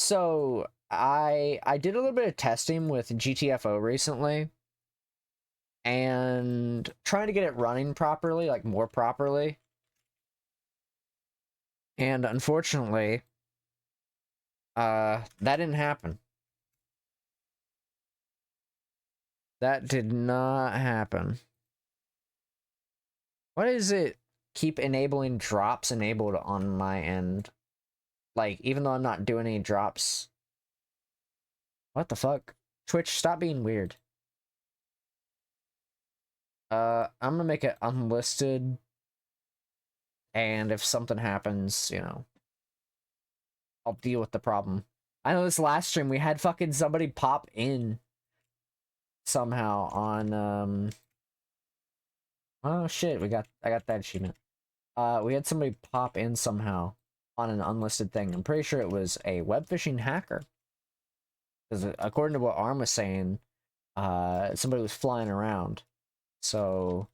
So I did a little bit of testing with GTFO recently and trying to get it running properly, like more properly. And unfortunately, that didn't happen. That did not happen. What is it keep enabling drops enabled on my end? Like, even though I'm not doing any drops. What the fuck? Twitch, stop being weird. I'm gonna make it unlisted. And if something happens, I'll deal with the problem. I know this last stream we had fucking somebody pop in somehow on oh shit, I got that achievement. We had somebody pop in somehow on an unlisted thing. I'm pretty sure it was a web fishing hacker. Because according to what Arm was saying, somebody was flying around. So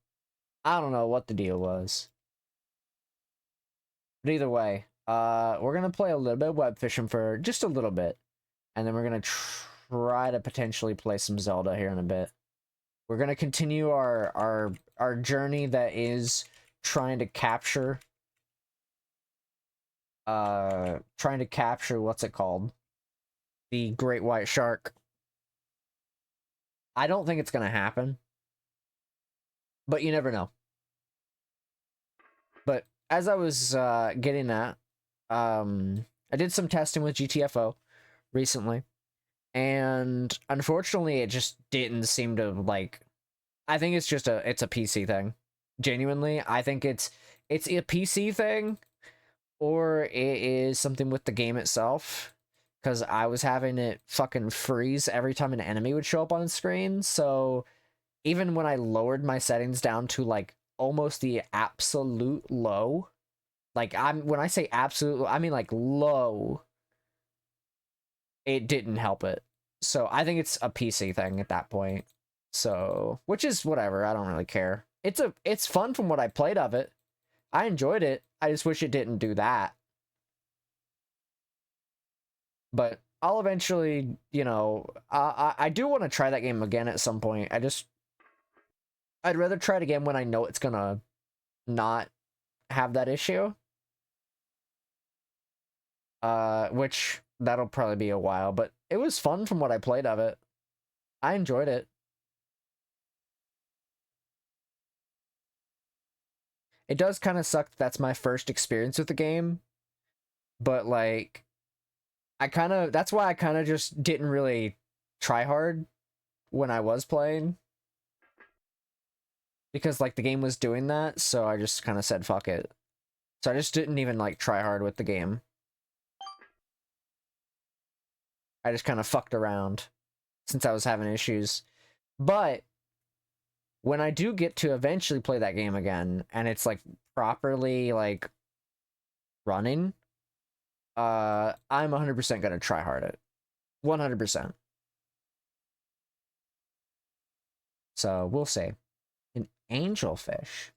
I don't know what the deal was. But either way, we're gonna play a little bit of web fishing for just a little bit. And then we're gonna try to potentially play some Zelda here in a bit. We're gonna continue our journey that is trying to capture what's it called? The great white shark. I don't think it's gonna happen. But you never know. But as I was getting at, I did some testing with GTFO recently. And unfortunately, it just didn't seem to, like... I think it's just it's a PC thing. Genuinely, I think it's a PC thing, or it is something with the game itself. Because I was having it fucking freeze every time an enemy would show up on the screen, so even when I lowered my settings down to, like, almost the absolute low, like, when I say absolute, I mean, like, low, it didn't help it. So I think it's a PC thing at that point. So, which is whatever, I don't really care. It's fun from what I played of it. I enjoyed it. I just wish it didn't do that. But I'll eventually, I do want to try that game again at some point. I'd rather try it again when I know it's gonna not have that issue. Which that'll probably be a while, but it was fun from what I played of it. I enjoyed it. It does kind of suck that's my first experience with the game, but like, that's why I kind of just didn't really try hard when I was playing. Because, like, the game was doing that, so I just kind of said, fuck it. So I just didn't even, like, try hard with the game. I just kind of fucked around since I was having issues. But when I do get to eventually play that game again, and it's, like, properly, like, running, I'm 100% gonna try hard at it. 100%. So, we'll see. An angelfish.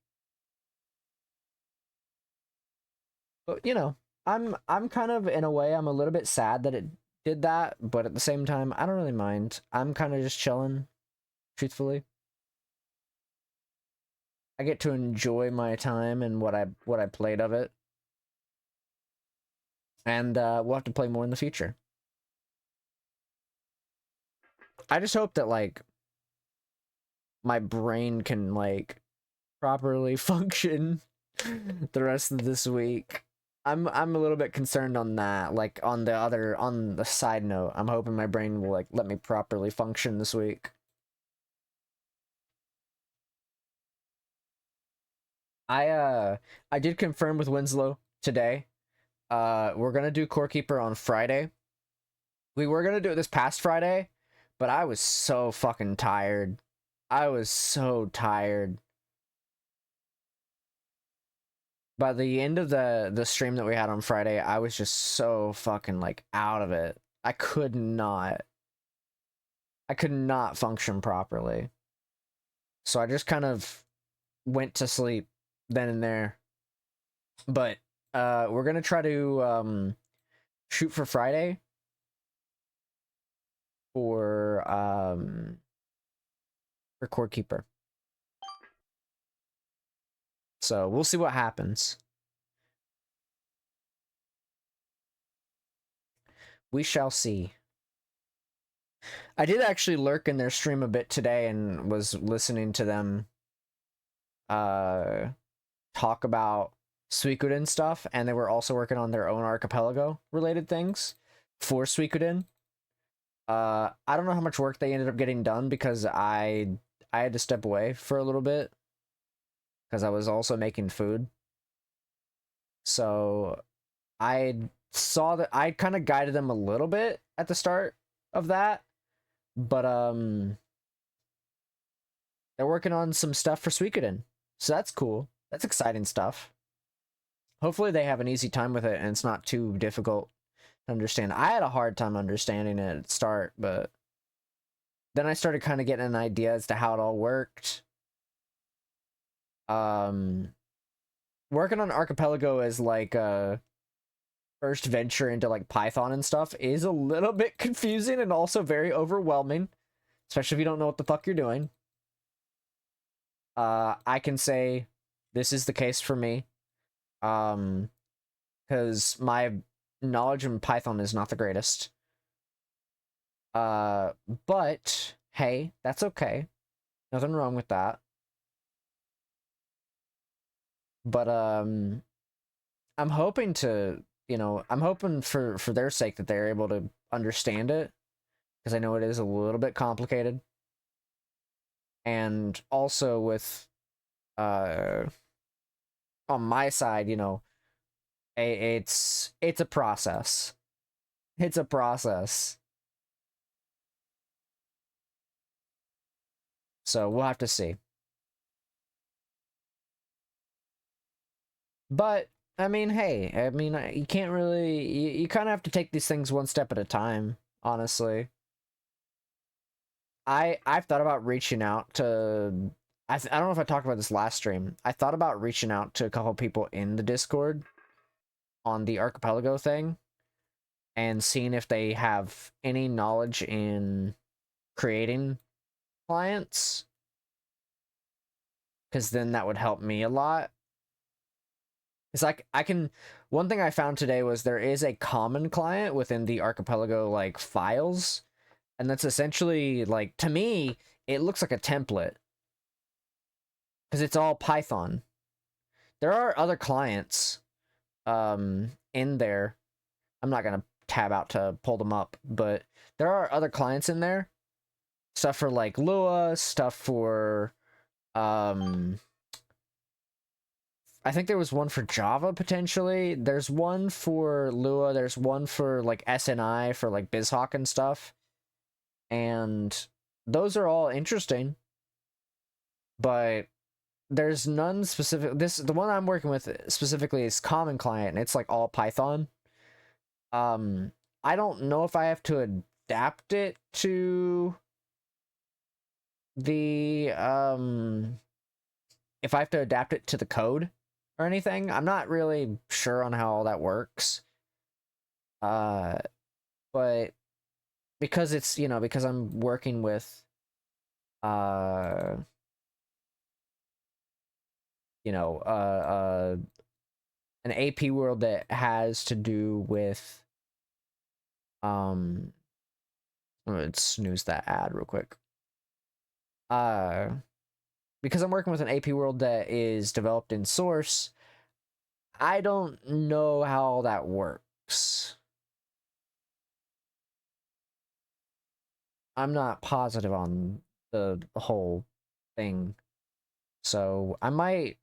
But, I'm kind of, in a way, I'm a little bit sad that it did that, but at the same time, I don't really mind. I'm kind of just chilling, truthfully. I get to enjoy my time and what I played of it. And we'll have to play more in the future. I just hope that, like, my brain can, like, properly function the rest of this week. I'm a little bit concerned on that. Like, on the side note, I'm hoping my brain will, like, let me properly function this week. I did confirm with Winslow today. We're gonna do Core Keeper on Friday. We were gonna do it this past Friday, but I was so fucking tired. I was so tired. By the end of the stream that we had on Friday, I was just so fucking, like, out of it. I could not function properly. So I just kind of went to sleep then and there. But we're gonna try to shoot for Friday. for core keeper. So we'll see what happens. We shall see. I did actually lurk in their stream a bit today and was listening to them talk about Suikoden stuff, and they were also working on their own Archipelago related things for Suikoden. I don't know how much work they ended up getting done because I had to step away for a little bit because I was also making food. So I saw that I kind of guided them a little bit at the start of that, but they're working on some stuff for Suikoden. So that's cool. That's exciting stuff. Hopefully they have an easy time with it and it's not too difficult to understand. I had a hard time understanding it at the start, but then I started kind of getting an idea as to how it all worked. Working on Archipelago as like a first venture into like Python and stuff is a little bit confusing and also very overwhelming, especially if you don't know what the fuck you're doing. I can say this is the case for me. Because my knowledge in Python is not the greatest. But hey, that's okay. Nothing wrong with that. But I'm hoping to, I'm hoping for their sake that they're able to understand it, because I know it is a little bit complicated. And also with on my side, it's a process. It's a process. So we'll have to see. But I mean, hey, you can't really you kind of have to take these things one step at a time, honestly. I've thought about reaching out to I don't know if I talked about this last stream. I thought about reaching out to a couple people in the Discord on the Archipelago thing and seeing if they have any knowledge in creating clients, because then that would help me a lot. It's like one thing I found today was there is a common client within the Archipelago like files, and that's essentially like, to me it looks like a template because it's all Python. There are other clients in there. I'm not gonna tab out to pull them up, but there are other clients in there. Stuff for like Lua, stuff for I think there was one for Java potentially. There's one for Lua, there's one for like SNI for like BizHawk and stuff. And those are all interesting. But there's none specific. The one I'm working with specifically is Common Client, and it's like all Python. I don't know if I have to adapt it to the if I have to adapt it to the code or anything. I'm not really sure on how all that works. But because it's, because I'm working with an AP world that has to do with let's snooze that ad real quick. Because I'm working with an AP world that is developed in Source, I don't know how all that works. I'm not positive on the whole thing. So I might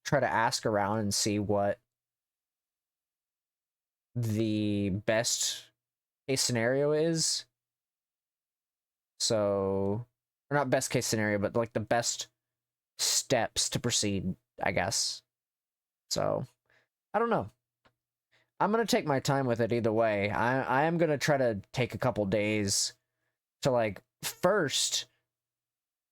try to ask around and see what the best case scenario is. So, or not best case scenario, but like the best steps to proceed, I guess. So, I don't know. I'm gonna take my time with it either way. I am gonna try to take a couple days to like, first,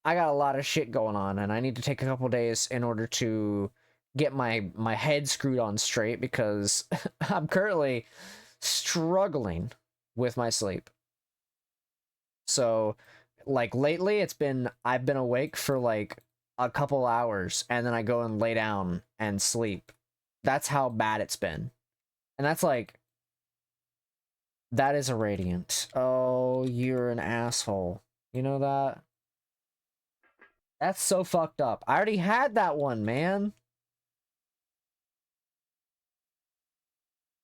I got a lot of shit going on and I need to take a couple days in order to get my head screwed on straight, because I'm currently struggling with my sleep. So, like lately, I've been awake for like a couple hours, and then I go and lay down and sleep. That's how bad it's been, and that's like that is a radiant. Oh, you're an asshole. You know that? That's so fucked up. I already had that one, man.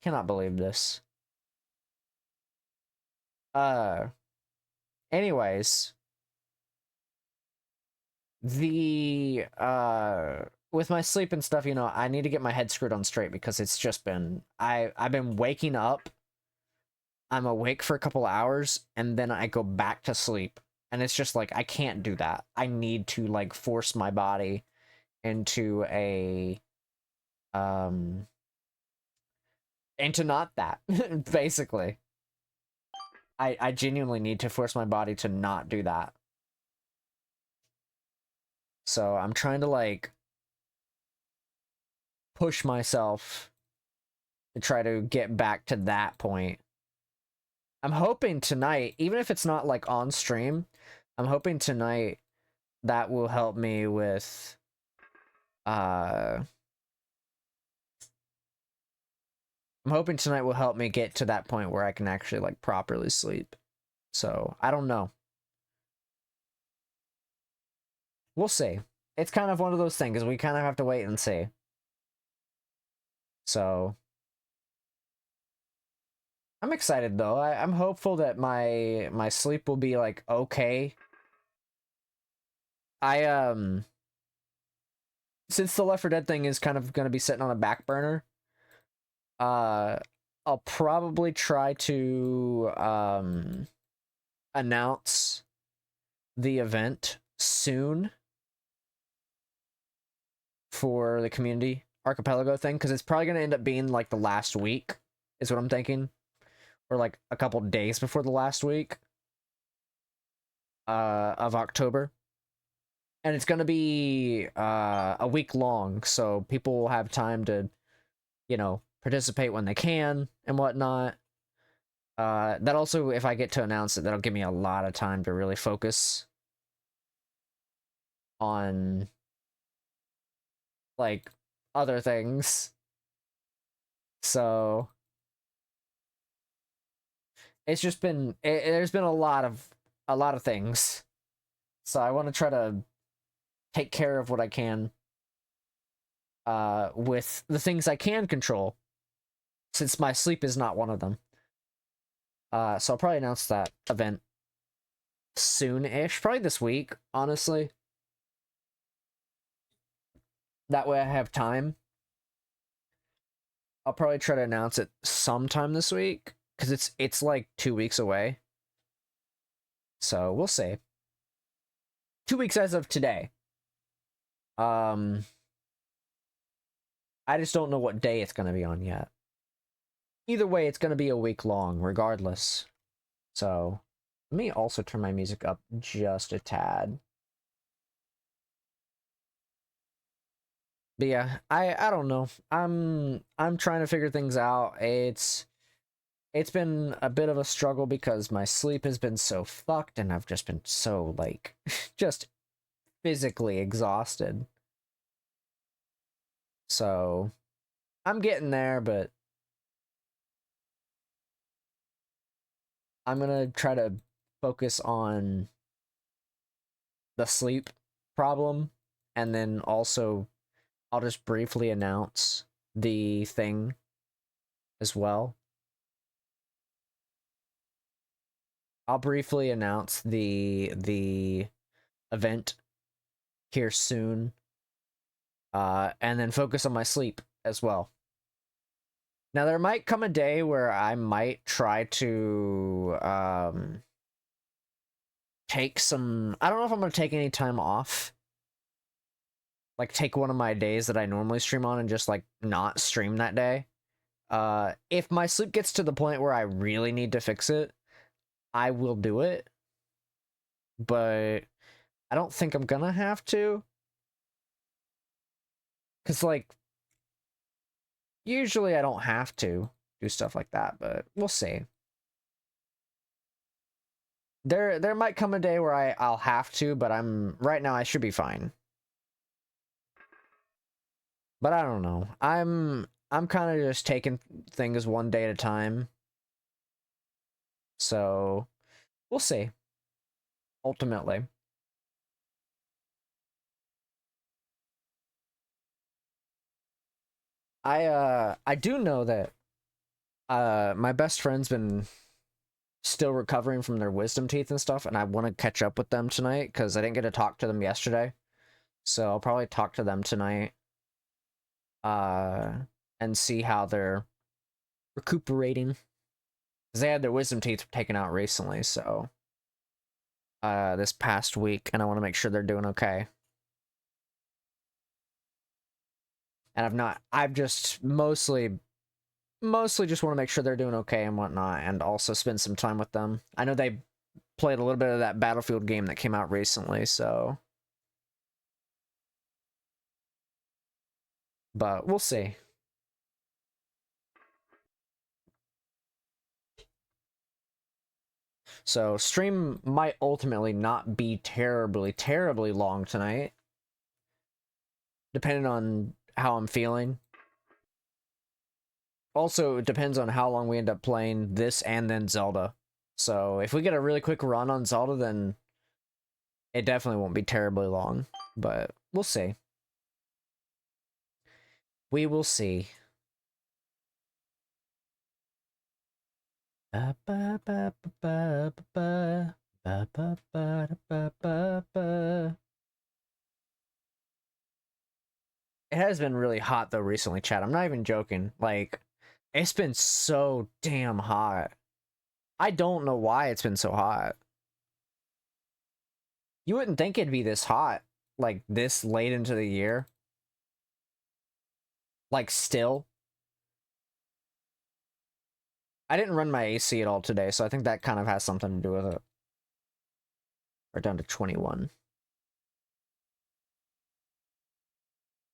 Cannot believe this. Uh, anyways, the with my sleep and stuff, you know, I need to get my head screwed on straight because it's just been I've been waking up, I'm awake for a couple hours, and then I go back to sleep. And it's just like I can't do that. I need to like force my body into a into not that basically. I genuinely need to force my body to not do that. So I'm trying to like push myself to try to get back to that point. I'm hoping tonight, even if it's not like on stream, I'm hoping tonight that will help me with I'm hoping tonight will help me get to that point where I can actually like properly sleep. So, I don't know. We'll see. It's kind of one of those things. We kind of have to wait and see. So, I'm excited though. I'm hopeful that my sleep will be like okay. I since the Left 4 Dead thing is kind of going to be sitting on a back burner, uh I'll probably try to announce the event soon for the community archipelago thing, because it's probably going to end up being like the last week is what I'm thinking, or like a couple days before the last week of October, and it's going to be a week long, so people will have time to, you know, participate when they can and whatnot. That also, if I get to announce it, that'll give me a lot of time to really focus on like other things. So it's just been there's been a lot of things. So I want to try to take care of what I can with the things I can control, since my sleep is not one of them. So I'll probably announce that event soon-ish, probably this week, honestly. That way I have time. I'll probably try to announce it sometime this week, because it's like 2 weeks away. So we'll see. 2 weeks as of today. I just don't know what day it's gonna be on yet. Either way, it's gonna be a week long, regardless. So let me also turn my music up just a tad. But yeah, I don't know. I'm trying to figure things out. It's been a bit of a struggle because my sleep has been so fucked, and I've just been so like just physically exhausted. So I'm getting there, but I'm gonna try to focus on the sleep problem, and then also I'll just briefly announce the thing as well. I'll briefly announce the event here soon, and then focus on my sleep as well. Now there might come a day where I might try to take some. I don't know if I'm gonna take any time off. Like take one of my days that I normally stream on and just like not stream that day. If my sleep gets to the point where I really need to fix it, I will do it. But I don't think I'm gonna have to. Cause like usually I don't have to do stuff like that, but we'll see. There might come a day where I'll have to, but right now I should be fine. But I don't know. I'm kind of just taking things one day at a time. So we'll see. Ultimately, I do know that my best friend's been still recovering from their wisdom teeth and stuff, and I want to catch up with them tonight because I didn't get to talk to them yesterday. So I'll probably talk to them tonight, uh, and see how they're recuperating. Because they had their wisdom teeth taken out recently, so this past week, and I want to make sure they're doing okay. And I've just mostly just want to make sure they're doing okay and whatnot, and also spend some time with them. I know they played a little bit of that Battlefield game that came out recently, so. But we'll see. So stream might ultimately not be terribly long tonight, depending on how I'm feeling. Also, it depends on how long we end up playing this and then Zelda. So if we get a really quick run on Zelda, then it definitely won't be terribly long. But we'll see. We will see. It has been really hot though recently, chat. I'm not even joking. Like, it's been so damn hot. I don't know why it's been so hot. You wouldn't think it'd be this hot, like this late into the year. Like, still. I didn't run my AC at all today, so I think that kind of has something to do with it. We're down to 21.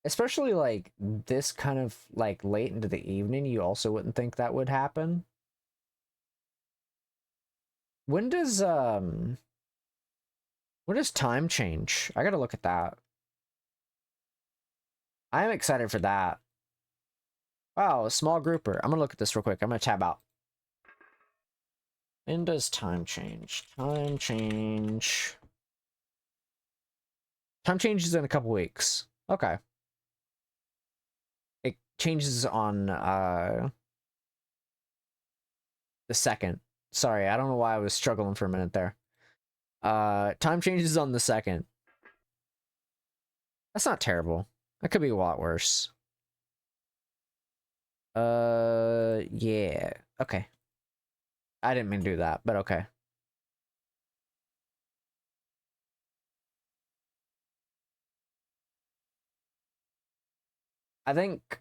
Especially like this kind of like late into the evening, you also wouldn't think that would happen. When does time change? I gotta look at that. I am excited for that. Wow, a small grouper. I'm gonna look at this real quick. I'm gonna tab out. When does time change? Time change. Time changes in a couple weeks. Okay. It changes on the 2nd. Sorry, I don't know why I was struggling for a minute there. Time changes on the 2nd. That's not terrible. That could be a lot worse. Yeah. Okay. I didn't mean to do that, but okay. I think,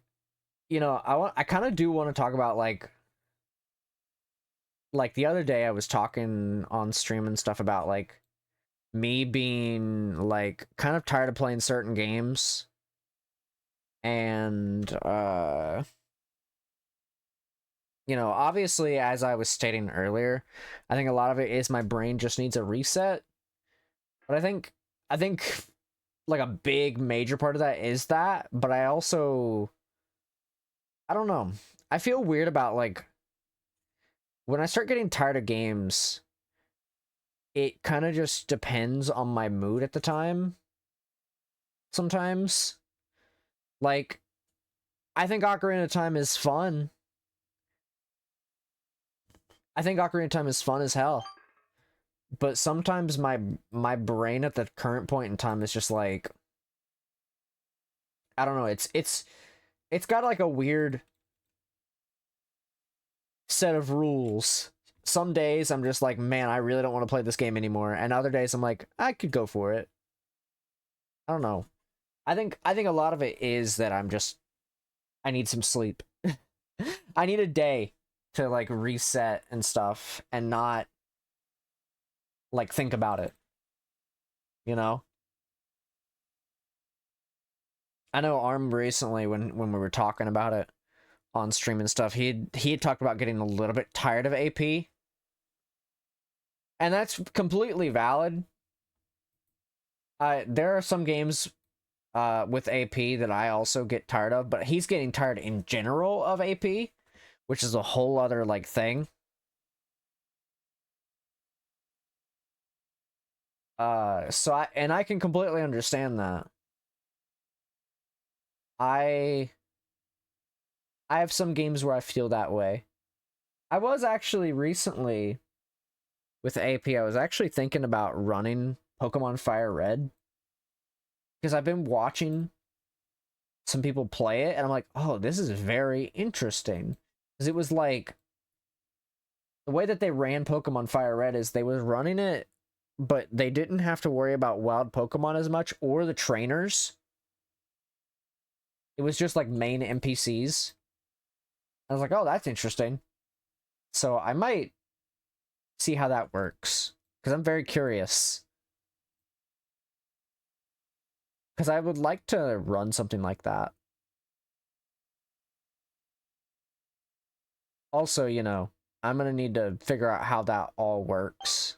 I kind of do want to talk about like the other day I was talking on stream and stuff about like me being like kind of tired of playing certain games, and obviously, as I was stating earlier, I think a lot of it is my brain just needs a reset. But I think like a big major part of that is that, but I don't know. I feel weird about like when I start getting tired of games, it kind of just depends on my mood at the time. Sometimes, like, I think Ocarina of Time is fun. I think Ocarina of Time is fun as hell. But sometimes my brain at the current point in time is just like, I don't know, it's got like a weird set of rules. Some days I'm just like, man, I really don't want to play this game anymore, and other days I'm like, I could go for it. I don't know. I think a lot of it is that I need some sleep. I need a day to like reset and stuff and not like think about it, you know? I know Arm recently when we were talking about it on stream and stuff, he had talked about getting a little bit tired of AP. And that's completely valid. There are some games with AP that I also get tired of, but he's getting tired in general of AP, which is a whole other like thing. So I can completely understand that. I have some games where I feel that way. I was actually recently with AP, I was actually thinking about running Pokemon Fire Red because I've been watching some people play it and I'm like, "Oh, this is very interesting." Cuz it was like the way that they ran Pokemon Fire Red is they was running it, but they didn't have to worry about wild Pokemon as much or the trainers. It was just like main NPCs. I was like, "Oh, that's interesting." So I might see how that works because I'm very curious. Because I would like to run something like that. Also, you know, I'm gonna need to figure out how that all works.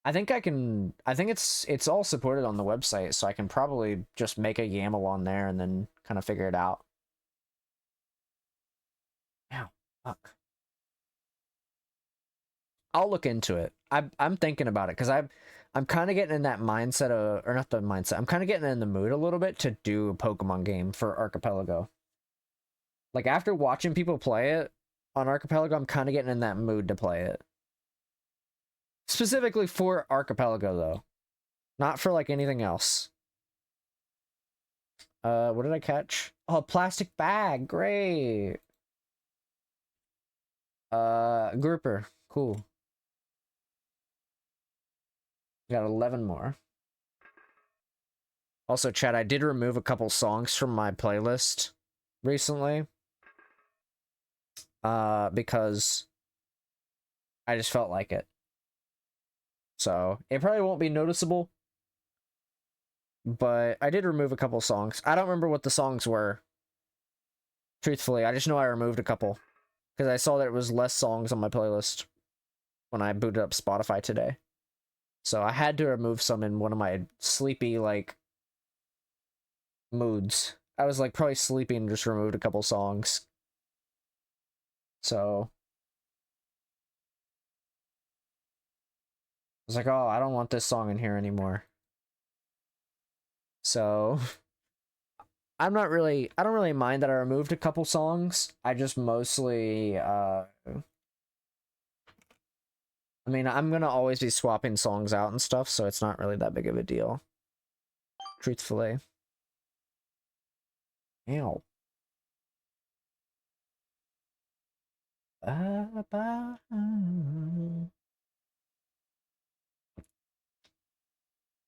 I think I can. I think it's all supported on the website, so I can probably just make a YAML on there and then kind of figure it out. Ow, fuck. I'll look into it. I'm thinking about it because I'm kind of getting in that mindset of, or not the mindset. I'm kind of getting in the mood a little bit to do a Pokemon game for Archipelago. Like after watching people play it on Archipelago, I'm kind of getting in that mood to play it. Specifically for Archipelago though, not for like anything else. What did I catch? Oh, a plastic bag. Great. Grouper. Cool. Got 11 more. Also, chat, I did remove a couple songs from my playlist recently. Because I just felt like it. So, it probably won't be noticeable. But I did remove a couple songs. I don't remember what the songs were. Truthfully, I just know I removed a couple. Because I saw that it was less songs on my playlist when I booted up Spotify today. So I had to remove some in one of my sleepy, like, moods. I was, like, probably sleeping and just removed a couple songs. So I was like, oh, I don't want this song in here anymore. So I don't really mind that I removed a couple songs. I just mostly, I mean, I'm gonna always be swapping songs out and stuff, so it's not really that big of a deal. Truthfully. Ow.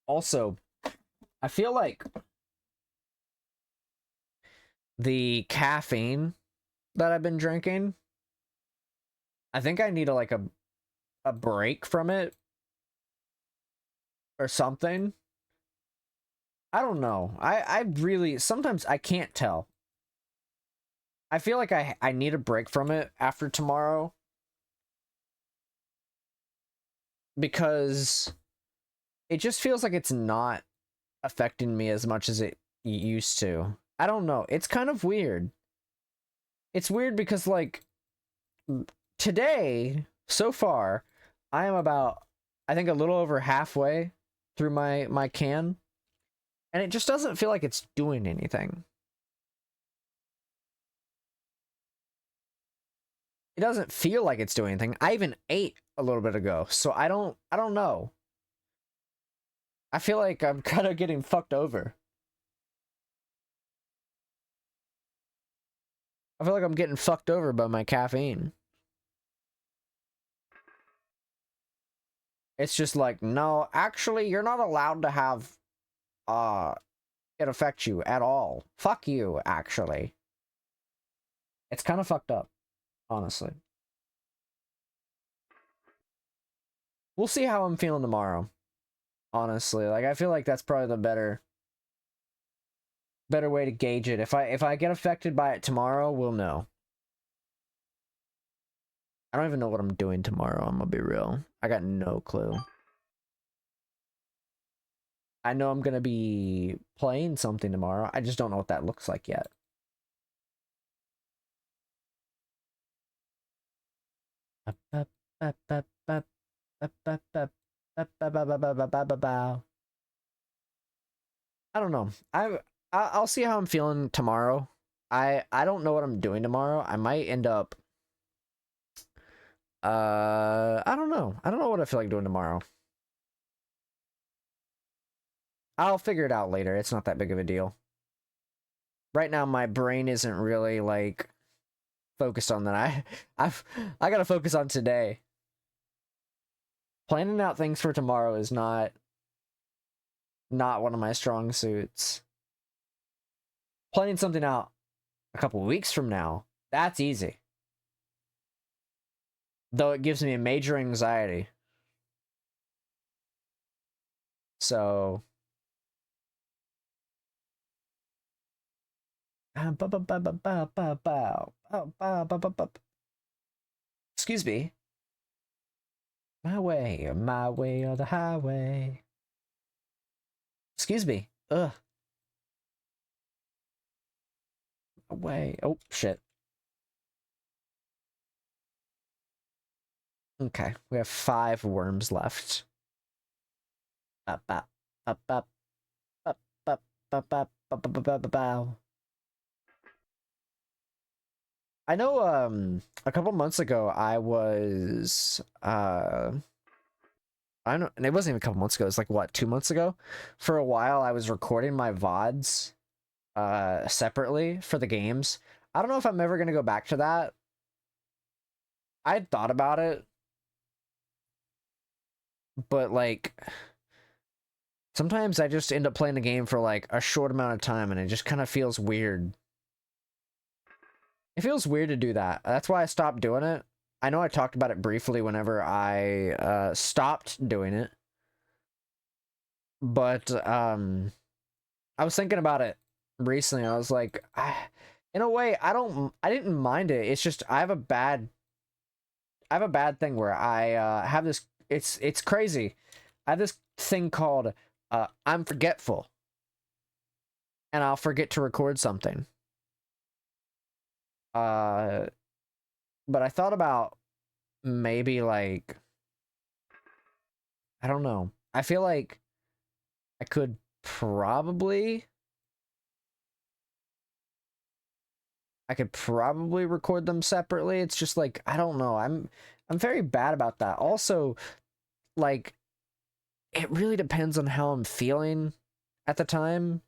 Also, I feel like the caffeine that I've been drinking, I think I need a break from it or something. I don't know. I really sometimes I can't tell. I feel like I need a break from it after tomorrow because it just feels like it's not affecting me as much as it used to. I don't know. It's kind of weird. It's weird because like today so far I am about I think a little over halfway through my can and it just doesn't feel like it's doing anything. It doesn't feel like it's doing anything. I even ate a little bit ago, so I don't know. I feel like I'm kind of getting fucked over. I feel like I'm getting fucked over by my caffeine. It's just like, no, actually, you're not allowed to have it affect you at all. Fuck you, actually. It's kind of fucked up, honestly. We'll see how I'm feeling tomorrow. Honestly, like I feel like that's probably the better way to gauge it. If I get affected by it tomorrow, we'll know. I don't even know what I'm doing tomorrow, I'm gonna be real. I got no clue. I know I'm gonna be playing something tomorrow. I just don't know what that looks like yet. I don't know. I'll see how I'm feeling tomorrow. I don't know what I'm doing tomorrow. I might end up I don't know. I don't know what I feel like doing tomorrow. I'll figure it out later. It's not that big of a deal. Right now my brain isn't really like focused on that. I got to focus on today. Planning out things for tomorrow is not one of my strong suits. Planning something out a couple weeks from now, that's easy. Though it gives me a major anxiety. So excuse me. My way or the highway. Excuse me. Ugh. Away. Oh, shit. Okay, we have 5 worms left. Up, up, up, up, up, up, up, up, up, up, up. I know, a couple months ago, I was, I don't know, and it wasn't even a couple months ago, it was like, what, 2 months ago? For a while, I was recording my VODs, separately for the games. I don't know if I'm ever gonna go back to that. I had thought about it, but, like, sometimes I just end up playing the game for, like, a short amount of time, and it just kind of feels weird. It feels weird to do that. That's why I stopped doing it. I know I talked about it briefly whenever I stopped doing it. But I was thinking about it recently. I was like, in a way, I didn't mind it. It's just I have a bad thing where I have this, it's crazy. I have this thing called I'm forgetful. And I'll forget to record something. But I thought about maybe like, I don't know. I feel like I could probably record them separately. It's just like, I don't know. I'm very bad about that. Also, like, it really depends on how I'm feeling at the time.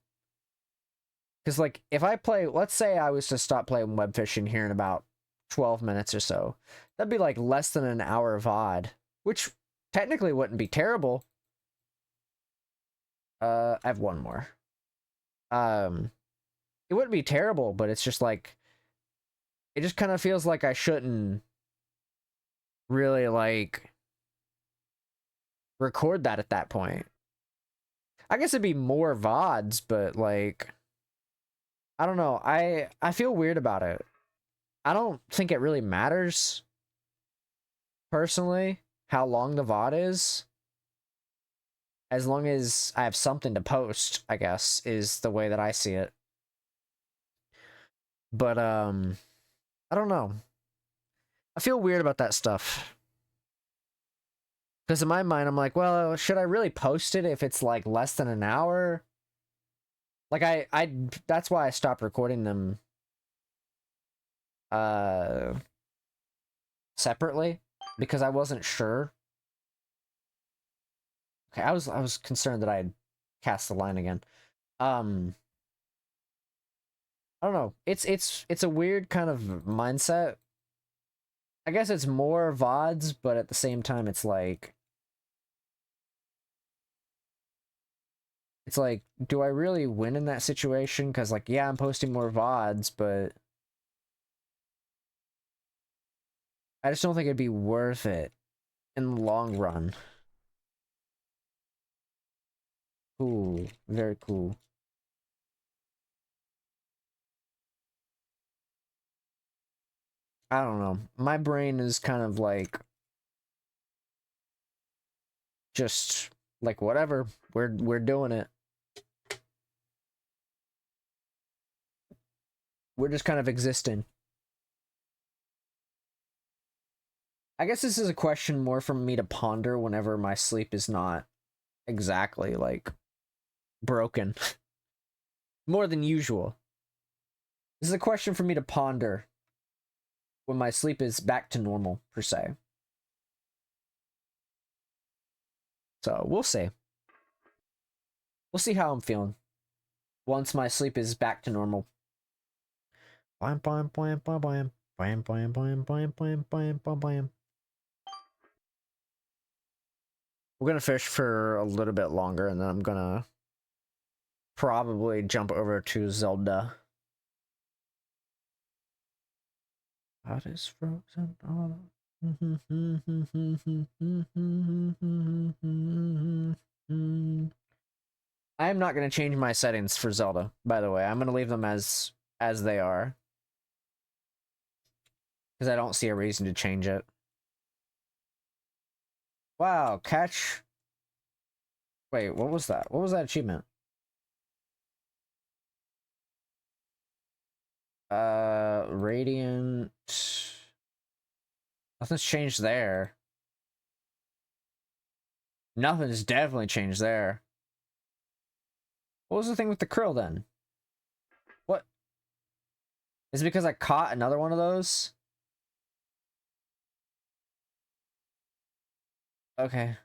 Because, like, if I play, let's say I was to stop playing Webfishing here in about 12 minutes or so, that'd be like less than an hour VOD, which technically wouldn't be terrible. I have one more. It wouldn't be terrible, but it's just like, it just kind of feels like I shouldn't really, like, record that at that point. I guess it'd be more VODs, but, like, I don't know. I feel weird about it. I don't think it really matters, personally, how long the VOD is. As long as I have something to post, I guess, is the way that I see it. But, I don't know. I feel weird about that stuff. Because in my mind, I'm like, well, should I really post it if it's, like, less than an hour? Like, that's why I stopped recording them, separately. Because I wasn't sure. Okay, I was concerned that I had cast the line again. I don't know. It's a weird kind of mindset. I guess it's more VODs, but at the same time, it's like, do I really win in that situation? Because, like, yeah, I'm posting more VODs, but I just don't think it'd be worth it in the long run. Cool. Very cool. I don't know. My brain is kind of like just like whatever. We're doing it. We're just kind of existing. I guess this is a question more for me to ponder whenever my sleep is not exactly like broken. More than usual. This is a question for me to ponder when my sleep is back to normal, per se. So we'll see. We'll see how I'm feeling once my sleep is back to normal. Bam, bam, bam, bam, bam. Bam, bam, bam, bam, bam, bam, bam, bam. We're gonna fish for a little bit longer, and then I'm gonna probably jump over to Zelda. That is frozen. I am not going to change my settings for Zelda, by the way. I'm going to leave them as they are. Because I don't see a reason to change it. Wow, catch. Wait, what was that? What was that achievement? Radiant. Nothing's changed there. Nothing's definitely changed there. What was the thing with the krill then? What? Is it because I caught another one of those? Okay.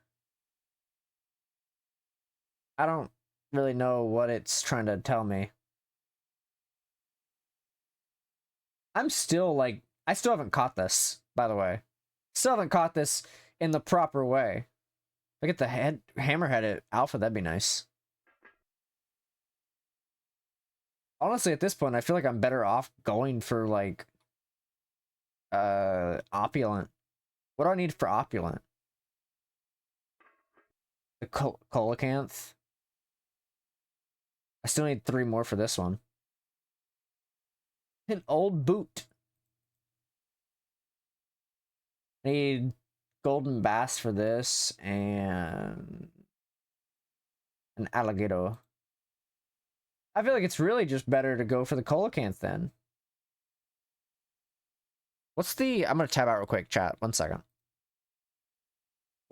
I don't really know what it's trying to tell me. I'm still like, I still haven't caught this, by the way. Still haven't caught this in the proper way. If I get the hammerhead at alpha, that'd be nice. Honestly, at this point, I feel like I'm better off going for like opulent. What do I need for opulent? The coelacanth. I still need 3 more for this one. An old boot. Need golden bass for this and an alligator. I feel like it's really just better to go for the coelacanth then. What's the... I'm gonna tab out real quick, chat. 1 second.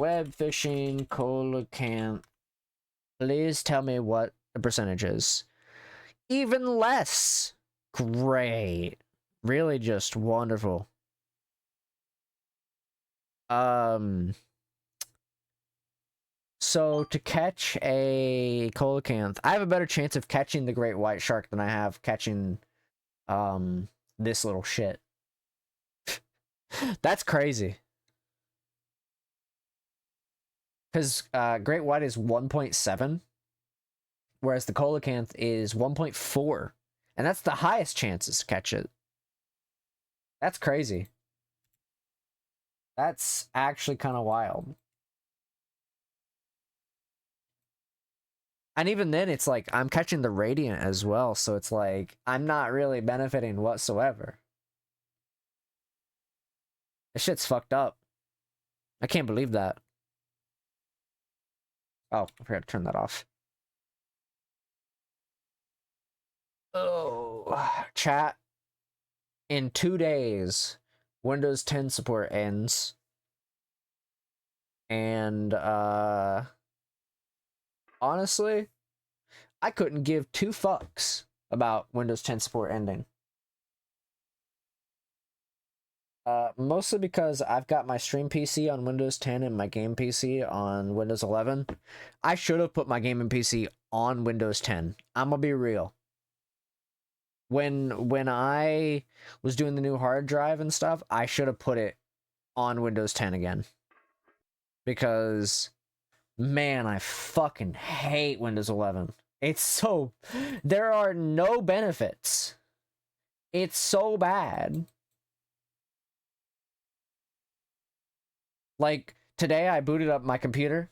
Webfishing coelacanth. Please tell me what the percentage is. Even less. Great. Really just wonderful. So to catch a coelacanth, I have a better chance of catching the great white shark than I have catching this little shit. That's crazy. Because great white is 1.7, whereas the coelacanth is 1.4, and that's the highest chances to catch it. That's crazy. That's actually kind of wild. And even then, it's like, I'm catching the radiant as well, so it's like, I'm not really benefiting whatsoever. This shit's fucked up. I can't believe that. Oh, I forgot to turn that off. Oh, chat. In 2 days, Windows 10 support ends. And, honestly, I couldn't give 2 fucks about Windows 10 support ending. Mostly because I've got my stream PC on Windows 10 and my game PC on Windows 11. I should have put my gaming PC on Windows 10. I'm gonna be real. When I was doing the new hard drive and stuff, I should have put it on Windows 10 again. Because, man, I fucking hate Windows 11. It's so... There are no benefits. It's so bad. Like, today I booted up my computer,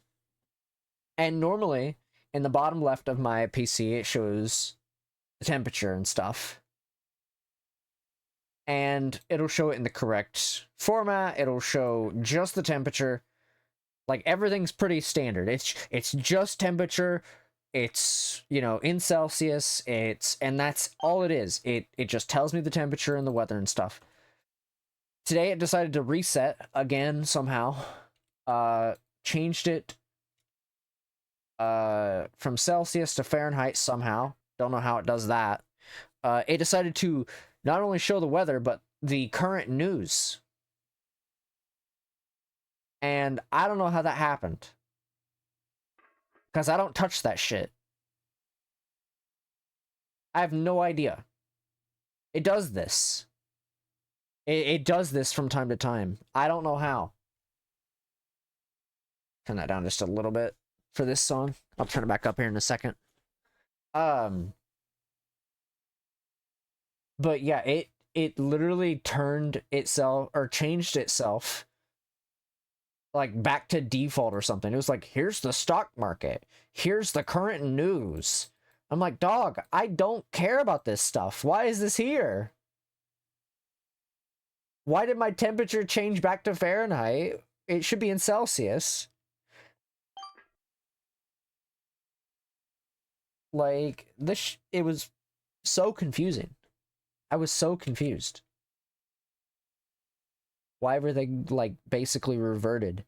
and normally, in the bottom left of my PC, it shows the temperature and stuff. and it'll show it in the correct format. It'll show just the temperature. Like everything's pretty standard. It's just temperature. It's, you know, in Celsius. And that's all it is. It just tells me the temperature and the weather and stuff. Today it decided to reset again somehow. Changed it from Celsius to Fahrenheit somehow. Don't know how it does that. It decided to not only show the weather, but the current news. And I don't know how that happened. Because I don't touch that shit. I have no idea. It does this. It does this from time to time. I don't know how. Turn that down just a little bit for this song. I'll turn it back up here in a second. But yeah, it literally turned itself, or changed itself, like back to default or something. It was like, here's the stock market. Here's the current news. I'm like, dog, I don't care about this stuff. Why is this here? Why did my temperature change back to Fahrenheit? It should be in Celsius. Like, it was so confusing. I was so confused. Why everything, like, basically reverted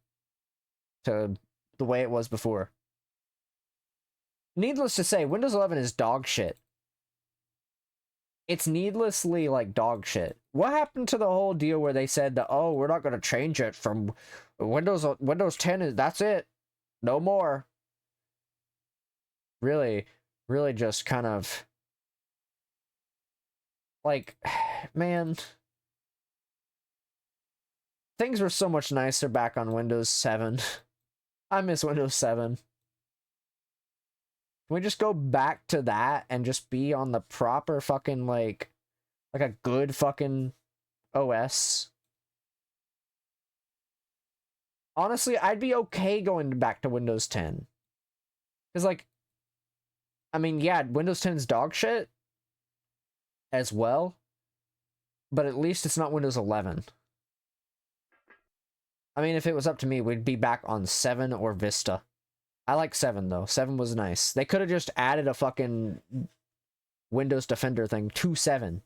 to the way it was before. Needless to say, Windows 11 is dog shit. It's needlessly, like, dog shit. What happened to the whole deal where they said that, oh, we're not going to change it from Windows 10, that's it. No more. Really just kind of, like, man, things were so much nicer back on Windows 7. I miss Windows 7. Can we just go back to that and just be on the proper fucking, like a good fucking OS? Honestly, I'd be okay going back to Windows 10. Because, like, I mean, yeah, Windows 10 is dog shit as well, but at least it's not Windows 11. I mean, if it was up to me, we'd be back on 7 or Vista. I like 7, though. 7 was nice. They could have just added a fucking Windows Defender thing to 7.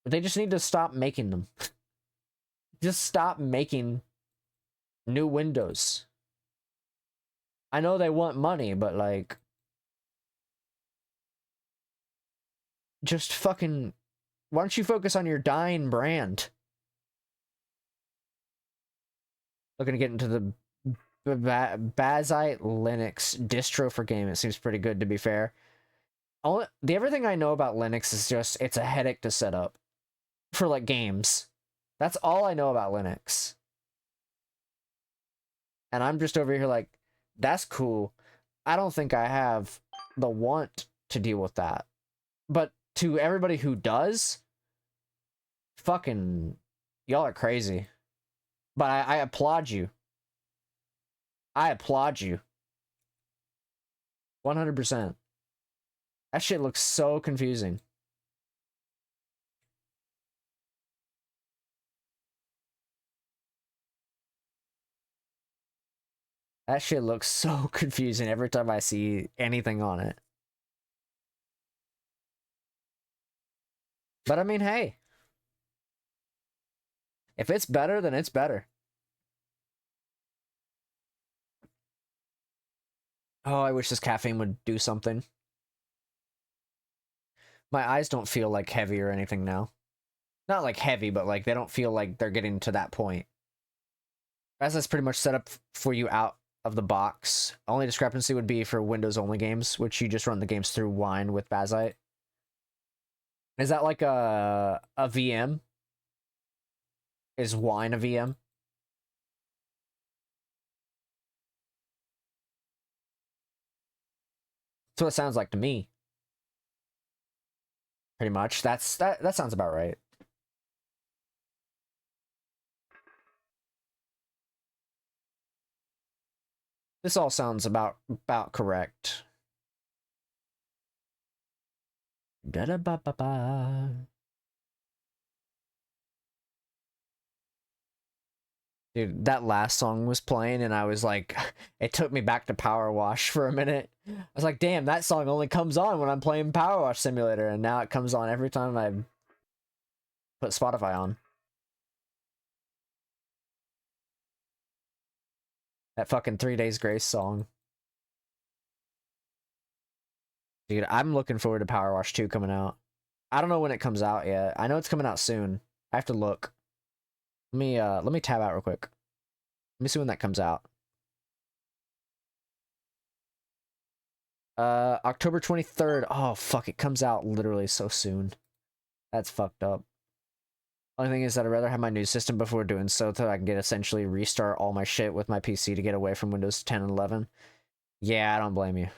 But they just need to stop making them. Just stop making new Windows. I know they want money, but, like, just fucking, why don't you focus on your dying brand? Looking to get into the Bazite Linux distro for game. It seems pretty good, to be fair. Everything I know about Linux is just, it's a headache to set up for, like, games. That's all I know about Linux. And I'm just over here like, that's cool. I don't think I have the want to deal with that. But to everybody who does, fucking, y'all are crazy. But I applaud you. I applaud you. 100%. That shit looks so confusing. That shit looks so confusing every time I see anything on it. But I mean, hey. If it's better, then it's better. Oh, I wish this caffeine would do something. My eyes don't feel, like, heavy or anything now. Not, like, heavy, but, like, they don't feel like they're getting to that point. As that's pretty much set up for you out of the box. Only discrepancy would be for Windows-only games, which you just run the games through Wine with Bazite. Is that like a VM? Is Wine a VM? That's what it sounds like to me. Pretty much. That sounds about right. This all sounds about correct. Da da ba ba ba. Dude, that last song was playing and I was like, it took me back to Power Wash for a minute. I was like, damn, that song only comes on when I'm playing Power Wash Simulator, and now it comes on every time I put Spotify on. That fucking 3 Days Grace song. Dude, I'm looking forward to Power Wash 2 coming out. I don't know when it comes out yet. I know it's coming out soon. I have to look. Let me tab out real quick. Let me see when that comes out. October 23rd. Oh, fuck, it comes out literally so soon. That's fucked up. Only thing is that I'd rather have my new system before doing so I can get essentially restart all my shit with my PC to get away from Windows 10 and 11. Yeah, I don't blame you.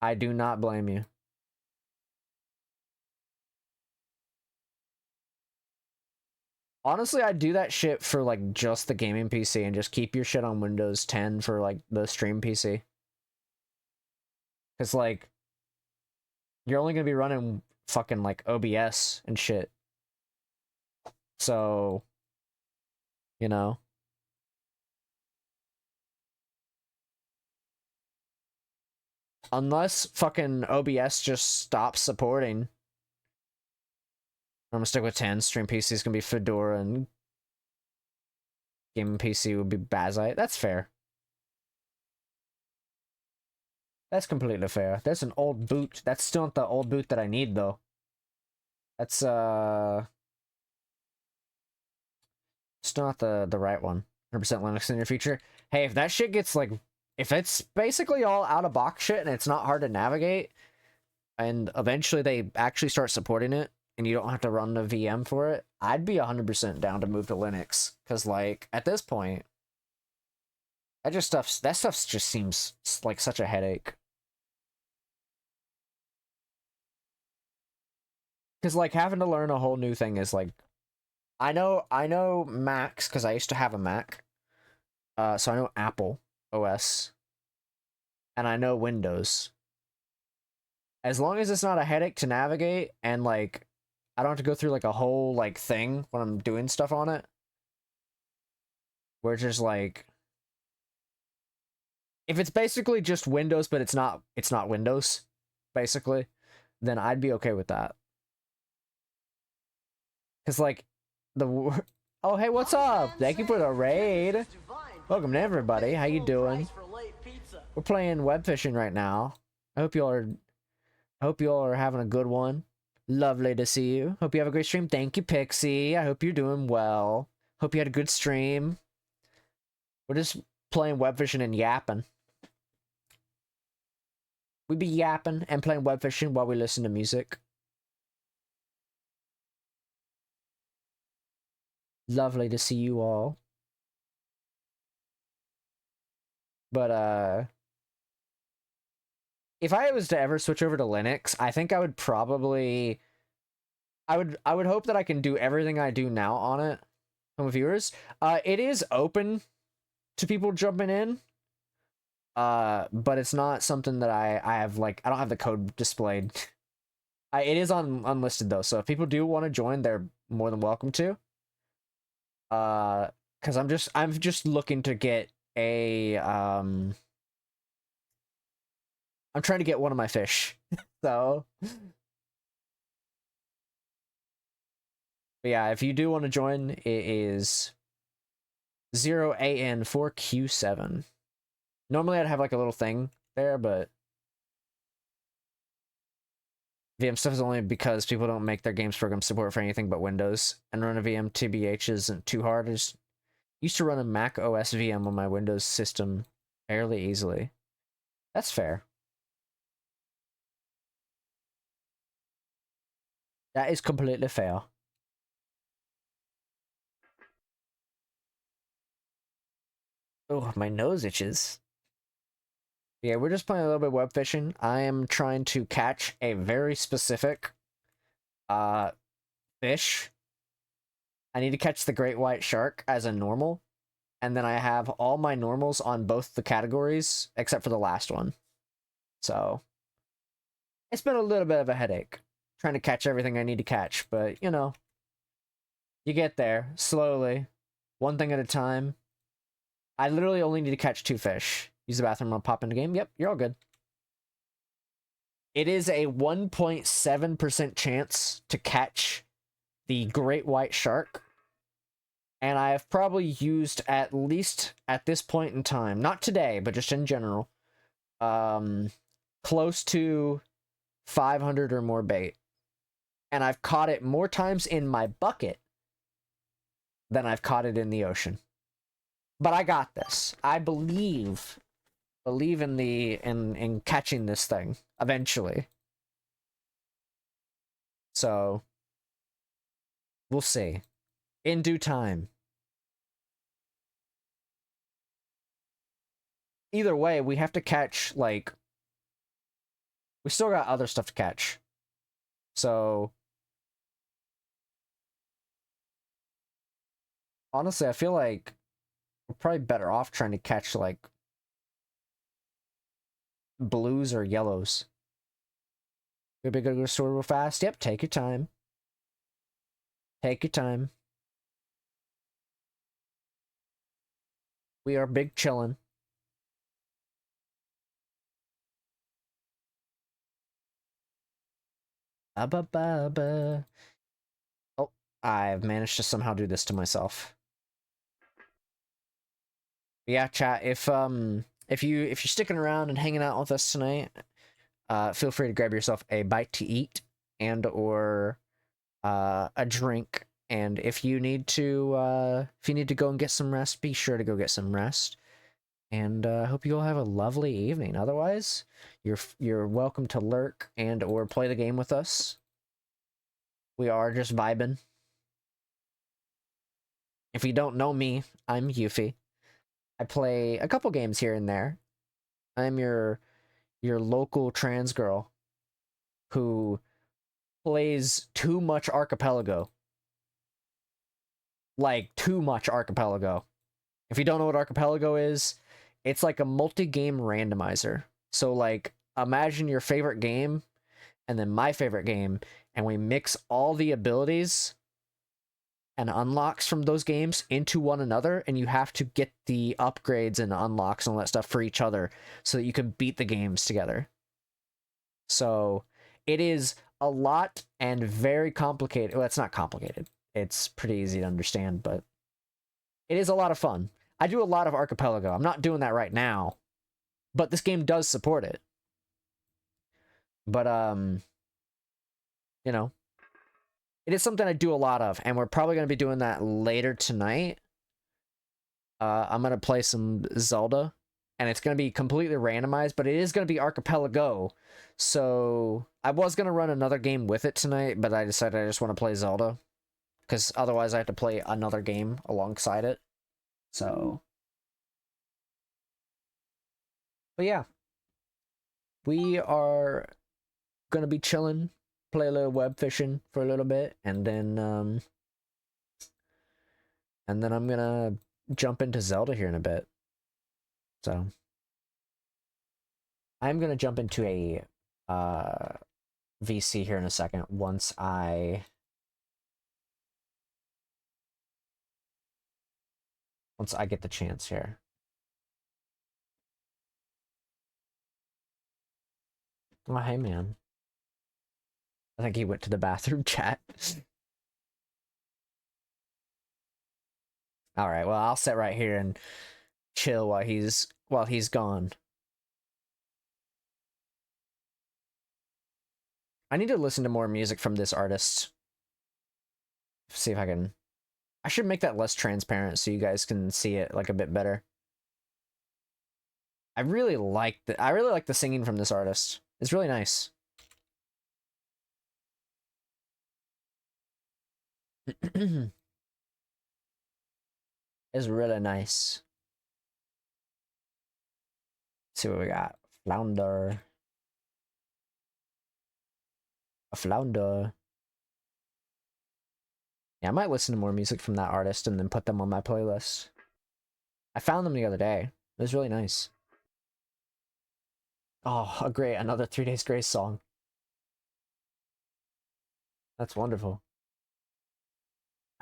I do not blame you. Honestly, I'd do that shit for like just the gaming PC and just keep your shit on Windows 10 for like the stream PC. Cause like you're only gonna be running fucking like OBS and shit. So, you know. Unless fucking OBS just stops supporting, I'm gonna stick with 10. Stream PC is gonna be Fedora and gaming PC would be Bazite. That's fair. That's completely fair. There's an old boot. That's still not the old boot that I need though. That's still not the right one. 100% Linux in your future. Hey, if that shit gets like, if it's basically all out of box shit and it's not hard to navigate, and eventually they actually start supporting it, and you don't have to run a VM for it, I'd be 100% down to move to Linux. Cause like at this point, that stuff just seems like such a headache. Cause like having to learn a whole new thing is like, I know Macs because I used to have a Mac. So I know Apple OS, and I know Windows. As long as it's not a headache to navigate, and like I don't have to go through like a whole like thing when I'm doing stuff on it, where it's just like, if it's basically just Windows but it's not Windows, basically, then I'd be okay with that. Cause like the oh hey, what's up? Thank you for the raid. Welcome to everybody. How you doing? We're playing Webfishing right now. I hope you all are having a good one. Lovely to see you. Hope you have a great stream. Thank you, Pixie. I hope you're doing well. Hope you had a good stream. We're just playing Webfishing and yapping. We be yapping and playing Webfishing while we listen to music. Lovely to see you all. But if I was to ever switch over to Linux, I think I would probably I would hope that I can do everything I do now on it. Home viewers. It is open to people jumping in. But it's not something that I have like, I don't have the code displayed. It is on unlisted though, so if people do want to join, they're more than welcome to. Because I'm just looking to get a I'm trying to get one of my fish. So but yeah, if you do want to join, it is 0AN4Q7. Normally I'd have like a little thing there, but VM stuff is only because people don't make their games program support for anything but Windows, and run a VM TBH isn't too hard. I just used to run a Mac OS VM on my Windows system fairly easily. That's fair. That is completely fair. Oh, my nose itches. Yeah, we're just playing a little bit of web fishing. I am trying to catch a very specific fish. I need to catch the great white shark as a normal, and then I have all my normals on both the categories except for the last one. So it's been a little bit of a headache trying to catch everything I need to catch, but you know, you get there slowly, one thing at a time. I literally only need to catch 2 fish. Use the bathroom, I'll pop into game. Yep, you're all good. It is a 1.7% chance to catch the great white shark. And I have probably used, at least at this point in time, not today, but just in general, close to 500 or more bait. And I've caught it more times in my bucket than I've caught it in the ocean. But I got this. I believe in in catching this thing eventually. So we'll see. In due time. Either way, we have to catch, like, we still got other stuff to catch. So honestly, I feel like we're probably better off trying to catch, like, blues or yellows. We're gonna go to the store real fast. Yep, take your time. Take your time. We are big chillin'. Oh, I've managed to somehow do this to myself. Yeah, chat. If you're sticking around and hanging out with us tonight, feel free to grab yourself a bite to eat and or a drink. And if you need to go and get some rest, be sure to go get some rest. And I hope you all have a lovely evening. Otherwise, you're welcome to lurk and or play the game with us. We are just vibing. If you don't know me, I'm Yufii. I play a couple games here and there. I'm your local trans girl who plays too much Archipelago. Like, too much Archipelago. If you don't know what Archipelago is, it's like a multi-game randomizer. So, like, imagine your favorite game and then my favorite game, and we mix all the abilities and unlocks from those games into one another, and you have to get the upgrades and unlocks and all that stuff for each other so that you can beat the games together. So it is a lot and very complicated. Well, it's not complicated. It's pretty easy to understand, but it is a lot of fun. I do a lot of Archipelago. I'm not doing that right now, but this game does support it. But you know, it is something I do a lot of, and we're probably going to be doing that later tonight. I'm going to play some Zelda, and it's going to be completely randomized, but it is going to be Archipelago. So I was going to run another game with it tonight, but I decided I just want to play Zelda, because otherwise I have to play another game alongside it. So, but yeah, we are going to be chilling, play a little web fishing for a little bit, and then I'm gonna jump into Zelda here in a bit. So I'm gonna jump into a VC here in a second once I get the chance here. Oh, hey man. I think he went to the bathroom, chat. All right, well, I'll sit right here and chill while he's gone. I need to listen to more music from this artist. See if I can. I should make that less transparent so you guys can see it like a bit better. I really like the singing from this artist. It's really nice. It's really nice. Let's see what we got. Flounder. A flounder. Yeah, I might listen to more music from that artist and then put them on my playlist. I found them the other day. It was really nice. Oh, another 3 Days Grace song. That's wonderful.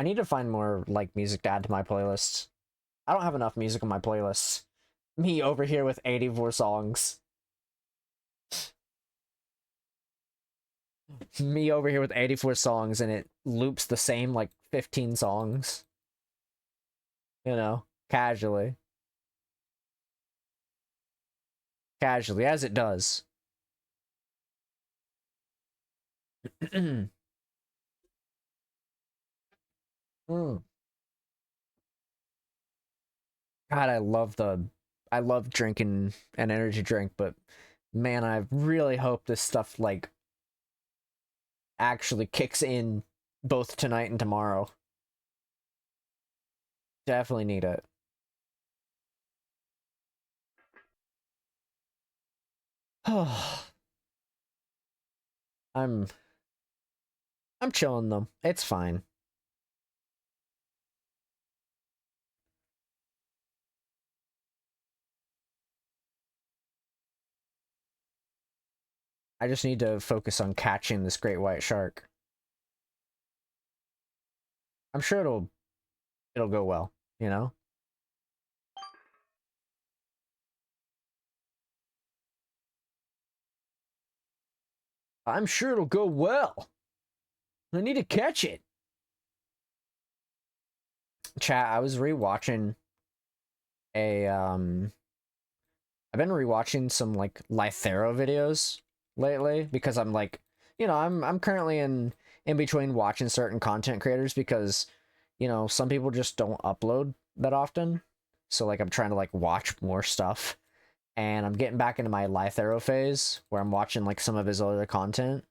I need to find more like music to add to my playlists. I don't have enough music on my playlists. Me over here with 84 songs. Me over here with 84 songs and it loops the same like 15 songs. You know, casually. Casually, as it does. mm. God, I love drinking an energy drink, but man, I really hope this stuff like actually kicks in both tonight and tomorrow. Definitely need it. I'm I'm chilling them. It's fine. I just need to focus on catching this great white shark. I'm sure it'll go well, you know? I'm sure it'll go well. I need to catch it. Chat, I was rewatching a I've been rewatching some like Lythero videos lately because I'm like, you know, I'm currently in between watching certain content creators because, you know, some people just don't upload that often. So like I'm trying to like watch more stuff and I'm getting back into my Lythero phase where I'm watching like some of his other content.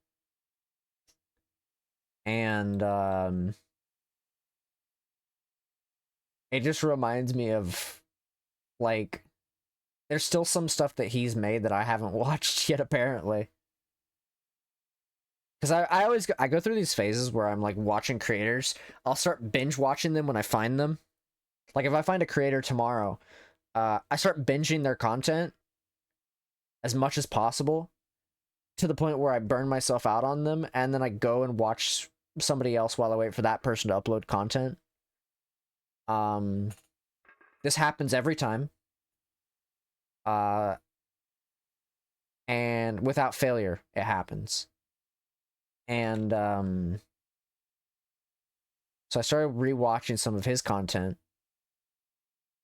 And it just reminds me of like there's still some stuff that he's made that I haven't watched yet apparently. Because I always I go through these phases where I'm like watching creators. I'll start binge watching them when I find them. Like if I find a creator tomorrow, I start binging their content as much as possible to the point where I burn myself out on them, and then I go and watch somebody else while I wait for that person to upload content. Um, this happens every time. Uh, and without failure, it happens. And so I started rewatching some of his content,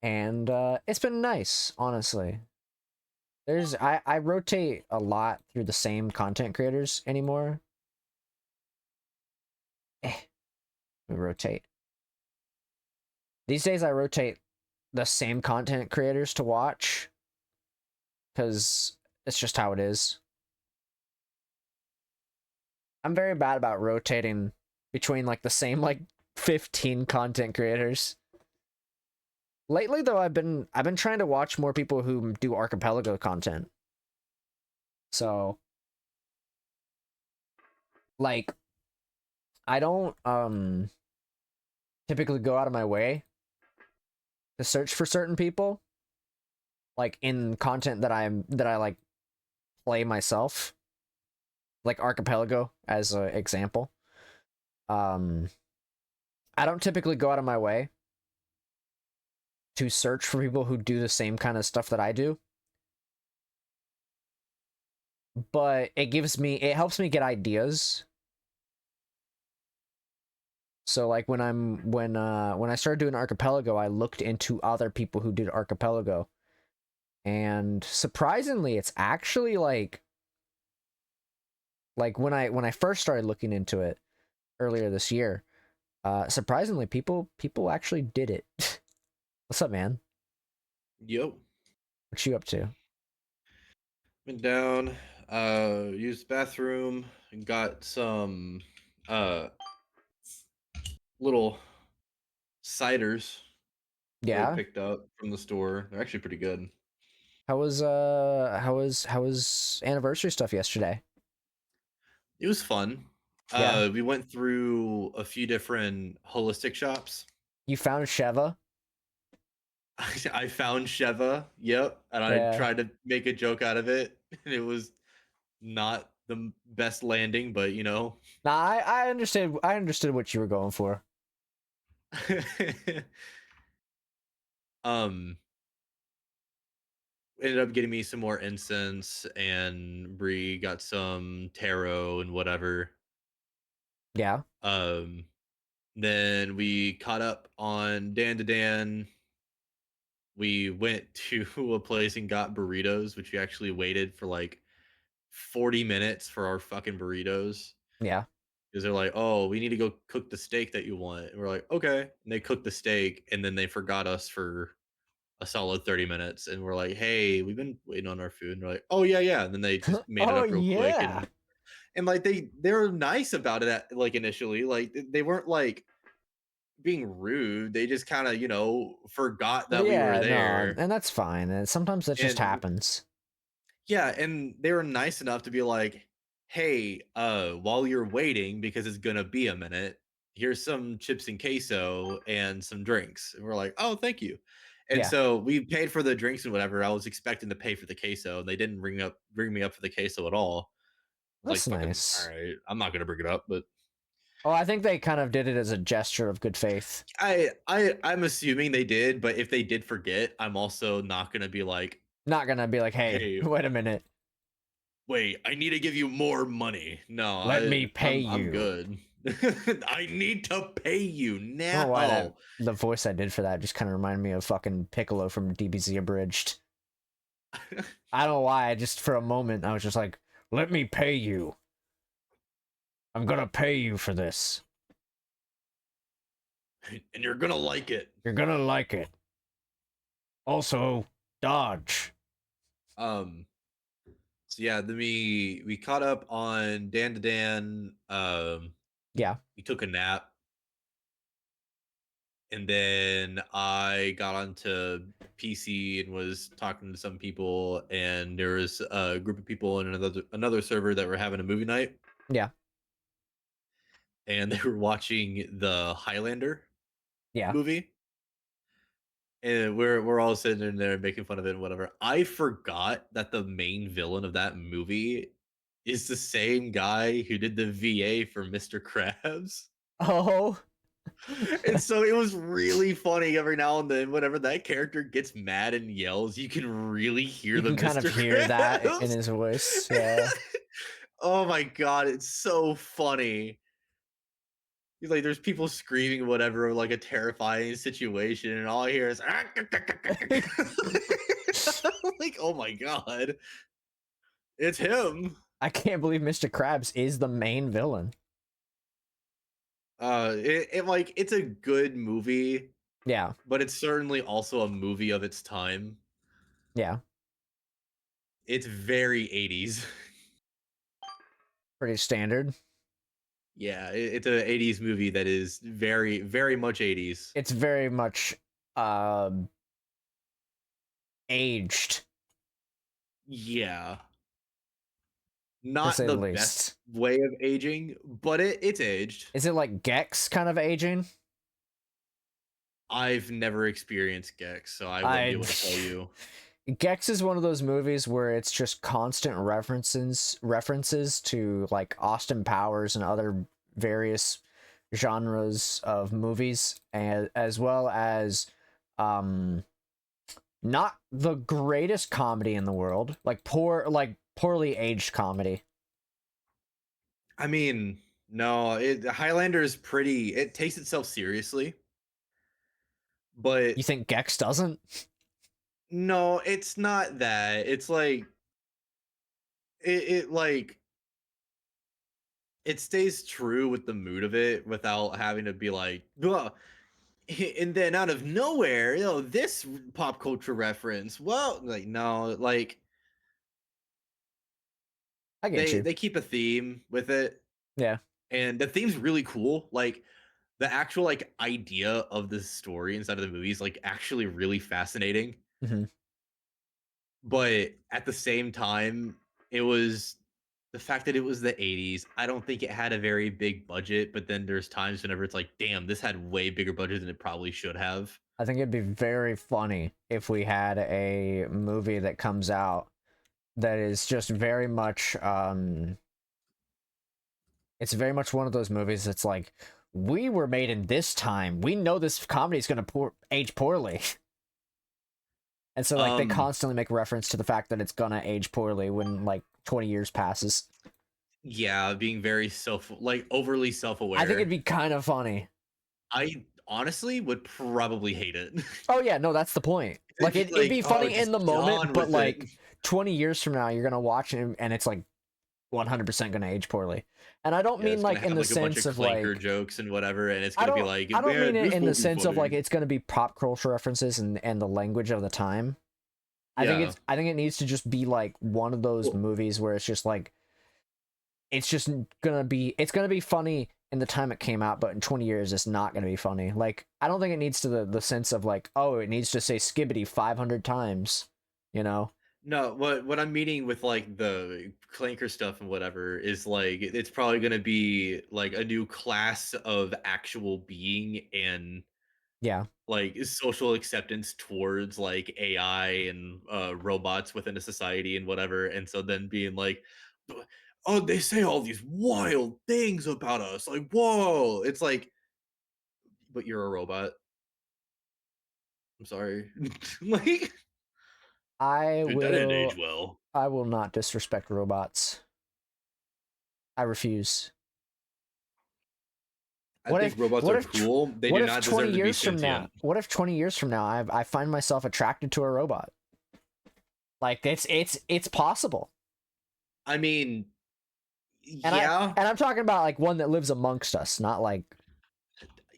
and it's been nice, honestly. There's I rotate a lot through the same content creators anymore. We rotate. These days I rotate the same content creators to watch because it's just how it is. I'm very bad about rotating between like the same like 15 content creators. Lately though I've been trying to watch more people who do Archipelago content. So like I don't typically go out of my way to search for certain people like in content that I like play myself, like Archipelago as an example. Um I don't typically go out of my way to search for people who do the same kind of stuff that I do, but it helps me get ideas. So like when I started doing Archipelago, I looked into other people who did Archipelago, and surprisingly it's actually like when I first started looking into it earlier this year, surprisingly people actually did it. What's up, man? Yo, What you up to? been down, used the bathroom and got some uh little ciders that I Yeah. picked up from the store. They're actually pretty good. How was anniversary stuff yesterday? It was fun. Yeah. We went through a few different holistic shops. You found Sheva? I found Sheva, yep, and I Yeah. tried to make a joke out of it, and it was not the best landing, but you know, Nah, I understood what you were going for. um ended up getting me some more incense, and Bree got some taro and whatever. Yeah. Um then we caught up on Dan to Dan. We went to a place and got burritos, which we actually waited for like 40 minutes for our fucking burritos. Yeah. Because they're like, oh, we need to go cook the steak that you want. And we're like, okay. And they cooked the steak, and then they forgot us for a solid 30 minutes. And we're like, hey, we've been waiting on our food. And they're like, oh yeah, yeah. And then they just made it Oh up real quick. yeah. And like they were nice about it like initially. Like they weren't like being rude. They just kind of, forgot that we were Yeah, no, there. and that's fine. And sometimes that just And happens. yeah, and they were nice enough to be like, "Hey, while you're waiting, because it's gonna be a minute, here's some chips and queso and some drinks." And we're like, "Oh, thank you." And Yeah, so we paid for the drinks and whatever. I was expecting to pay for the queso, and they didn't bring me up for the queso at all. I was like, that's "Fucking all nice. right, I'm not gonna bring it up." But Oh, I think they kind of did it as a gesture of good faith. I'm assuming they did. But if they did forget, I'm also not gonna be like, Not gonna be like, hey, "Hey, wait a minute, wait, I need to give you more money." No, let me pay I'm you. good. I need to pay you I don't know why that now. the voice I did for that just kind of reminded me of fucking Piccolo from DBZ Abridged. I don't know why. I just for a moment I was just like, let me pay you. I'm gonna pay you for this. And you're gonna like it. You're gonna like it. Also, dodge. Um. So yeah, then we caught up on Dan to Dan. Yeah, We took a nap, and then I got onto PC and was talking to some people, and there was a group of people in another server that were having a movie night, yeah, and they were watching the Highlander yeah. movie. And we're all sitting in there making fun of it and whatever. I forgot that the main villain of that movie is the same guy who did the VA for Mr. Krabs. Oh, And so it was really funny every now and then whenever that character gets mad and yells, you can really hear you the can kind of Mr. hear that in Krabs. his voice. Yeah. Oh my god, it's so funny. He's like, there's people screaming whatever, like a terrifying situation, and all I hear is like, oh my god, it's him. I can't believe Mr. Krabs is the main villain. It's a good movie, Yeah, but it's certainly also a movie of its time. yeah. It's very 80s. Pretty standard. Yeah, it's a 80s movie that is very, very much 80s. It's very much um aged, Yeah, to not say the the best least. way of aging, but it's aged. Is it like Gex kind of aging? I've never experienced Gex, so I wouldn't be I able to tell you. Gex is one of those movies where it's just constant references to like Austin Powers and other various genres of movies, and as well as um not the greatest comedy in the world, like poorly aged comedy. I mean, no, Highlander is pretty. It takes itself seriously, but You think Gex doesn't? no, it's not that. It's like it like it stays true with the mood of it without having to be like, "Ugh." And then out of nowhere, this pop culture reference. Well, like no, like I get they you. they keep a theme with it, Yeah. and the theme's really cool. Like the actual like idea of the story inside of the movie is like actually really fascinating. Hmm. But at the same time, it was the fact that it was the 80s. I don't think it had a very big budget, but then there's times whenever it's like, damn, this had way bigger budget than it probably should have. I think it'd be very funny if we had a movie that comes out that is just very much it's very much one of those movies that's like we were made in this time. We know this comedy is going to age poorly. And so like they Um, constantly make reference to the fact that it's going to age poorly when like 20 years passes. yeah, being very overly I think it'd self-aware. be kind of funny. I honestly would probably hate it. Oh yeah, no, that's the point. It'd Like be it'd like, be oh, funny in just the get moment, on but with it. like 20 years from now, you're gonna watch it and it's like 100% gonna age poorly. And I don't Yeah, mean it's gonna like in have the like a bunch sense of of clanker like jokes and whatever, and it's I gonna be don't like, I don't mean man, it this in will the be sense of like funny. it's gonna be pop culture references and the language of the time. Yeah. I think it needs to just be like one of those Well, movies where it's just like it's gonna be funny in the time it came out, but in 20 years it's not gonna be funny. Like I don't think it needs to the sense of like, oh, it needs to say skibbity 500 times, you know? no, what I'm meaning with like the clanker stuff and whatever is like it's probably gonna be like a new class of actual being and Yeah. like social acceptance towards like AI and robots within a society and whatever. And so then being like, oh, they say all these wild things about us. Like, whoa. It's like, but you're a robot. I'm sorry. Like, I dude, that didn't age will well. I will not disrespect robots. I refuse. I think robots are cool. They What do if not 20 deserve to be years from now? sentient. What if 20 years from now I find myself attracted to a robot? Like it's possible. I mean, And yeah, I'm talking about like one that lives amongst us, not like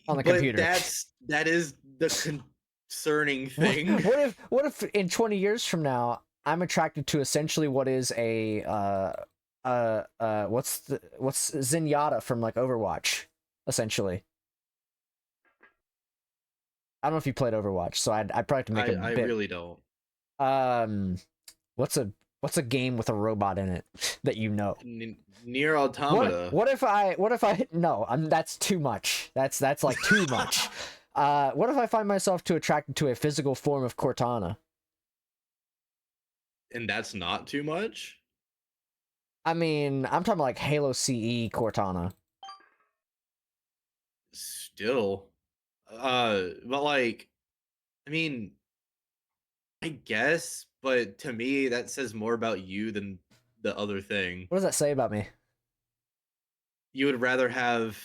on the but computer. that is the concerning thing. What if in 20 years from now I'm attracted to essentially what is a what's Zenyatta from like Overwatch essentially. I don't know if you played Overwatch, so I'd probably have to make a I bit really don't. um what's a game with a robot in it that you know? Near Automata. What if I no, that's too much. That's like too much. What if I find myself too attracted to a physical form of Cortana? And that's not too much. I mean, I'm talking like Halo CE Cortana. Still, but like, I mean, I guess, but to me, that says more about you than the other thing. What does that say about me? You would rather have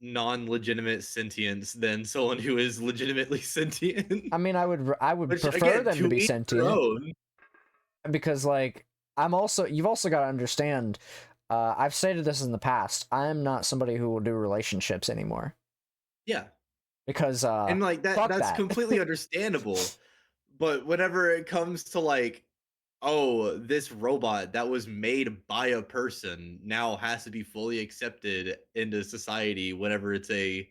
non-legitimate sentience than someone who is legitimately sentient. I mean, I would Which prefer again, them to to be each their sentient own. because like you've also got to understand I've stated this in the past. I'm not somebody who will do relationships anymore Yeah, because and like fuck that's that. completely understandable. But whenever it comes to like, oh, this robot that was made by a person now has to be fully accepted into society whenever it's a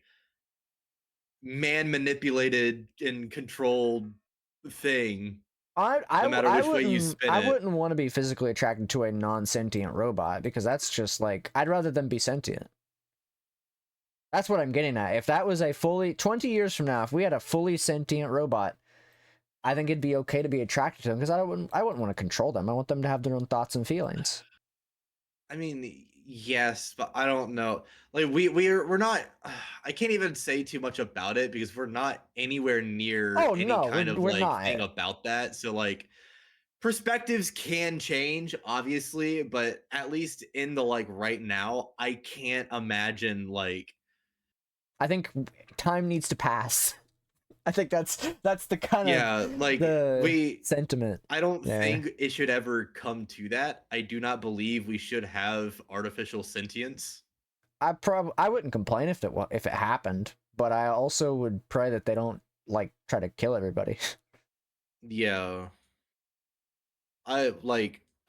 man manipulated and controlled thing, no matter which way you spin I it. wouldn't want to be physically attracted to a non-sentient robot because that's just like I'd rather them be sentient. That's what I'm getting at. If that was a fully 20 years from now, if we had a fully sentient robot, I think it'd be okay to be attracted to them because I wouldn't want to control them. I want them to have their own thoughts and feelings. I mean, yes, but I don't know. Like we're not. I can't even say too much about it because we're not anywhere near Oh any no, kind of we're like not. thing about that. So like perspectives can change, obviously, but at least in the like right now, I can't imagine like I think time needs to pass. I think that's the kind of yeah, like the sentiment. I don't Yeah. think it should ever come to that. I do not believe we should have artificial sentience. I wouldn't complain if it happened, but I also would pray that they don't like try to kill everybody. Yeah. I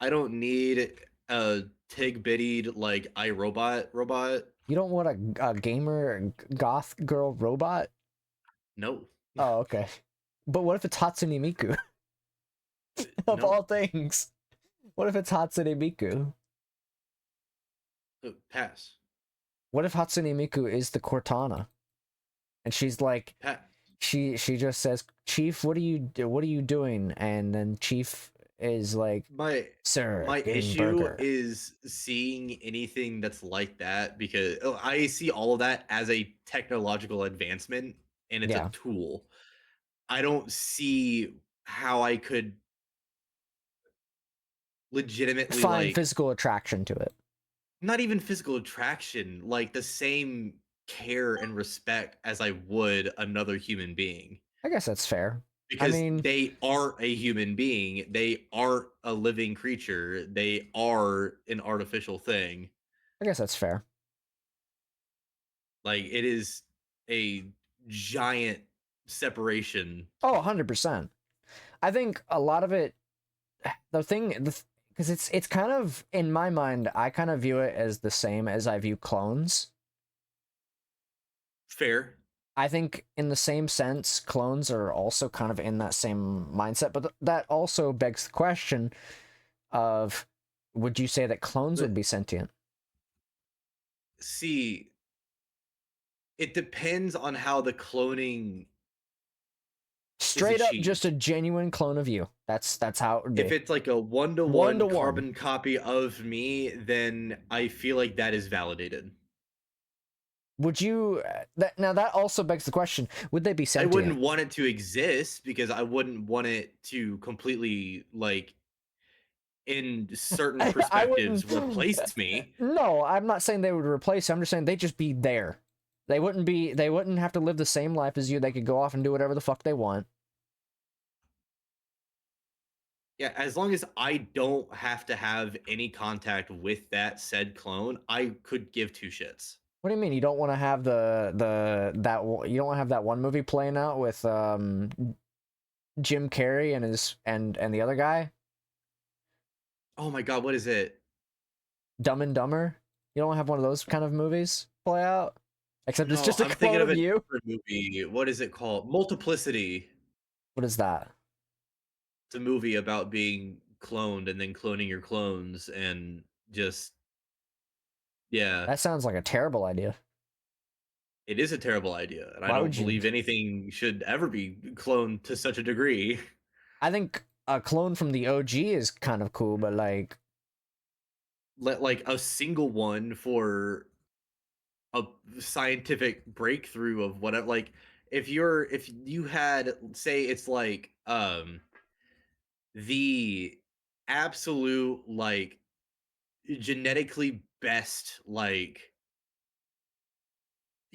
don't need a tig-bittied like iRobot robot. You don't want a gamer goth girl robot? No. Oh, okay. But what if it's Hatsune Miku? Of No. all things. What if it's Hatsune Miku? Pass. What if Hatsune Miku is the Cortana? And she's like Pass. she just says, "Chief, what are you doing?" And then Chief is like, My sir, my getting issue burger. is seeing anything that's like that because I see all of that as a technological advancement and it's a Yeah, tool. I don't see how I could legitimately find like physical attraction to it. not even physical attraction, like the same care and respect as I would another human being I guess that's fair. I because mean, they aren't a human being. They aren't a living creature. They are an artificial thing. I guess that's fair. Like it is a giant separation. Oh, 100%. I think a lot of it, the thing, because it's kind of in my mind, I kind of view it as the same as I view clones. Fair. I think in the same sense, clones are also kind of in that same mindset, but that also begs the question of, would you say that clones would But be sentient? see, it depends on how the cloning is Straight up, just a achieved. genuine clone of you. That's how it would If be. it's like a one to One to one one. carbon copy of me, then I feel like that is validated. Would you that now that also begs the question, would they be I sentient? wouldn't want it to exist because I wouldn't want it to completely like in certain I perspectives wouldn't. replace me. No, I'm not saying they would replace you. I'm just saying they'd just be there. They wouldn't be. They wouldn't have to live the same life as you. They could go off and do whatever the fuck they want. Yeah, as long as I don't have to have any contact with that said clone, I could give two shits. What do you mean you don't want to have you don't want to have that one movie playing out with Jim Carrey and his and the other guy, Oh my god, what is it? Dumb and Dumber? You don't want to have one of those kind of movies play out, except it's No, just a I'm thinking clone of of a you. different movie. What is it called? Multiplicity. What is that? It's a movie about being cloned and then cloning your clones and just yeah, That sounds like a terrible idea. it is a terrible idea, and I Why don't would you? believe anything should ever be cloned to such a degree. I think a clone from the OG is kind of cool, but like, Let like a single one for a scientific breakthrough of whatever like if you had say it's like the absolute like genetically best like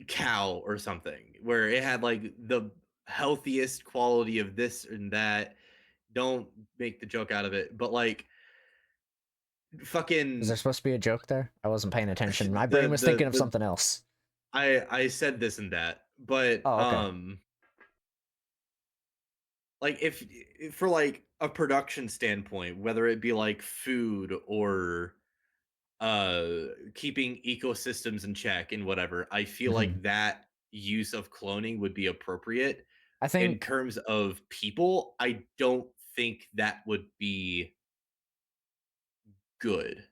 cow or something where it had like the healthiest quality of this and that, don't make the joke out of it, but like is there fucking supposed to be a joke there? I wasn't paying attention. My brain the was the thinking of the something else. I said this and that, but Oh, okay. like if for like a production standpoint, whether it be like food or uh keeping ecosystems in check and whatever, I feel Hmm. like that use of cloning would be appropriate. I In think, terms of people, I don't think that would be good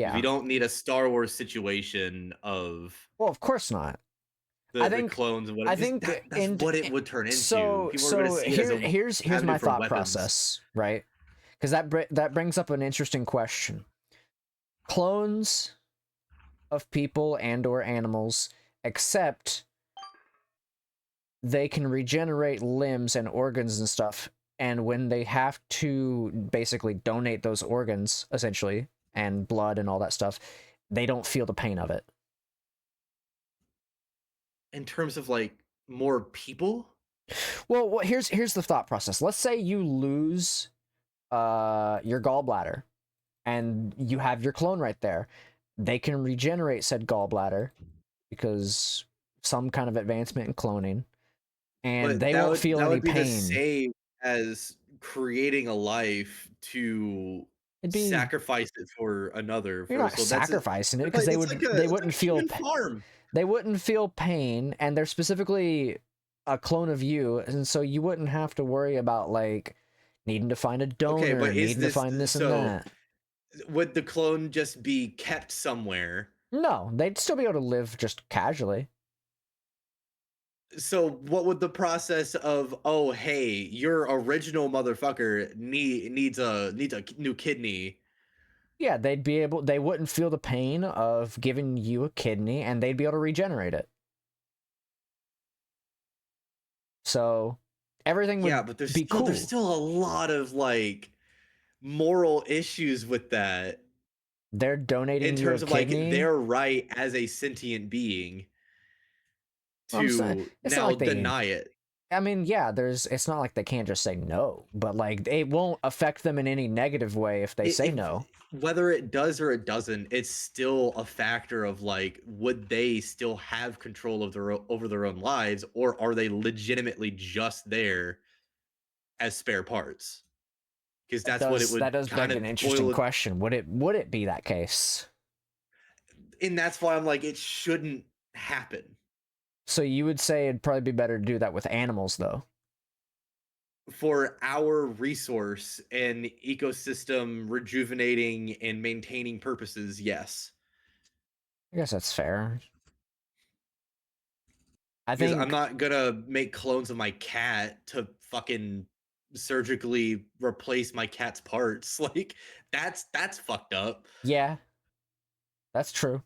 because we yeah. don't need a Star Wars situation of Well, of course not. I the think, clones and what I because think, that's what it would turn into. so People are going to so see it as here a here's having my different thought weapons. process, right? Because that brings up an interesting question. Clones of people and or animals, except they can regenerate limbs and organs and stuff. And when they have to basically donate those organs, essentially, and blood and all that stuff, they don't feel the pain of it. In terms of like more people, Well, here's the thought process. Let's say you lose your gallbladder and you have your clone right there. They can regenerate said gallbladder because some kind of advancement in cloning, and but they won't feel that any would be the pain. same as creating a life to It'd be sacrifice it for another You're for not so that's it. sacrificing it because they would they It's like wouldn't a feel human farm. they wouldn't feel pain, and they're specifically a clone of you, and so you wouldn't have to worry about like needing to find a Okay, donor, but is needing to this find this and so that. would the clone just be kept somewhere? No, they'd still be able to live just casually. So what would the process of, oh hey, your original motherfucker needs a new kidney? Yeah, they wouldn't feel the pain of giving you a kidney, and they'd be able to regenerate it. So everything Yeah, would but be there's cool. still a lot of like moral issues with that They're in donating you a terms of like kidney. their right as a sentient being Well, I'm saying to it's not now like deny it. I mean, yeah, it's not like they can't just say no, but like it won't affect them in any negative way if they say If no. whether it does or it doesn't, it's still a factor of like, would they still have control of over their own lives, or are they legitimately just there as spare parts? Because that's what it That would does kind beg an of interesting boil it. question. Would it be that case? And that's why I'm like, it shouldn't happen. So you would say it'd probably be better to do that with animals, though. For our resource and ecosystem rejuvenating and maintaining purposes, yes. I guess that's fair. I Because I'm think, not gonna make clones of my cat to fucking surgically replace my cat's parts. Like that's fucked up. yeah, that's true.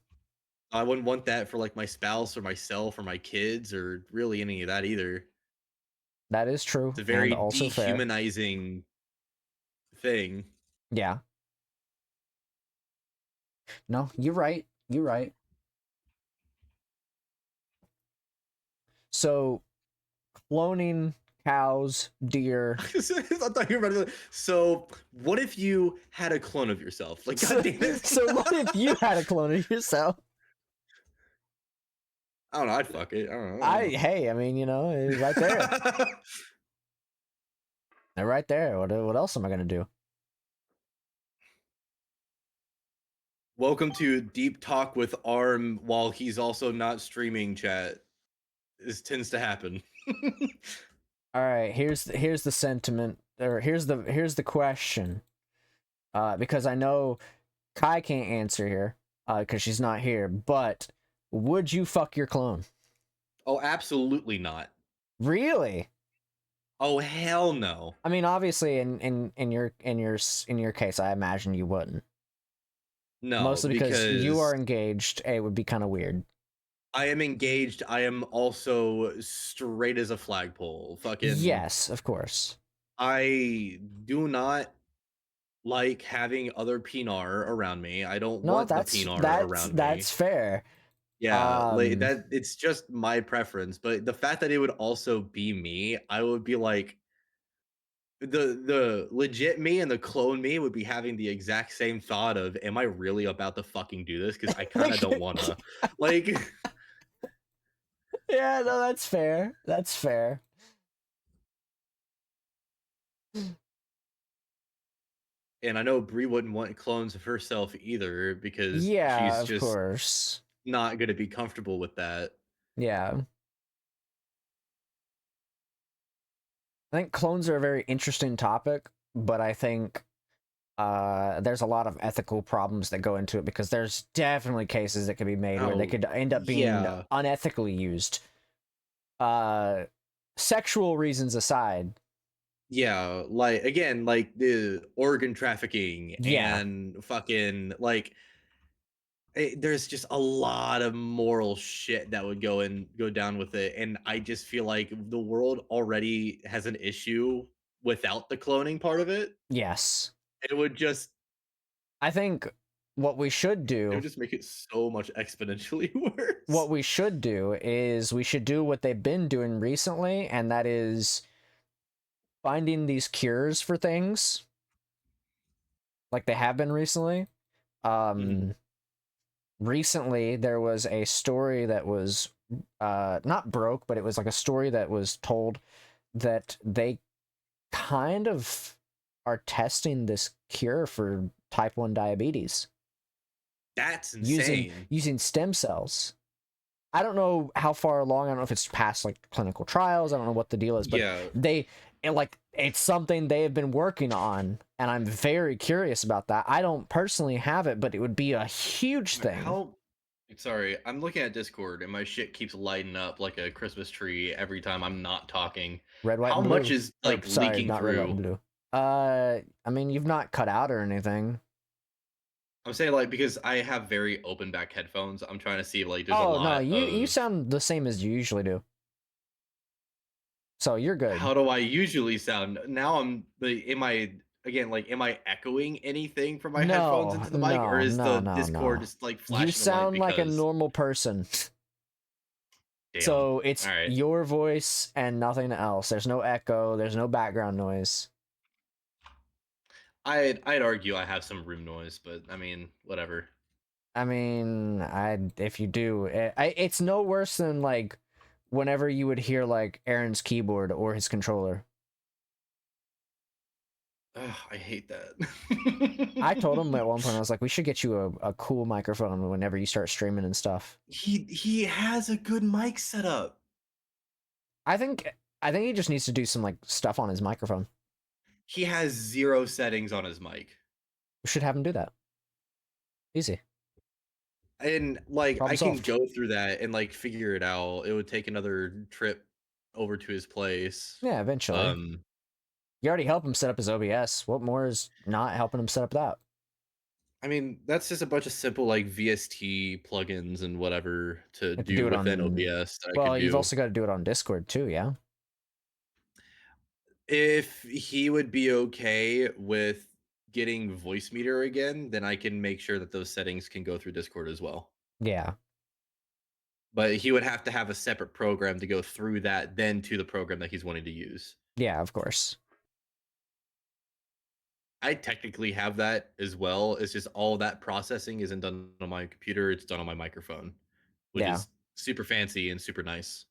I wouldn't want that for like my spouse or myself or my kids or really any of that either. That is true It's a and very also fair. dehumanizing thing. Yeah. No, you're right. You're right. So cloning cows, deer. I thought you were about to. So, what if you had a clone of yourself? Like, god So, damn it! so what if you had a clone of yourself? I don't know. I'd fuck it. I don't know. Hey, I mean, right there. They're right there. What else am I gonna do? Welcome to Deep Talk with Arm while he's also not streaming chat. This tends to happen. All right, here's the sentiment, or here's the question. Because I know Kai can't answer here, because she's not here. But would you fuck your clone? Oh, absolutely not. Really? Oh, hell no. I mean, obviously, in your case, I imagine you wouldn't. No, Mostly because you are because engaged. It would be kind of weird. I am engaged. I am also straight as a flagpole. Fucking, Yes, of course. I do not like having other pinar around me. I don't No, want the pinar around me. that's fair. Yeah, like Um, that it's just my preference, but the fact that it would also be me, I would be like the legit me and the clone me would be having the exact same thought of, am I really about to fucking do this? Because I kind of don't wanna. Like, yeah, no, that's fair. That's fair. and I know Brie wouldn't want clones of herself either because Yeah, she's of just course. not gonna be comfortable with that. Yeah. I think clones are a very interesting topic, but I think there's a lot of ethical problems that go into it because there's definitely cases that could be made where they Oh, could end up being yeah. unethically used. Uh, Sexual reasons aside, Yeah, like again, like the organ trafficking yeah, and fucking like there's just a lot of moral shit that would go down with it, and I just feel like the world already has an issue without the cloning part of it. yes. It would just I think what we should it would do, just make it so much exponentially what worse. we should do is we should do what they've been doing recently, and that is finding these cures for things like they have been recently. Mhm. Um, Recently there was a story that was not broke, but it was like a story that was told that they kind of are testing this cure for type 1 diabetes That's using insane. stem cells. I don't know how far along. I don't know if it's past like clinical trials. I don't know what the deal is, but Yeah. it's something they have been working on, and I'm very curious about that. I don't personally have it, but it would be a huge thing. How Sorry, I'm looking at Discord and my shit keeps lighting up like a Christmas tree every time I'm not talking. Red, white, How and much blue. is Or like sorry, leaking not red, white, and through? blue. I mean, you've not cut out or anything. I'm saying like because I have very open back headphones. I'm trying to see if like there's a Oh no, lot you of sound the same as you usually do. So you're good. how do I usually sound? Now I'm am I again like am I echoing anything from my headphones No, into the mic or no, is no, the no, Discord no. just like You flashing a light sound like a because normal person. damn. So All it's right. your voice and nothing else. There's no echo, there's no background noise. I'd argue I have some room noise, but I mean, whatever. I mean, if you do, it's no worse than like whenever you would hear like Aaron's keyboard or his controller. Ugh, I hate I told that. him at one point, I was like, we should get you a cool microphone whenever you start streaming and stuff. He has a good mic setup. I think I think he just needs to do some like stuff on his microphone. He has 0 settings on his mic. We should have him do that. Easy. And like Problem I can solved. go through that and like figure it out. It would take another trip over to his place. Yeah, eventually. Um You already helped him set up his OBS. What more is not helping him set up that? I mean, that's just a bunch of simple like VST plugins and whatever to You have to do do it within on. OBS that I could Well, you've do. also got to do it on Discord too, yeah? If he would be okay with getting voice meter again, then I can make sure that those settings can go through Discord as well. Yeah. But he would have to have a separate program to go through that, then to the program that he's wanting to use. Yeah, of course. I technically have that as well. It's just all that processing isn't done on my computer, it's done on my microphone, which Yeah. is super fancy and super nice.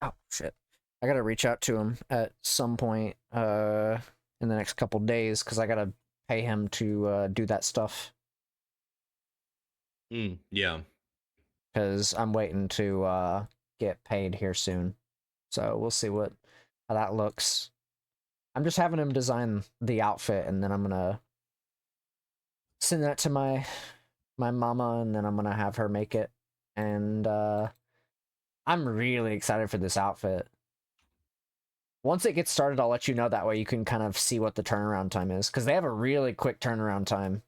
Oh shit. I gotta reach out to him at some point in the next couple days because I gotta pay him to do that stuff. Yeah. Because I'm waiting to get paid here soon. So we'll see what how that looks. I'm just having him design the outfit and then I'm gonna send that to my mama and then I'm gonna have her make it. And I'm really excited for this outfit. Once it gets started, I'll let you know. That way you can kind of see what the turnaround time is. Because they have a really quick turnaround time.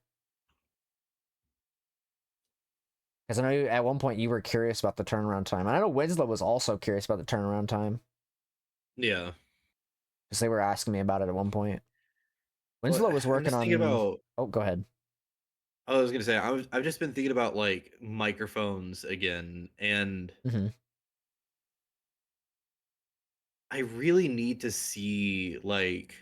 Because I know at one point you were curious about the turnaround time. And I know Winslow was also curious about the turnaround time. Yeah. Because they were asking me about it at one point. Well, Winslow was I'm working just thinking on. about Oh, go ahead. I was gonna say I've just been thinking about like microphones again, and Mm-hmm. I really need to see like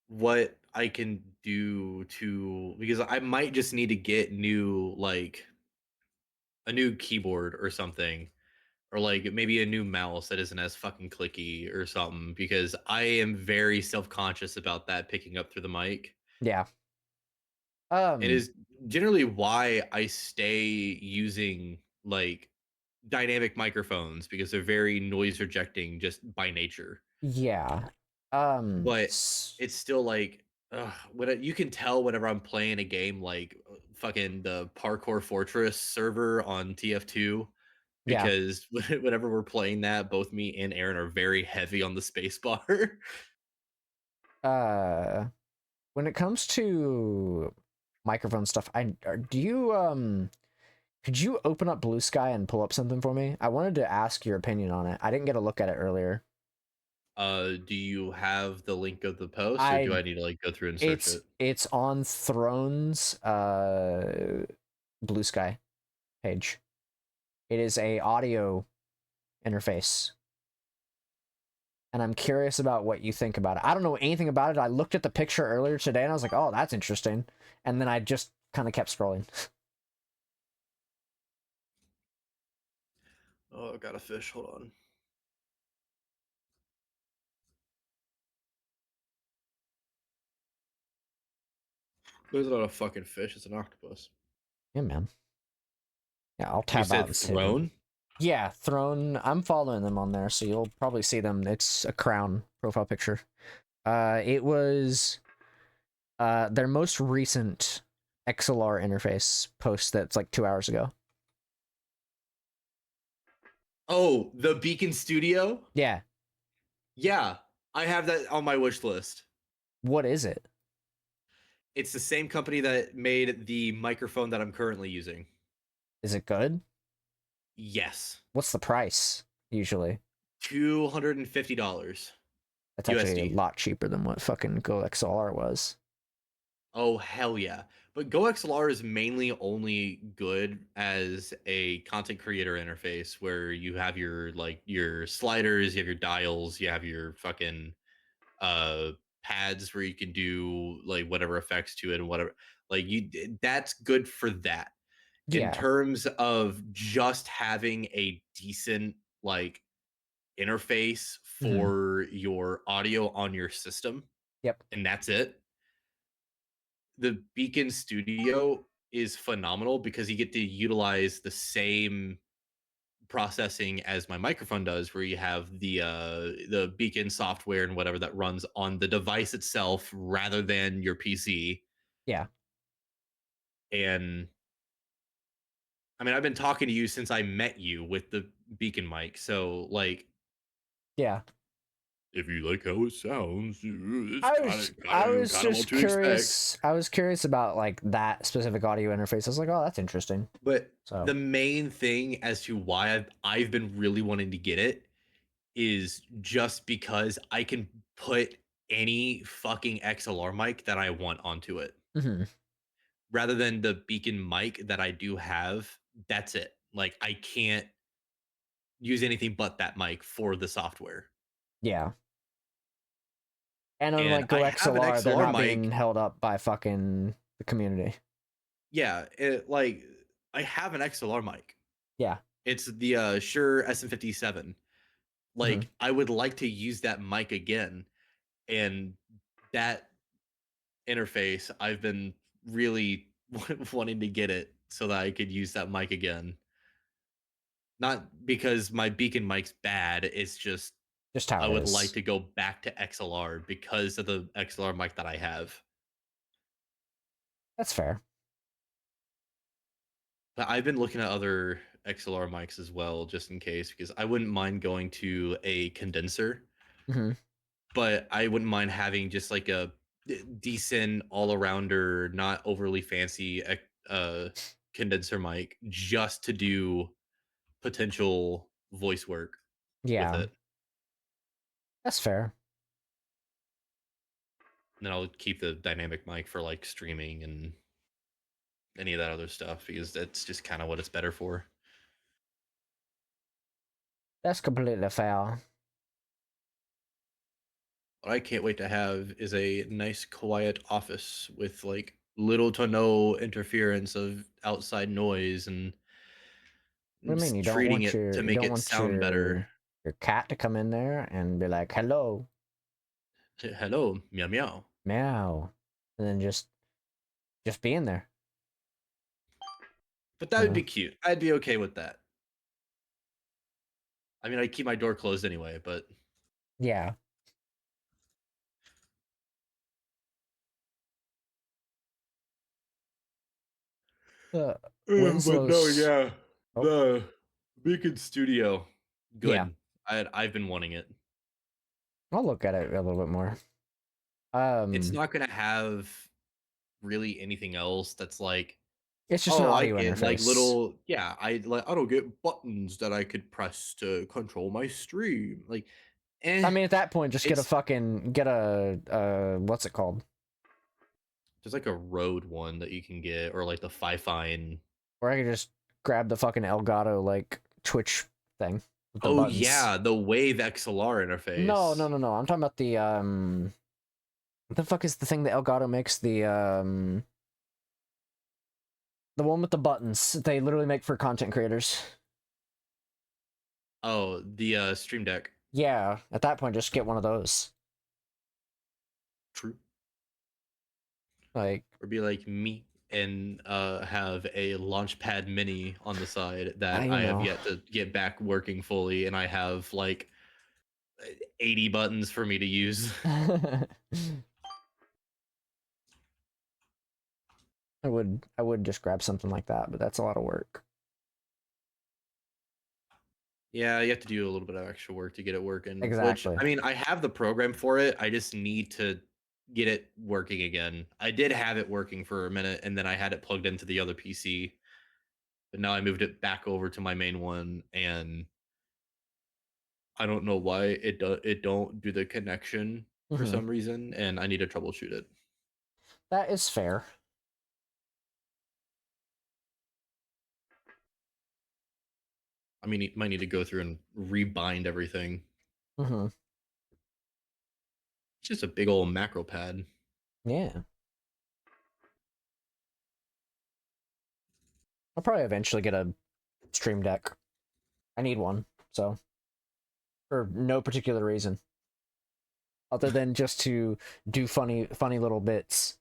what I can do to because I might just need to get new like a new keyboard or something or like maybe a new mouse that isn't as fucking clicky or something because I am very self-conscious about that picking up through the mic. Yeah. It Um. is generally why I stay using like dynamic microphones because they're very noise rejecting just by nature. Yeah. But it's still like you can tell whenever I'm playing a game like fucking the Parkour Fortress server on TF2 Yeah. because whenever we're playing that, both me and Aaron are very heavy on the space bar. Uh. When it comes to microphone stuff, do you could you open up Blue Sky and pull up something for me? I wanted to ask your opinion on it. I didn't get a look at it earlier. Do you have the link of the post or do I I need to like go through and search it? it's on Throne's Blue Sky page. It is a audio interface. And I'm curious about what you think about it. I don't know anything about it. I looked at the picture earlier today and I was like, "Oh, that's interesting." And then I just kind of kept scrolling. Oh, I got a fish. Hold on. There's not a fucking fish. It's an octopus. Yeah, man. Yeah, I'll You tab out said and see them. throne? Yeah, Throne. I'm following them on there, so you'll probably see them. It's a crown profile picture. It was their most recent XLR interface post that's like 2 hours ago. Oh, the Beacon Studio? Yeah. Yeah, I have that on my wish list. What is it? It's the same company that made the microphone that I'm currently using. Is it good? Yes. What's the price usually? $250 That's actually a USD. lot cheaper than what fucking Go XLR was. Oh hell yeah. But GoXLR is mainly only good as a content creator interface where you have your like your sliders, you have your dials, you have your fucking uh pads where you can do like whatever effects to it and whatever, like you, that's good for that. In Yeah. terms of just having a decent like interface Mm-hmm. for your audio on your system Yep. and that's it, the Beacon Studio is phenomenal because you get to utilize the same processing as my microphone does, where you have the Beacon software and whatever that runs on the device itself rather than your PC. Yeah. And I mean, I've been talking to you since I met you with the Beacon mic, so like, Yeah. if you like how it sounds, it's I kind was of kind I of was kind of what just to expect. curious. I was curious about like that specific audio interface. I was like, oh, that's interesting. But So, the main thing as to why I've been really wanting to get it is just because I can put any fucking XLR mic that I want onto it. mhm. Rather than the Beacon mic that I do have, that's it. Like I can't use anything but that mic for the software. Yeah. And And unlike Go I have an XLR, they're XLR not being mic. held up by fucking the community. Yeah, like I have an XLR mic. Yeah. It's the Shure SM57. Hmm. Like I would like to use that mic again, and that interface, I've been really wanting to get it so that I could use that mic again. Not because my Beacon mic's bad, it's just Just how I it would like is. to go back to XLR because of the XLR mic that I have. That's fair. But I've been looking at other XLR mics as well, just in case, because I wouldn't mind going to a condenser, Hmm. but I wouldn't mind having just like a decent all arounder, not overly fancy uh, condenser mic just to do potential voice work with Yeah. it. That's fair. And then I'll keep the dynamic mic for like streaming and any of that other stuff because that's just kind of what it's better for. That's completely fair. What I can't wait to have is a nice quiet office with like little to no interference of outside noise and What do you mean you don't treating want it to you make don't it want sound better. your cat to come in there and be like, "Hello, Hello, meow meow. meow," and then just be in there, But that you would be know? cute. I'd be okay with that. I mean, I keep my door closed anyway, but Yeah. but no, Winslow's. yeah, Oh, the Beacon Studio, yeah. good. I've been wanting it. I'll look at it a little bit more. It's Um, not gonna have really anything else that's like, it's just an oh, I audio get like interface. little, yeah, I don't get buttons that I could press to control my stream. Like, I eh, mean, at that point, just it's get a what's it called? there's like a Rode one that you can get, or like the Fifine. Or I could just grab the fucking Elgato like Twitch thing with the Oh buttons. yeah, the Wave XLR No, no, interface. no, no. I'm talking about the what the fuck is the thing that Elgato makes? The one with the buttons they literally make for content creators. Oh, the Stream Deck. Yeah, at that point, just get one of those. True. Like, Or be like me and have a Launchpad Mini on the side that I I have know. yet to get back working fully, and I have like 80 buttons for me to use. I would just grab something like that, but that's a lot of work. Yeah, you have to do a little bit of extra work to get it working, which Exactly. I mean, I have the program for it. I just need to get it working again. I did have it working for a minute and then I had it plugged into the other PC, but now I moved it back over to my main one and I don't know why it don't do the connection for Hmm. some reason and I need to troubleshoot it. That is fair. I mean, you might need to go through and rebind everything. Hmm. It's just a big old macro pad. Yeah. I'll probably eventually get a stream deck. I need one, so for no particular reason other than just to do funny little bits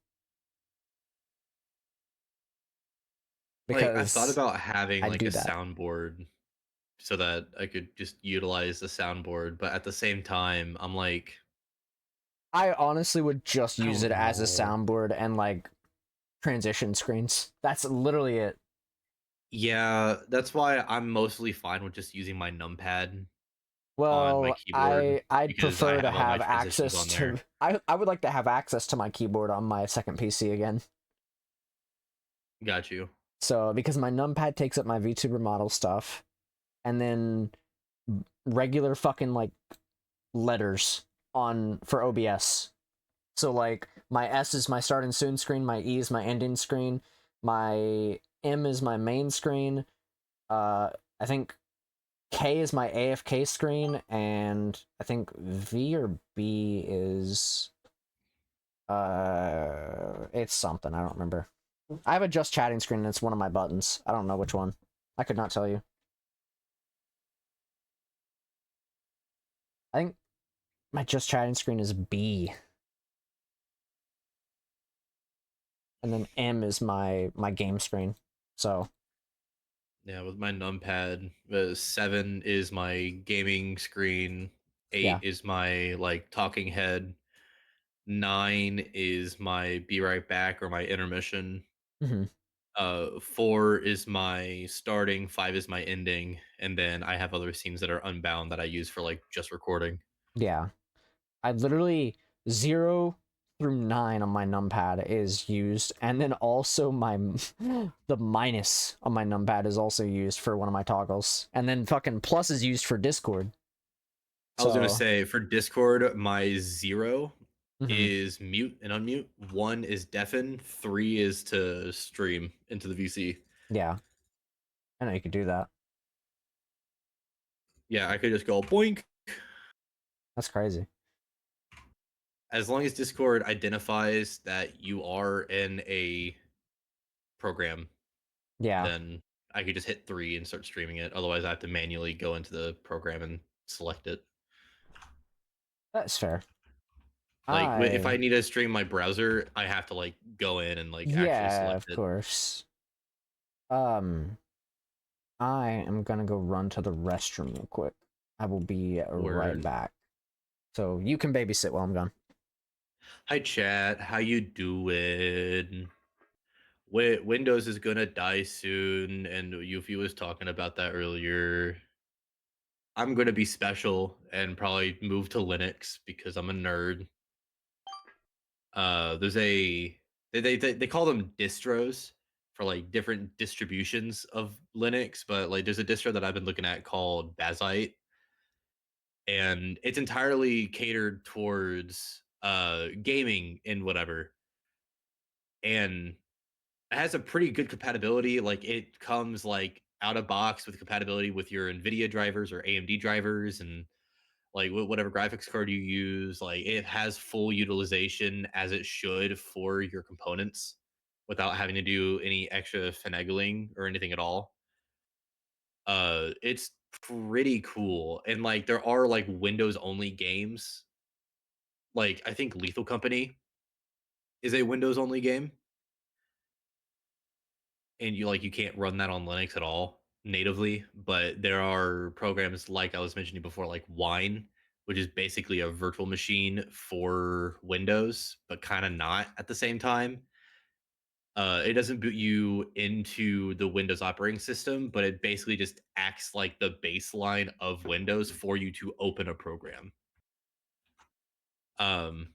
Like I've thought because about having I like a do that. soundboard so that I could just utilize the soundboard, but at the same time, I'm like, I honestly would just I use it don't as a know. soundboard and like transition screens. That's literally it. Yeah, that's why I'm mostly fine with just using my numpad on my Well, keyboard I'd because I prefer to have all my have transitions access on to there. I would like to have access to my keyboard on my second PC again. Got you. So because my numpad takes up my VTuber model stuff and then regular fucking like letters on for OBS. So like my S is my start and soon screen, my E is my ending screen, my M is my main screen. I think K is my AFK screen, and I think V or B is it's something, I don't remember. I have a just chatting screen and it's one of my buttons. I don't know which one. I could not tell you. I think my just chatting screen is B, and then M is my game screen. So Yeah, with my numpad, 7 is my gaming screen, 8 yeah. is my like talking head, 9 is my be right back or my intermission. Hmm. 4 is my starting, 5 is my ending, and then I have other scenes that are unbound that I use for like just recording. Yeah. I literally 0 through 9 on my numpad is used, and then also my the minus on my numpad is also used for one of my toggles, and then fucking plus is used for Discord. I was gonna So say for Discord, my 0 mhm. is mute and unmute, 1 is deafen, 3 is to stream into the VC. Yeah, I know you could do that. Yeah, I could just go boink. That's crazy. As long as Discord identifies that you are in a program, Yeah, then I could just hit 3 and start streaming it. Otherwise, I have to manually go into the program and select it. that's fair. Like if I I need to stream my browser, I have to like go in and like actually Yeah, select of it. course. Um, I am gonna go run to the restroom real quick. I will be right Word. back. So you can babysit while I'm gone. Hi chat, how you doing? Windows is gonna die soon, and Yuffie was talking about that earlier. I'm gonna be special and probably move to Linux because I'm a nerd. There's a they call them distros for like different distributions of Linux, but like there's a distro that I've been looking at called Bazite, and it's entirely catered towards gaming and whatever, and it has a pretty good compatibility. Like it comes like out of box with compatibility with your NVIDIA drivers or AMD drivers, and like whatever graphics card you use, like it has full utilization as it should for your components without having to do any extra finagling or anything at all. It's pretty cool. And like there are like Windows only games. Like I think Lethal Company is a Windows only game, and you can't run that on Linux at all natively, but there are programs like I was mentioning before, like Wine, which is basically a virtual machine for Windows, but kind of not at the same time. It doesn't boot you into the Windows operating system, but it basically just acts like the baseline of Windows for you to open a program. Um,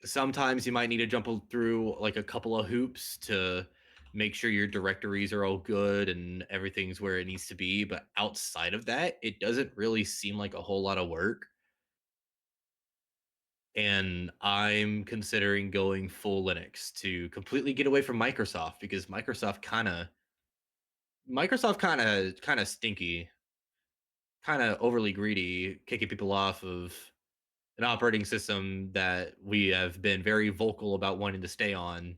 Sometimes you might need to jump through like a couple of hoops to make sure your directories are all good and everything's where it needs to be. But outside of that, it doesn't really seem like a whole lot of work. And I'm considering going full Linux to completely get away from Microsoft because Microsoft kind of stinky, kind of overly greedy, kicking people off of an operating system that we have been very vocal about wanting to stay on,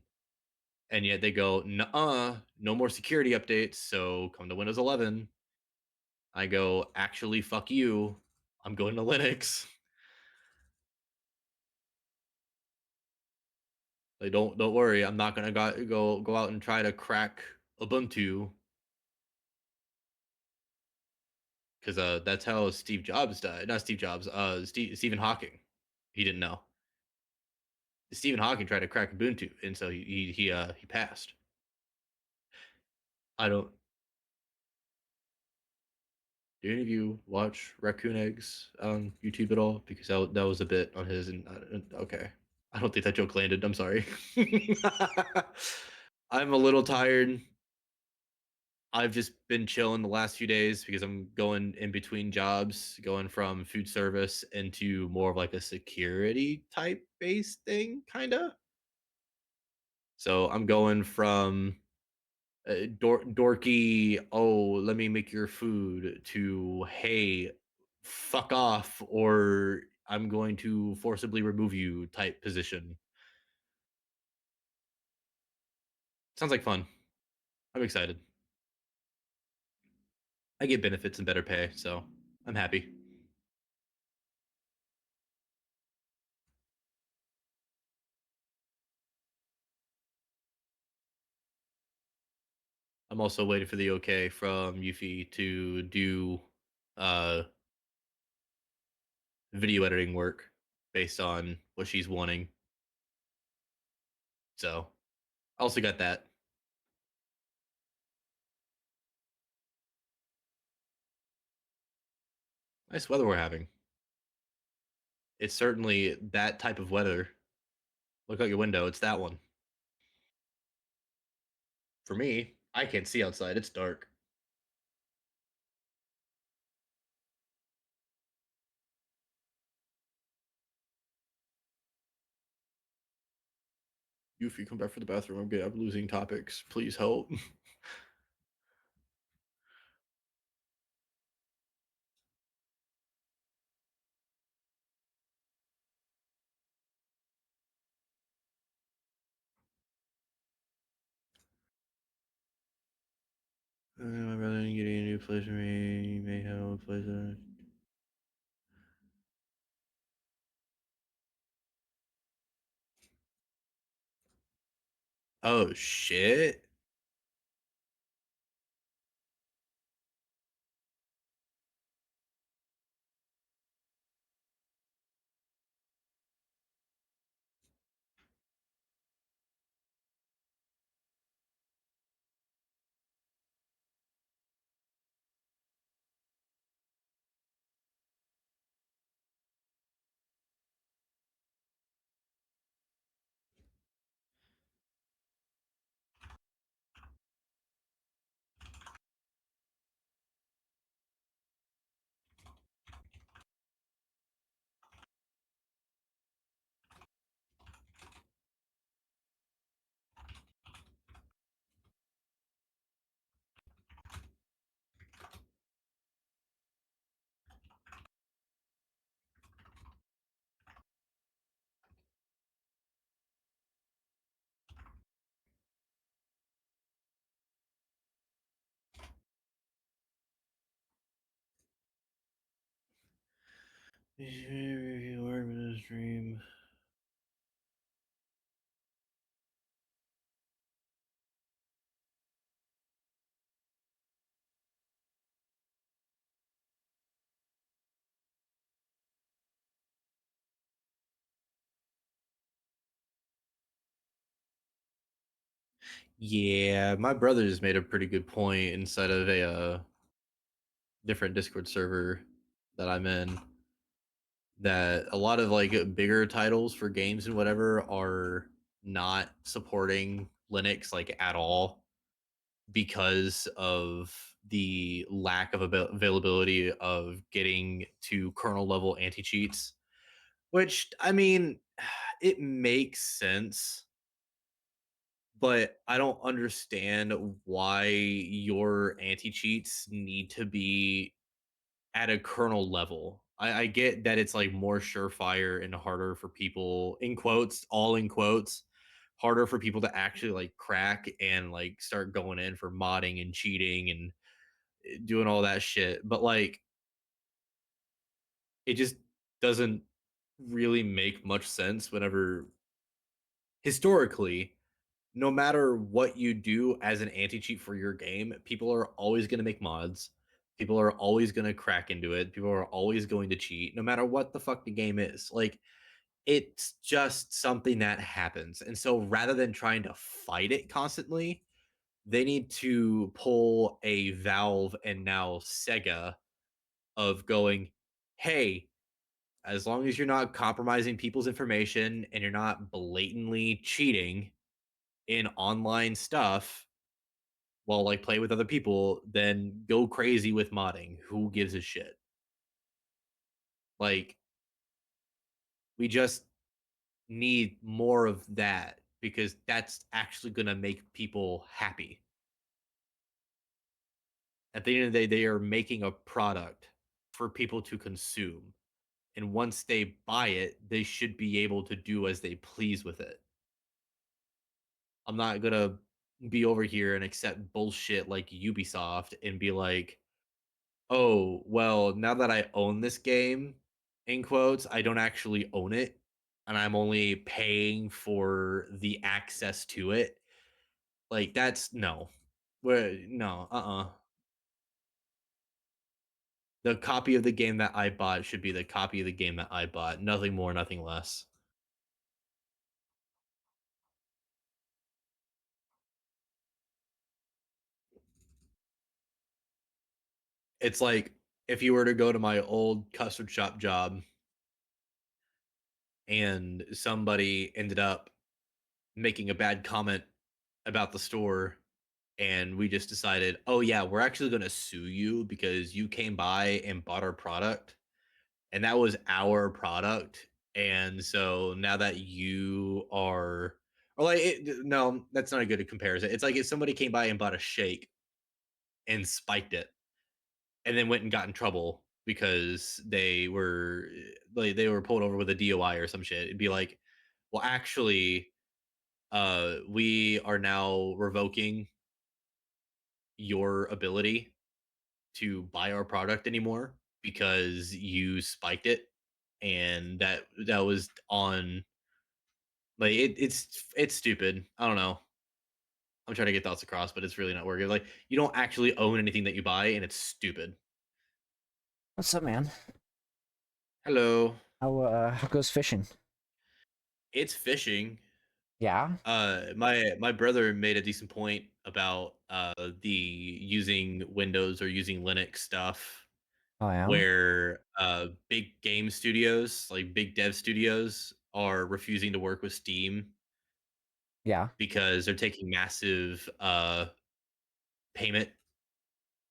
and yet they go, "Nuh-uh, no more security updates, so come to Windows 11." I go, "Actually, fuck you. I'm going to Linux." Like, don't worry, I'm not gonna go out and try to crack Ubuntu because that's how Steve Jobs died. Not Steve Jobs, Stephen Hawking. He didn't know. Stephen Hawking tried to crack Ubuntu, and so he passed. I don't. Do any of you watch Raccoon Eggs on YouTube at all? Because that was a bit on his, and okay, I don't think that joke landed. I'm sorry. I'm a little tired. I've just been chilling the last few days because I'm going in between jobs, going from food service into more of like a security type based thing, kind of. So I'm going from dorky, oh, let me make your food, to hey, fuck off, or I'm going to forcibly remove you type position. Sounds like fun. I'm excited. I get benefits and better pay, so I'm happy. I'm also waiting for the okay from Yufii to do uh video editing work based on what she's wanting. So I also got that. Nice weather we're having. It's certainly that type of weather. Look out your window, it's that one. For me, I can't see outside, it's dark. Yufii, come back for the bathroom. I'm losing topics. Please help. My brother getting a new place for me. You may have a place. Oh shit! Review word with this stream. Yeah, my brother just made a pretty good point inside of a different Discord server that I'm in, that a lot of like bigger titles for games and whatever are not supporting Linux like at all because of the lack of availability of getting to kernel level anti cheats. Which I mean, it makes sense, but I don't understand why your anti cheats need to be at a kernel level. I get that it's like more surefire and harder for people, in quotes, all in quotes, harder for people to actually like crack and like start going in for modding and cheating and doing all that shit. But like, it just doesn't really make much sense whenever historically, no matter what you do as an anti cheat for your game, people are always going to make mods. People are always going to crack into it. People are always going to cheat, no matter what the fuck the game is. Like, it's just something that happens. And so rather than trying to fight it constantly, they need to pull a Valve and now Sega of going, hey, as long as you're not compromising people's information and you're not blatantly cheating in online stuff while like play with other people, then go crazy with modding. Who gives a shit? Like, we just need more of that because that's actually going to make people happy. At the end of the day, they are making a product for people to consume. And once they buy it, they should be able to do as they please with it. I'm not going to be over here and accept bullshit like Ubisoft and be like, oh, well, now that I own this game, in quotes, I don't actually own it. And I'm only paying for the access to it. Like, that's no. Where, no, The copy of the game that I bought should be the copy of the game that I bought. Nothing more, nothing less. It's like if you were to go to my old custom shop job and somebody ended up making a bad comment about the store, and we just decided, oh yeah, we're actually going to sue you because you came by and bought our product and that was our product. And so now that you are, or like no, that's not a good comparison. It's like if somebody came by and bought a shake and spiked it and then went and got in trouble because they were pulled over with a DOI or some shit. It'd be like, well, actually, we are now revoking your ability to buy our product anymore because you spiked it, and that was on, like, it's stupid. I don't know. I'm trying to get thoughts across, but it's really not working. Like, you don't actually own anything that you buy, and it's stupid. What's up, man? Hello. How goes fishing? It's fishing. Yeah. My brother made a decent point about the using Windows or using Linux stuff, Oh yeah. where big game studios, like big dev studios, are refusing to work with Steam Yeah. because they're taking massive payment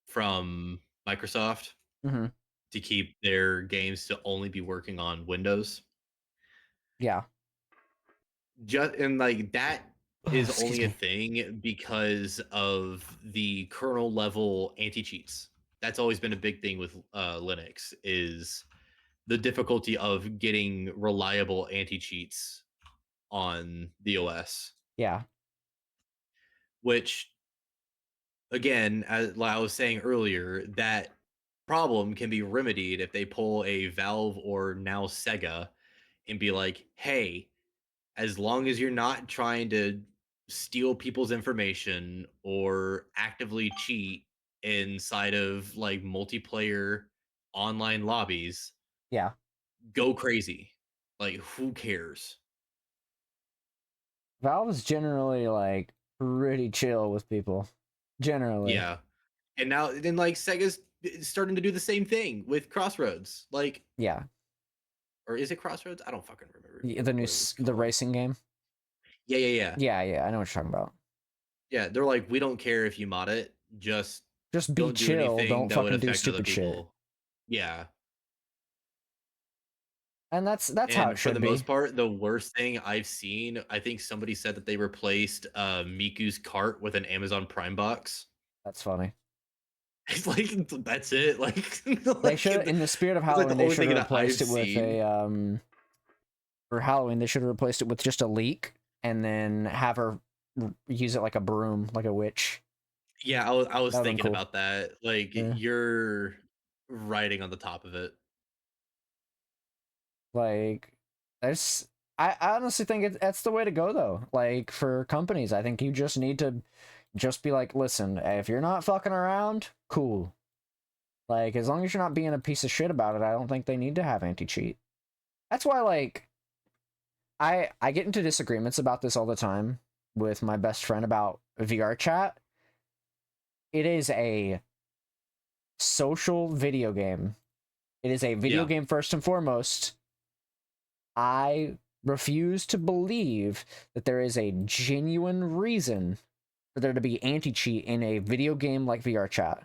from Microsoft Mm-hmm. to keep their games to only be working on Windows. Yeah. Just and like that is Excuse only a me. thing because of the kernel level anti cheats. That's always been a big thing with Linux, is the difficulty of getting reliable anti cheats on the OS, Yeah. which, again, as like I was saying earlier, that problem can be remedied if they pull a Valve or now Sega and be like, hey, as long as you're not trying to steal people's information or actively cheat inside of like multiplayer online lobbies, Yeah. go crazy. Like, who cares? Valve's generally like pretty chill with people, generally. Yeah. And now then like Sega's starting to do the same thing with Crossroads. Like, Yeah, or is it Crossroads? I don't fucking remember the new what it was the called. racing game. Yeah, yeah, yeah. Yeah, yeah, I know what you're talking about. Yeah, they're like, we don't care if you mod it, just Just be don't do chill. anything Don't that would fucking do affect other stupid shit. people. Yeah. And that's how it And for should the be. most part, the worst thing I've seen, I think somebody said that they replaced Miku's cart with an Amazon Prime box. That's funny. It's like that's it. Like, They like should, in the spirit of it's like the Halloween, they only should thing have that replaced I've it with seen. a for Halloween. They should have replaced it with just a leek, and then have her use it like a broom, like a witch. Yeah, I was That would have been thinking cool. about that. Like Yeah. you're riding on the top of it. Like, there's, I honestly think that's the way to go though. Like for companies, I think you just need to just be like, listen, if you're not fucking around, cool. Like as long as you're not being a piece of shit about it, I don't think they need to have anti-cheat. That's why like I get into disagreements about this all the time with my best friend about VR chat. It is a social video game. It is a video Yeah. game first and foremost. I refuse to believe that there is a genuine reason for there to be anti-cheat in a video game like VR chat.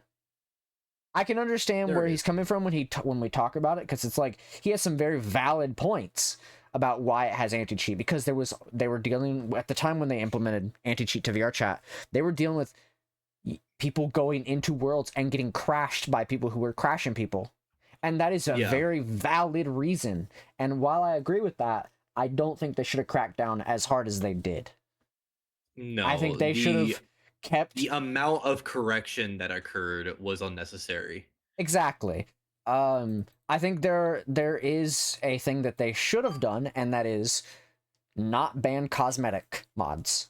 I can understand There where he's is. coming from when when we talk about it, because it's like he has some very valid points about why it has anti-cheat, because they were dealing at the time when they implemented anti-cheat to VR chat, they were dealing with people going into worlds and getting crashed by people who were crashing people. And that is a Yeah. very valid reason. And while I agree with that, I don't think they should have cracked down as hard as they did. I think No, they should have the kept amount of correction that occurred was unnecessary. exactly. I think there is a thing that they should have done, and that is not ban cosmetic mods.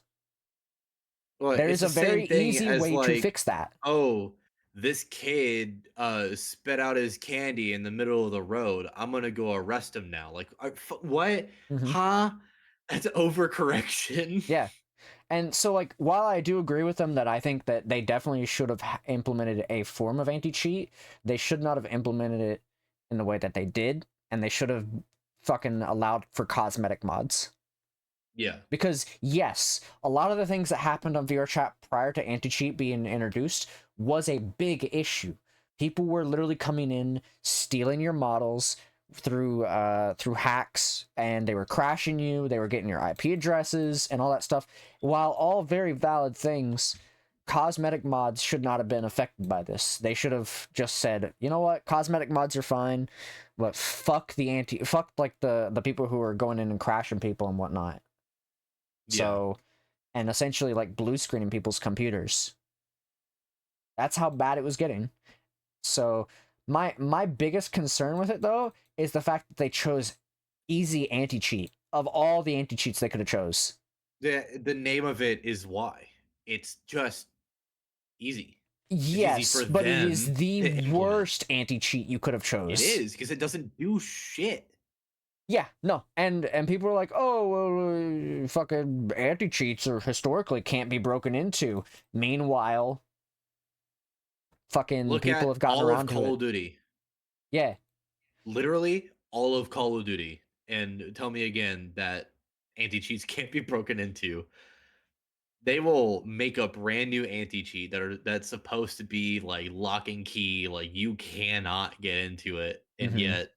Well, There it's is the a same very thing easy as way to like, fix that. oh, this kid spit out his candy in the middle of the road. I'm gonna go arrest him now. Like, what? Mhm. Huh? That's overcorrection. Yeah. And so, like, while I do agree with them that I think that they definitely should have implemented a form of anti-cheat, they should not have implemented it in the way that they did, and they should have fucking allowed for cosmetic mods. Yeah. Because yes, a lot of the things that happened on VRChat prior to anti-cheat being introduced was a big issue. People were literally coming in, stealing your models through hacks, and they were crashing you, they were getting your IP addresses and all that stuff. While all very valid things, cosmetic mods should not have been affected by this. They should have just said, you know what, cosmetic mods are fine, but fuck like the people who are going in and crashing people and whatnot. Yeah. So, and essentially like blue screening people's computers. That's how bad it was getting. So, my biggest concern with it though is the fact that they chose easy anti-cheat of all the anti-cheats they could have chose. The name of it is why. It's just easy. It's easy Yes, for but it is them the to implement. worst anti-cheat you could have It chose. is because it doesn't do shit. Yeah, no, and people are like, oh, well, fucking anti-cheats or historically can't be broken into. Meanwhile, fucking Look people at have gotten all of around to Call it. of Duty. Yeah. Literally all of Call of Duty. And tell me again that anti cheats can't be broken into. They will make a brand new anti cheat that's supposed to be like lock and key, like you cannot get into it, and Mm-hmm. yet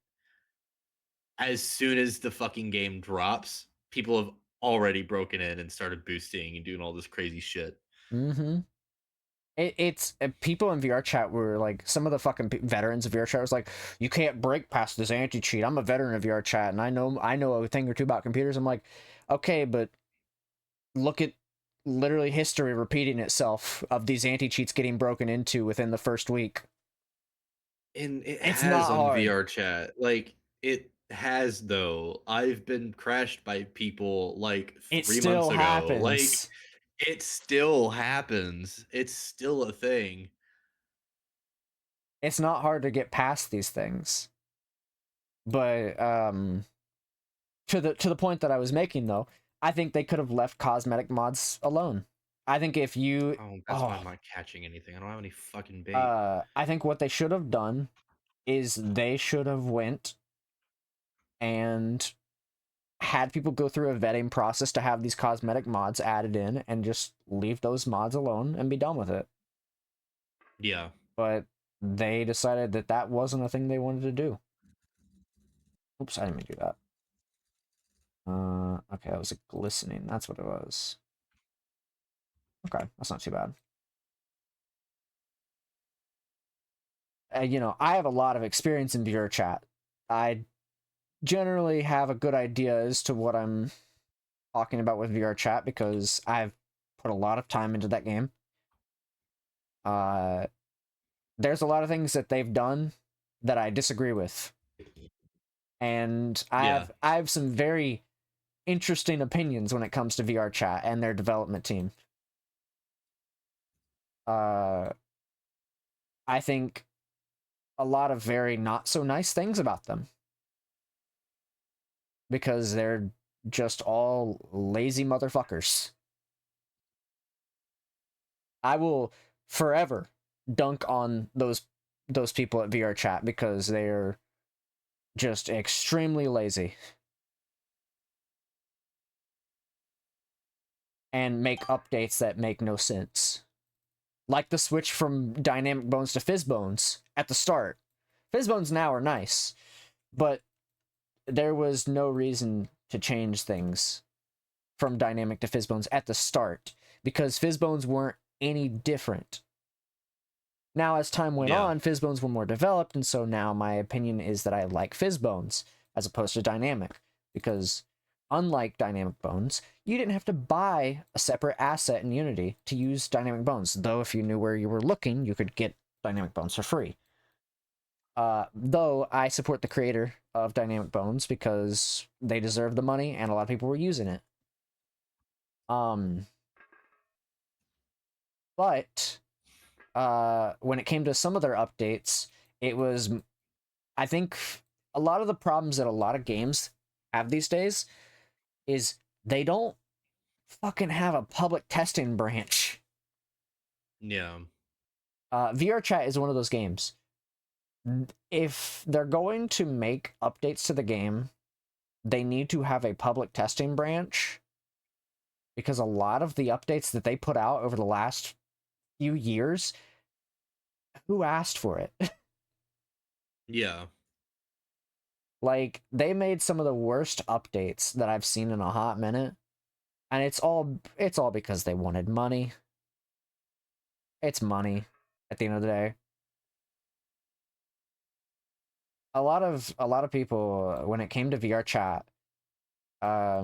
as soon as the fucking game drops, people have already broken in and started boosting and doing all this crazy shit. Mm-hmm. It's people in VR chat were like, some of the fucking veterans of VR chat was like, you can't break past this anti cheat. I'm a veteran of VR chat and I know a thing or two about computers. I'm like, okay, but look at literally history repeating itself of these anti cheats getting broken into within the first week. And it It's has not on hard. VR chat. Like it has though. I've been crashed by people like It 3 months still ago. Like happens. it still happens. It's still a thing. It's not hard to get past these things. But to the point that I was making though, I think they could have left cosmetic mods alone. I think if you Oh, that's why I'm not catching anything. I don't have any fucking bait. I think what they should have done is they should have went and had people go through a vetting process to have these cosmetic mods added in and just leave those mods alone and be done with it. Yeah. But they decided that that wasn't a thing they wanted to do. Oops, I didn't mean to do that. Okay, that was a glistening. That's what it was. Okay, that's not too bad. You know, I have a lot of experience in VR chat. I generally have a good idea as to what I'm talking about with VR chat because I've put a lot of time into that game. There's a lot of things that they've done that I disagree with, and Yeah. I have some very interesting opinions when it comes to VR chat and their development team. I think a lot of very not so nice things about them because they're just all lazy motherfuckers. I will forever dunk on those people at VR chat because they're just extremely lazy and make updates that make no sense. Like the switch from dynamic bones to fizz bones at the start. Fizz bones now are nice, but there was no reason to change things from dynamic to fizz bones at the start because fizz bones weren't any different. Now, as time went Yeah. on, fizz bones were more developed, and so now my opinion is that I like fizz bones as opposed to dynamic because unlike dynamic bones, you didn't have to buy a separate asset in Unity to use dynamic bones, though if you knew where you were looking, you could get dynamic bones for free. Though I support the creator of dynamic bones because they deserve the money and a lot of people were using it. But when it came to some of their updates, it was, I think, a lot of the problems that a lot of games have these days is they don't fucking have a public testing branch. Yeah. VR Chat is one of those games. If they're going to make updates to the game, they need to have a public testing branch because a lot of the updates that they put out over the last few years, who asked for it? Yeah. Like, they made some of the worst updates that I've seen in a hot minute, and it's all because they wanted money. It's money at the end of the day. A lot of people when it came to VR chat, I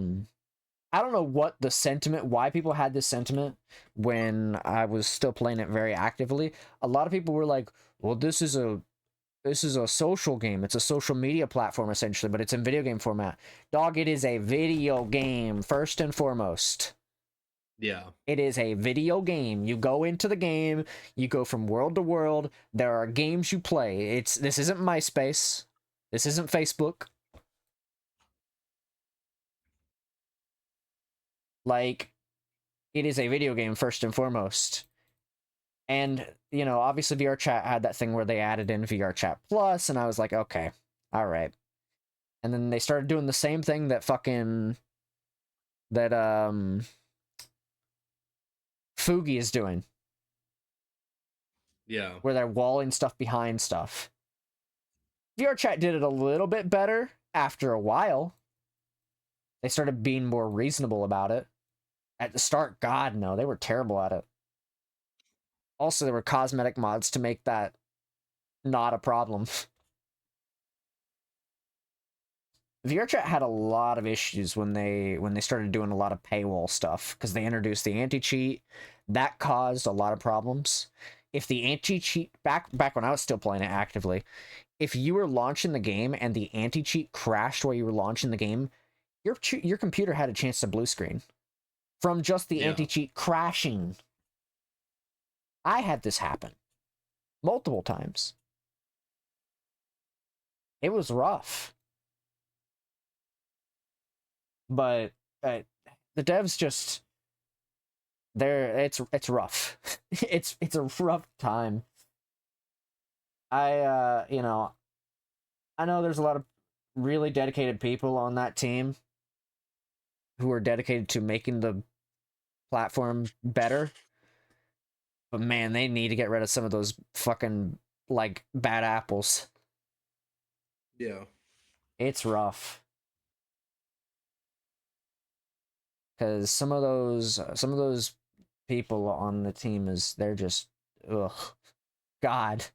don't know what the sentiment, why people had this sentiment when I was still playing it very actively. A lot of people were like, "Well, this is a social game. It's a social media platform essentially, but it's in video game format." Dog, it is a video game first and foremost. Yeah. It is a video game. You go into the game, you go from world to world. There are games you play. This isn't MySpace. This isn't Facebook. Like, it is a video game first and foremost. And, you know, obviously VR Chat had that thing where they added in VR Chat Plus, and I was like, okay, all right. And then they started doing the same thing that Fugi is doing, Yeah. where they're walling stuff behind stuff. VR Chat did it a little bit better after a while. They started being more reasonable about it. At the start, God, no, they were terrible at it. Also, there were cosmetic mods to make that not a problem. VRChat had a lot of issues when they started doing a lot of paywall stuff because they introduced the anti-cheat. That caused a lot of problems. If the anti-cheat back when I was still playing it actively, if you were launching the game and the anti-cheat crashed while you were launching the game, your computer had a chance to blue screen from just the Yeah. anti-cheat crashing. I had this happen multiple times. It was rough. But the devs just it's rough. It's a rough time. You know, I know there's a lot of really dedicated people on that team who are dedicated to making the platform better. But man, they need to get rid of some of those fucking like bad apples. Yeah. It's rough because some of those people on the team they're just ugh, God.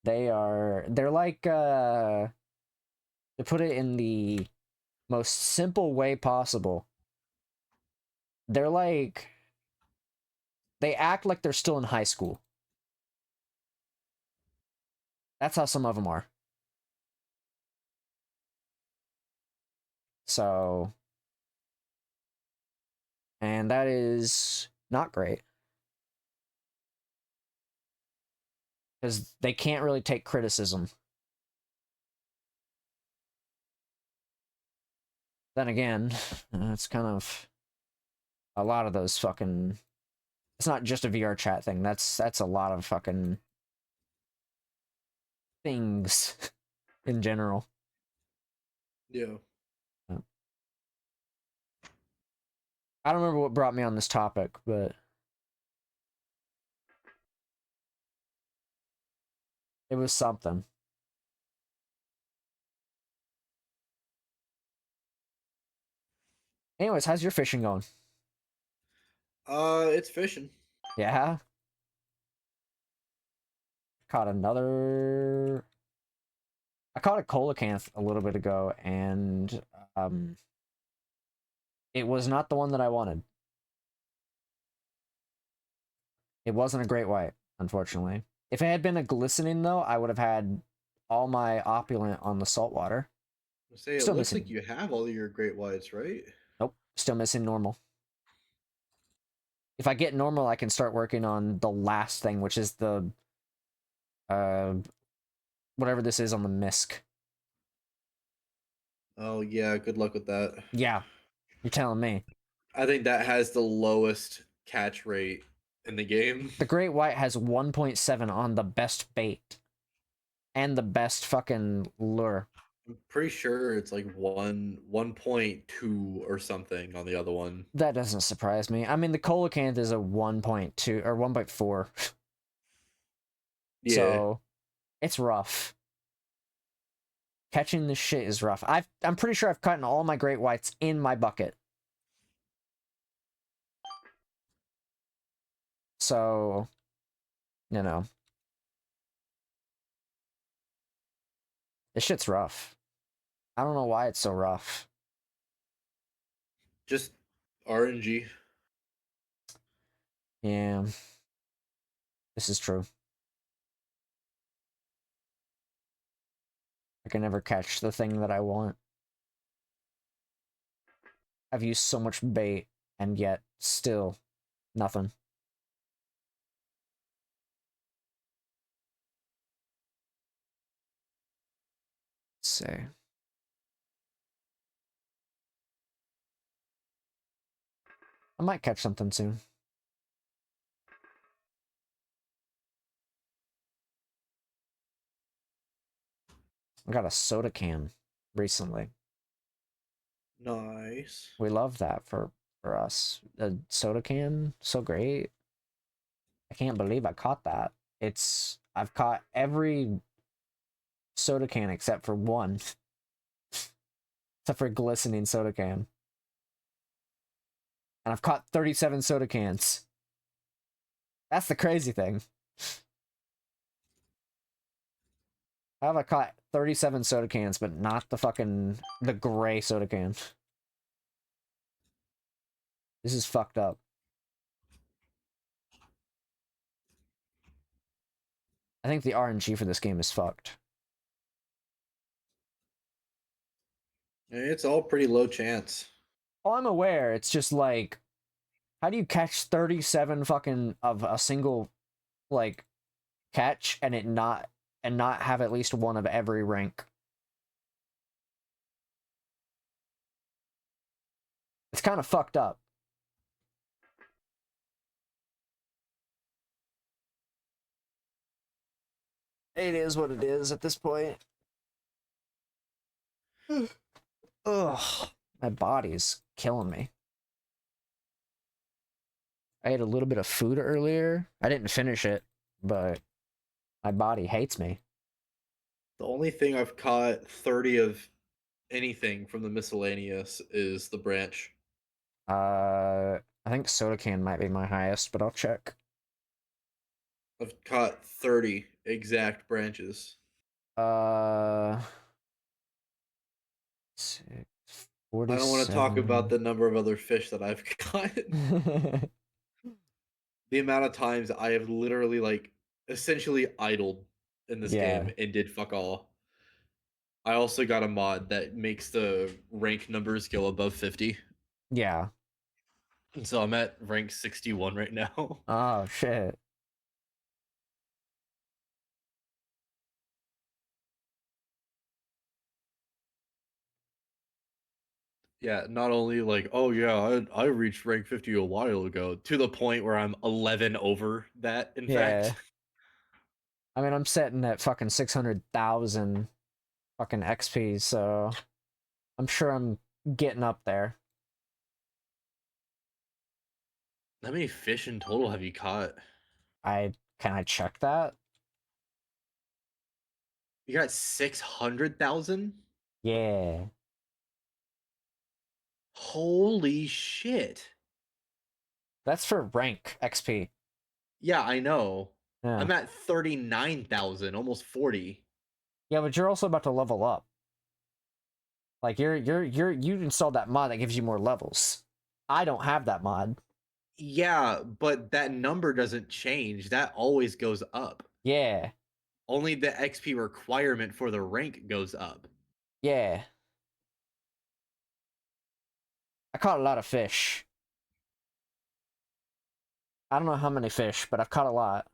They're like to put it in the most simple way possible. They're like they act like they're still in high school. That's how some of them are. So, and that is not great because they can't really take criticism. Then again, it's kind of a lot of those fucking. It's not just a VR chat thing. That's a lot of fucking things in general. Yeah. I don't remember what brought me on this topic, but it was something. Anyways, how's your fishing going? It's fishing. Yeah, caught another. I caught a coelacanth a little bit ago, and it was not the one that I wanted. It wasn't a great white, unfortunately. If it had been a glistening, though, I would have had all my opulent on the saltwater. I say it Still looks like missing. you have all your great whites, right? Nope, still missing normal. If I get normal, I can start working on the last thing, which is the uh whatever this is on the misc. Oh yeah, good luck with that. Yeah, you're telling me. I think that has the lowest catch rate in the game. The great white has 1.7 on the best bait and the best fucking lure. I'm pretty sure it's like 1.2 or something on the other one. That doesn't surprise me. I mean, the coelacanth is a 1.2 or 1.4. Yeah. So, it's rough. Catching this shit is rough. I'm pretty sure I've caught all my great whites in my bucket. So, you know, this shit's rough. I don't know why it's so rough. Just RNG. Yeah, this is true. I can never catch the thing that I want. I've used so much bait, and yet still nothing. Let's see. I might catch something soon. I got a soda can recently. Nice. We love that for us. A soda can, so great. I can't believe I caught that. I've caught every soda can except for one, except for glistening soda can. And I've caught 37 soda cans. That's the crazy thing. How have I caught 37 soda cans, but not the gray soda can? This is fucked up. I think the RNG for this game is fucked. It's all pretty low chance. Oh, I'm aware. It's just like, how do you catch 37 fucking of a single like catch and not have at least one of every rank? It's kind of fucked up. It is what it is at this point. Ugh, my body's killing me. I ate a little bit of food earlier. I didn't finish it, but my body hates me. The only thing I've caught 30 of anything from the miscellaneous is the branch. I think soda can might be my highest, but I'll check. I've caught 30 exact branches. Uh, I don't want to talk about 47. the number of other fish that I've caught. The amount of times I have literally like essentially idled in this Yeah, game and did fuck all. I also got a mod that makes the rank numbers go above 50. yeah. And so I'm at rank 61 right now. Oh shit. Yeah, not only like, oh yeah, I reached rank 50 a while ago, to the point where I'm 11 over that, in Yeah. fact. I mean, I'm sitting at fucking 600,000 fucking XP, so I'm sure I'm getting up there. How many fish in total have you caught? Can I check that? You got 600,000? Yeah. Holy shit. That's for rank XP. Yeah, I know. Yeah. I'm at 39,000, almost 40. Yeah, but you're also about to level up. Like you installed that mod that gives you more levels. I don't have that mod. Yeah, but that number doesn't change. That always goes up. Yeah. Only the XP requirement for the rank goes up. Yeah. I caught a lot of fish. I don't know how many fish, but I've caught a lot.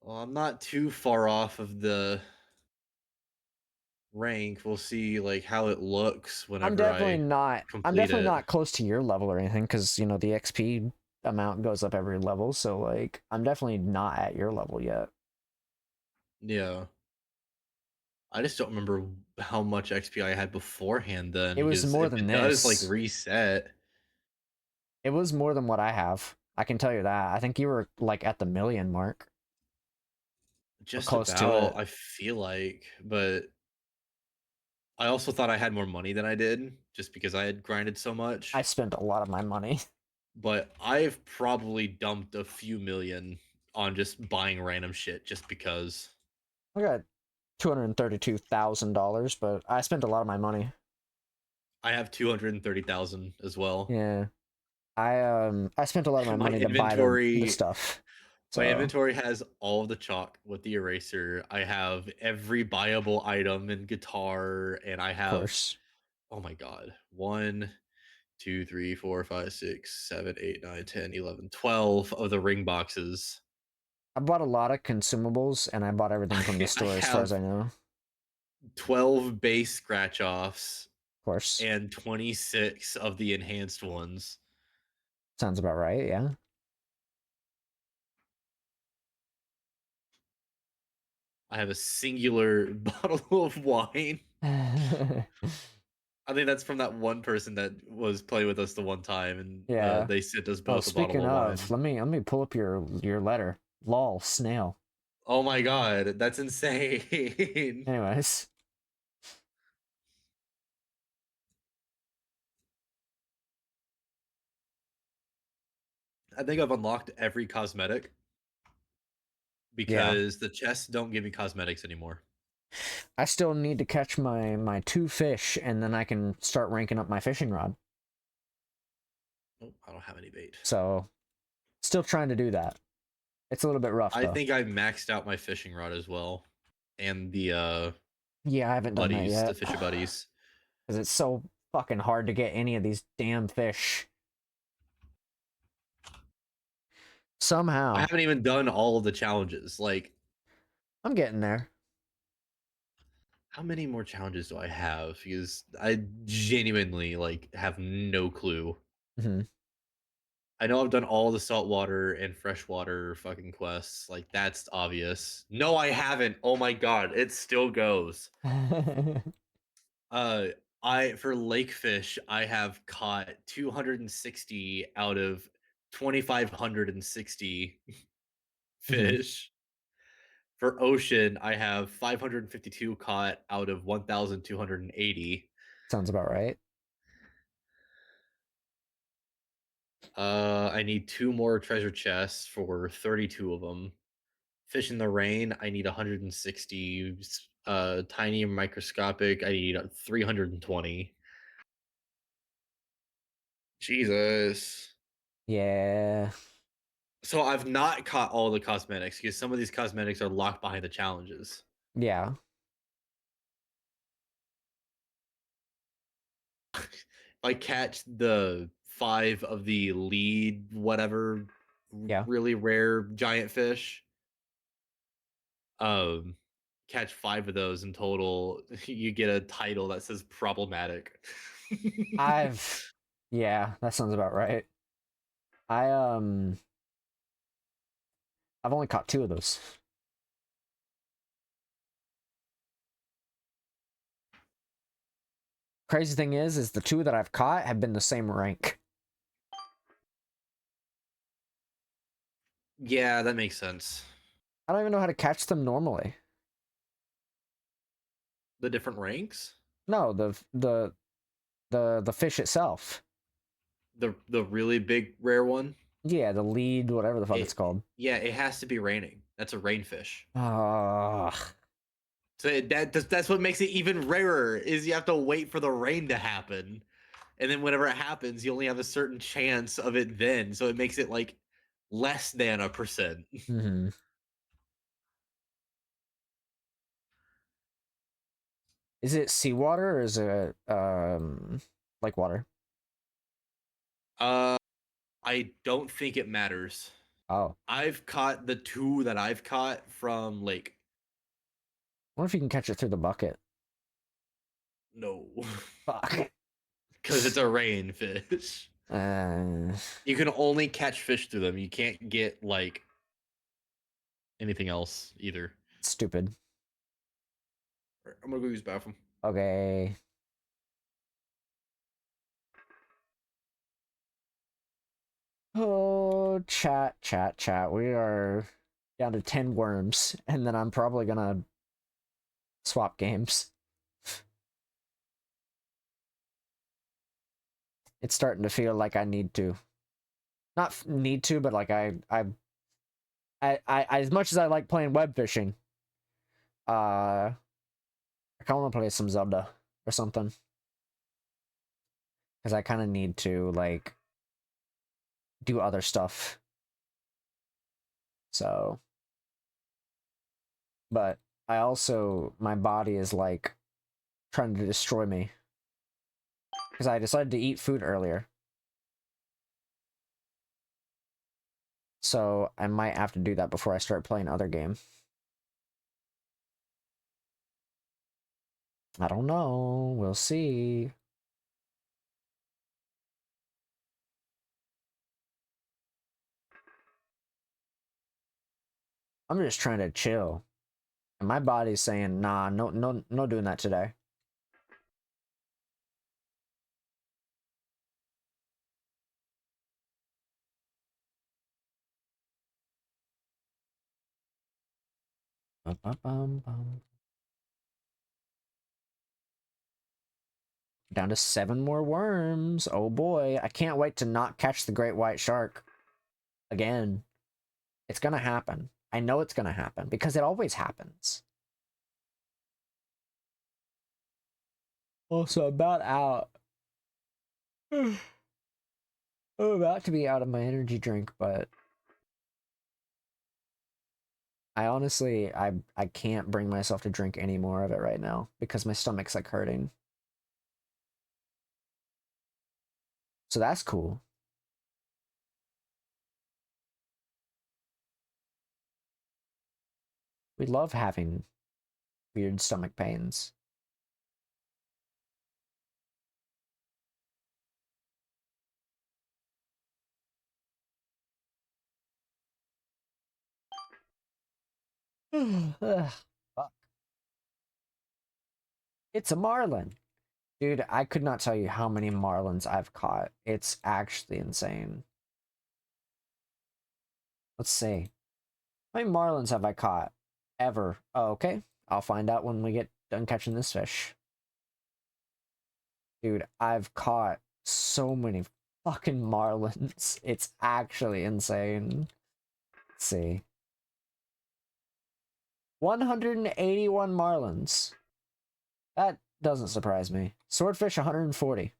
Well, I'm not too far off of the rank. We'll see like how it looks whenever I I'm complete definitely it. not close to your level or anything cuz the XP amount goes up every level, so like I'm definitely not at your level yet. Yeah. I just don't remember how much XP I had beforehand then, It was because more if than it does like this. reset. It was more than what I have. I can tell you that. I think you were like at the million mark or Just close to about, it. I feel like, but I also thought I had more money than I did just because I had grinded so I much. spent a lot of my money. But I've probably dumped a few million on just buying random shit just because. I got $232,000, but I spent a lot of my money. I have 230,000 as well. Yeah. I spent a lot of my My money to buy the inventory stuff. my So, of inventory has all of the chalk with the eraser. I have every buyable item and guitar, and I have, course. oh my god, 1, 2, 3, 4, 5, 6, 7, 8, 9, 10, 11, 12 of the ring boxes. I bought a lot of consumables and I bought everything from the I store as far as have I know. Of 12 base scratch offs course. and 26 of the enhanced ones. Sounds about right, yeah. I have a singular bottle of wine. I think that's from that one person that was playing with us the one time, and Yeah. they sent us Oh, both a bottle speaking of of, wine. let me pull up your letter. Lol, snail. Oh my god, that's insane. Anyways, I think I've unlocked every cosmetic yeah. because the chests don't give me cosmetics anymore. I still need to catch my two fish and then I can start ranking up my fishing rod. Oh, I don't have any bait. So, still trying to do that. It's a little bit rough I though. think I maxed out my fishing rod as well, and the Yeah, I haven't done that buddies, the yet. fisher buddies. Because it's so fucking hard to get any of these damn fish. I Somehow. haven't even done all of the challenges. Like, I'm getting there. how many more challenges do I have? Because I genuinely like have no clue. Hmm. I know I've done all the saltwater and freshwater fucking quests. Like that's obvious. No, I haven't. Oh my god, it still goes. Uh I for lake fish, I have caught 260 out of 2560 Hmm. fish. For ocean, I have 552 caught out of 1280. Sounds about right. I need two more treasure chests for 32 of them. Fish in the rain, I need 160. Tiny and microscopic, I need 320. Jesus. Yeah. So I've not caught all the cosmetics because some of these cosmetics are locked behind the challenges. Yeah. If I catch the five of the lead, whatever, Yeah. really rare giant fish, um, catch five of those in total, you get a title that says problematic. I've yeah, that sounds about right. I I've only caught two of those. Crazy thing is the two that I've caught have been the same rank. Yeah, that makes sense. I don't even know how to catch them normally. The different ranks, No, the fish itself. the really big rare one. Yeah, the lead, whatever the fuck it's It called. yeah, it has to be raining. That's a rainfish. Ah, So that's what makes it even rarer is you have to wait for the rain to happen, and then whenever it happens, you only have a certain chance of it then. So it makes it like less than a percent. mm-hmm. Is it seawater or is it like water? Uh, I don't think it matters. Oh, I've caught the two that I've caught from lake. I wonder if you can catch it through the bucket. No, Fuck. because it's a rainfish. Uh, You can only catch fish through them. You can't get like anything else either. stupid. I'm gonna go use the bathroom. Okay. Oh, chat, chat, chat. We are down to 10 worms, and then I'm probably gonna swap games. It's starting to feel like I need to. Not need to, but like as much as I like playing web fishing, I kind of want to play some Zelda or something. Because I kind of need to, like, do other stuff. So, but I also, my body is like trying to destroy me. Because I decided to eat food earlier. So I might have to do that before I start playing other game. I don't know. We'll see. I'm just trying to chill. And my body's saying, nah, no doing that today. Bum. Down to 7 more worms. Oh boy. I can't wait to not catch the great white shark again. It's gonna happen. I know it's gonna happen because it always happens. Also, about out. I'm about to be out of my energy drink, but I honestly, I can't bring myself to drink any more of it right now because my stomach's like hurting. So that's cool. We love having weird stomach pains. Ugh, fuck. It's a marlin. Dude, I could not tell you how many marlins I've caught. It's actually insane. Let's see. How many marlins have I caught? Ever. Oh, okay. I'll find out when we get done catching this fish. Dude, I've caught so many fucking marlins. It's actually insane. Let's see. 181 marlins. That doesn't surprise me. Swordfish 140.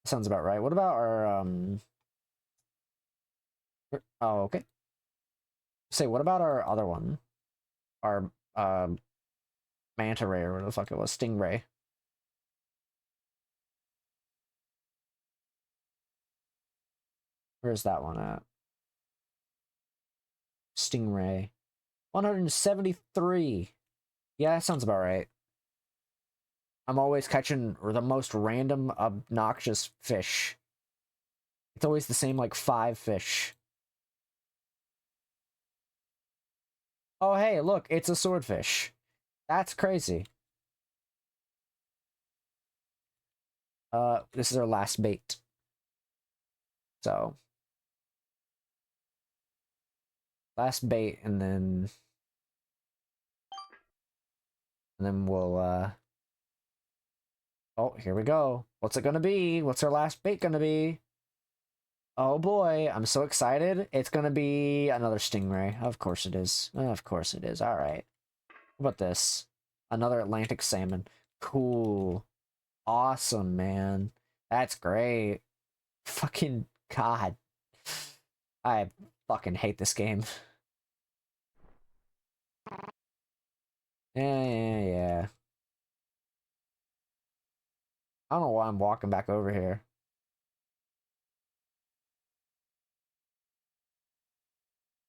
Sounds about right. What about our oh, okay. Say, what about our other one? Our manta ray or whatever the fuck it was, stingray. Where's that one at? Stingray. 173. Yeah, that sounds about right. I'm always catching the most random, obnoxious fish. It's always the same, like, 5 fish. Oh, hey, look, it's a swordfish. That's crazy. This is our last bait. So, last bait, and then we'll, oh, here we go. What's it gonna be? What's our last bait gonna be? Oh boy, I'm so excited. It's gonna be another stingray. Of course it is. Of course it is. All right. How about this? Another Atlantic salmon. Cool. Awesome, man. That's great. Fucking God. I fucking hate this game. Yeah. I don't know why I'm walking back over here.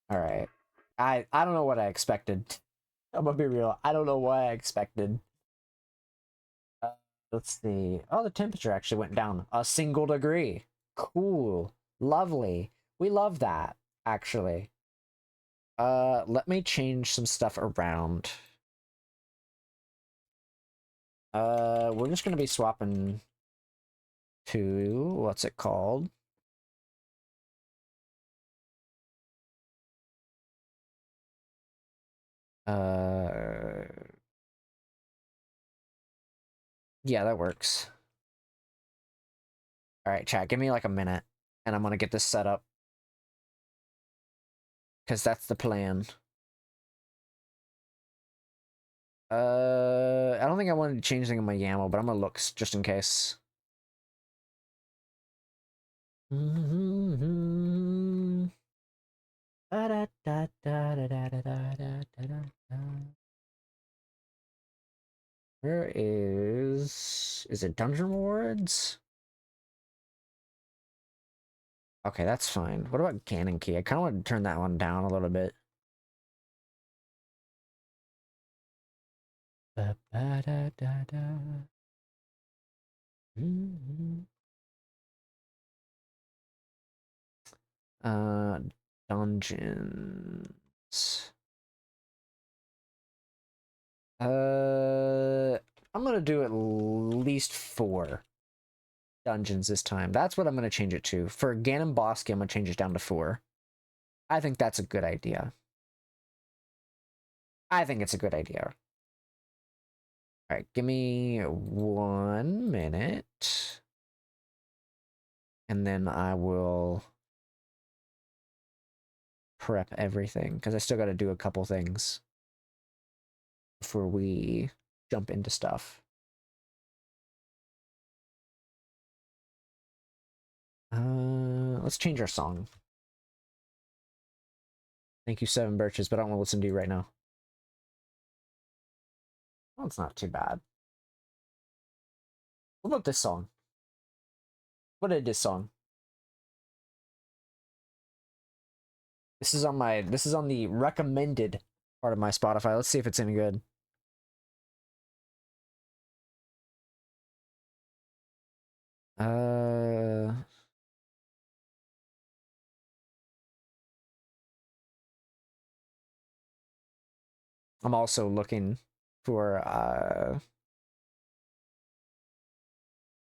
All right. I don't know what I expected. I'm gonna be real. I don't know what I expected. Uh, let's see. Oh, the temperature actually went down a single degree. Cool. Lovely. We love that, actually. Let me change some stuff around. We're just gonna be swapping to, what's it called? Uh, yeah, that works. All right, chat, give me like a minute, and I'm gonna get this set up. Because that's the plan. I don't think I wanted to change anything in my YAML, but I'm gonna look just in case. Where is it Dungeon Rewards? Okay, that's fine. What about Canon Key? I kind of want to turn that one down a little bit. Uh, dungeons. I'm gonna do at least 4 dungeons this time. That's what I'm gonna change it to. For Ganon Bosky, I'm gonna change it down to 4. I think that's a good idea. I think it's a good idea. All right, give me 1 minute. And then I will prep everything, because I still got to do a couple things before we jump into stuff. Let's change our song. Thank you, 7 Birches, but I don't want to listen to you right now. Well, it's not too bad. What about this song? What is this song? This is on the recommended part of my Spotify. Let's see if it's any good. Uh I'm also looking for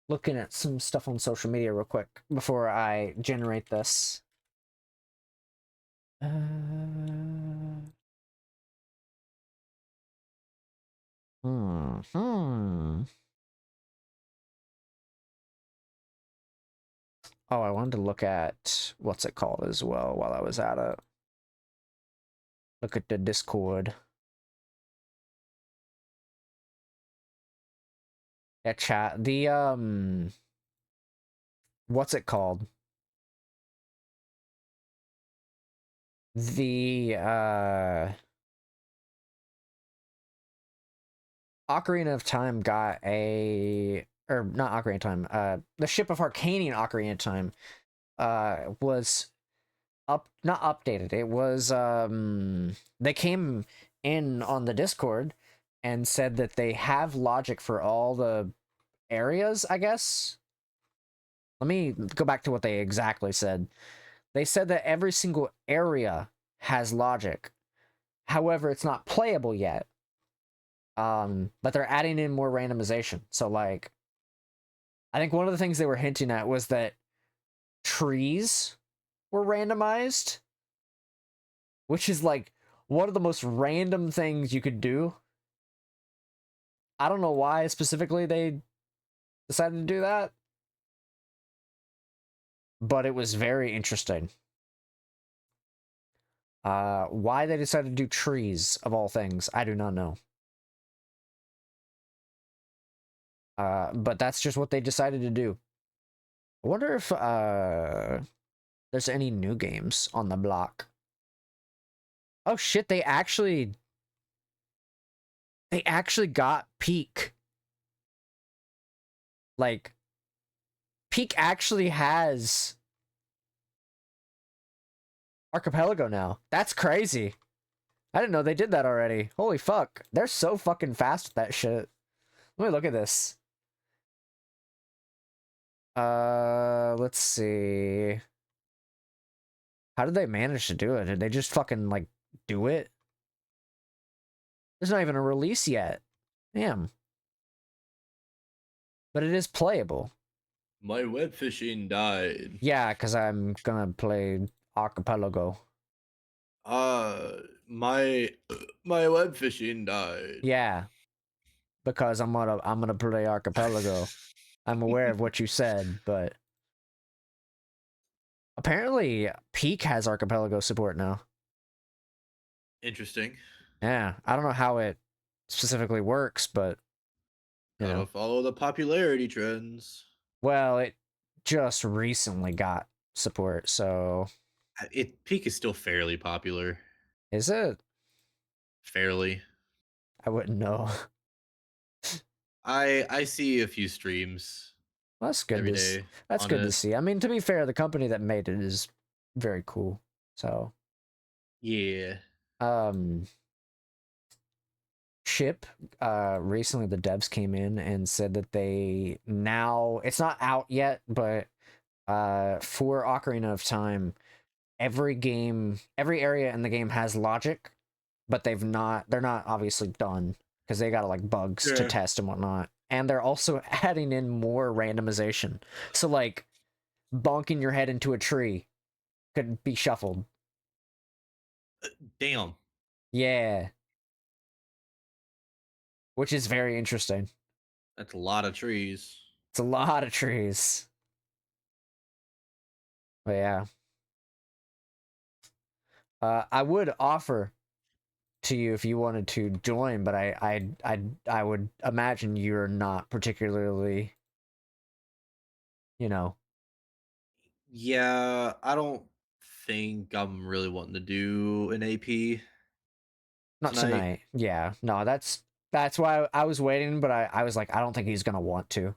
looking at some stuff on social media real quick before I generate this. Hmm. Oh, I wanted to look at what's it called as well while I was at it. Look at the Discord. Yeah, chat. The what's it called? The Ocarina of Time got a, or not Ocarina of Time, the Ship of Arcanian Ocarina of Time was not updated. It was they came in on the Discord and said that they have logic for all the areas, I guess. Let me go back to what they exactly said. They said that every single area has logic. However, it's not playable yet. But they're adding in more randomization. So like I think one of the things they were hinting at was that trees were randomized, which is like one of the most random things you could do. I don't know why specifically they decided to do that, but it was very interesting. Why they decided to do trees of all things, I do not know. But that's just what they decided to do. I wonder if there's any new games on the block. Oh shit, they actually got Peak. Like Peak actually has Archipelago now. That's crazy. I didn't know they did that already. Holy fuck. They're so fucking fast with that shit. Let me look at this. Let's see. How did they manage to do it? Did they just fucking like do it? There's not even a release yet. Damn. But it is playable. My web fishing died. Yeah, because I'm gonna play Archipelago. My my web fishing died. Yeah, because I'm gonna play Archipelago. I'm aware of what you said, but apparently Peak has Archipelago support now. Interesting. Yeah, I don't know how it specifically works, but you Gotta know, follow the popularity trends. well, it just recently got support, so It Peak is still fairly popular. is it? Fairly. I wouldn't know. I see a few streams That's good every to day that's on good to it. see. I mean, to be fair, the company that made it is very cool. So, Yeah. um, Chip, recently the devs came in and said that they now it's not out yet, but for Ocarina of Time, every area in the game has logic, but they're not obviously done because they got like bugs to Yeah. test and whatnot. And they're also adding in more randomization. So like bonking your head into a tree could be shuffled. Damn. Yeah, which is very interesting. That's a lot of trees. It's a lot of trees. But yeah. I would offer to you if you wanted to join, but I would imagine you're not particularly, you know, Yeah, I don't think I'm really wanting to do an AP not tonight. tonight. Yeah, no, that's why I was waiting, but I was like, I don't think he's gonna want to.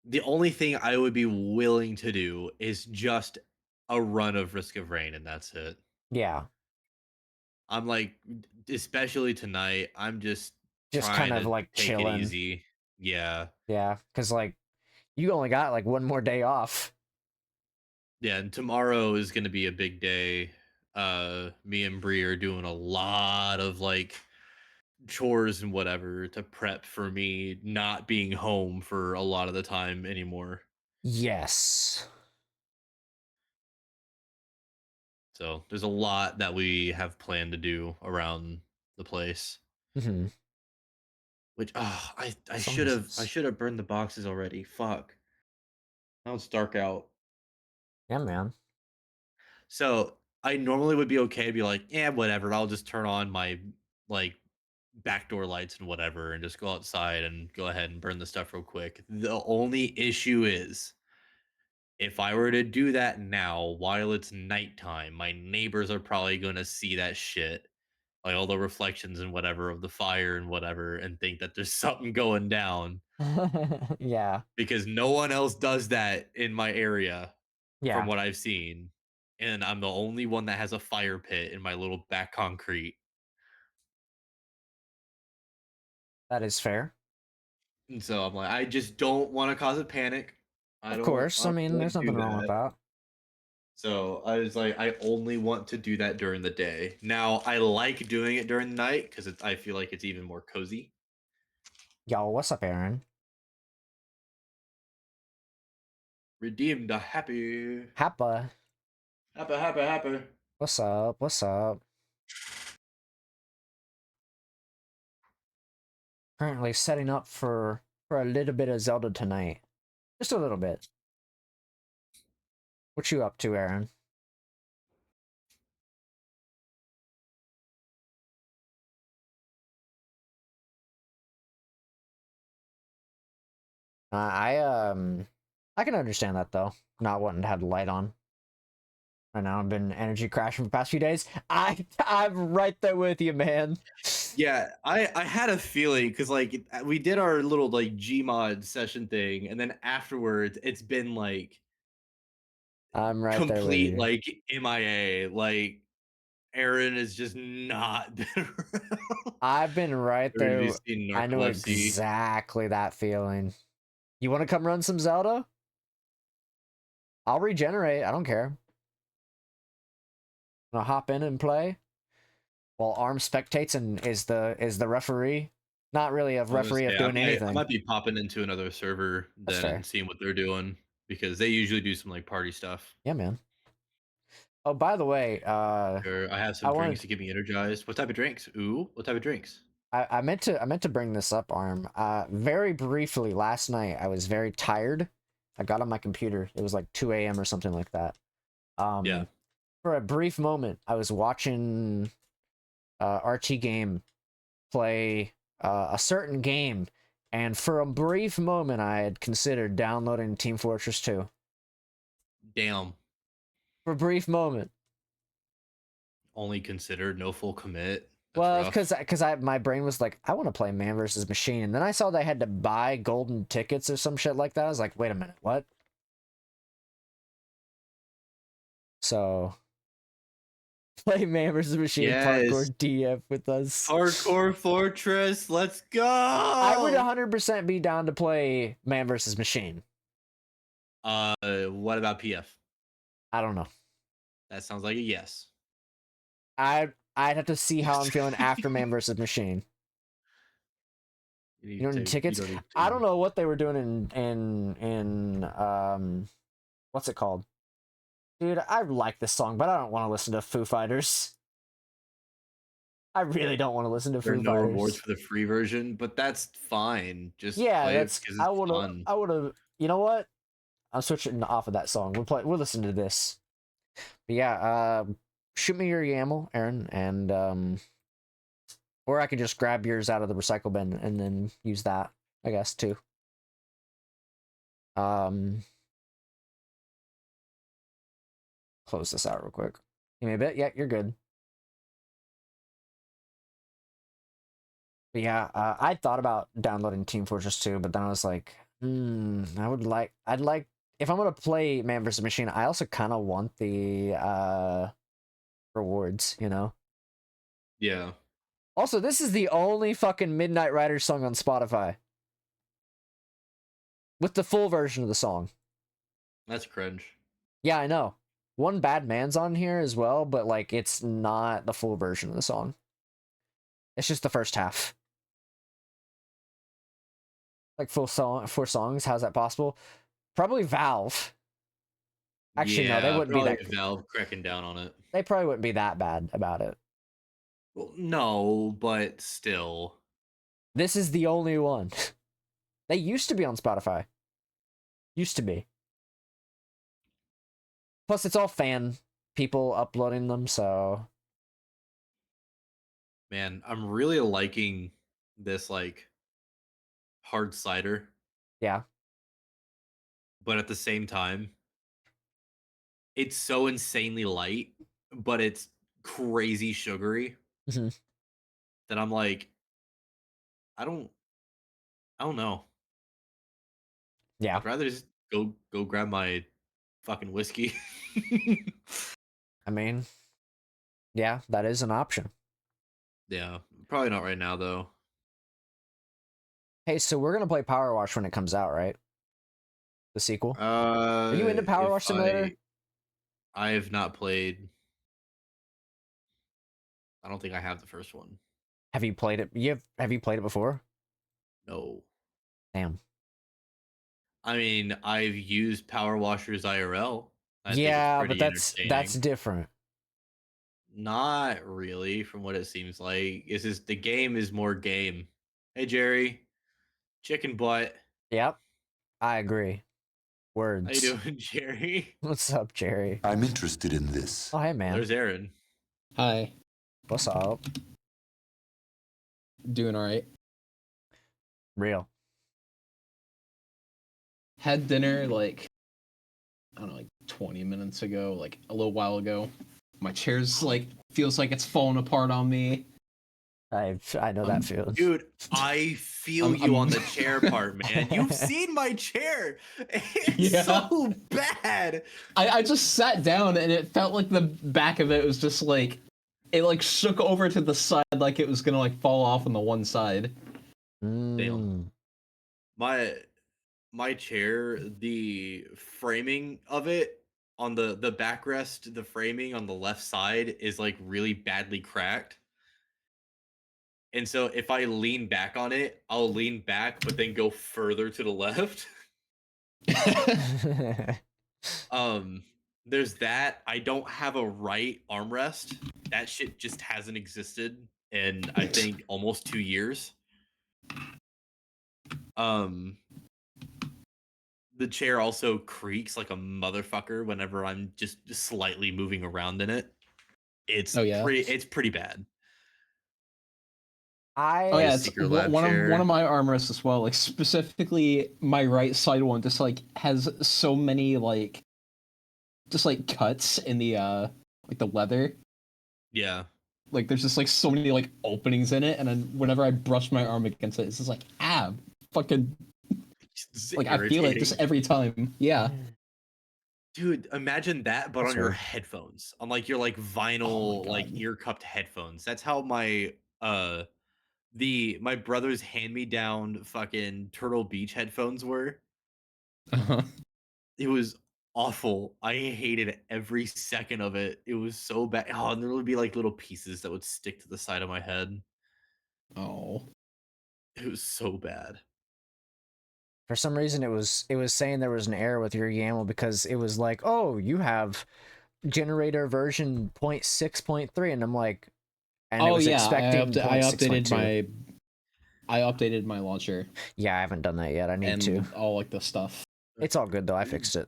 The only thing I would be willing to do is just a run of Risk of Rain, and that's it. Yeah, I'm like, especially tonight, I'm just just kind trying of to like take it chilling. easy. Yeah. Yeah, because like you only got like one more day off. Yeah, and tomorrow is gonna be a big day. Me and Bree are doing a lot of like chores and whatever to prep for me not being home for a lot of the time anymore. Yes. So there's a lot that we have planned to do around the place. Mm-hmm. Which I So should have I nice. should have burned the boxes already. Fuck. Now it's dark out. Yeah, man. So I normally would be okay to be like, yeah, whatever. I'll just turn on my like backdoor lights and whatever and just go outside and go ahead and burn the stuff real quick. The only issue is if I were to do that now while it's nighttime, my neighbors are probably gonna see that shit, like all the reflections and whatever of the fire and whatever, and think that there's something going down Yeah. because no one else does that in my area from Yeah. what I've seen. And I'm the only one that has a fire pit in my little back concrete. That is fair. And so I'm like, I just don't want to cause a panic. Of course. I I don't mean, want there's to do nothing wrong with that. that. So I was like, I only want to do that during the day. Now I like doing it during the night because I feel like it's even more cozy. Yo, what's up, Aaron? Redeemed a happy, Happa. happy, happy, happy. What's up? What's up? Currently setting up for a little bit of Zelda tonight. Just a little bit. What you up to, Aaron? I can understand that though. Not wanting to have the light on. I know I've been energy crashing for the past few days. I'm right there with you, man. Yeah, I had a feeling because like we did our little like Gmod session thing, and then afterwards it's been like I'm right there with complete you. like MIA. Like Aaron is just not been around. I've been right Or have you there. seen I know narcolepsy? exactly that feeling. You want to come run some Zelda? I'll regenerate. I don't care. I'll hop in and play while Arm spectates and is the referee. Not really a I was referee of yeah, doing I anything. might be popping into another server That's then fair. and seeing what they're doing because they usually do some like party stuff. Yeah, man. Oh, by the way, Or I have I some drinks wanted to get me energized. What type of drinks? Ooh, what type of drinks? I meant to bring this up, Arm. Very briefly last night, I was very tired. I got on my computer. It was like 2 a.m. or something like that. Yeah. Um, for a brief moment, I was watching RT Game play a certain game, and for a brief moment, I had considered downloading Team Fortress 2. Damn. For a brief moment. Only considered, no full commit. That's Well, rough. because my brain was like, I want to play Man versus Machine, and then I saw they had to buy golden tickets or some shit like that. I was like, wait a minute, what? So play Man versus Machine Yes. Parkour DF with us. Hardcore Fortress. Let's I would go. 100% be down to play Man versus Machine. What about PF? I don't know. That sounds like a yes. I'd have to see how I'm feeling after Man versus Machine. You You need know, to in take you tickets. don't need I to don't know what they were doing in what's it called? Dude, I like this song, but I don't want to listen to Foo Fighters. I really don't want to listen to there are Foo no rewards Fighters. for the free version, but that's fine. Just Yeah, play it that's because it's fun. I would have. You know what? I'm switching off of that song. We'll listen to this. But yeah, shoot me your YAML, Aaron, and or I can just grab yours out of the recycle bin and then use that, I guess, too. Um, close this out real quick. Give me a bit. Yeah, you're good. But yeah, I thought about downloading Team Fortress 2, but then I was like, I'd like, if I'm gonna play Man vs. Machine, I also kind of want the rewards, you know? Yeah, Also, this is the only fucking Midnight Riders song on Spotify with the full version of the song. that's cringe. Yeah, I know. One Bad Man's on here as well, but like it's not the full version of the song. It's just the first half. Like full song, 4 songs. How's that possible? Probably Valve. Actually, no, they Yeah, wouldn't be probably that. Valve cracking down on it. They probably wouldn't be that bad about it. Well, no, but still. This is the only one. They used to be on Spotify. Used to be. Plus, it's all fan people uploading them, so Man, I'm really liking this like hard cider, yeah. but at the same time, it's so insanely light, but it's crazy sugary Mhm. that I'm like, I don't I don't know. Yeah. I'd rather just go grab my fucking whiskey. I mean, yeah, that is an option. Yeah, probably not right now though. Hey, so we're gonna play Power Wash when it comes out, right? The sequel. Are you into Power If Wash Simulator? I have not played. I don't think I have the first one. Have you played it? Have you played it before? No. Damn. I mean, I've used Power Washers IRL. I think it's Yeah, but pretty that's entertaining. different. Not really, from what it seems like. It's just the game is more game. Hey Jerry, chicken butt. Yep, I agree. How you Words. doing, Jerry? What's up, Jerry? I'm interested in this. Oh, hey, Oh, man. there's Aaron. Hi, What's up? doing all right. Real. Had dinner like I don't know, like 20 minutes ago, like a little while ago. My chair's like feels like it's falling apart on me. I know that feeling. Dude, I feel you on the chair part, man. You've seen my chair. It's Yeah. so bad. I just sat down and it felt like the back of it was just like it like shook over to the side like it was gonna like fall off on the one side. Damn. Mm. My chair, the framing of it on the backrest, the framing on the left side is like really badly cracked. And so if I lean back on it, I'll lean back but then go further to the left. Um there's that. I don't have a right armrest. That shit just hasn't existed in I think almost 2 years. Um the chair also creaks like a motherfucker whenever I'm just slightly moving around in it. Oh yeah. It's pretty bad. Oh I yeah, it's Secret lab one chair. of my armrests as well. Like specifically my right side one just like has so many like just like cuts in the like the leather. Yeah. Like there's just like so many like openings in it, and then whenever I brush my arm against it, it's just like fucking It's like I feel it just irritating. every time. Yeah. Dude, imagine that, but That's on your weird. headphones, on like your like Oh vinyl, my like god. ear cupped headphones. That's how my brother's hand me down fucking Turtle Beach headphones were. Uh-huh. It was awful. I hated every second of it. It was so bad. Oh, and there would be like little pieces that would stick to the side of my head. Oh. It was so bad. For some reason, it was saying there was an error with your YAML because it was like, oh, you have generator version 0.6.3, and I'm like, and it Oh was yeah, expecting I updated 0.6.2. I updated my launcher Yeah, I haven't done that yet. I need to. and all like the stuff. It's all good though. I fixed it.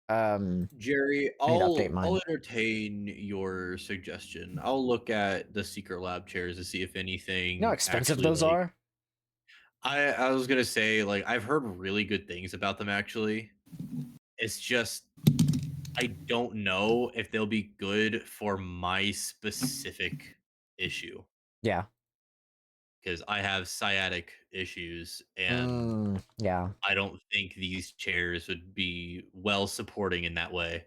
Jerry, I need to update I'll mine. entertain your suggestion. I'll look at the secret lab chairs to see if You know how anything expensive actually those like are? I was gonna say like I've heard really good things about them actually. It's just I don't know if they'll be good for my specific issue Yeah. because I have sciatic issues and Yeah. I don't think these chairs would be well supporting in that way.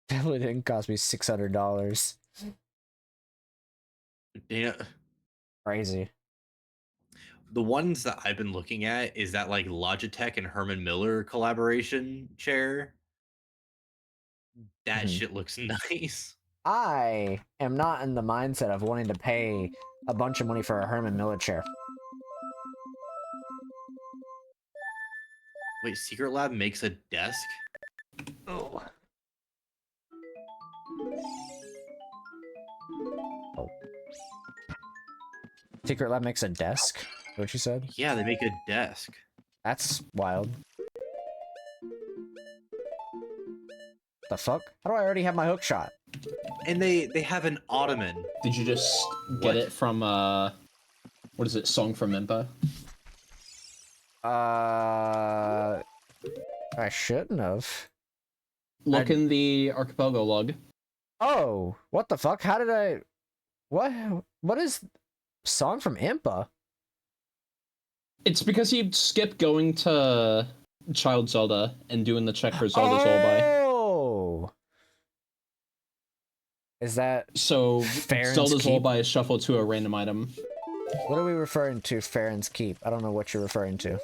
That would didn't cost me $600. Yeah. Crazy. The ones that I've been looking at is that like Logitech and Herman Miller collaboration chair. That Mhm. shit looks nice. I am not in the mindset of wanting to pay a bunch of money for a Herman Miller chair. Wait, Secret Lab makes a desk? Oh. Secret Lab makes a desk? What you said? Yeah, they make a desk. That's wild. The fuck? How do I already have my hook shot? And they have an ottoman. Did you just What? get it from what is it? Song from Impa? I shouldn't have. Look in the Archipelago log. Oh, what the fuck? How did I... What is Song from Impa? It's because you skip going to Child Zelda and doing the check for Zelda's Lullaby. Oh! Is that... So Farron's Zelda's Keep? Lullaby is shuffled to a random item. What are we referring to, Farron's Keep? I don't know what you're referring to.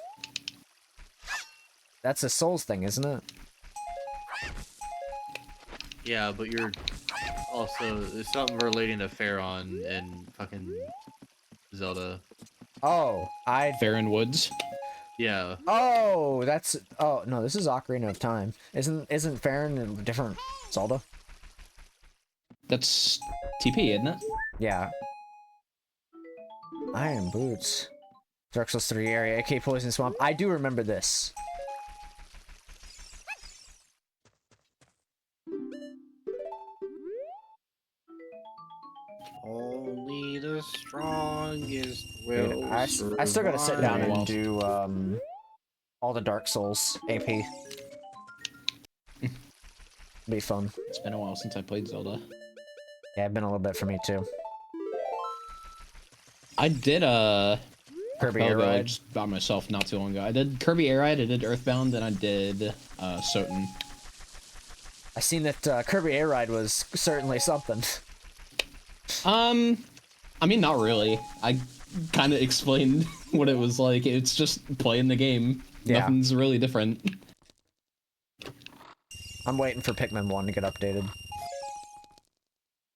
That's a Souls thing, isn't it? Yeah, but you're also there's something relating to Farron and fucking Zelda. Oh, Farron Woods. Yeah. Oh, that's... Oh, no, this is Ocarina of Time. Isn't Farron a different Zelda? That's TP, isn't it? Yeah. Iron Boots. Drexel's 3 area, AK Poison Swamp. I do remember this. Only the strongest Dude, will I still gotta sit down survive. and do all the Dark Souls AP. Be fun. It's been a while since I played Zelda. Yeah, it's been a little bit for me too. I did Kirby Air Archipelago Ride. just by myself not too long ago. I did Kirby Air Ride, I did Earthbound, and I did Soten. I seen that Kirby Air Ride was certainly something. I mean, not really. I kind of explained what it was like. It's just playing the game. Yeah. Nothing's really different. I'm waiting for Pikmin 1 to get updated.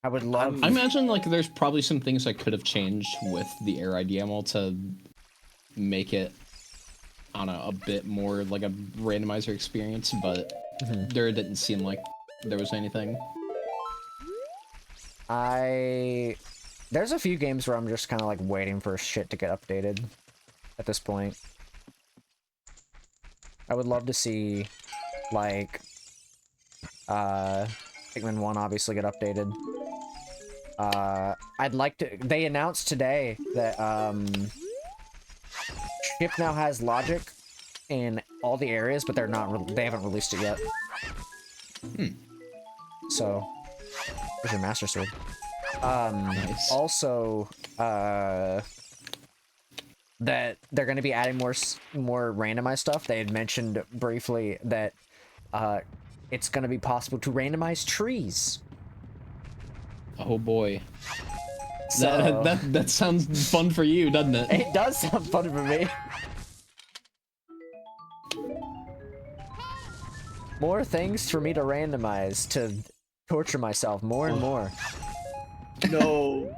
I would love... I imagine, like, there's probably some things I could have changed with the Air Ride YAML to make it, I don't know, a bit more like a randomizer experience, but there didn't seem like there was anything. There's a few games where I'm just kind of like waiting for shit to get updated at this point. I would love to see, like, Pikmin 1 obviously get updated. I'd like to... They announced today that, Chip now has logic in all the areas, but they haven't released it yet. So, where's your Master Sword? Nice. Also, that they're going to be adding more randomized stuff. They had mentioned briefly that it's going to be possible to randomize trees. Oh boy. So, That sounds fun for you, doesn't it? it does sound fun for me. More things for me to randomize to torture myself more and more. No.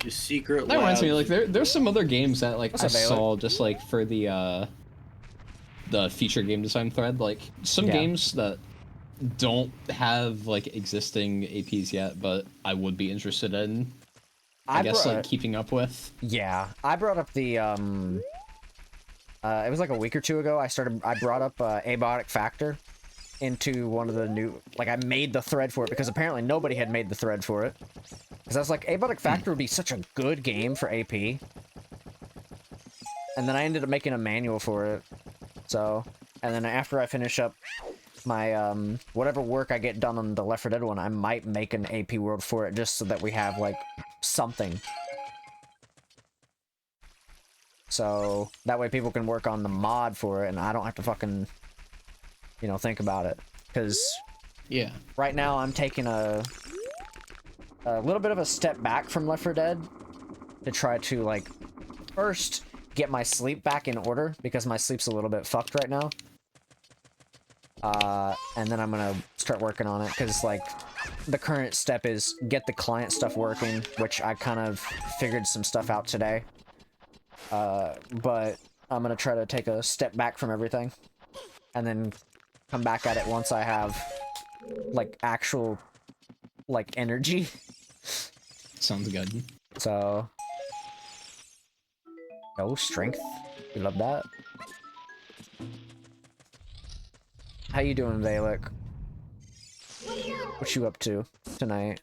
The secret That reminds me, labs. like, there's some other games that, like, What's I up, Baylor? saw just, like, for the feature game design thread, like, some Yeah. games that don't have, like, existing APs yet, but I would be interested in, I guess, like, keeping up with. Yeah, I brought up the, it was like a week or two ago, I brought up, Abiotic Factor into one of the new, like, I made the thread for it, because apparently nobody had made the thread for it. Because I was like, Abiotic Factor would be such a good game for AP. And then I ended up making a manual for it. So, and then after I finish up my, whatever work I get done on the Left 4 Dead one, I might make an AP world for it, just so that we have, like, something. So, that way people can work on the mod for it, and I don't have to fucking, you know, think about it. Because Yeah. right now I'm taking a little bit of a step back from Left 4 Dead to try to, like, first get my sleep back in order, because my sleep's a little bit fucked right now. And then I'm gonna start working on it, because, like, the current step is get the client stuff working, which I kind of figured some stuff out today. But I'm gonna try to take a step back from everything and then come back at it once I have like actual like energy. Sounds good. So, oh, strength. We love that. How you doing, Valek? What you up to tonight?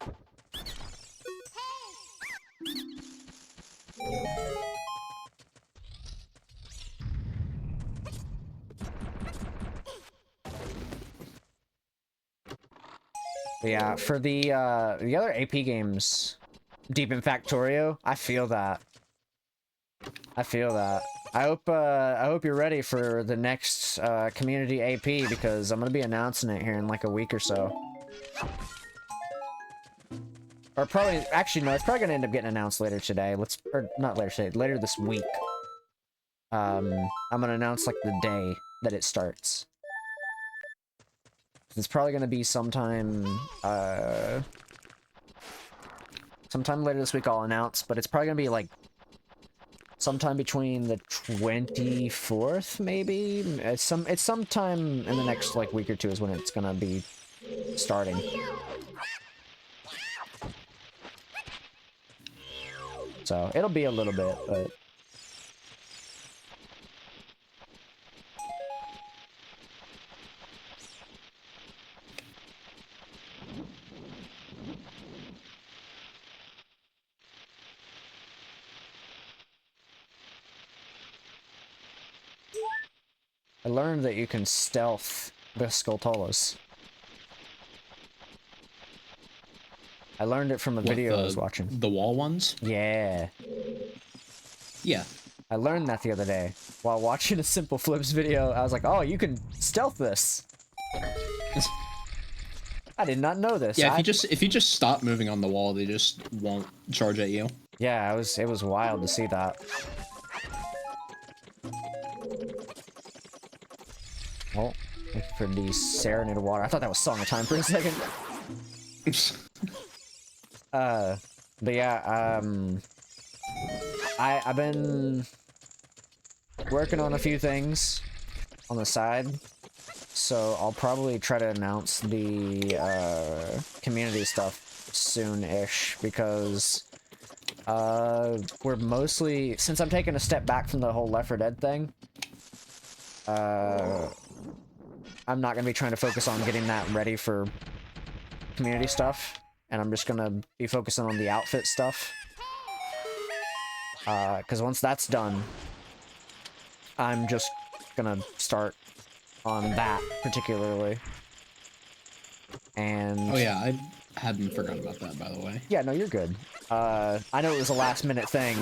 Yeah, for the other AP games, Deep in Factorio, I feel that. I feel that. I hope you're ready for the next community AP, because I'm gonna be announcing it here in like a week or so. Or probably, actually no, it's probably gonna end up getting announced later today. Or not later today, later this week. I'm gonna announce like the day that it starts. It's probably gonna be sometime later this week I'll announce, but it's probably gonna be like sometime between the 24th, maybe? It's sometime in the next like week or two is when it's gonna be starting. So it'll be a little bit, but I learned that you can stealth the Skulltulas. I learned it from a video I was watching. The wall ones? Yeah. Yeah. I learned that the other day while watching a Simple Flips video. I was like, oh, you can stealth this. I did not know this. Yeah, if you just stop moving on the wall, they just won't charge at you. Yeah, it was wild to see that. Well, thank you for the Serenade of Water. I thought that was Song of Time for a second. But yeah, I've been working on a few things on the side, so I'll probably try to announce the community stuff soon-ish, because we're mostly, since I'm taking a step back from the whole Left 4 Dead thing, I'm not gonna be trying to focus on getting that ready for community stuff, and I'm just gonna be focusing on the outfit stuff. Because once that's done, I'm just gonna start on that particularly. And oh yeah, I hadn't forgotten about that, by the way. yeah, no, you're good. I know it was a last minute thing,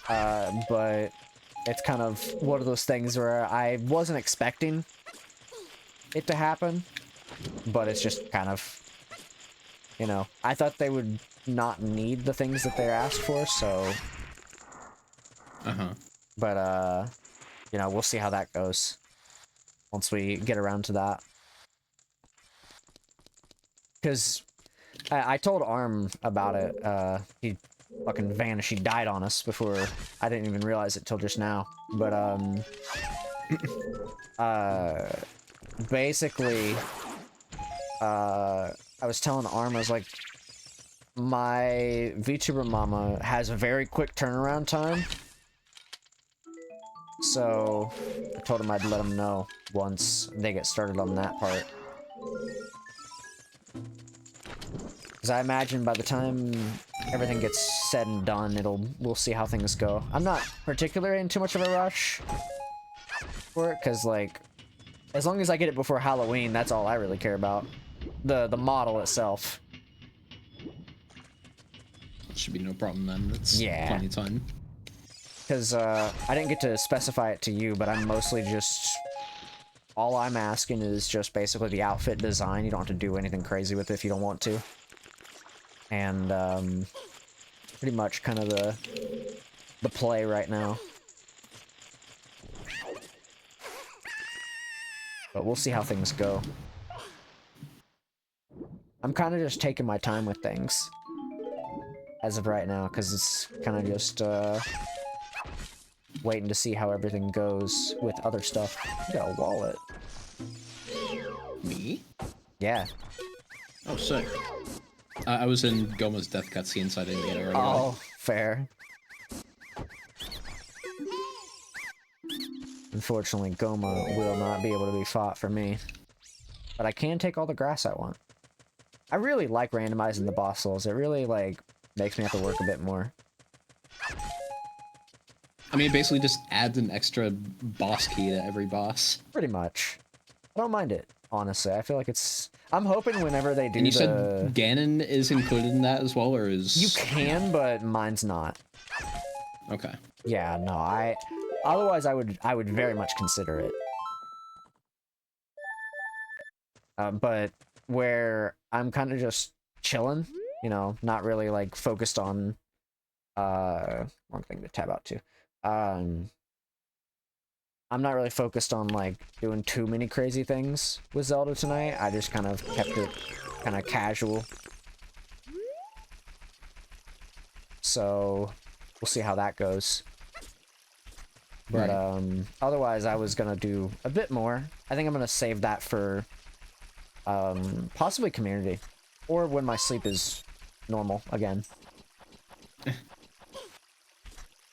but it's kind of one of those things where I wasn't expecting it to happen, but it's just kind of, you know, I thought they would not need the things that they asked for, so... But, you know, we'll see how that goes once we get around to that. Because I told Arm about it. He fucking vanished. He died on us before... I didn't even realize it till just now. But, basically, I was telling Arm, I was like, my VTuber mama has a very quick turnaround time. So, I told him I'd let him know once they get started on that part. Because I imagine by the time everything gets said and done, we'll see how things go. I'm not particularly in too much of a rush for it, because, like, as long as I get it before Halloween, that's all I really care about. The model itself. Should be no problem then. That's plenty of time. Because, I didn't get to specify it to you, but I'm mostly just... all I'm asking is just basically the outfit design. You don't have to do anything crazy with it if you don't want to. And, pretty much kind of the play right now. But we'll see how things go. I'm I'm kind of just taking my time with things as of right now, because it's kind of just waiting to see how everything goes with other stuff. You got a wallet. Me? Yeah. Oh, sick. I was in Goma's death cutscene, so I didn't get it right away. Oh, fair. Unfortunately, Goma will not be able to be fought for me. But I can take all the grass I want. I really like randomizing the boss souls. It really, like, makes me have to work a bit more. I mean, it basically just adds an extra boss key to every boss. Pretty much. I don't mind it, honestly. I feel like it's... I'm hoping whenever they do And you said Ganon is included in that as well, or is... You can, but mine's not. Okay. Yeah, no, otherwise I would very much consider it. But where I'm kind of just chilling, you know, not really like focused on wrong thing to tab out to. I'm not really focused on like doing too many crazy things with Zelda tonight. I just kind of kept it kind of casual. So we'll see how that goes. But otherwise I was gonna do a bit more. I think I'm gonna save that for possibly community, or when my sleep is normal again.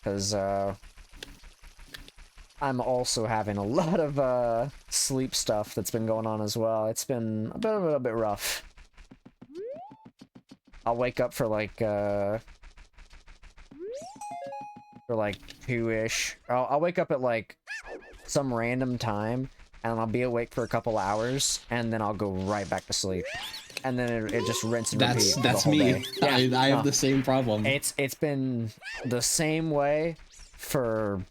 Because I'm also having a lot of sleep stuff that's been going on as well. It's been a little bit rough. I'll wake up for like 2-ish. I'll wake up at like some random time, and I'll be awake for a couple hours, and then I'll go right back to sleep. And then it just rinse and repeat. That's the whole me. Day. Yeah, I have the same problem. It's been the same way for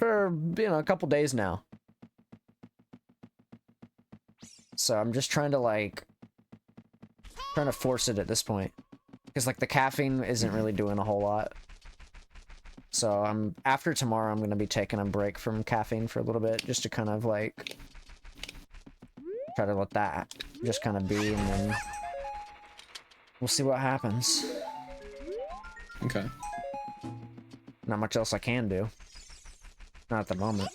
you know, a couple days now. So I'm just trying to force it at this point, because like the caffeine isn't really doing a whole lot. So after tomorrow, I'm gonna be taking a break from caffeine for a little bit, just to kind of like try to let that just kind of be, and then we'll see what happens. Okay. Not much else I can do. Not at the moment.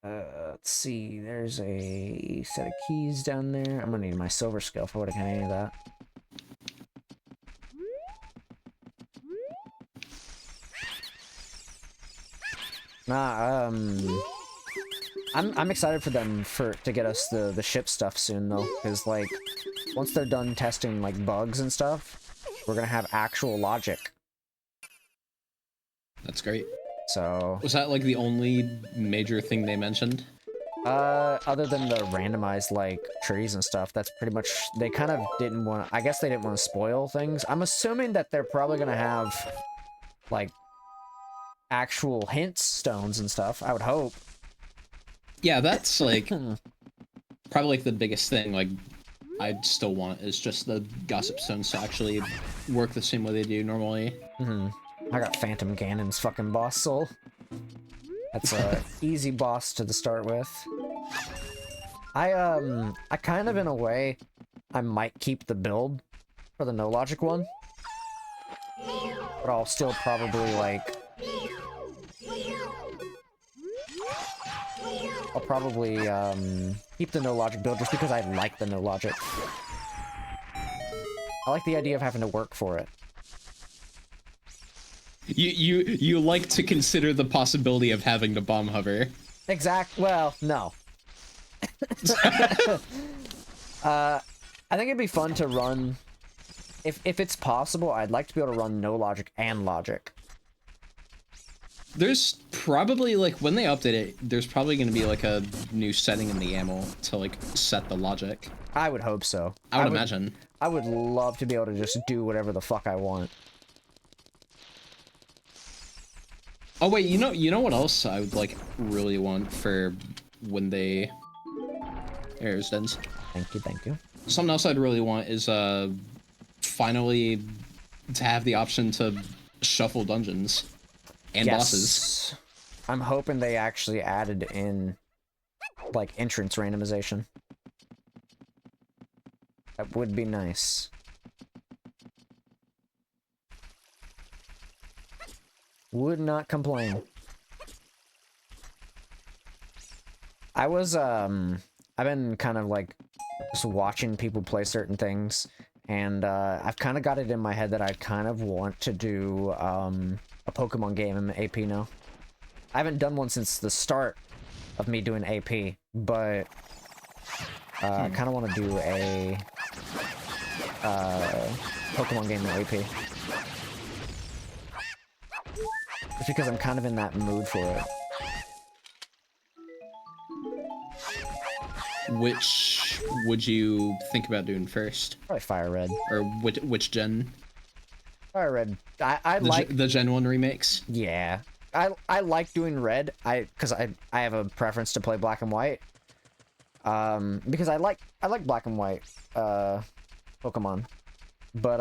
Let's see. There's a set of keys down there. I'm gonna need my silver scale for any of that. Nah, I'm excited for them to get us the ship stuff soon though, because like once they're done testing like bugs and stuff, we're gonna have actual logic. That's great. So was that like the only major thing they mentioned? Other than the randomized like trees and stuff, that's pretty much, they kind of didn't want, I guess they didn't want to spoil things. I'm assuming that they're probably gonna have like actual hint stones and stuff, I would hope. Yeah, that's like probably like the biggest thing like I'd still want is just the gossip stones to actually work the same way they do normally. I got Phantom Ganon's fucking boss soul. That's a easy boss to start with. I kind of, in a way, I might keep the build for the no logic one, but I'll still probably like, I'll probably keep the no logic build just because I like the no logic. I like the idea of having to work for it. You like to consider the possibility of having to bomb hover. Well, no. I think it'd be fun to run, if it's possible, I'd like to be able to run no logic and logic. There's probably like when they update it, there's probably going to be like a new setting in the ammo to like set the logic. I would hope so. I would imagine. I would love to be able to just do whatever the fuck I want. Oh wait, you know what else I would like really want for when they Here's Dens. Thank you. Something else I'd really want is finally to have the option to shuffle dungeons and bosses. I'm hoping they actually added in, like, entrance randomization. That would be nice. Would not complain. I was, I've been kind of, like, just watching people play certain things, and, I've kind of got it in my head that I kind of want to do, a Pokemon game in AP now. I haven't done one since the start of me doing AP, but, I kind of want to do a, Pokemon game in AP. Just because I'm kind of in that mood for it. Which would you think about doing first? Probably Fire Red. Or which gen? Fire Red. I like the Gen 1 remakes? Yeah. I like doing Red. Because I have a preference to play Black and White. Because I like Black and White Pokemon. But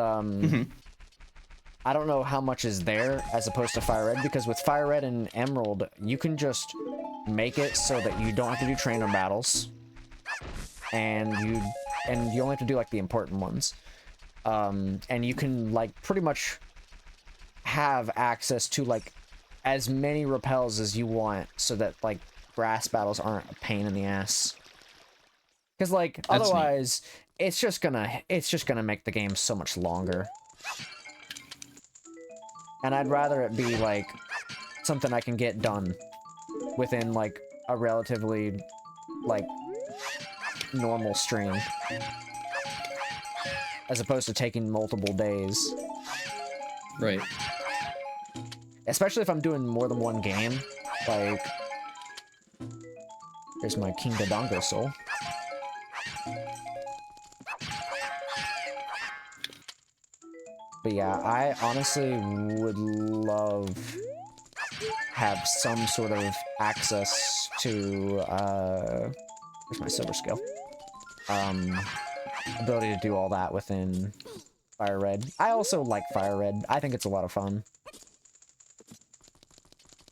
I don't know how much is there as opposed to Fire Red, because with Fire Red and Emerald, you can just make it so that you don't have to do trainer battles. And you only have to do like the important ones. And you can like pretty much have access to like as many repels as you want, so that like grass battles aren't a pain in the ass. Because like otherwise it's just gonna make the game so much longer. And I'd rather it be like something I can get done within like a relatively like normal stream, as opposed to taking multiple days. Right. Especially if I'm doing more than one game. Like, there's my King Dodongo soul. But yeah, I honestly would love have some sort of access to, where's my silver scale? Ability to do all that within Fire Red. I also like Fire Red. I think it's a lot of fun.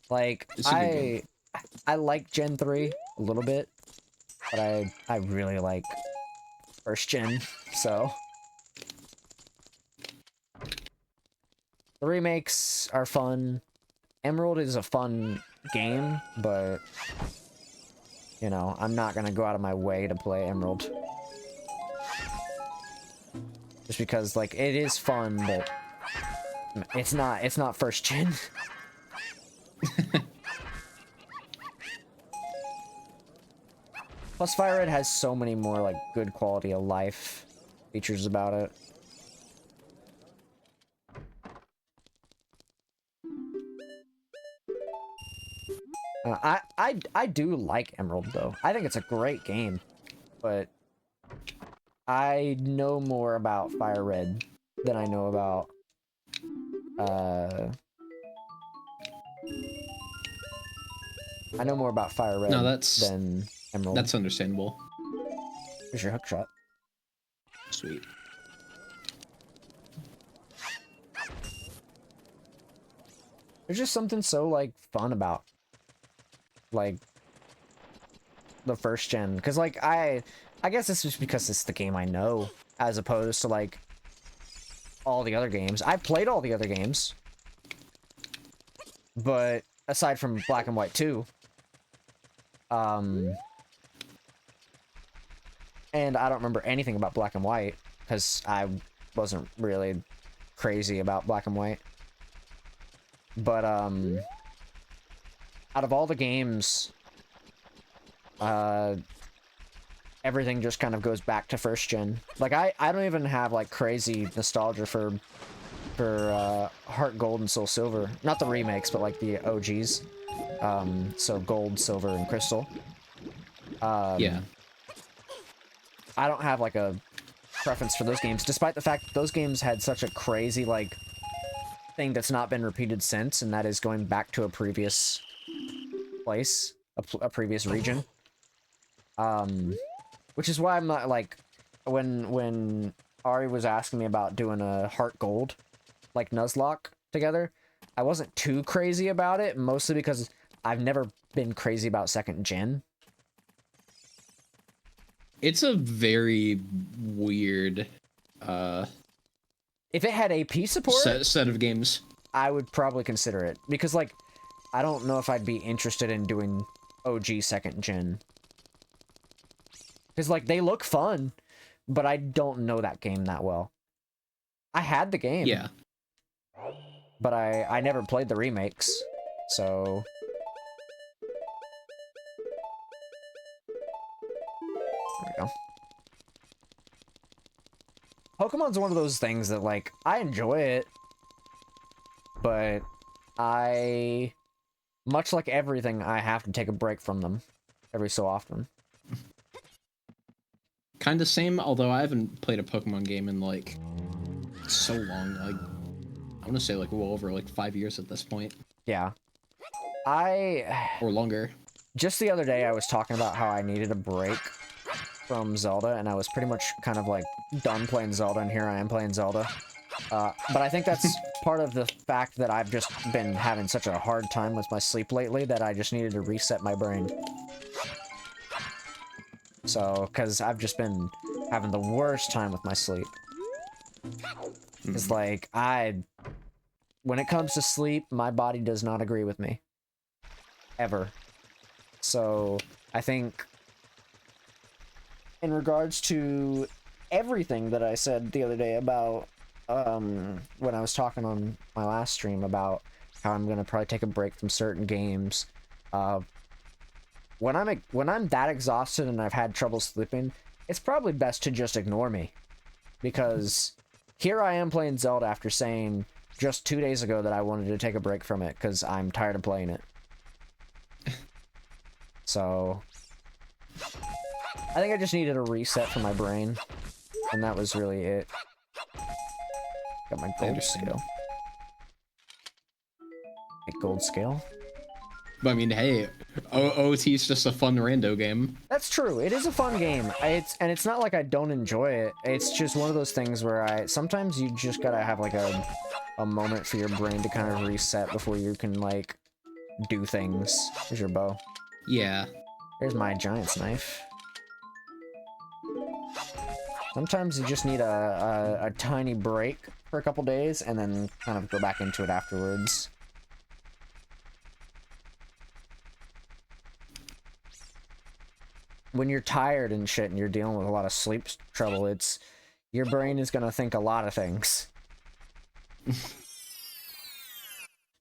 Like, I like Gen 3 a little bit, but I really like first gen, so. The remakes are fun. Emerald is a fun game, but, you know, I'm not gonna go out of my way to play Emerald. Just because, like, it is fun, but it's not first gen. Plus, Fire Red has so many more, like, good quality of life features about it. I do like Emerald, though. I think it's a great game, but I know more about Fire Red than I know about, I know more about Fire Red than Emerald. That's understandable. Here's your hook shot. Sweet. There's just something so, like, fun about, like, the first gen. Because, like, I guess it's just because it's the game I know, as opposed to, like, all the other games. I've played all the other games. But, aside from Black and White 2, and I don't remember anything about Black and White, because I wasn't really crazy about Black and White. But, out of all the games, everything just kind of goes back to first gen. Like, I don't even have, like, crazy nostalgia for Heart Gold and Soul Silver. Not the remakes, but, like, the OGs. So Gold, Silver, and Crystal. Yeah. I don't have, like, a preference for those games, despite the fact that those games had such a crazy, like, thing that's not been repeated since, and that is going back to a previous place, a previous region. Which is why I'm not, like, when Ari was asking me about doing a Heart Gold, like, Nuzlocke together, I wasn't too crazy about it, mostly because I've never been crazy about second gen. It's a very weird If it had AP support, set of games. I would probably consider it. Because, like, I don't know if I'd be interested in doing OG second gen. Because, like, they look fun, but I don't know that game that well. I had the game. Yeah. But I never played the remakes, so... There we go. Pokemon's one of those things that, like, I enjoy it, but much like everything, I have to take a break from them every so often. Kind of same, although I haven't played a Pokemon game in, like, so long. Like, I want to say, like, well over, like, 5 years at this point. Yeah. Or longer. Just the other day, I was talking about how I needed a break from Zelda, and I was pretty much kind of, like, done playing Zelda, and here I am playing Zelda. But I think that's part of the fact that I've just been having such a hard time with my sleep lately that I just needed to reset my brain. So, because I've just been having the worst time with my sleep. It's like, when it comes to sleep, my body does not agree with me. Ever. So, I think, in regards to everything that I said the other day about, when I was talking on my last stream about how I'm gonna probably take a break from certain games, when I'm that exhausted and I've had trouble sleeping, it's probably best to just ignore me. Because here I am playing Zelda after saying just 2 days ago that I wanted to take a break from it because I'm tired of playing it. So, I think I just needed a reset for my brain, and that was really it. Got my gold scale. A gold scale? But I mean, hey, OoT is just a fun rando game. That's true. It is a fun game. It's not like I don't enjoy it. It's just one of those things where sometimes you just gotta have like a moment for your brain to kind of reset before you can like do things. Here's your bow. Yeah. Here's my giant's knife. Sometimes you just need a tiny break for a couple days and then kind of go back into it afterwards. When you're tired and shit and you're dealing with a lot of sleep trouble, your brain is gonna think a lot of things.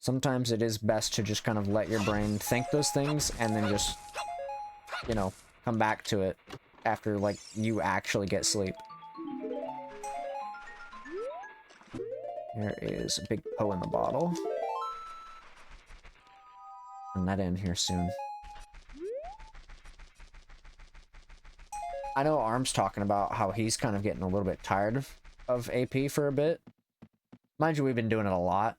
Sometimes it is best to just kind of let your brain think those things and then just, you know, come back to it after, like, you actually get sleep. There is a big Poe in the bottle. Turn that in here soon. I know Arm's talking about how he's kind of getting a little bit tired of AP for a bit. Mind you, we've been doing it a lot.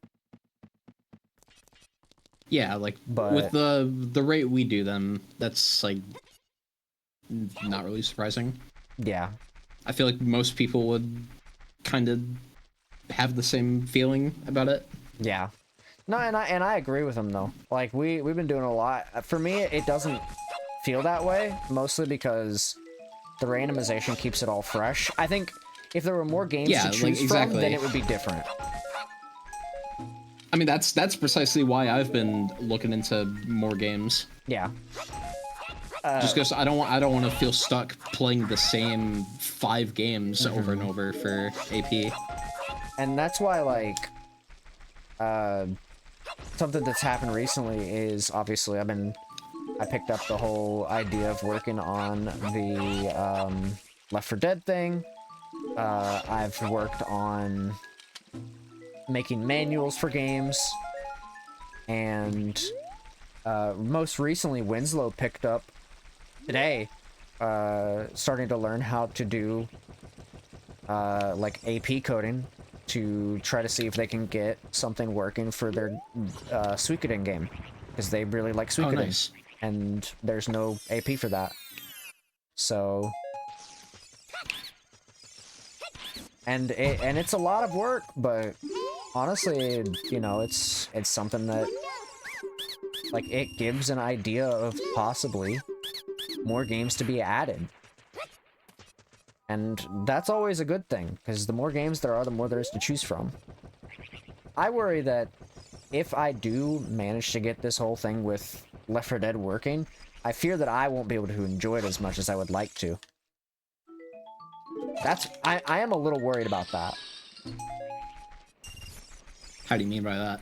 Yeah, like, with the rate we do them, that's, like, not really surprising. Yeah. I feel like most people would kind of have the same feeling about it. Yeah. No, and I agree with him, though. Like, we've been doing a lot. For me, it doesn't feel that way, mostly because the randomization keeps it all fresh. I think if there were more games to choose from, then it would be different. I mean, that's precisely why I've been looking into more games. Yeah. Just because I don't want to feel stuck playing the same 5 games over and over for AP. And that's why, like, something that's happened recently is obviously I picked up the whole idea of working on the Left 4 Dead thing. I've worked on making manuals for games, and most recently Winslow picked up today, starting to learn how to do like AP coding to try to see if they can get something working for their Suikoden game, because they really like Suikoden. Oh, nice. And there's no AP for that. So, and it's a lot of work, but honestly, you know, it's something that like, it gives an idea of possibly more games to be added. And that's always a good thing, because the more games there are, the more there is to choose from. I worry that if I do manage to get this whole thing with Left 4 Dead working, I fear that I won't be able to enjoy it as much as I would like to. I am a little worried about that. How do you mean by that?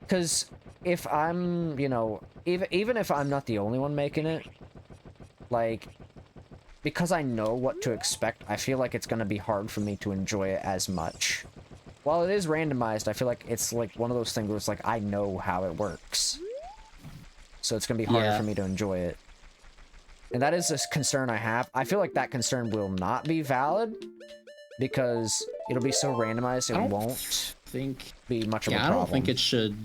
Because if I'm, you know, even if I'm not the only one making it, like, because I know what to expect, I feel like it's going to be hard for me to enjoy it as much. While it is randomized, I feel like it's like one of those things where it's like, I know how it works. So it's going to be harder for me to enjoy it. And that is a concern I have. I feel like that concern will not be valid because it'll be so randomized it won't be much of a problem. I don't think it should,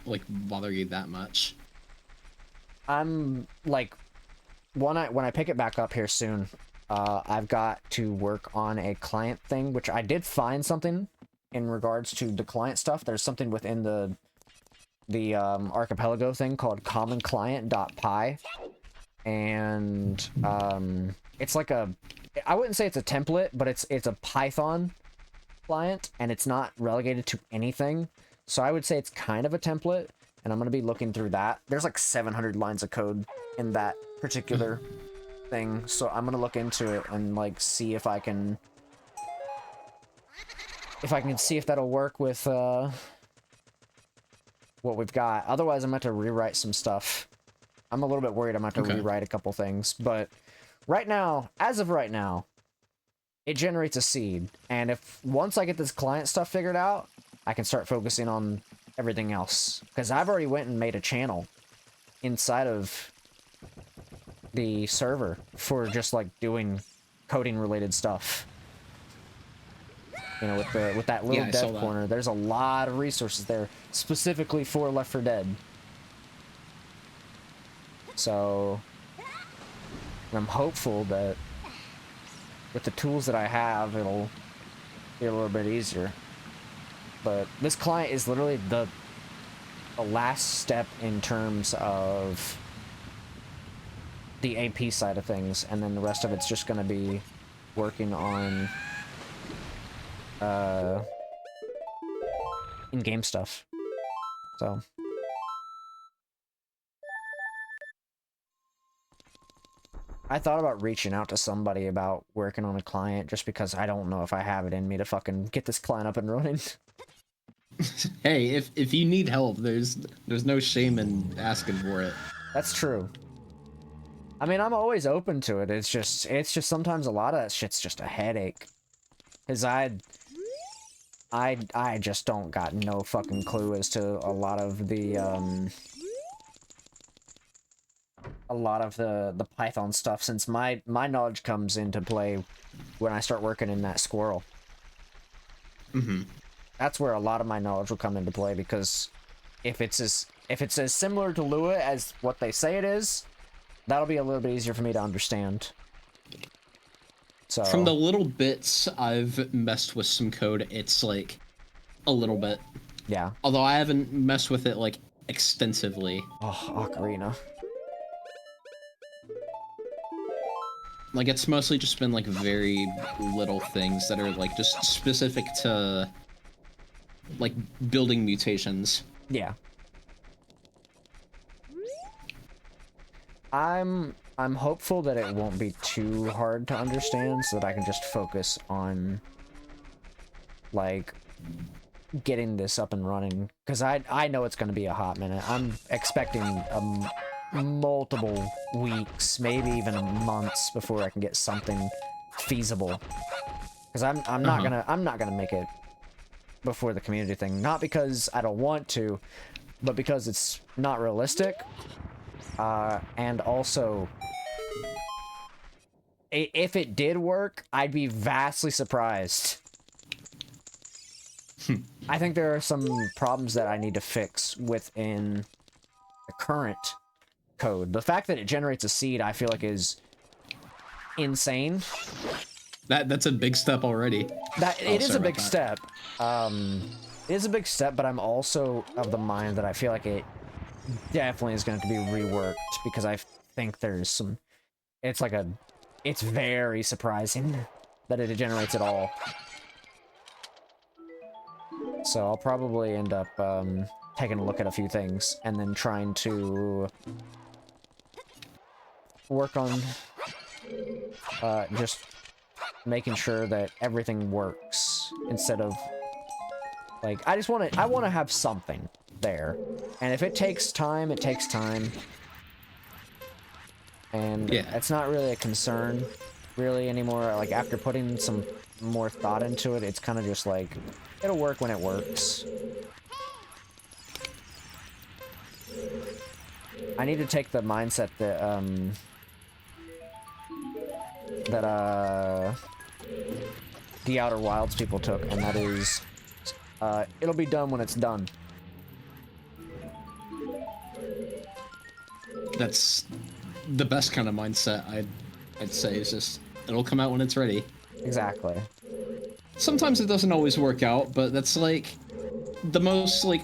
like, bother you that much. I'm, like, when I pick it back up here soon, I've got to work on a client thing, which I did find something in regards to the client stuff. There's something within the Archipelago thing called commonclient.py. And it's like I wouldn't say it's a template, but it's a Python client, and it's not relegated to anything. So I would say it's kind of a template, and I'm going to be looking through that. There's like 700 lines of code in that particular thing, so I'm going to look into it and like see if I can see if that'll work with what we've got. Otherwise, I'm going to have to rewrite some stuff. I'm a little bit worried I'm going to have to rewrite a couple things, but right now, as of right now, it generates a seed, and if once I get this client stuff figured out, I can start focusing on everything else, because I've already went and made a channel inside of the server for just like doing coding related stuff. You know, with that little dev corner, there's a lot of resources there specifically for Left 4 Dead. So I'm hopeful that with the tools that I have, it'll be a little bit easier. But this client is literally the last step in terms of the AP side of things, and then the rest of it's just going to be working on in-game stuff. So I thought about reaching out to somebody about working on a client just because I don't know if I have it in me to fucking get this client up and running. Hey, if you need help, there's no shame in asking for it. That's true. I mean, I'm always open to it. It's just sometimes a lot of that shit's just a headache. Cause I just don't got no fucking clue as to a lot of the Python stuff, since my knowledge comes into play when I start working in that squirrel. Mm-hmm. That's where a lot of my knowledge will come into play, because if it's as similar to Lua as what they say it is, that'll be a little bit easier for me to understand. So from the little bits I've messed with some code, it's like a little bit. Yeah. Although I haven't messed with it like extensively. Oh, Ocarina. Like, it's mostly just been like very little things that are like just specific to like building mutations. Yeah. I'm hopeful that it won't be too hard to understand, so that I can just focus on like getting this up and running, because I know it's going to be a hot minute. I'm expecting multiple weeks, maybe even months before I can get something feasible, because I'm not gonna make it before the community thing, not because I don't want to, but because it's not realistic. And also, if it did work, I'd be vastly surprised. I think there are some problems that I need to fix within the current code. The fact that it generates a seed, I feel like, is insane. That's a big step already. It is a big step. It is a big step, but I'm also of the mind that I feel like it definitely is going to be reworked because I think there's some. It's like a. It's very surprising that it degenerates at all. So I'll probably end up taking a look at a few things and then trying to work on just making sure that everything works instead of like I want to have something there, and if it takes time, it takes time, and Yeah. it's not really a concern really anymore. Like after putting some more thought into it, it's kind of just like it'll work when it works. I need to take the mindset that the Outer Wilds people took, and that is it'll be done when it's done. That's the best kind of mindset, I'd say, is just, it'll come out when it's ready. Exactly. Sometimes it doesn't always work out, but that's, like, the most, like,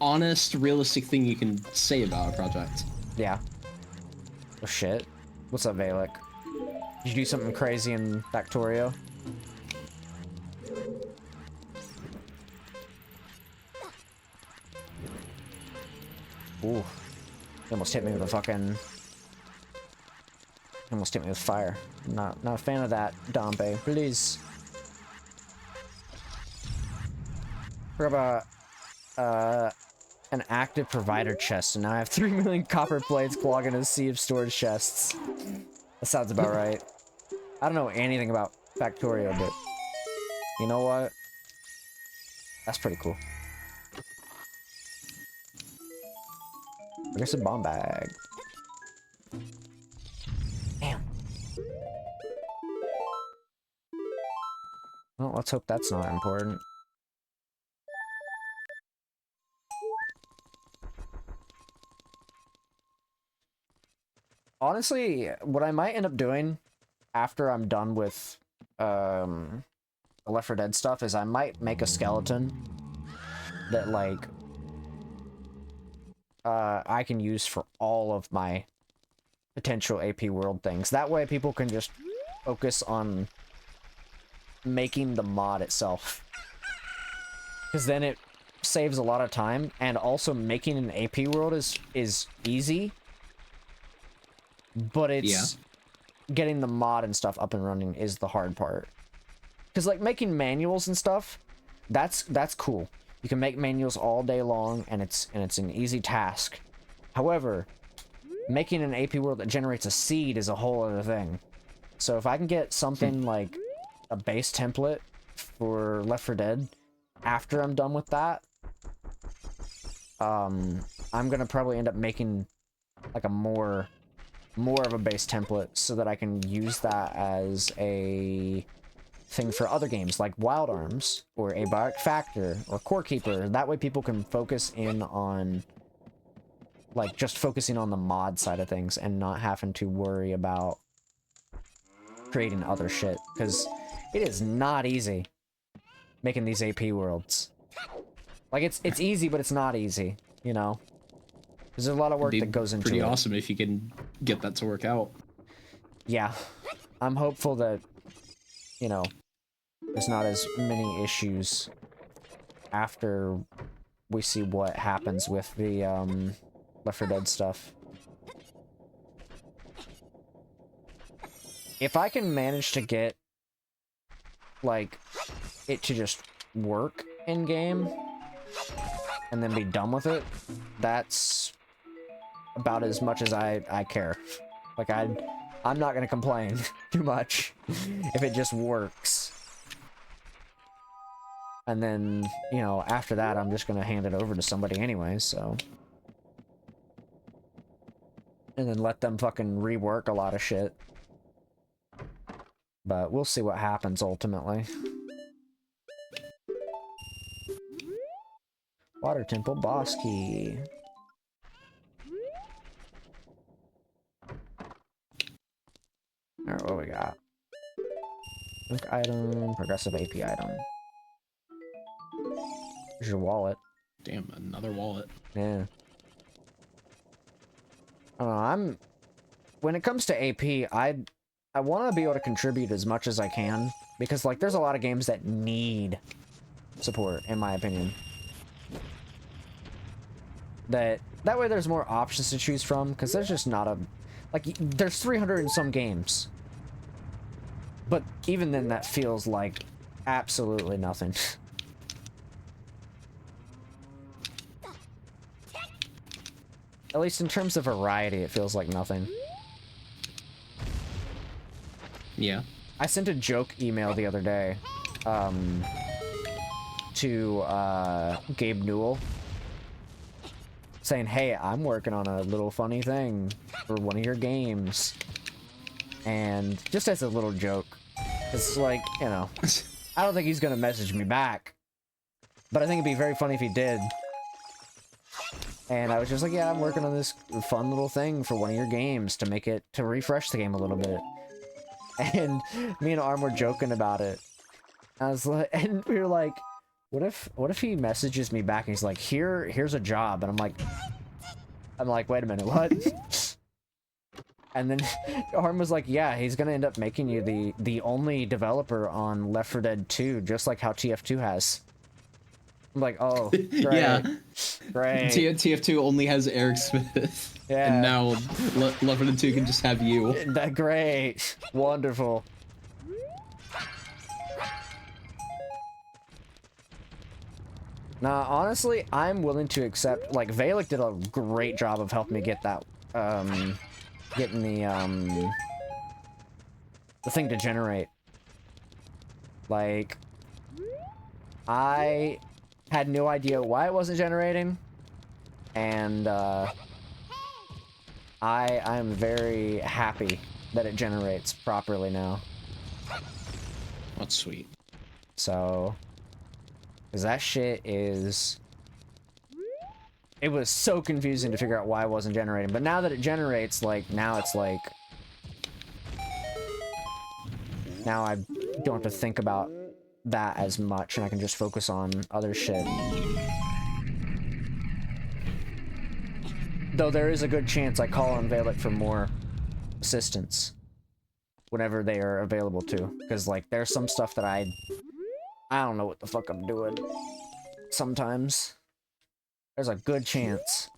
honest, realistic thing you can say about a project. Yeah. Oh shit. What's up, Valek? Did you do something crazy in Factorio? Ooh. He almost hit me with a fucking... He almost hit me with fire. Not a fan of that, Dombe. Please. Grab an active provider chest, and now I have 3 million copper plates clogging a sea of storage chests. That sounds about right. I don't know anything about Factorio, but you know what? That's pretty cool. I guess a bomb bag. Damn. Well, let's hope that's not important. Honestly, what I might end up doing after I'm done with the Left 4 Dead stuff is I might make a skeleton that like I can use for all of my potential AP world things. That way people can just focus on making the mod itself. Because then it saves a lot of time, and also making an AP world is easy. But it's getting the mod and stuff up and running is the hard part. Because like making manuals and stuff, that's cool. You can make manuals all day long, and it's an easy task. However, making an AP world that generates a seed is a whole other thing. So if I can get something like a base template for Left 4 Dead after I'm done with that, I'm gonna probably end up making like a more of a base template so that I can use that as a thing for other games like Wild Arms or a Biotic Factor or Core Keeper. That way people can focus in on like just focusing on the mod side of things and not having to worry about creating other shit, because it is not easy making these AP worlds. Like it's easy, but it's not easy, you know? There's a lot of work that goes into it. Pretty awesome if you can get that to work out. Yeah. I'm hopeful that, you know, there's not as many issues after we see what happens with the Left 4 Dead stuff. If I can manage to get like it to just work in game and then be done with it, that's about as much as I care. Like I'm not gonna complain too much if it just works. And then, you know, after that I'm just gonna hand it over to somebody anyway, so. And then let them fucking rework a lot of shit. But we'll see what happens ultimately. Water Temple boss key. Alright, what we got? Link item, progressive AP item. Here's your wallet. Damn, another wallet. Yeah. I don't know, when it comes to AP, I want to be able to contribute as much as I can, because like there's a lot of games that need support, in my opinion. That way there's more options to choose from, because there's just not a, like, there's 300 and some games. But even then, that feels like absolutely nothing. At least in terms of variety, it feels like nothing. Yeah. I sent a joke email the other day, to, Gabe Newell, saying, hey, I'm working on a little funny thing for one of your games. And just as a little joke, it's like, you know, I don't think he's gonna message me back, but I think it'd be very funny if he did. And I was just like, yeah, I'm working on this fun little thing for one of your games to make it, to refresh the game a little bit. And me and Arm were joking about it. I was like, and we were like, what if he messages me back and he's like, here's a job, and I'm like, wait a minute, what? And then Arm was like, yeah, he's gonna end up making you the only developer on Left 4 Dead 2, just like how TF2 has. I'm like, oh, great. Yeah. Great. TF2 only has Eric Smith. Yeah. And now Left 4 Dead 2 can just have you. Great. Wonderful. Nah, honestly, I'm willing to accept, like, Valek did a great job of helping me get that, getting the thing to generate. Like, I had no idea why it wasn't generating, and, I'm very happy that it generates properly now. That's sweet. So, because that shit is... It was so confusing to figure out why it wasn't generating, but now that it generates, like, now it's like... Now I don't have to think about that as much, and I can just focus on other shit. Though there is a good chance I call on Valek for more assistance whenever they are available to, because like there's some stuff that I don't know what the fuck I'm doing sometimes. There's a good chance.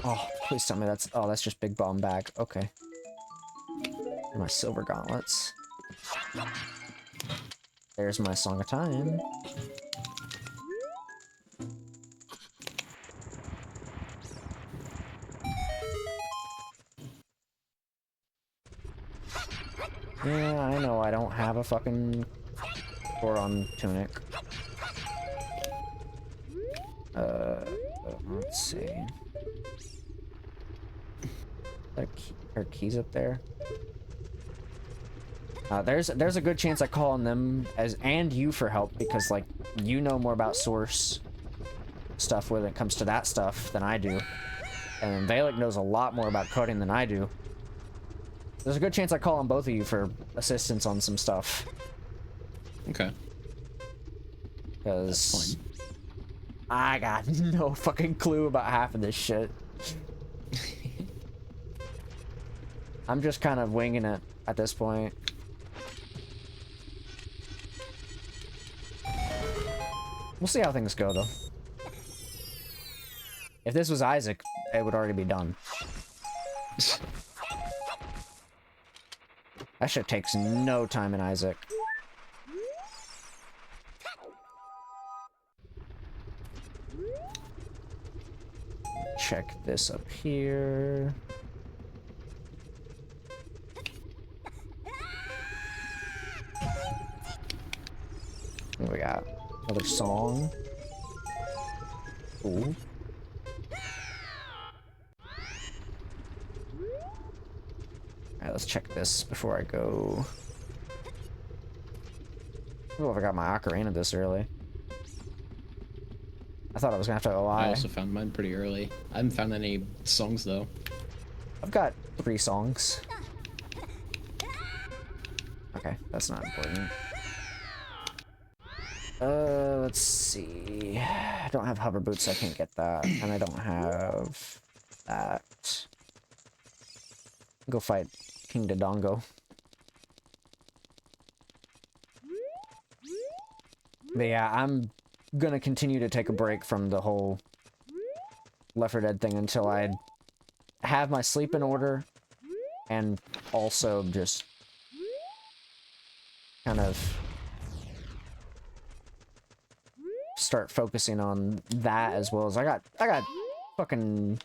Oh, please tell me that's just Big Bomb Bag. Okay. My silver gauntlets. There's my Song of Time. Yeah, I know I don't have a fucking Goron tunic. Let's see. Are keys up there? There's a good chance I call on them and you for help, because like you know more about source stuff when it comes to that stuff than I do, and Valek knows a lot more about coding than I do. There's a good chance I call on both of you for assistance on some stuff. Okay. Because I got no fucking clue about half of this shit. I'm just kind of winging it at this point. We'll see how things go, though. If this was Isaac, it would already be done. That shit takes no time in Isaac. Check this up here. What do we got? Another song. Ooh. Alright, let's check this before I go. Oh, I got my ocarina this early. I thought I was gonna have to OI. I also found mine pretty early. I haven't found any songs though. I've got 3 songs. Okay, that's not important. Let's see. I don't have hover boots, so I can't get that. And I don't have that. Go fight King Dodongo. But yeah, I'm gonna continue to take a break from the whole Left 4 Dead thing until I have my sleep in order and also just kind of start focusing on that, as well as I got fucking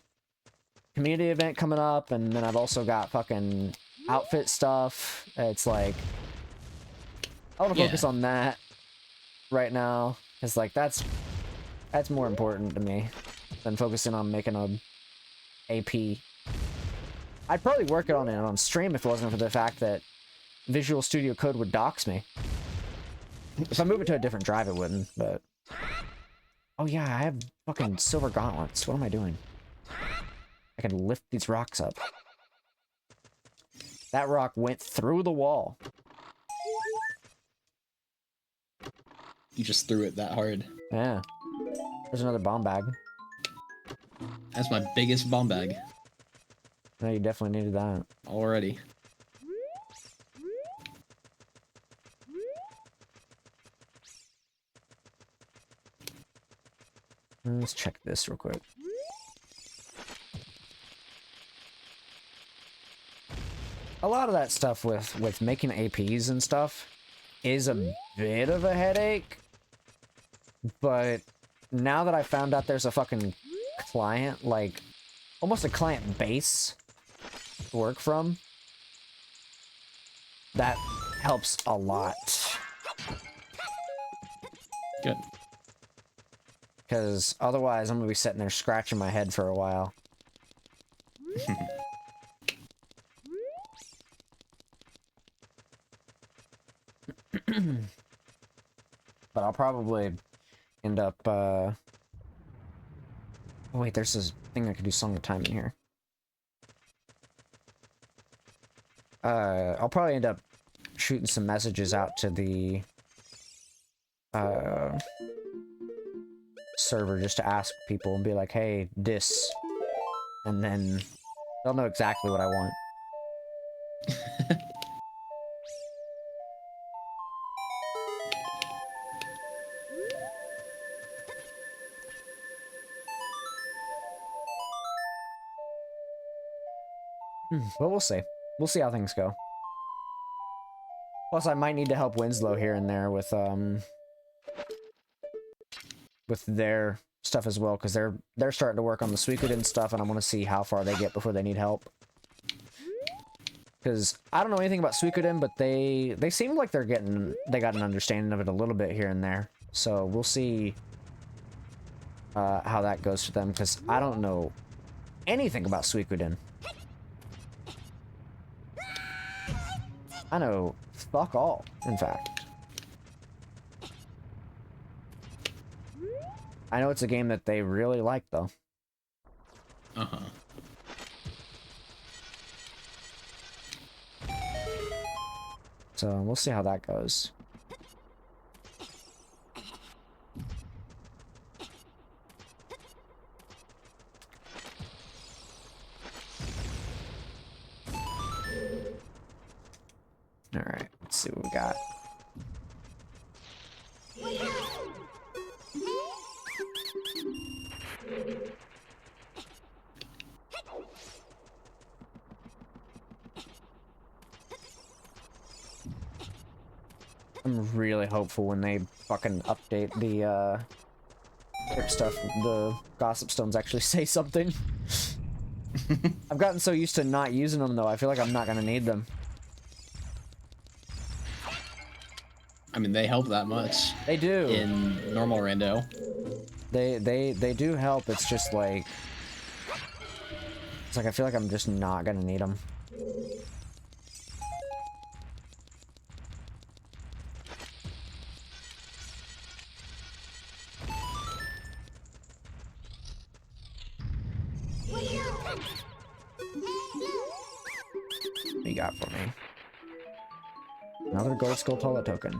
community event coming up, and then I've also got fucking outfit stuff. It's like I want to focus on that right now. It's like that's more important to me than focusing on making a AP. I'd probably work on it on stream if it wasn't for the fact that Visual Studio Code would dox me. If I move it to a different drive, it wouldn't, but... Oh yeah, I have fucking silver gauntlets. What am I doing? I can lift these rocks up. That rock went through the wall. You just threw it that hard. Yeah. There's another bomb bag. That's my biggest bomb bag. No, you definitely needed that. Already. Let's check this real quick. A lot of that stuff with making APs and stuff is a bit of a headache, but now that I found out there's a fucking client, like almost a client base to work from, that helps a lot. Good. Because otherwise I'm gonna be sitting there scratching my head for a while. But I'll probably end up, oh wait, there's this thing I could do Song of Time in here. I'll probably end up shooting some messages out to the, server just to ask people and be like, hey, this. And then they'll know exactly what I want. But we'll see. We'll see how things go. Plus, I might need to help Winslow here and there with their stuff as well, because they're starting to work on the Suikoden stuff, and I want to see how far they get before they need help. Because I don't know anything about Suikoden, but they seem like they got an understanding of it a little bit here and there. So we'll see how that goes for them, because I don't know anything about Suikoden. I know fuck all, in fact. I know it's a game that they really like, though. Uh-huh. So we'll see how that goes. Alright, let's see what we got. I'm really hopeful when they fucking update the trip stuff, the gossip stones actually say something. I've gotten so used to not using them, though, I feel like I'm not gonna need them. I mean, they help that much. They do. In normal rando. They do help, it's just like... It's like I feel like I'm just not gonna need them. What you got for me? Another gold skull toilet token.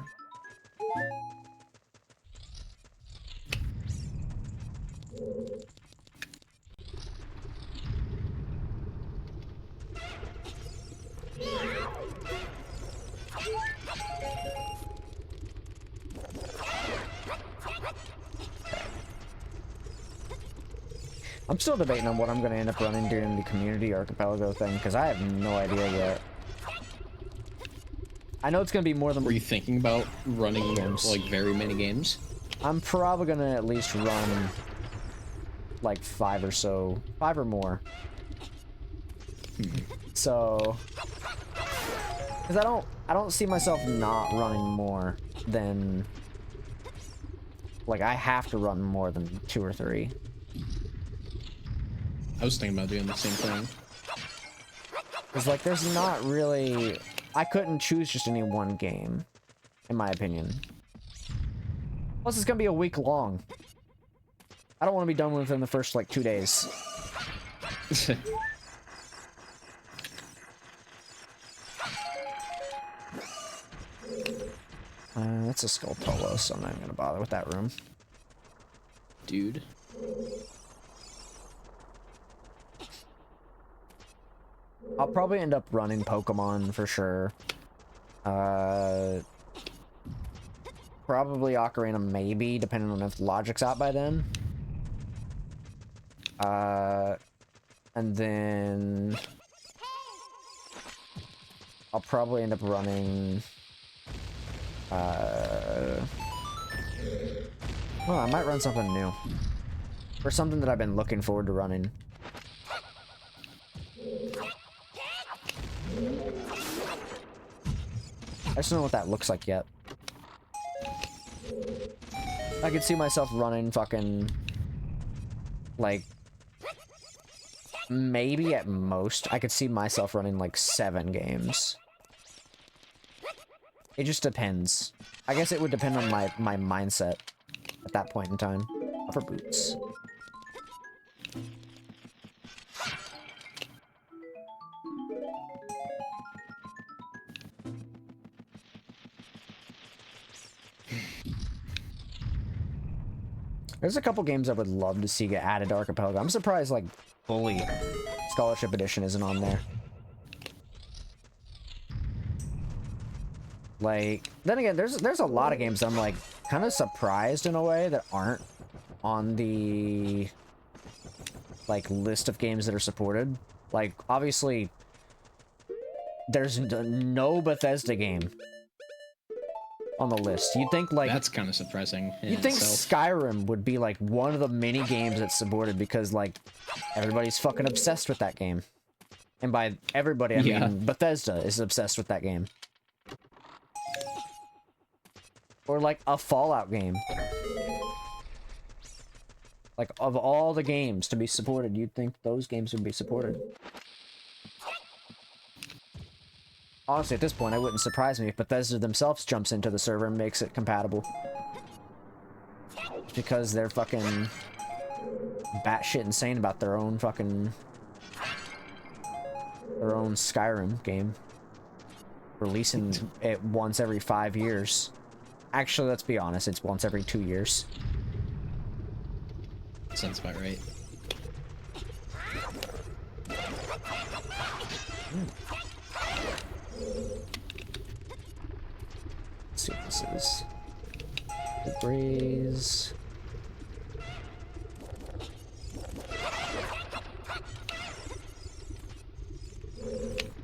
I'm still debating on what I'm going to end up running during the community archipelago thing, because I have no idea yet. I know it's going to be more than... Were you thinking about running, games. like, very many games? I'm probably going to at least run, like, 5 or more. So... Because I don't see myself not running more than... Like, I have to run more than 2 or 3. I was thinking about doing the same thing. Because, like, there's not really... I couldn't choose just any one game, in my opinion. Plus, it's gonna be a week long. I don't want to be done within the first, like, 2 days. That's a Skulltolo, so I'm not even gonna bother with that room. Dude. I'll probably end up running Pokemon for sure. Probably Ocarina, maybe, depending on if Logic's out by then. And then... I'll probably end up running... Well, I might run something new. Or something that I've been looking forward to running. I just don't know what that looks like yet. I could see myself running fucking... Like... Maybe at most, I could see myself running like 7 games. It just depends. I guess it would depend on my mindset at that point in time. For boots. There's a couple games I would love to see get added to Archipelago. I'm surprised, like, Bully Scholarship Edition isn't on there. Like, then again, there's a lot of games I'm, like, kind of surprised in a way that aren't on the, like, list of games that are supported. Like, obviously, there's no Bethesda game on the list. You'd think, like... That's kind of surprising. You'd think Skyrim would be, like, one of the many games that's supported because, like, everybody's fucking obsessed with that game. And by everybody, I mean Bethesda is obsessed with that game. Or, like, a Fallout game. Like, of all the games to be supported, you'd think those games would be supported. Honestly, at this point, it wouldn't surprise me if Bethesda themselves jumps into the server and makes it compatible. Because they're fucking batshit insane about their own fucking... their own Skyrim game. Releasing it once every 5 years. Actually, let's be honest, it's once every 2 years. Sounds about right. Let's see what this is. Debris.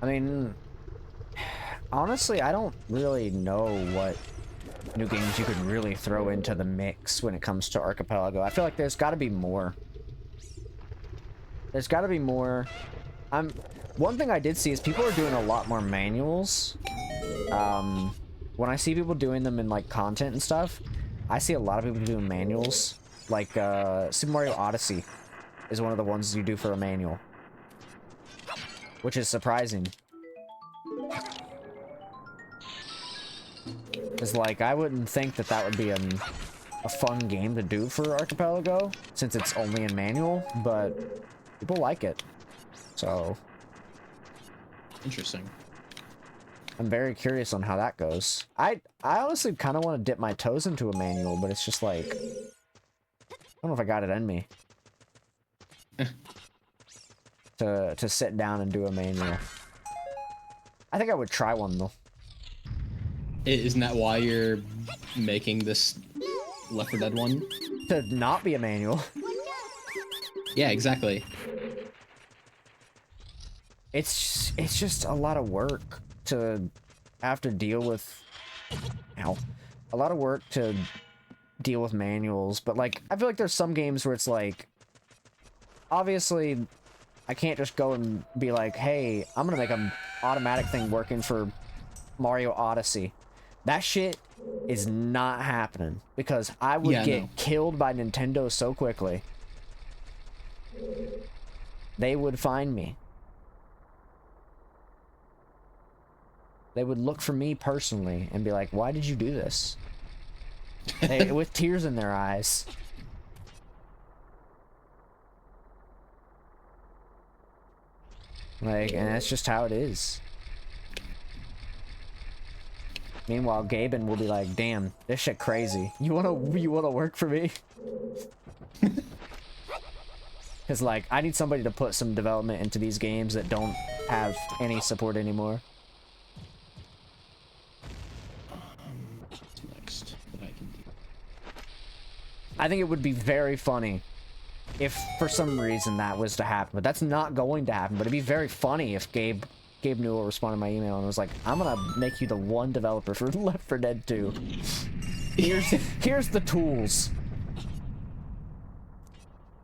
I mean, honestly, I don't really know what new games you could really throw into the mix when it comes to Archipelago. I feel like there's got to be more. There's got to be more. One thing I did see is people are doing a lot more manuals. When I see people doing them in, like, content and stuff, I see a lot of people doing manuals. Like, Super Mario Odyssey is one of the ones you do for a manual. Which is surprising. Because, like, I wouldn't think that that would be a fun game to do for Archipelago, since it's only in manual, but people like it. So... Interesting. I'm very curious on how that goes. I honestly kind of want to dip my toes into a manual, but it's just like... I don't know if I got it in me. to sit down and do a manual. I think I would try one, though. Isn't that why you're making this Left 4 Dead one? To not be a manual. Yeah, exactly. It's just a lot of work to have to deal with. Ow. A lot of work to deal with manuals, but like I feel like there's some games where it's like obviously I can't just go and be like, hey, I'm gonna make an automatic thing working for Mario Odyssey. That shit is not happening because I would get killed by Nintendo so quickly. They would find me. They would look for me personally and be like, why did you do this? With tears in their eyes. Like, and that's just how it is. Meanwhile, Gaben will be like, damn, this shit crazy. You wanna work for me? Cause like, I need somebody to put some development into these games that don't have any support anymore. What's next that I can do? I think it would be very funny if for some reason that was to happen, but that's not going to happen. But it'd be very funny if Gabe Newell responded to my email and was like, I'm gonna make you the one developer for Left 4 Dead 2. Here's the tools.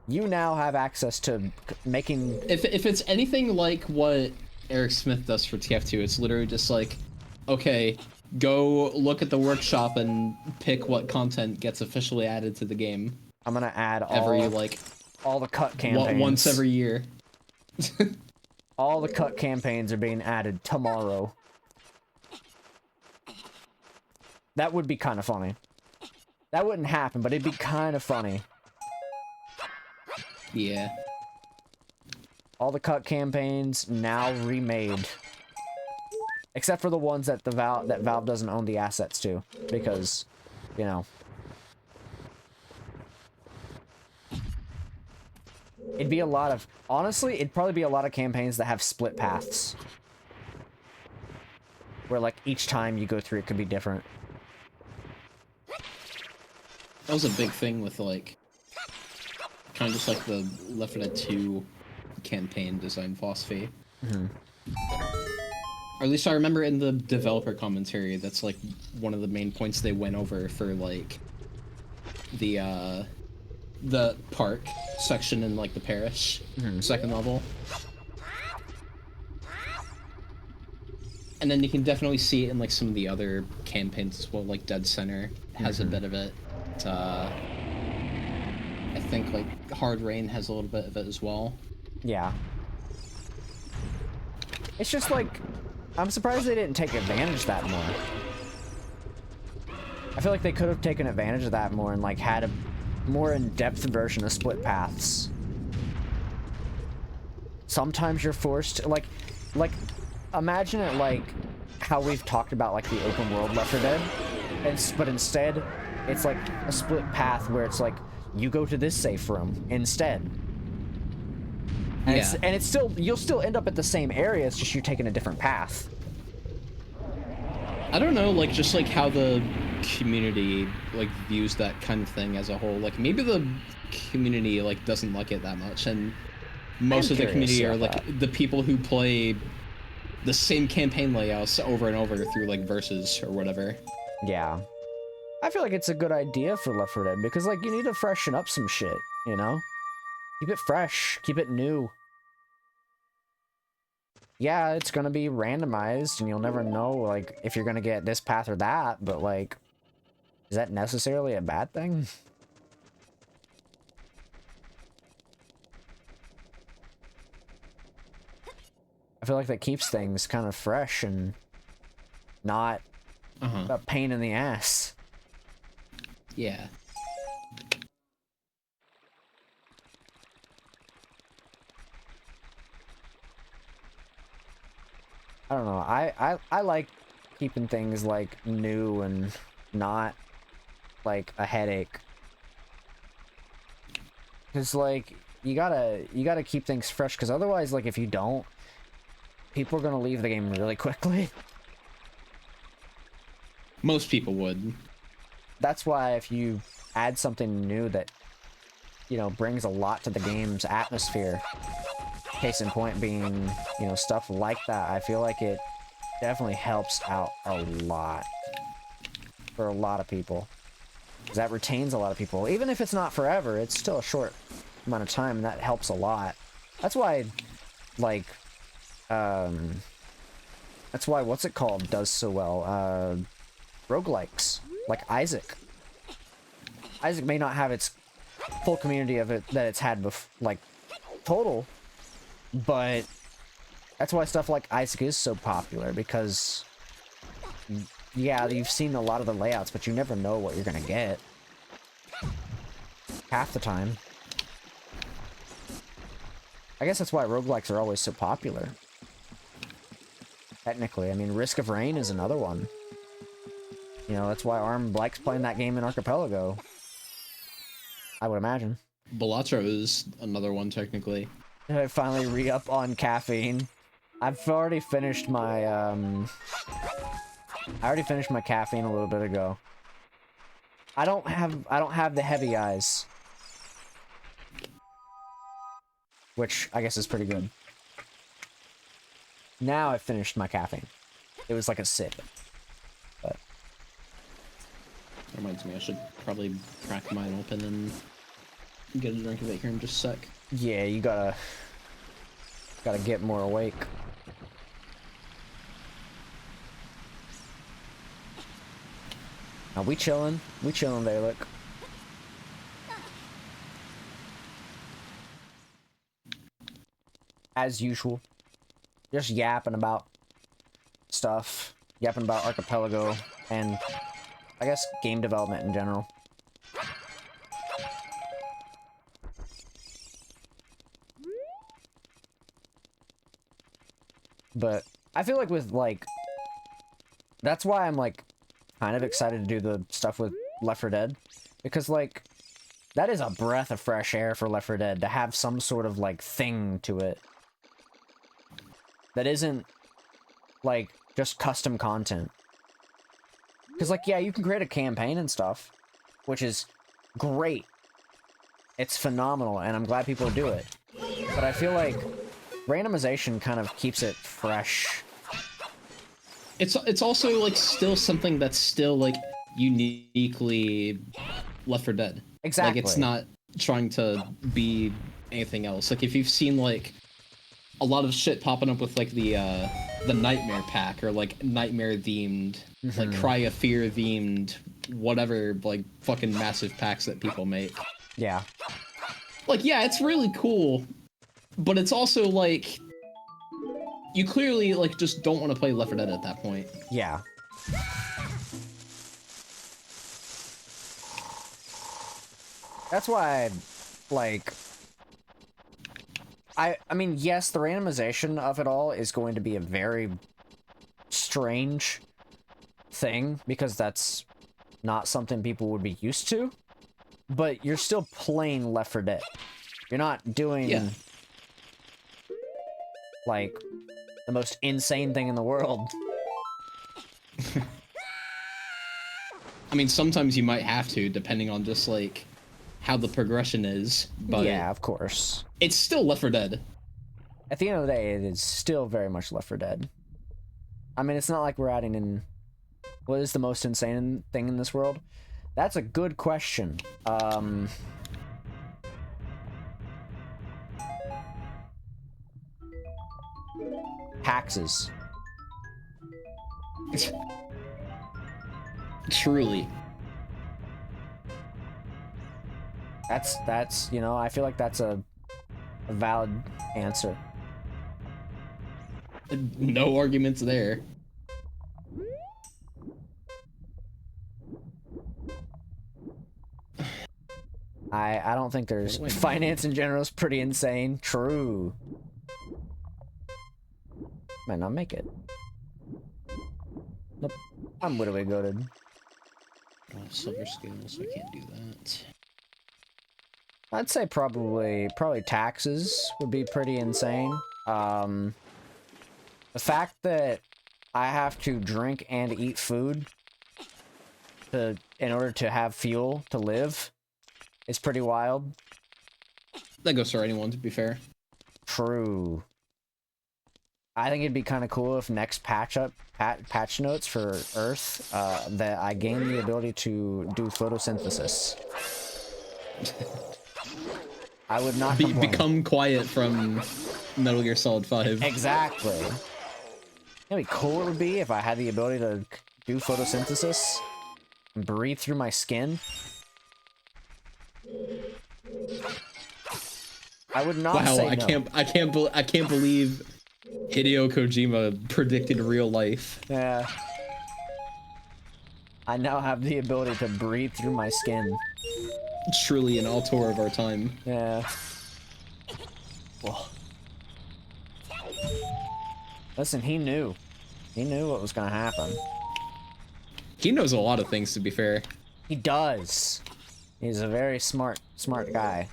You now have access to making... If it's anything like what Eric Smith does for TF2, it's literally just like, okay, go look at the workshop and pick what content gets officially added to the game. I'm gonna add all the cut campaigns. Once every year. All the cut campaigns are being added tomorrow. That would be kind of funny. That wouldn't happen, but it'd be kind of funny. Yeah. All the cut campaigns now remade. Except for the ones that Valve doesn't own the assets to, because, you know. It'd be a lot of... Honestly, it'd probably be a lot of campaigns that have split paths. Where, like, each time you go through it could be different. That was a big thing with, like... kind of just like the Left 4 Dead 2 campaign design philosophy. Mm-hmm. Or at least I remember in the developer commentary, that's, like, one of the main points they went over for, like... the park section in like the parish second level, and then you can definitely see it in like some of the other campaigns as well. Like Dead Center has a bit of it. I think like Hard Rain has a little bit of it as well. Yeah. It's just like, I'm surprised they didn't take advantage of that more. I feel like they could have taken advantage of that more and like had a more in-depth version of split paths. Sometimes you're forced to, like imagine it like how we've talked about like the open world Left 4 Dead, but instead it's like a split path where it's like you go to this safe room instead. And it's still, you'll still end up at the same area, it's just you're taking a different path. I don't know, like, just, like, how the community, like, views that kind of thing as a whole. Like, maybe the community, like, doesn't like it that much, and most of the community are, like, the people who play the same campaign layouts over and over through, like, verses or whatever. Yeah. I feel like it's a good idea for Left 4 Dead, because, like, you need to freshen up some shit, you know? Keep it fresh. Keep it new. Yeah, it's gonna be randomized, and you'll never know, like, if you're gonna get this path or that, but, like, is that necessarily a bad thing? I feel like that keeps things kind of fresh and not a pain in the ass. Yeah. I don't know. I like keeping things like new and not like a headache. Cause like you gotta keep things fresh. Cause otherwise, like if you don't, people are gonna leave the game really quickly. Most people would. That's why if you add something new that you know, brings a lot to the game's atmosphere. Case in point being, you know, stuff like that. I feel like it definitely helps out a lot for a lot of people. Because that retains a lot of people. Even if it's not forever, it's still a short amount of time, and that helps a lot. That's why, like, that's why, what's it called, does so well. Roguelikes. Like Isaac. Isaac may not have its full community of it that it's had like total, but that's why stuff like Isaac is so popular, because yeah, you've seen a lot of the layouts, but you never know what you're gonna get half the time. I guess that's why roguelikes are always so popular. Technically, I mean, Risk of Rain is another one. You know, that's why Arm likes playing that game in Archipelago, I would imagine. Balatro is another one, technically. I finally re-up on caffeine. I've already finished my, I already finished my caffeine a little bit ago. I don't have the heavy eyes. Which, I guess is pretty good. Now I've finished my caffeine. It was like a sip. But That reminds me, I should probably crack mine open and get a drink of it here in just a sec. yeah, you gotta get more awake. Now we chillin', Dalek. As usual. Just yapping about stuff. Yapping about Archipelago and I guess game development in general. But I feel like with like that's why I'm like kind of excited to do the stuff with Left 4 Dead, because like that is a breath of fresh air for Left 4 Dead to have some sort of like thing to it that isn't like just custom content. Because like, yeah, you can create a campaign and stuff, which is great. It's phenomenal, and I'm glad people do it. But I feel like randomization kind of keeps it fresh. It's also like still something that's still like uniquely Left 4 Dead. Exactly. Like it's not trying to be anything else. Like if you've seen like a lot of shit popping up with like the Nightmare pack or like Nightmare themed, like Cry of Fear themed, whatever, like fucking massive packs that people make. Yeah. Like yeah, it's really cool, but it's also like you clearly like just don't want to play Left 4 Dead at that point. Yeah. That's why like I mean, yes, the randomization of it all is going to be a very strange thing, because that's not something people would be used to, but you're still playing Left 4 Dead. You're not doing like the most insane thing in the world. I mean, sometimes you might have to, depending on just like how the progression is, but yeah, of course. It's still Left 4 Dead. At the end of the day, it is still very much Left 4 Dead. I mean, it's not like we're adding in what is the most insane thing in this world? That's a good question. Taxes. Truly. That's you know, I feel like that's a valid answer. No arguments there. I don't think there's finance in general is pretty insane. True. Might not make it. Nope. I'm literally goated. I don't have silver scales, so I can't do that. I'd say probably taxes would be pretty insane. The fact that I have to drink and eat food in order to have fuel to live is pretty wild. That goes for anyone, to be fair. True. I think it'd be kind of cool if next patch notes for Earth that I gain the ability to do photosynthesis. I would not complain. Become quiet from Metal Gear Solid 5. Exactly. You know how cool it would be if I had the ability to do photosynthesis and breathe through my skin? I would not say no. I can't believe Hideo Kojima predicted real life. Yeah. I now have the ability to breathe through my skin. Truly an auteur of our time. Yeah. Well. Listen, he knew. He knew what was gonna happen. He knows a lot of things, to be fair. He does. He's a very smart guy.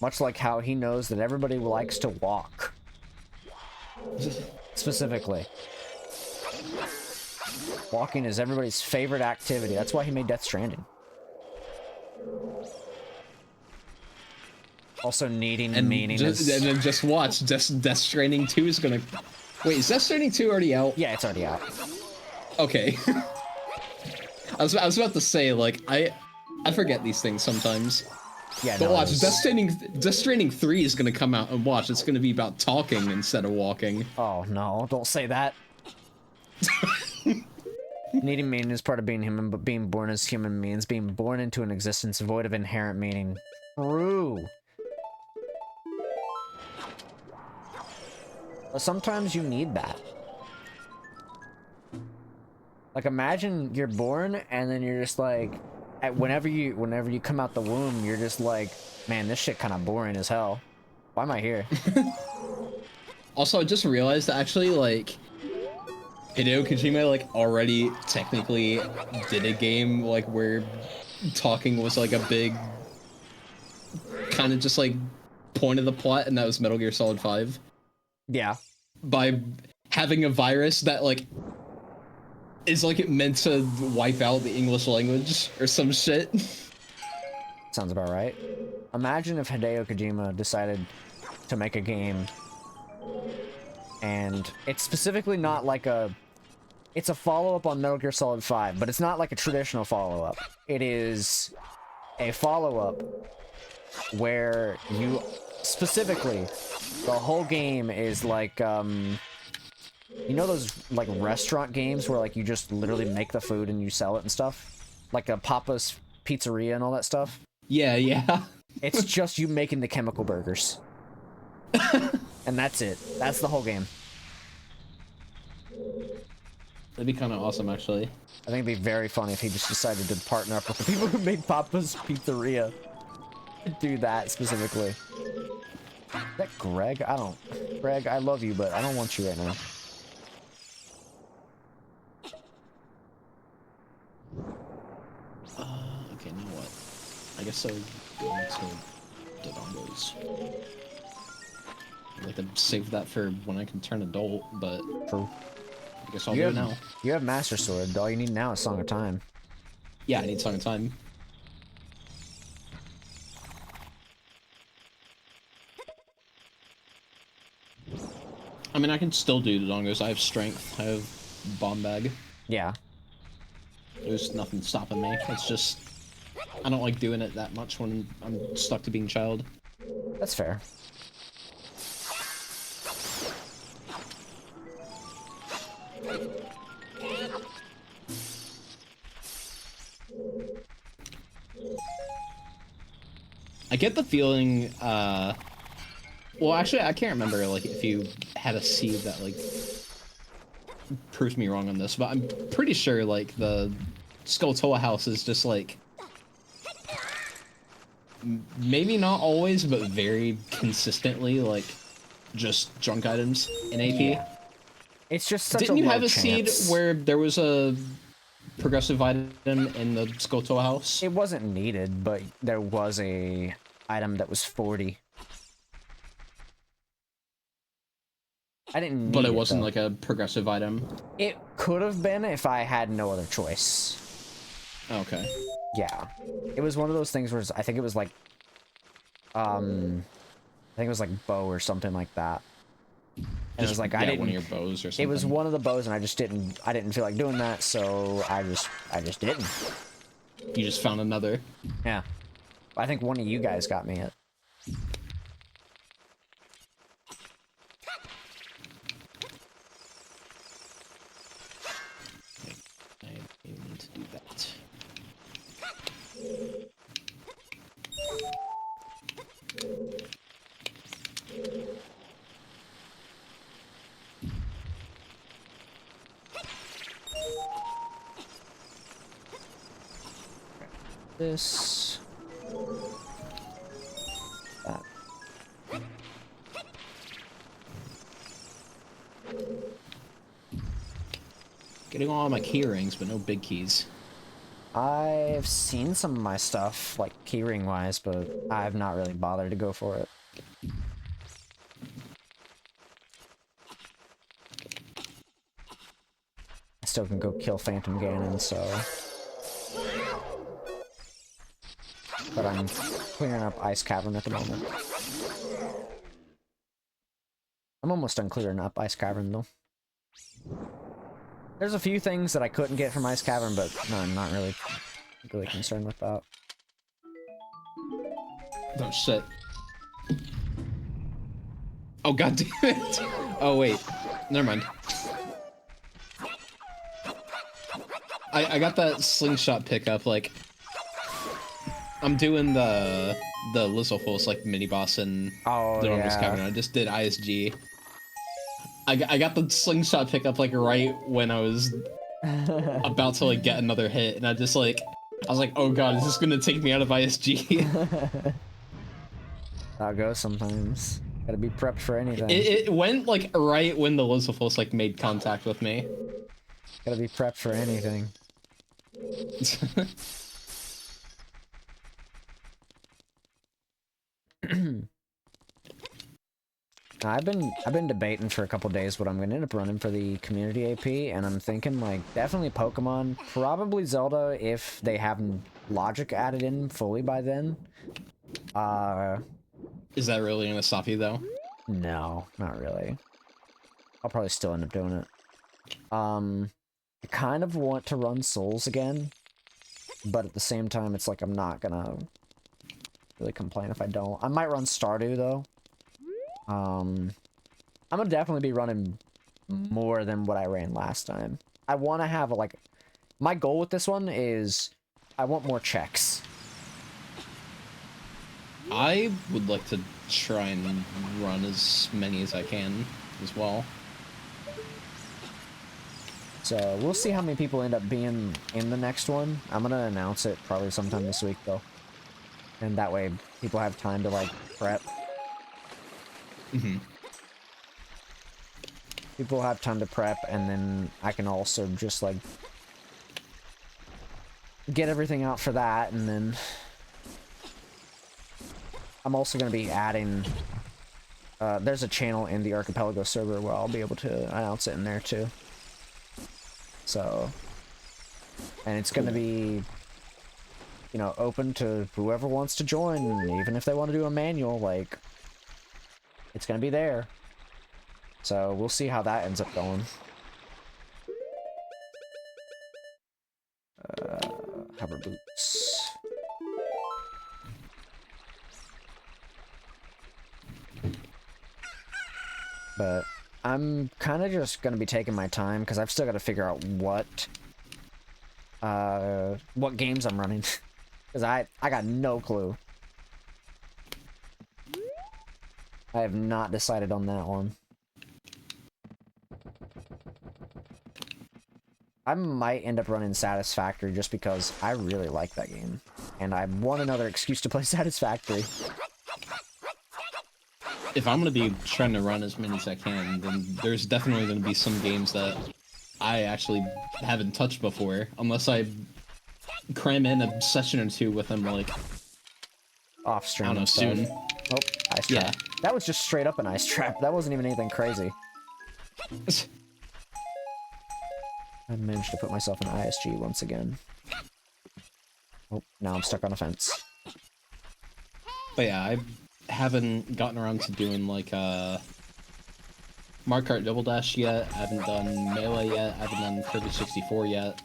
Much like how he knows that everybody likes to walk. Specifically. Walking is everybody's favorite activity. That's why he made Death Stranding. Also needing and meaning and then just watch. Death Stranding 2 is gonna... Wait, is Death Stranding 2 already out? Yeah, it's already out. Okay. I was about to say, like, I forget these things sometimes. Yeah, but no, watch, Death Stranding 3 is gonna come out, and watch, it's gonna be about talking instead of walking. Oh no, don't say that. Needing meaning is part of being human, but being born as human means being born into an existence void of inherent meaning. True. But sometimes you need that. Like, imagine you're born and then you're just like, whenever you come out the womb, you're just like, man, this shit kind of boring as hell. Why am I here? Also, I just realized that actually, like, Hideo Kojima, like, already technically did a game, like, where talking was, like, a big kind of just, like, point of the plot, and that was Metal Gear Solid 5. Yeah. By having a virus that, like, is, like, meant to wipe out the English language or some shit. Sounds about right. Imagine if Hideo Kojima decided to make a game and it's specifically not like it's a follow-up on Metal Gear Solid 5, but it's not like a traditional follow-up. It is a follow-up where you specifically, the whole game is like, you know those, like, restaurant games where, like, you just literally make the food and you sell it and stuff? Like a Papa's Pizzeria and all that stuff? Yeah, yeah. It's just you making the chemical burgers. And that's it. That's the whole game. That'd be kind of awesome, actually. I think it'd be very funny if he just decided to partner up with the people who made Papa's Pizzeria. Do that specifically. Is that Greg? Greg, I love you, but I don't want you right now. Okay, now what? I guess I'll go to the Dongos. I'd like to save that for when I can turn adult, but... True. I guess I'll do it now. You have Master Sword. All you need now is Song of Time. Yeah, I need Song of Time. I mean, I can still do the Dongos. I have Strength. I have Bomb Bag. Yeah. There's nothing stopping me. It's just... I don't like doing it that much when I'm stuck to being child. That's fair. I get the feeling, well, actually, I can't remember, like, if you had a seed that, like, proves me wrong on this, but I'm pretty sure, like, the Skulltula house is just, like, maybe not always, but very consistently, like, just junk items in AP. Yeah. It's just such Didn't a you low have a chance. seed where there was a progressive item in the Skulltula house? It wasn't needed, but there was a item that was 40. I didn't need it wasn't though. like a progressive item. It could have been if I had no other choice. Okay. Yeah. It was one of those things where I think it was like, I think it was like bow or something like that. And it was like, I didn't, one of your bows or something. it was one of the bows and I didn't feel like doing that, so I just didn't. You just found another. Yeah. I think one of you guys got me it. I need to do that. This. That. Getting all my key rings, but no big keys. I've seen some of my stuff, like keyring wise, but I've not really bothered to go for it. I still can go kill Phantom Ganon, so. But I'm clearing up Ice Cavern at the moment. I'm almost done clearing up Ice Cavern, though. There's a few things that I couldn't get from Ice Cavern, but no, I'm not really concerned with that. Oh, shit. Oh, god damn it! Oh, wait. Never mind. I got that slingshot pickup, like... I'm doing the Lizalfos, like, mini-boss in the Enormous Cavern. I just did ISG. I got the slingshot pickup, like, right when I was about to, like, get another hit, and I just, like... I was like, oh god, is this gonna take me out of ISG? How it goes sometimes. Gotta be prepped for anything. It went, like, right when the Lizalfos, like, made contact with me. Gotta be prepped for anything. I've been debating for a couple days what I'm gonna end up running for the community AP, and I'm thinking like definitely Pokemon, probably Zelda if they haven't logic added in fully by then. Is that really gonna stop you though? No, not really. I'll probably still end up doing it. I kind of want to run Souls again, but at the same time, it's like I'm not gonna really complain if I don't. I might run Stardew though. I'm gonna definitely be running more than what I ran last time. I want to have like, my goal with this one is I want more checks. I would like to try and run as many as I can as well. So we'll see how many people end up being in the next one. I'm gonna announce it probably sometime this week though. And that way people have time to like prep. Mm-hmm. People have time to prep, and then I can also just like get everything out for that, and then I'm also going to be adding there's a channel in the Archipelago server where I'll be able to announce it in there too. So, and it's going to be, you know, open to whoever wants to join, even if they want to do a manual, like it's going to be there. So we'll see how that ends up going. Hover boots. But I'm kind of just going to be taking my time because I've still got to figure out what games I'm running. Because I got no clue. I have not decided on that one. I might end up running Satisfactory just because I really like that game. And I want another excuse to play Satisfactory. If I'm going to be trying to run as many as I can, then there's definitely going to be some games that I actually haven't touched before. Unless I cram in a session or two with them, like... Off stream. I don't know, soon. Oh, ice trap. Yeah. That was just straight up an ice trap. That wasn't even anything crazy. I managed to put myself in ISG once again. Oh, now I'm stuck on a fence. But yeah, I haven't gotten around to doing like Mario Kart Double Dash yet. I haven't done Melee yet. I haven't done Kirby 64 yet.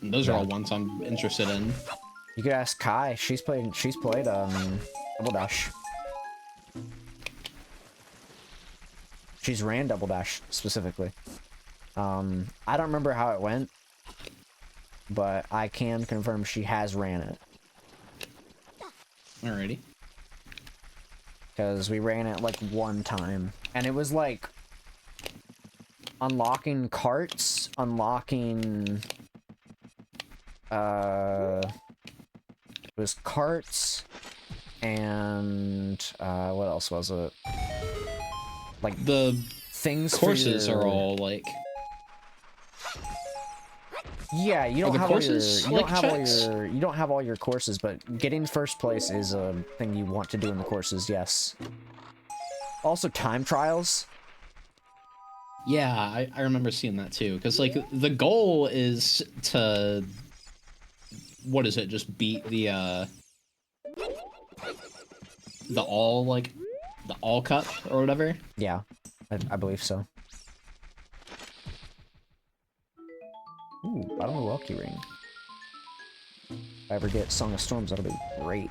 And those are all ones I'm interested in. You could ask Kai. She's played Double Dash. She's ran Double Dash specifically. I don't remember how it went, but I can confirm she has ran it. Alrighty. Because we ran it like one time, and it was like unlocking carts, unlocking it was carts, and what else was it? Like the things courses are all like, yeah, you don't have courses all your, you don't have all your courses, but getting first place is a thing you want to do in the courses, yes. Also time trials. Yeah, I remember seeing that too, because like the goal is to, what is it, just beat the all cup or whatever. Yeah, I believe so. Ooh, bottom of the Welky ring. If I ever get Song of Storms, that'll be great.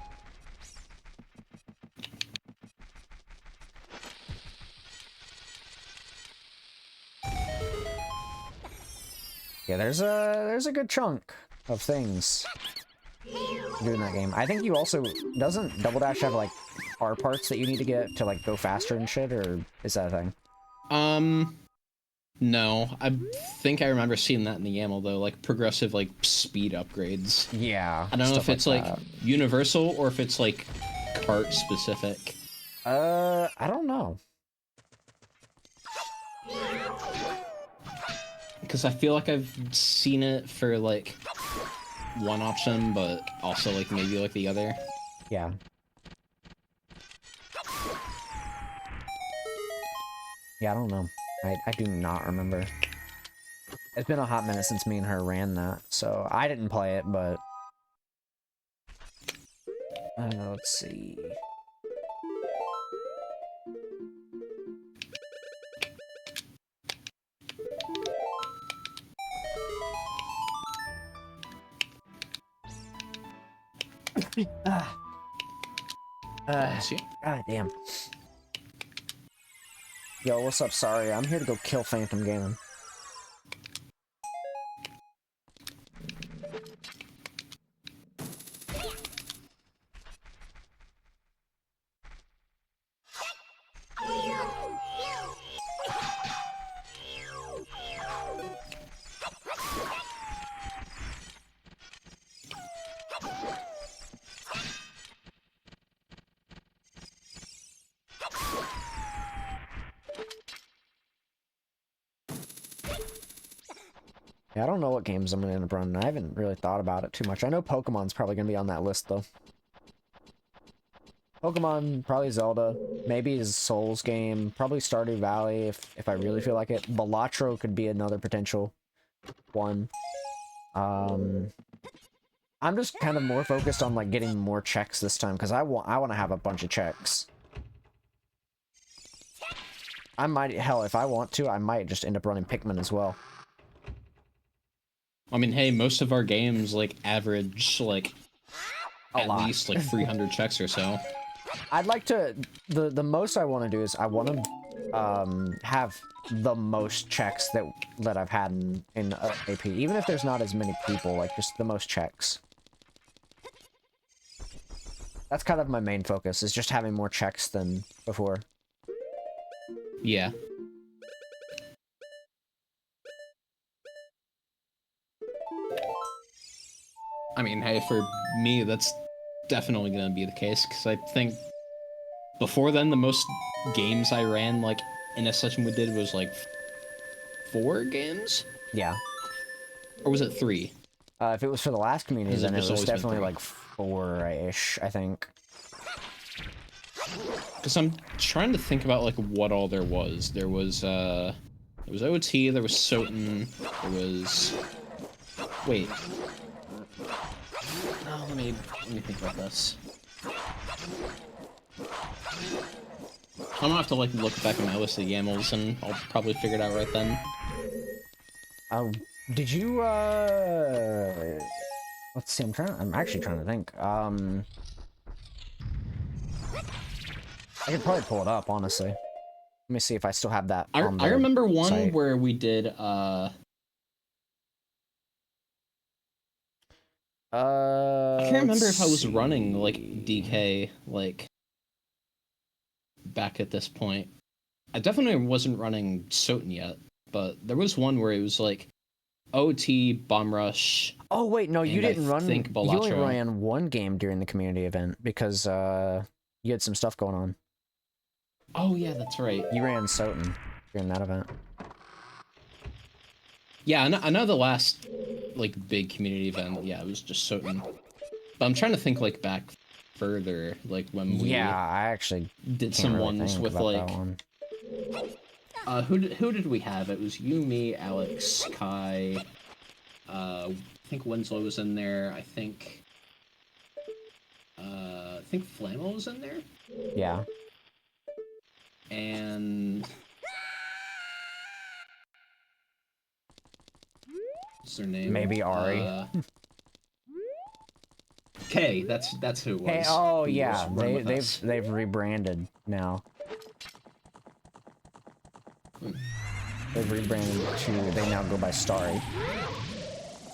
Yeah, there's a good chunk of things to do in that game. I think you also, doesn't Double Dash have like car parts that you need to get to like go faster and shit, or is that a thing? No, I think I remember seeing that in the YAML though, like progressive like speed upgrades. Yeah. I don't know if it's like that. universal or if it's like cart specific. I don't know. Because I feel like I've seen it for like one option, but also like maybe like the other. Yeah. Yeah, I don't know. I do not remember. It's been a hot minute since me and her ran that, so I didn't play it, but... let's see... God damn. Yo, what's up? Sorry, I'm here to go kill Phantom Ganon. Yeah, I don't know what games I'm gonna end up running. I haven't really thought about it too much. I know Pokemon's probably gonna be on that list, though. Pokemon, probably Zelda, maybe a Souls game, probably Stardew Valley if I really feel like it. Balatro could be another potential one. I'm just kind of more focused on like getting more checks this time because I want to have a bunch of checks. I might, hell, if I want to, I might just end up running Pikmin as well. I mean, hey, most of our games like average like at least like 300 checks or so. I'd like to, the most I want to do is I want to have the most checks that I've had in AP, even if there's not as many people, like just the most checks. That's kind of my main focus, is just having more checks than before. Yeah. I mean, hey, for me, that's definitely gonna be the case, because I think before then, the most games I ran, like, in a session we did was, like, 4 games? Yeah. Or was it 3? If it was for the last community, then it was definitely, like, 4-ish, I think. Because I'm trying to think about, like, what all there was. There was OoT, there was Soten, there was... Wait. let me think about this. I'm gonna have to like look back at my list of YAMLs, and I'll probably figure it out right then. Oh, did you let's see, I'm actually trying to think. I could probably pull it up, honestly. Let me see if I still have that on the I remember one site. where we did I can't remember if I was running like DK like back at this point. I definitely wasn't running Soten yet, but there was one where it was like OT, Bomb Rush. Oh wait, no, you didn't run. Think You only Balatro. ran one game during the community event because you had some stuff going on. Oh yeah, that's right. You ran Soten during that event. Yeah, I know the last like big community event. Yeah, it was just Soten. But I'm trying to think like back further, like when we I actually did can't some really ones think with about like that one. who did we have? It was you, me, Alex, Kai. I think Winslow was in there. I think Flammo was in there. Yeah. And what's their name? Maybe Ari. Kay, that's who it was. Hey, oh who yeah, was running with us. they've rebranded now. They've rebranded to, they now go by Starry.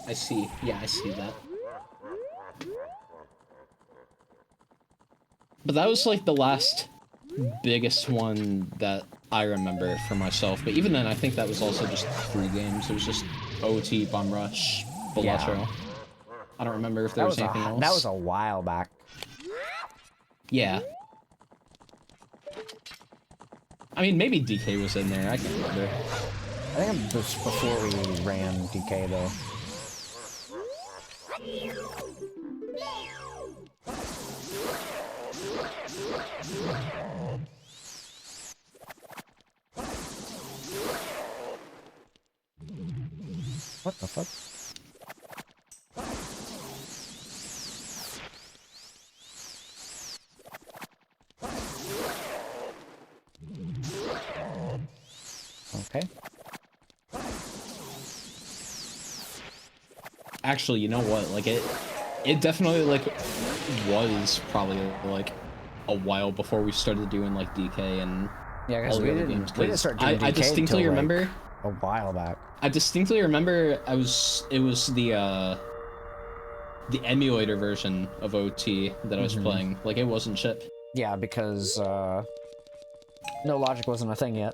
I see. Yeah, I see that. But that was like the last biggest one that I remember for myself. But even then, I think that was also just 3 games. It was just OT, Bomb Rush, Balatro. Yeah. I don't remember if there was anything else. That was a while back. Yeah. I mean, maybe DK was in there. I can't remember. I think it was before we ran DK though. What the fuck? Okay. Actually, you know what? Like it definitely like was probably like a while before we started doing like DK and Yeah, because we didn't start doing DK I distinctly till, remember like, a while back. I distinctly remember it was the emulator version of OT that I was playing. Like it wasn't ship. Yeah, because no logic wasn't a thing yet.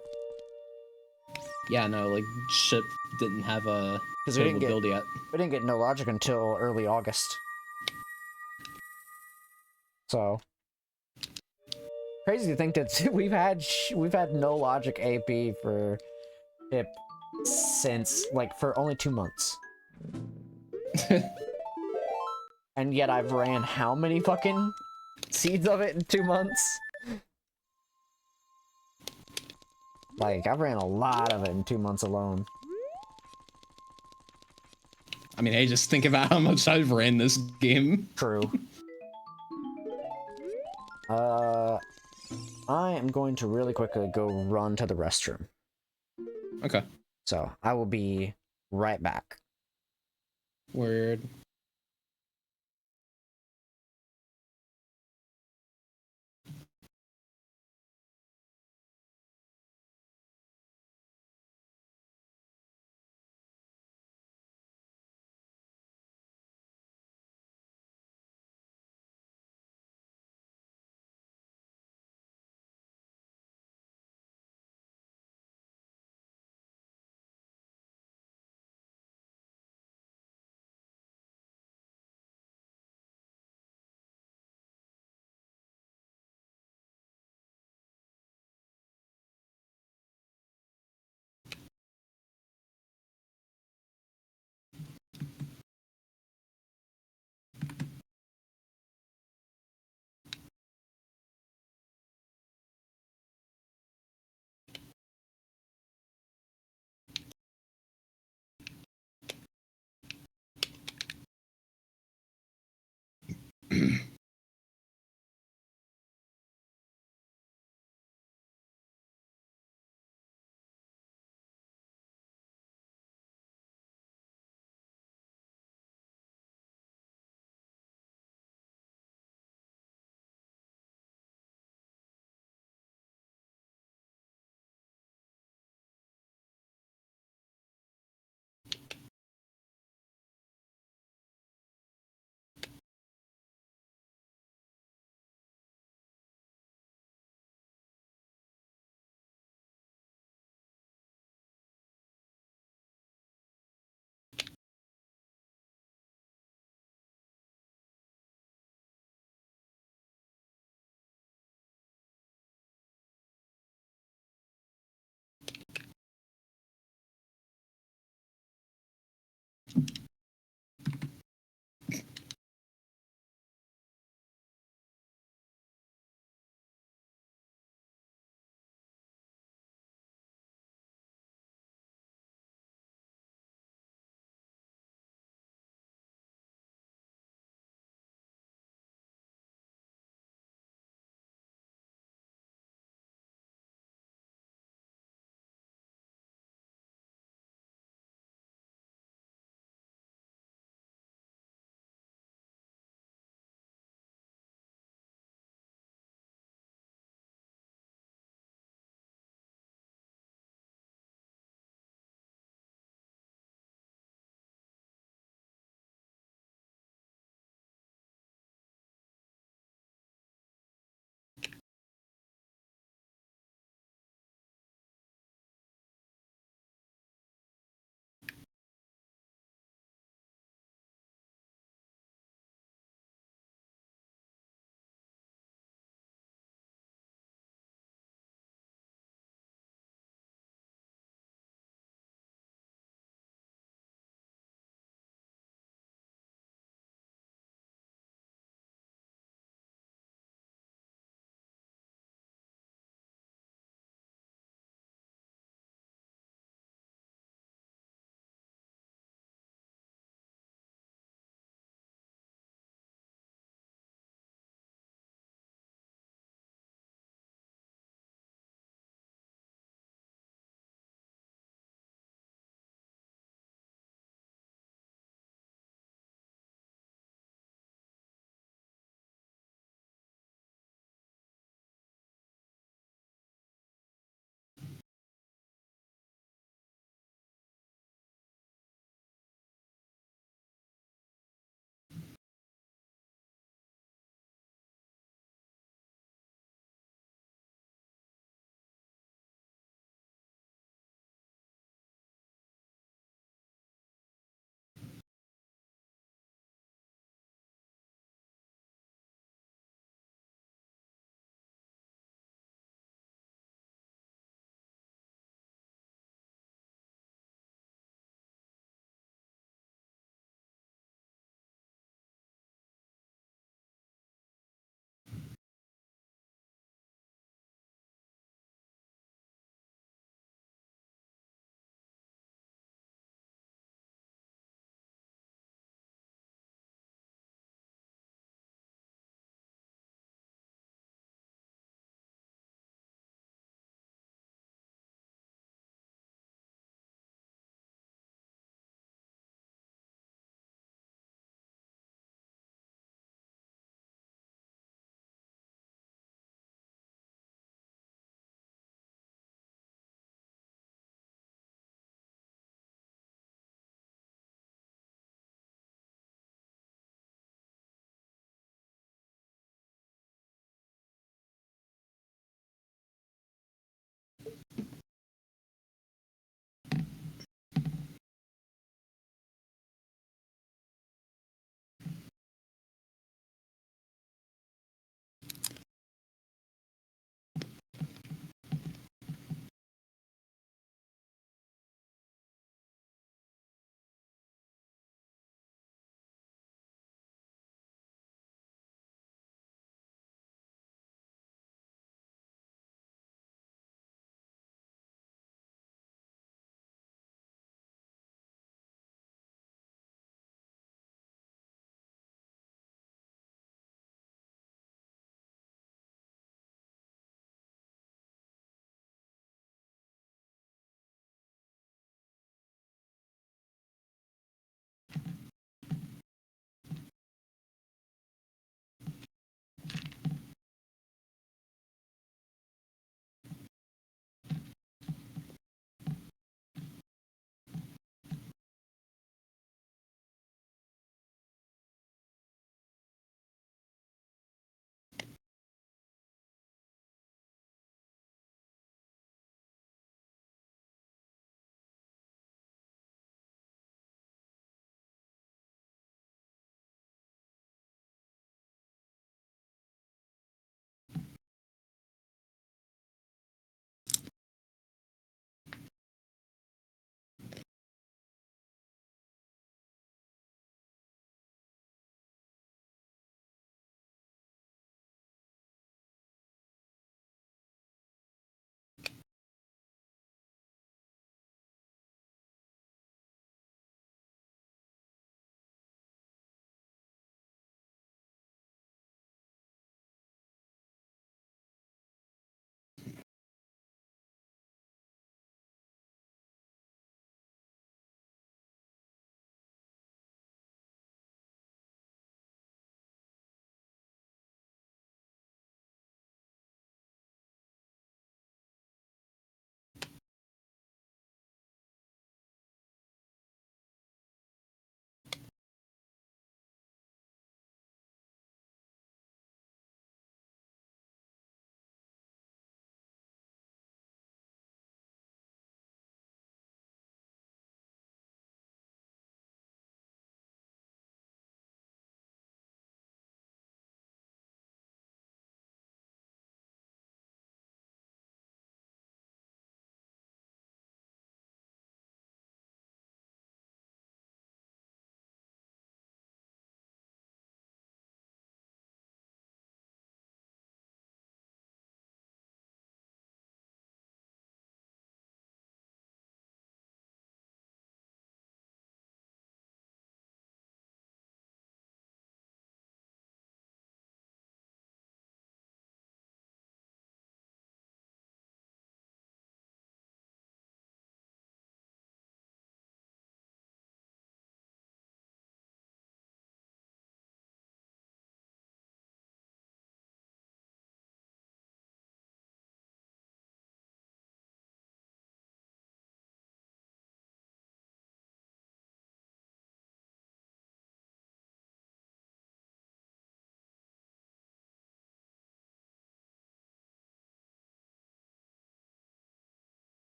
Yeah, no, like ship didn't have a stable build yet. We didn't get no logic until early August. So crazy to think that we've had no logic AP for ship since like for only 2 months. And yet I've ran how many fucking seeds of it in 2 months? Like, I've ran a lot of it in 2 months alone. I mean, hey, just think about how much I've ran this game. True. I am going to really quickly go run to the restroom. Okay. So, I will be right back. Word.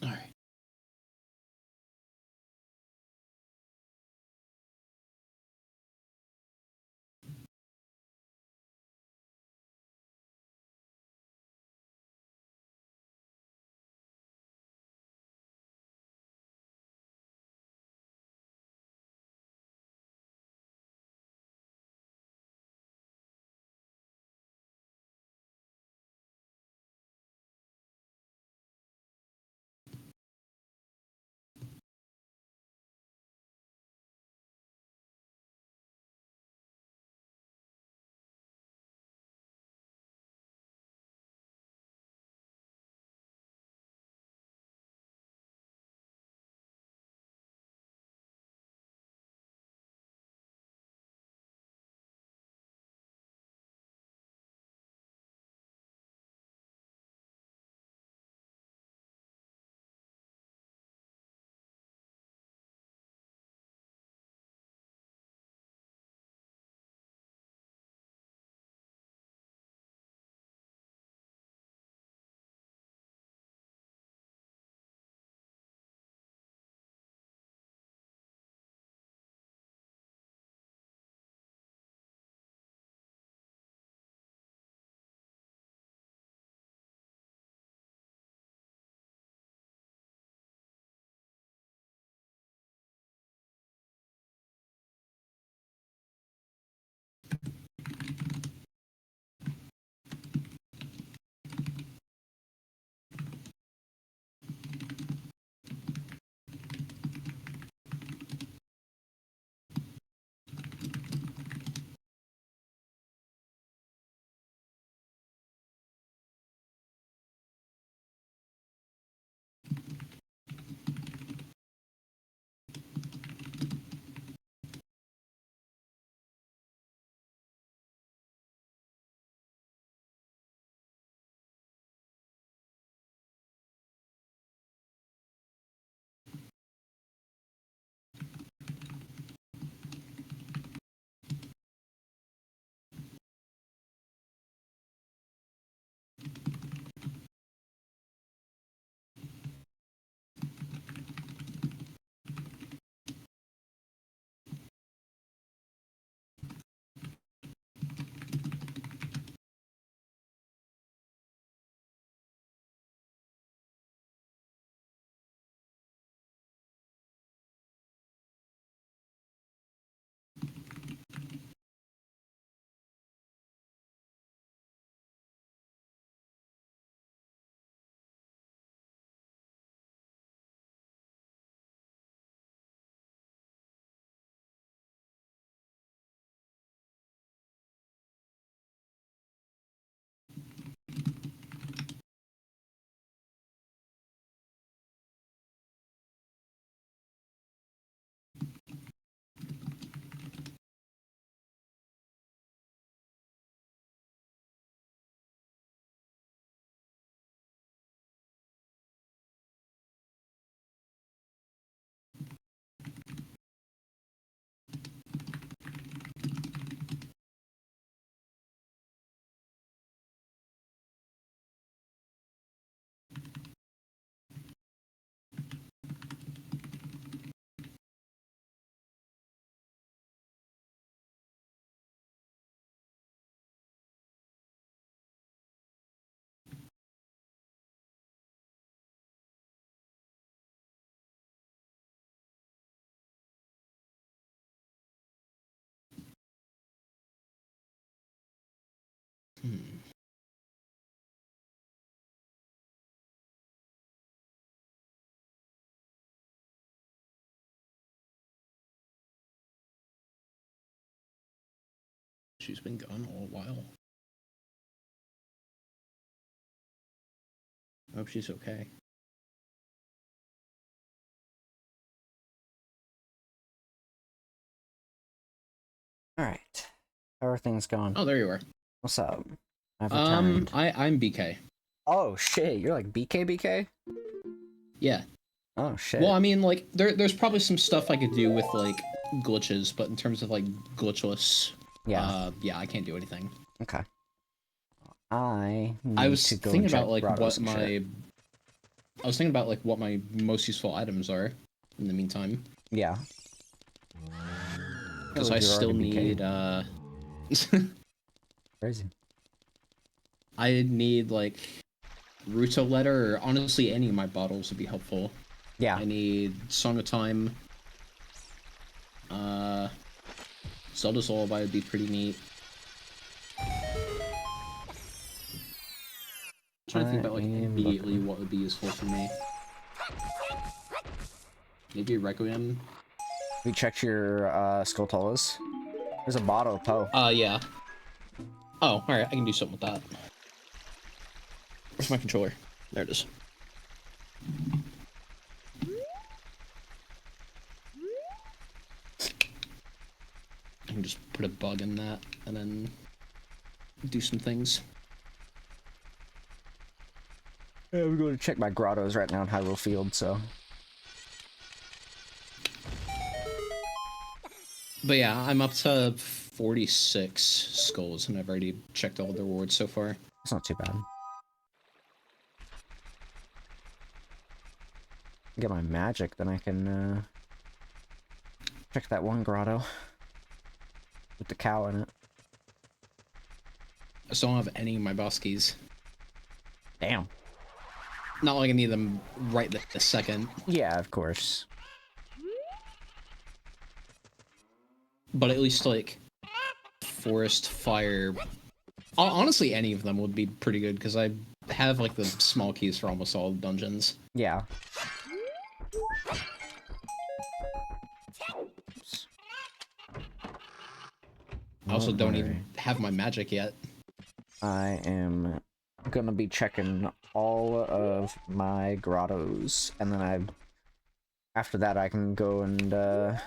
All right. Hmm. She's been gone all a while. I hope she's okay. All right. How are things going? Oh, there you are. What's up? I've returned. I'm BK. Oh shit, you're like BK? Yeah. Oh shit. Well, I mean, like, there's probably some stuff I could do with like glitches, but in terms of like glitchless, yeah. yeah, I can't do anything. Okay. I I need was to go thinking and check about like grottos what and my shit. I was thinking about like what my most useful items are in the meantime. Yeah. Because I still need Crazy. I need like Ruto letter, or honestly any of my bottles would be helpful. Yeah. I need Song of Time. Zelda's Lullaby would be pretty neat. I'm trying to think about like immediately what would be useful for me. Maybe Requiem. Have you checked your Skulltulas? There's a bottle of Poe. Yeah. Oh, alright, I can do something with that. Where's my controller? There it is. I can just put a bug in that and then do some things. Yeah, we're going to check my grottos right now in Hyrule Field, so. But yeah, I'm up to 46 skulls, and I've already checked all the rewards so far. It's not too bad. Get my magic, then I can check that one grotto with the cow in it. I still don't have any of my boss keys. Damn. Not like I need them right this second. Yeah, of course. But at least, like, forest, fire... Honestly, any of them would be pretty good, because I have, like, the small keys for almost all dungeons. Yeah. I also don't even have my magic yet. I am gonna be checking all of my grottos, and then after that I can go and I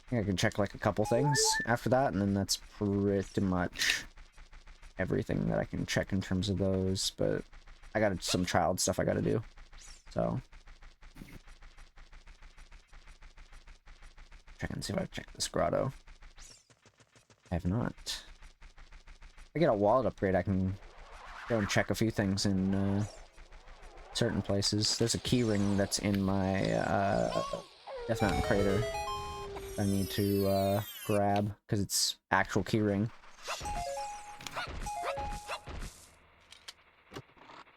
think I can check like a couple things after that, and then that's pretty much everything that I can check in terms of those. But I got some child stuff I gotta do, so check and see if I check this grotto. I have not. If I get a wallet upgrade, I can go and check a few things in certain places. There's a key ring that's in my Death Mountain crater I need to grab because it's actual key ring.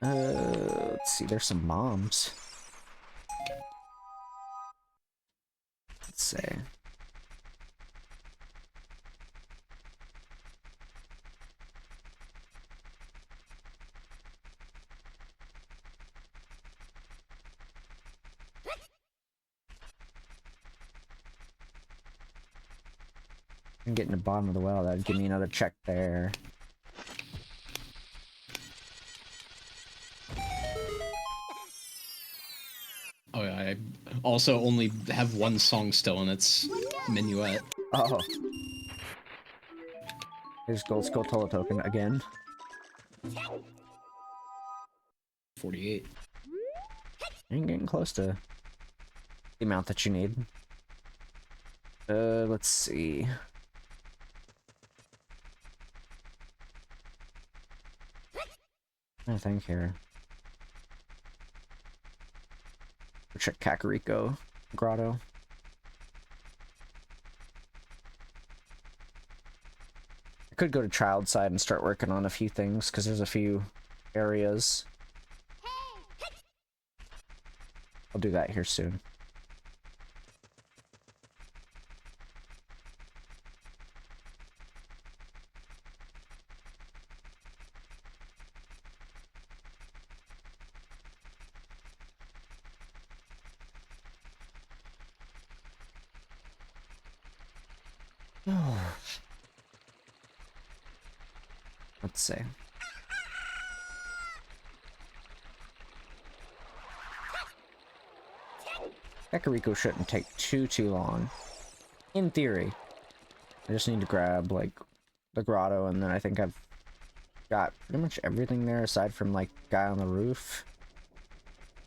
Let's see, there's some bombs. Let's see. I'm getting to the bottom of the well. That'd give me another check there. Oh yeah, I also only have one song still, and it's Minuet. Oh. There's Gold Skulltula token again. 48. You're getting close to the amount that you need. Let's see. I think here. We'll check Kakariko Grotto. I could go to child side and start working on a few things because there's a few areas. I'll do that here soon. Let's see. Kakariko shouldn't take too long. In theory. I just need to grab, like, the grotto, and then I think I've got pretty much everything there aside from, like, guy on the roof.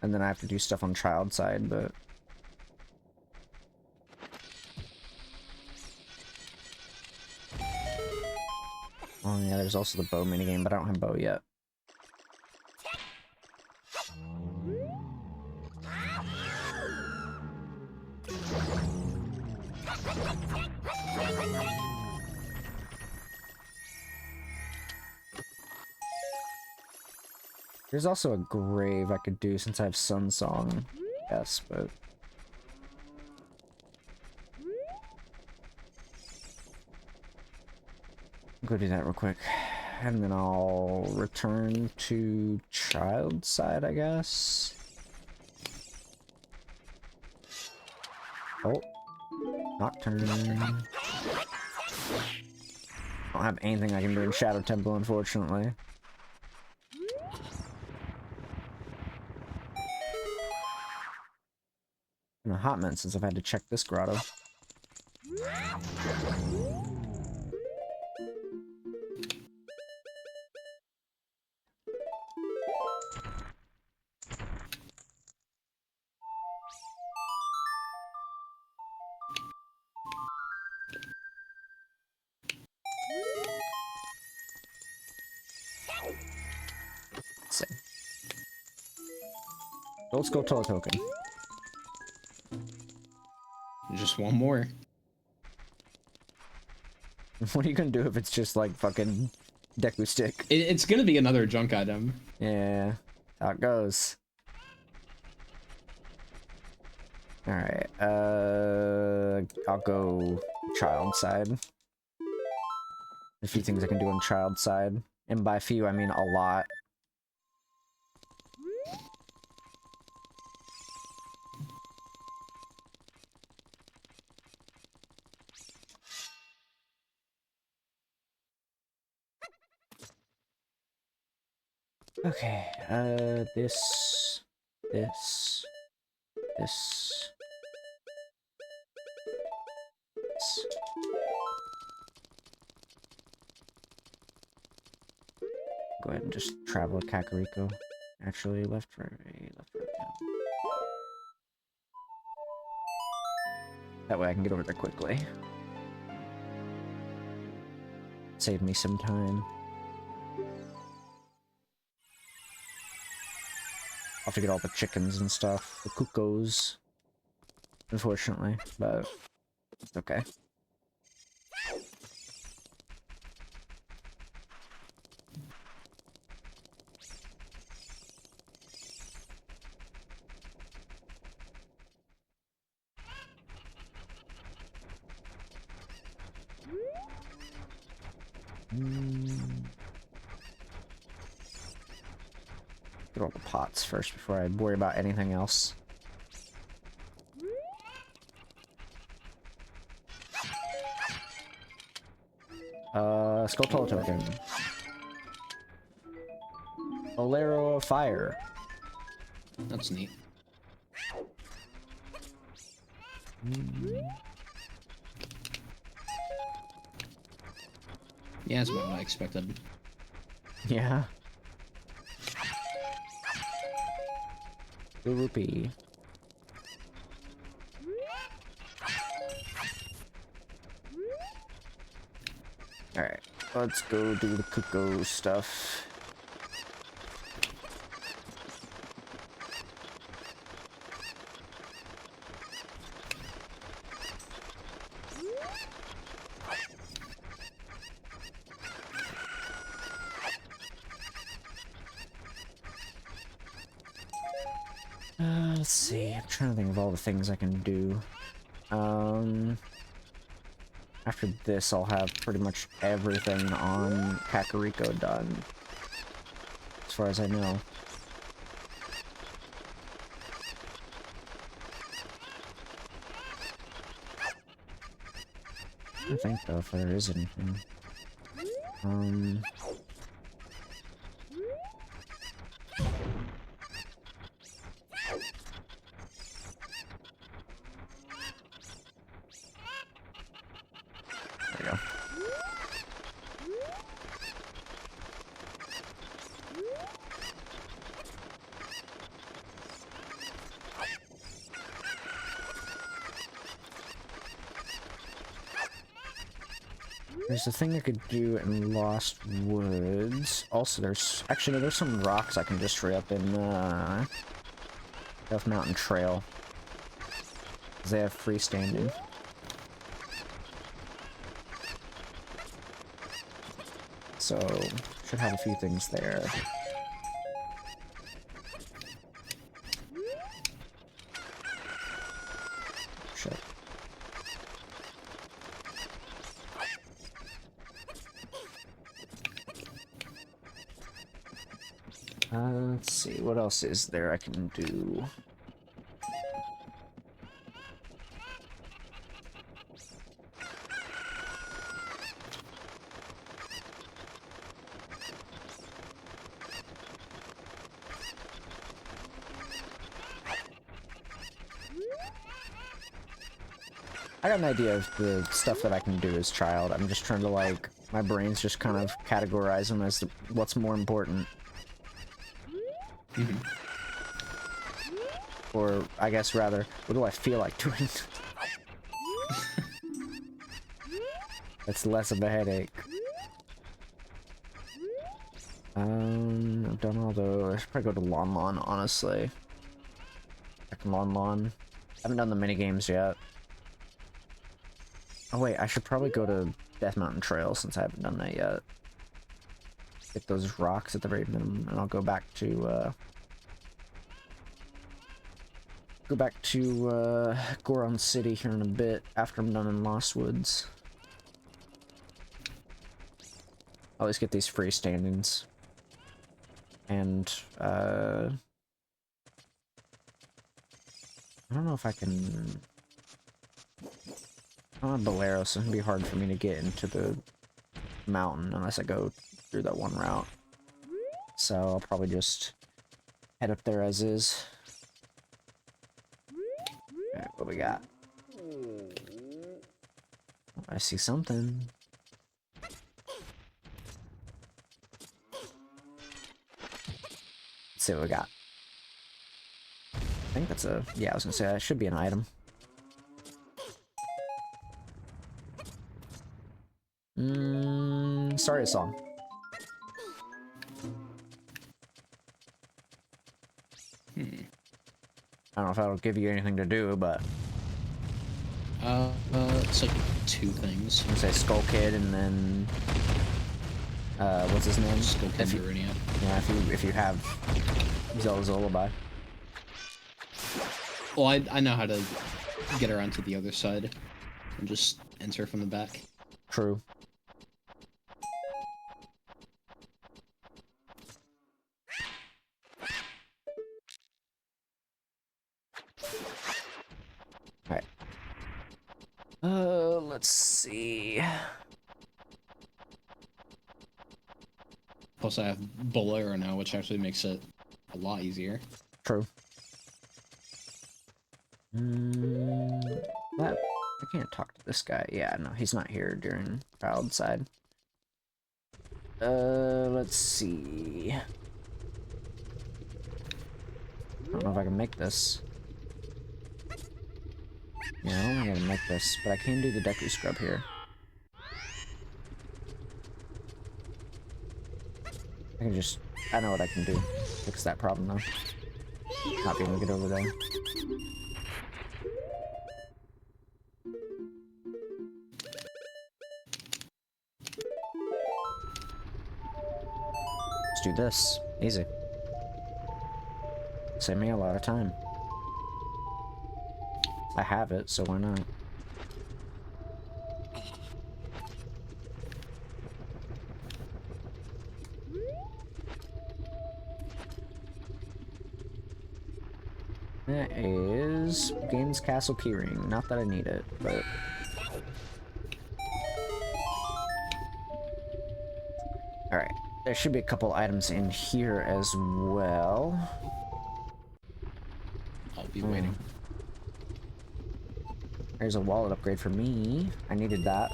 And then I have to do stuff on child side, but... Oh yeah, there's also the bow minigame, but I don't have bow yet. There's also a grave I could do since I have Sun Song. Yes, but... go do that real quick. And then I'll return to child side, I guess. Oh. Nocturne. I don't have anything I can do in Shadow Temple, unfortunately. Been a hot minute since I've had to check this grotto. Let's see. Let's go to a token. Just one more. What are you gonna do if it's just like fucking Deku Stick? It's gonna be another junk item. Yeah, how it goes. Alright, I'll go child side. A few things I can do on child side. And by few, I mean a lot. Okay, this, this. Go ahead and just travel to Kakariko. Actually, left, right, down. That way I can get over there quickly. Save me some time. I'll have to get all the chickens and stuff, the cuckoos. Unfortunately, but it's okay. Get all the pots first before I worry about anything else. Skulltula token. Bolero of Fire. That's neat. Yeah, that's about what I expected. Yeah. Blue rupee. Alright, let's go do the cuckoo stuff. Let's see, I'm trying to think of all the things I can do. After this, I'll have pretty much everything on Kakariko done. As far as I know. I think though, if there is anything. There you go. There's a thing I could do in Lost Woods. Also, there's some rocks I can just free up in Death Mountain Trail. 'Cause they have freestanding. So, should have a few things there. see, what else is there I can do? I got an idea of the stuff that I can do as child. I'm just trying to, like, my brain's just kind of categorize them as what's more important. Mm-hmm. Or, I guess, rather, what do I feel like doing? That's less of a headache. I've done all those. I should probably go to Lon Lon, honestly. Back in Lon Lon. I haven't done the minigames yet. Oh wait, I should probably go to Death Mountain Trail since I haven't done that yet. Get those rocks at the very minimum, and I'll go back to, Goron City here in a bit, after I'm done in Lost Woods. I'll always get these free standings. And, I don't know if I can... I don't have Bolero, so it's gonna be hard for me to get into the mountain unless I go through that one route. So I'll probably just head up there as is. Alright, what we got? I see something. Let's see what we got. I think that's a... yeah, I was gonna say that should be an item. Sorry, a song. I don't know if that'll give you anything to do, but... It's like 2 things. I'm gonna say Skull Kid and then... what's his name? Skull Kid Meridian. Yeah, if you have Zelda's Lullaby. Well, I know how to get around to the other side and just enter from the back. True. Alright. Let's see. Plus, I have Bolero now, which actually makes it a lot easier. True. That I can't talk to this guy. Yeah, no, he's not here during Proud Side. Let's see. I don't know if I can make this. Yeah, I don't think I can make this, but I can do the Deku Scrub here. I can just... I know what I can do. Fix that problem, though. Not being able to get over there. Let's do this. Easy. Save me a lot of time. I have it, so why not? That is Gaines Castle Keyring. Not that I need it, but... Alright. There should be a couple items in here as well. I'll be waiting. There's a wallet upgrade for me. I needed that.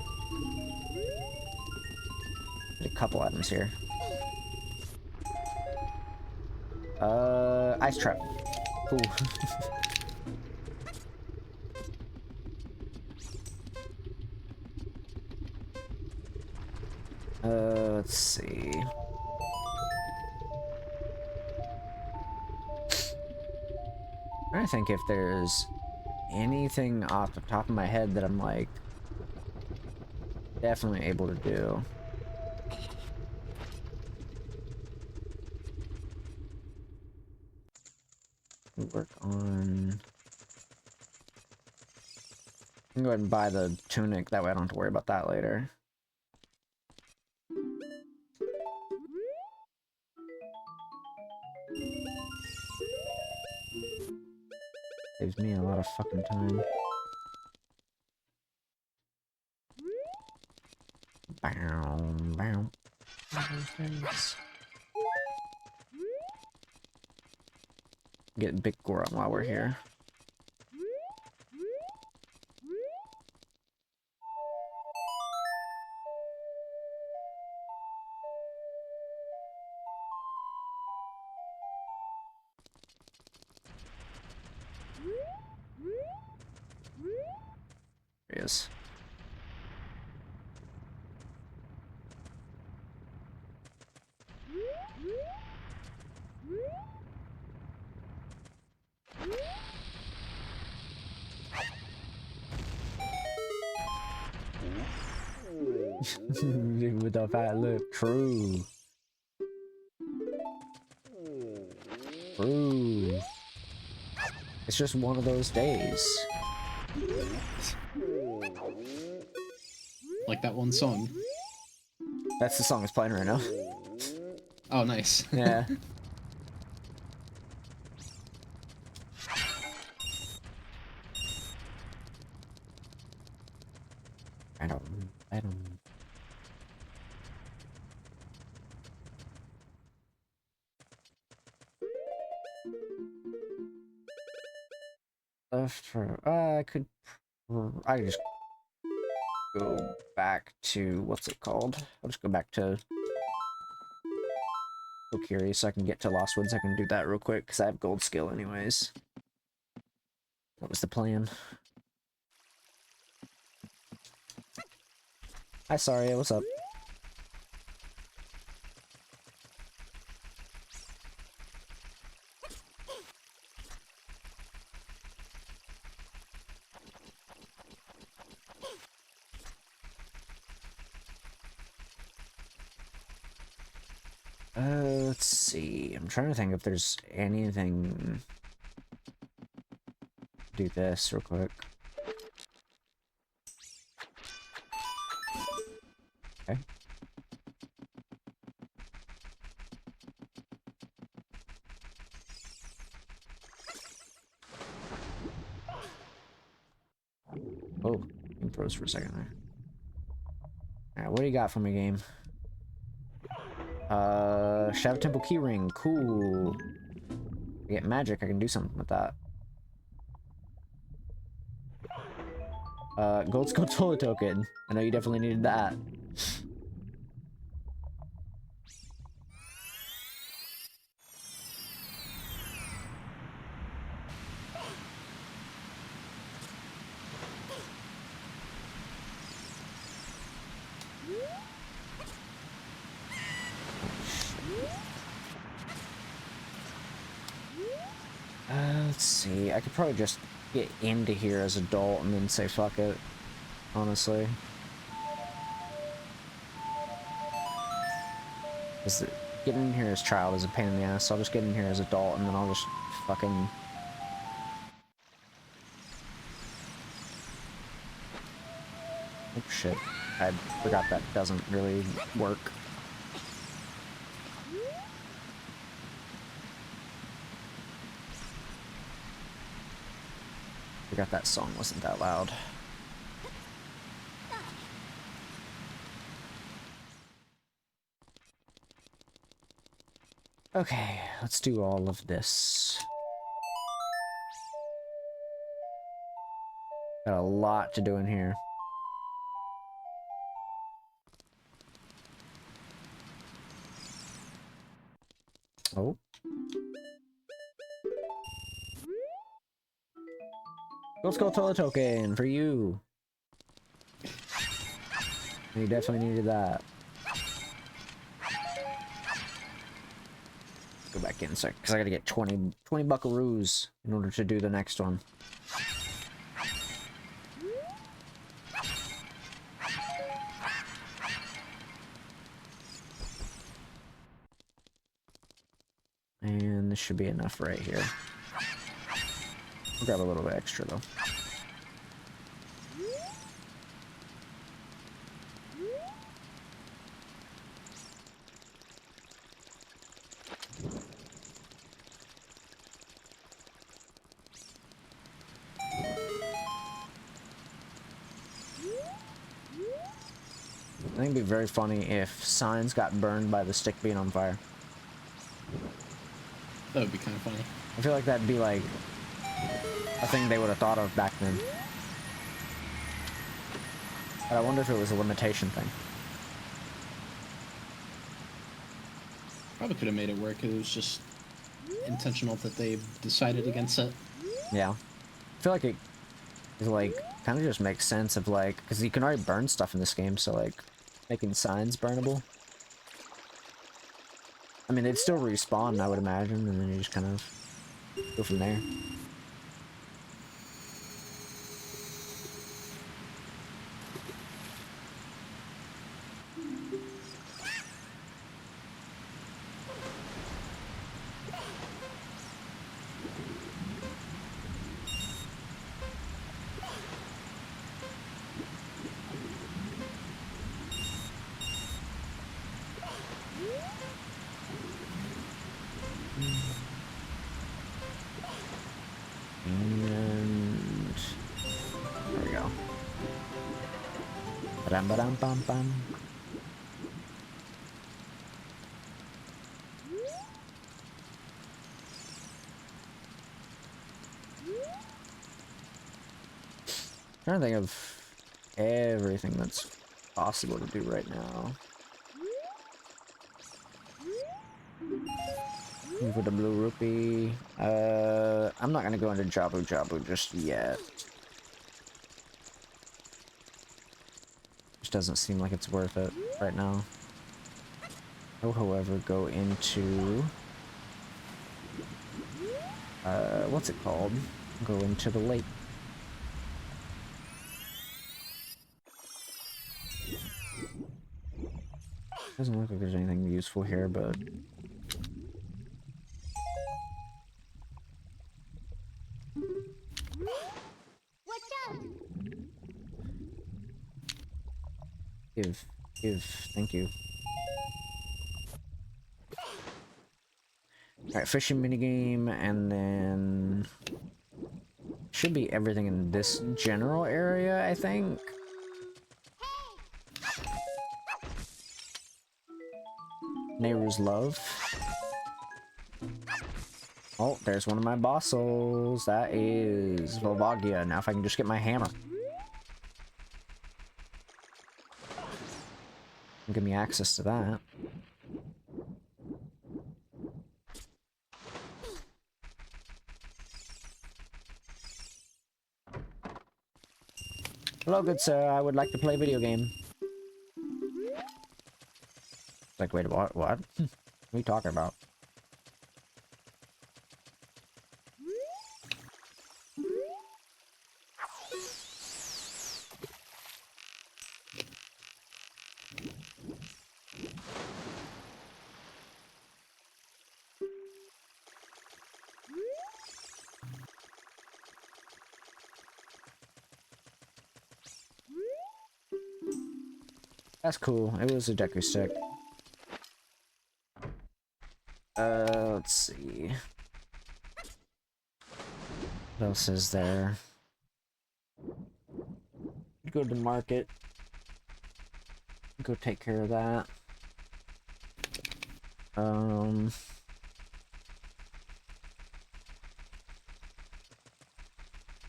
There's a couple items here. Ice trap. Cool. Let's see. I'm trying to think if there's anything off the top of my head that I'm like definitely able to do. Work on... I can go ahead and buy the tunic, that way I don't have to worry about that later. Saves me a lot of fucking time. Bow, bow. Get big Goron while we're here. There he is. With the fat lip. True. True. It's just one of those days. Like that one song. That's the song that's playing right now. Oh, nice. Yeah. I don't. Left for. I could just go back to what's it called? I'll just go back to Okiri so I can get to Lost Woods. I can do that real quick because I have gold skill anyways. That was the plan. Hi, Saria, what's up? Let's see. I'm trying to think if there's anything. Do this real quick. Okay. Oh, you froze for a second there. Alright, what do you got for me, game? Shadow Temple keyring, cool. I get magic, I can do something with that. Gold Skull Tola token. I know you definitely needed that. Let's see. I could probably just get into here as adult and then say fuck it. Honestly. Getting in here as child is a pain in the ass, so I'll just get in here as adult and then I'll just fucking... Oh shit. I forgot that doesn't really work. Forgot that song wasn't that loud. Okay, let's do all of this. Got a lot to do in here. Oh. Let's go Tola token for you. You definitely needed that. Go back in a sec, because I gotta get 20 buckaroos in order to do the next one. And this should be enough right here. I'll grab a little bit extra though. think it'd be very funny if signs got burned by the stick being on fire. That would be kind of funny. I feel like that'd be like a thing they would have thought of back then. But I wonder if it was a limitation thing. Probably could have made it work. It was just intentional that they decided against it. Yeah. I feel like it is like kind of just makes sense of like, because you can already burn stuff in this game, so like making signs burnable. I mean, they'd still respawn, I would imagine, and then you just kind of go from there. And there we go. Ba-dum, ba-dum, bum, bum. Trying to think of everything that's possible to do right now. For the blue rupee. I'm not gonna go into Jabu Jabu just yet. Just doesn't seem like it's worth it right now. I'll, however, go into what's it called? Go into the lake. Doesn't look like there's anything useful here, but thank you. Alright, fishing minigame, and then should be everything in this general area, I think. Nehru's Love. Oh, there's one of my bossels. That is Volvagia. Now if I can just get my hammer. Give me access to that. Hello, good sir. I would like to play a video game. Like, wait, what? What? What are you talking about? That's cool. It was a Deku stick. Let's see. What else is there? Go to the market. Go take care of that. I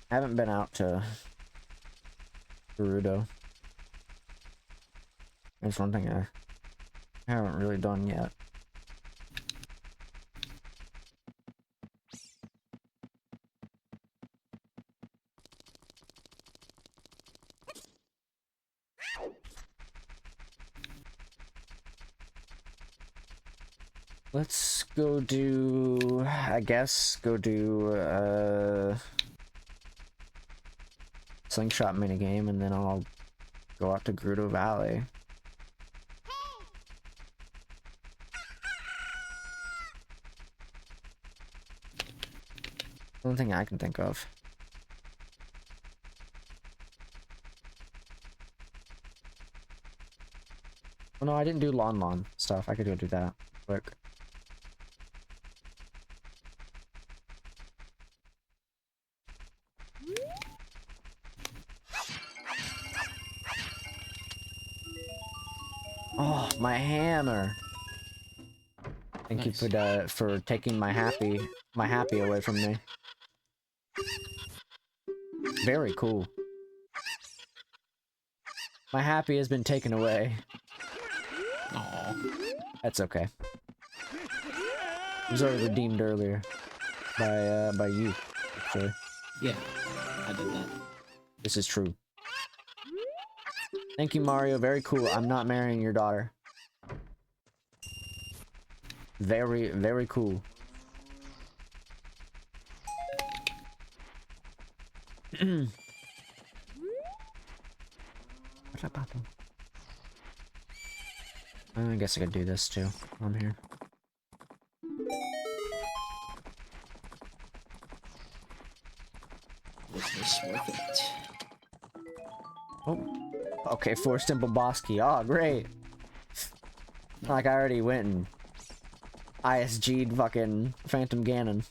haven't been out to Gerudo. That's one thing I haven't really done yet. Let's go do, I guess, go do, slingshot minigame, and then I'll go out to Gerudo Valley. Only thing I can think of. Oh no, I didn't do Lon stuff. I could go do that quick. Oh, my hammer. Thank Nice. you for taking my happy away from me. Very cool. My happy has been taken away. Aw. That's okay. It was already redeemed earlier by you, actually. Yeah, I did that. This is true. Thank you, Mario. Very cool. I'm not marrying your daughter. Very, very cool. What about them? I guess I could do this too. I'm here. Was this worth it? Oh. Okay, Forest Temple boss key. Oh, great. Like I already went and ISG'd fucking Phantom Ganon.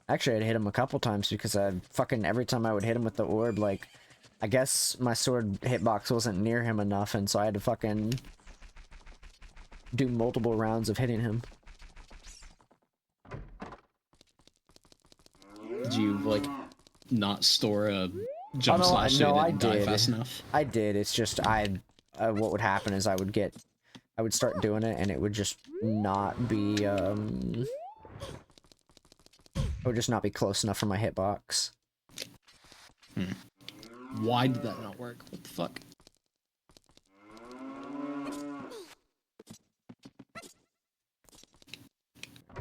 Actually, I'd hit him a couple times because I fucking every time I would hit him with the orb, like, I guess my sword hitbox wasn't near him enough, and so I had to fucking do multiple rounds of hitting him. Did you, like, not store a jump slash so you didn't die fast enough? I did. It's just what would happen is I would start doing it, and it would just not be it would just not be close enough for my hitbox. Why did that not work? What the fuck?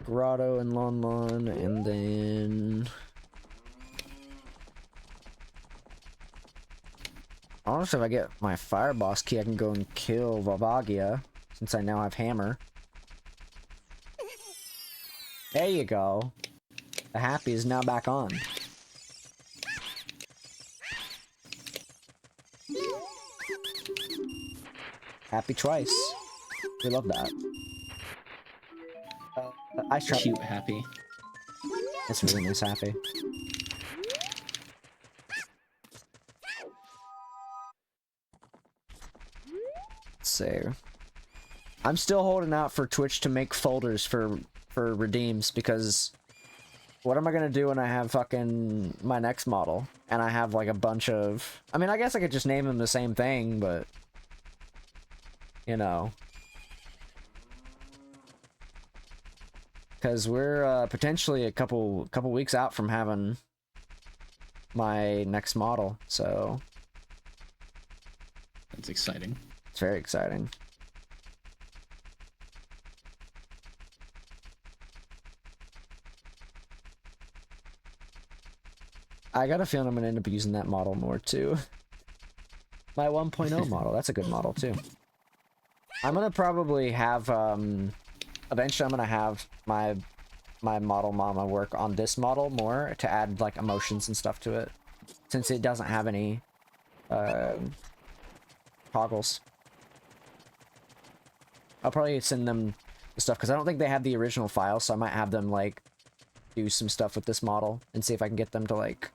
Grotto and Lon Lon, and then honestly, if I get my fire boss key, I can go and kill Vavagia, since I now have hammer. There you go. The happy is now back on. Happy twice. We love that. Ice trap. Cute happy. It's really nice happy. Let's see. I'm still holding out for Twitch to make folders for redeems, because what am I gonna do when I have fucking my next model and I have like a bunch of, I mean, I guess I could just name them the same thing, but you know, because we're potentially a couple weeks out from having my next model, so That's exciting. it's very exciting. I got a feeling I'm gonna end up using that model more too. My 1.0 model, that's a good model too. I'm gonna probably have eventually I'm gonna have my model mama work on this model more to add like emotions and stuff to it, since it doesn't have any toggles. I'll probably send them the stuff because I don't think they have the original file, so I might have them like do some stuff with this model and see if I can get them to like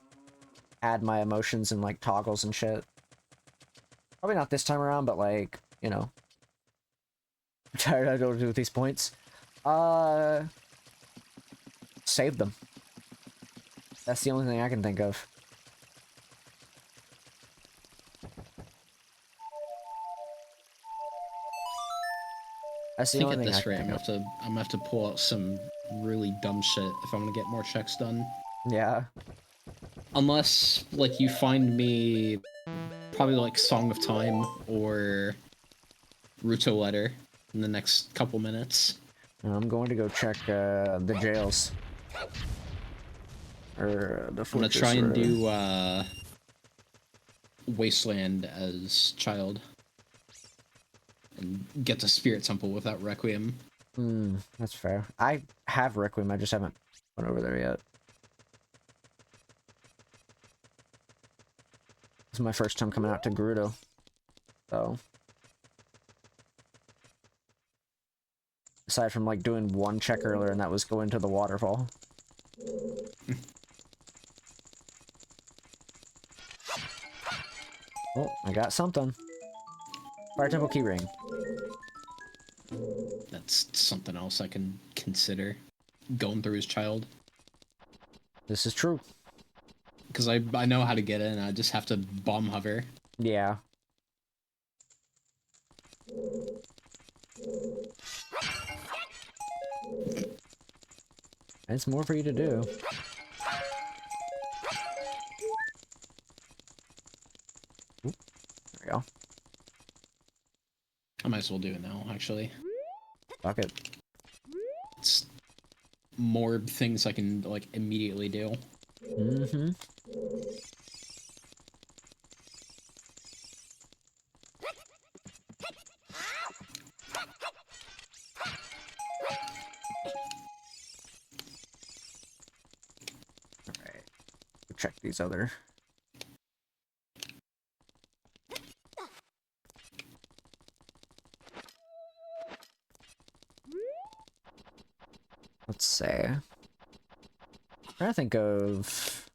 add my emotions and like toggles and shit. Probably not this time around, but like, you know. I'm tired. I don't know what to do with these points. Save them. That's the only thing I can think of. That's I the think only at thing I this can rate, think I'm gonna have to pull out some really dumb shit if I'm gonna get more checks done. of. Yeah. Unless, like, you find me probably like Song of Time or Ruto Letter in the next couple minutes. I'm going to go check the jails. Or the I'm gonna fortress. try and or... do Wasteland as child. And get to Spirit Temple without Requiem. That's fair. I have Requiem, I just haven't went over there yet. This is my first time coming out to Gerudo. So. Aside from like doing one check earlier, and that was going to the waterfall. Oh, I got something. Fire Temple keyring. That's something else I can consider going through as child. This is true. Because I know how to get in, I just have to bomb hover. Yeah. It's more for you to do. Oop, there we go. I might as well do it now, actually. Fuck it. It's more things I can, like, immediately do. Mm-hmm. Alright. Check these other. Let's say. I'm trying to think of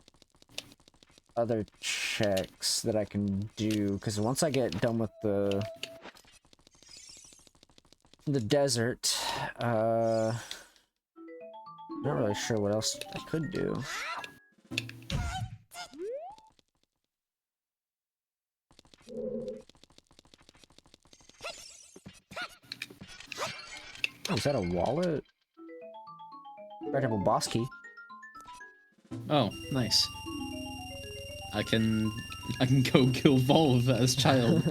other checks that I can do, because once I get done with the desert, not really sure what else I could do. Oh, is that a wallet? Right, have a boss key. Oh, nice. I can go kill Volv as child.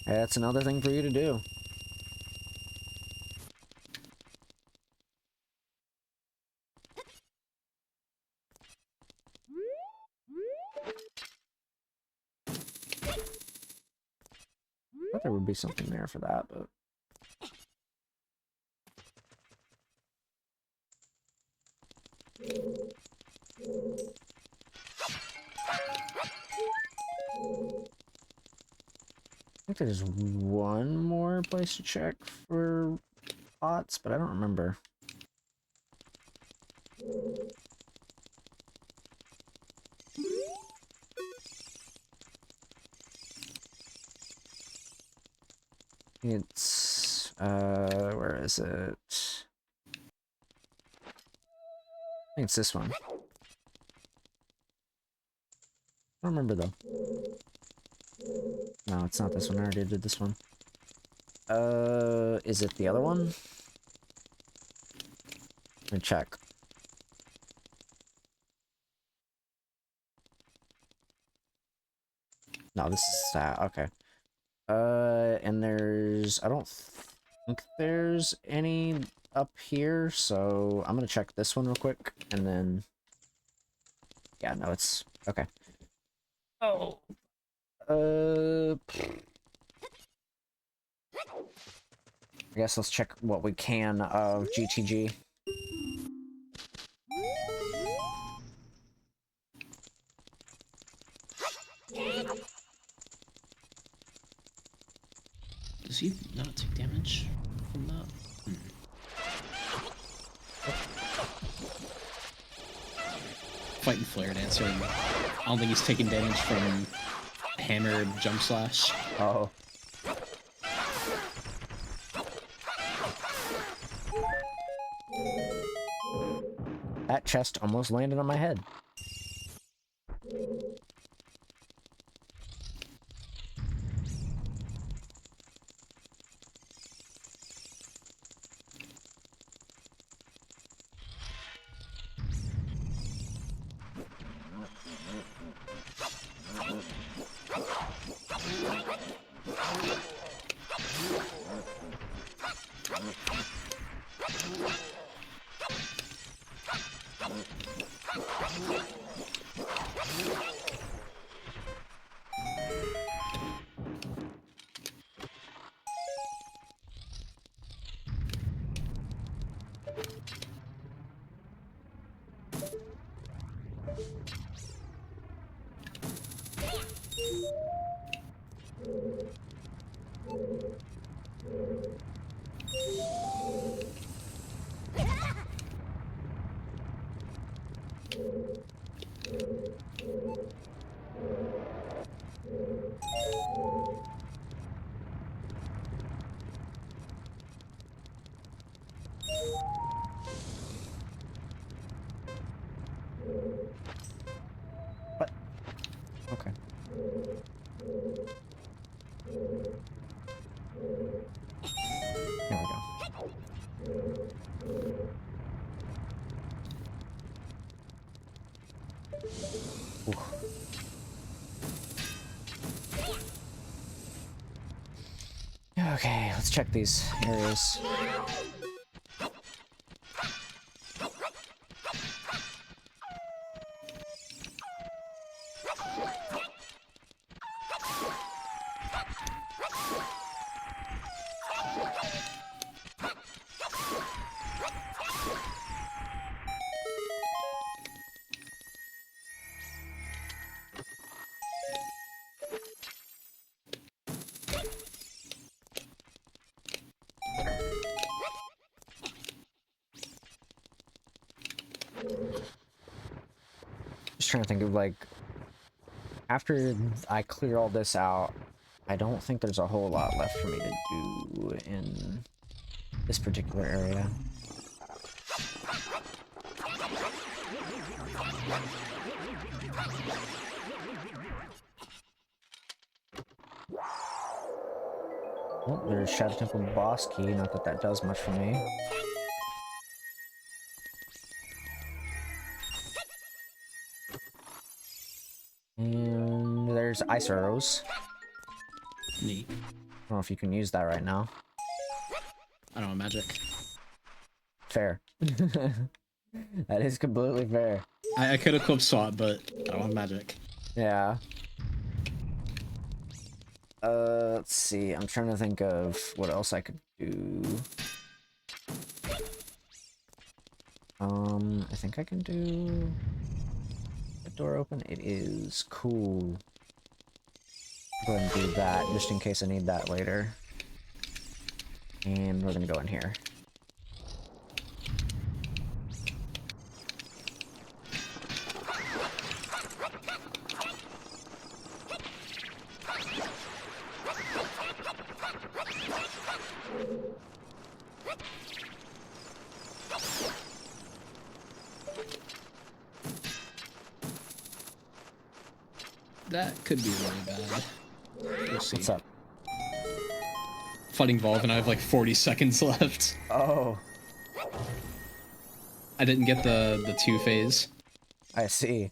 That's another thing for you to do. I thought there would be something there for that, but... I think there's one more place to check for pots, but I don't remember. It's, where is it? I think it's this one. I don't remember though. No, it's not this one. I already did this one. Is it the other one? Let me check. No, this is that. Okay. And there's... I don't think there's any up here, so I'm gonna check this one real quick, and then... Yeah, no, it's... Okay. Oh. I guess let's check what we can of GTG. Does he not take damage from that? Fighting Flare Dancer. I don't think he's taking damage from Hammer Jump Slash. Oh. That chest almost landed on my head. Okay, let's check these areas. Just trying to think of, like, after I clear all this out, I don't think there's a whole lot left for me to do in this particular area. Oh, there's Shadow Temple boss key, not that that does much for me. And there's ice arrows. Neat. I don't know if you can use that right now. I don't know, magic. Fair. That is completely fair. I could equip SWAT, but I don't have magic. Yeah. Let's see. I'm trying to think of what else I could do. I think I can do the door open. It is cool. Go ahead and do that just in case I need that later. And we're gonna go in here. That could be really bad. We'll see. What's up? Fighting Volve, and I have like 40 seconds left. Oh, I didn't get the 2 phase. I see.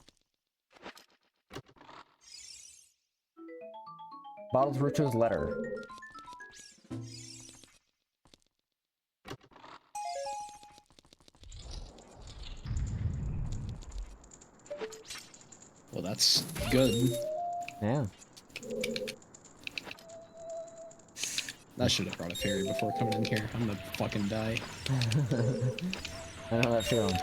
Bottled Rucho's letter. Well, that's good. Yeah. That should have brought a fairy before coming in here. I'm gonna fucking die. I know that feeling.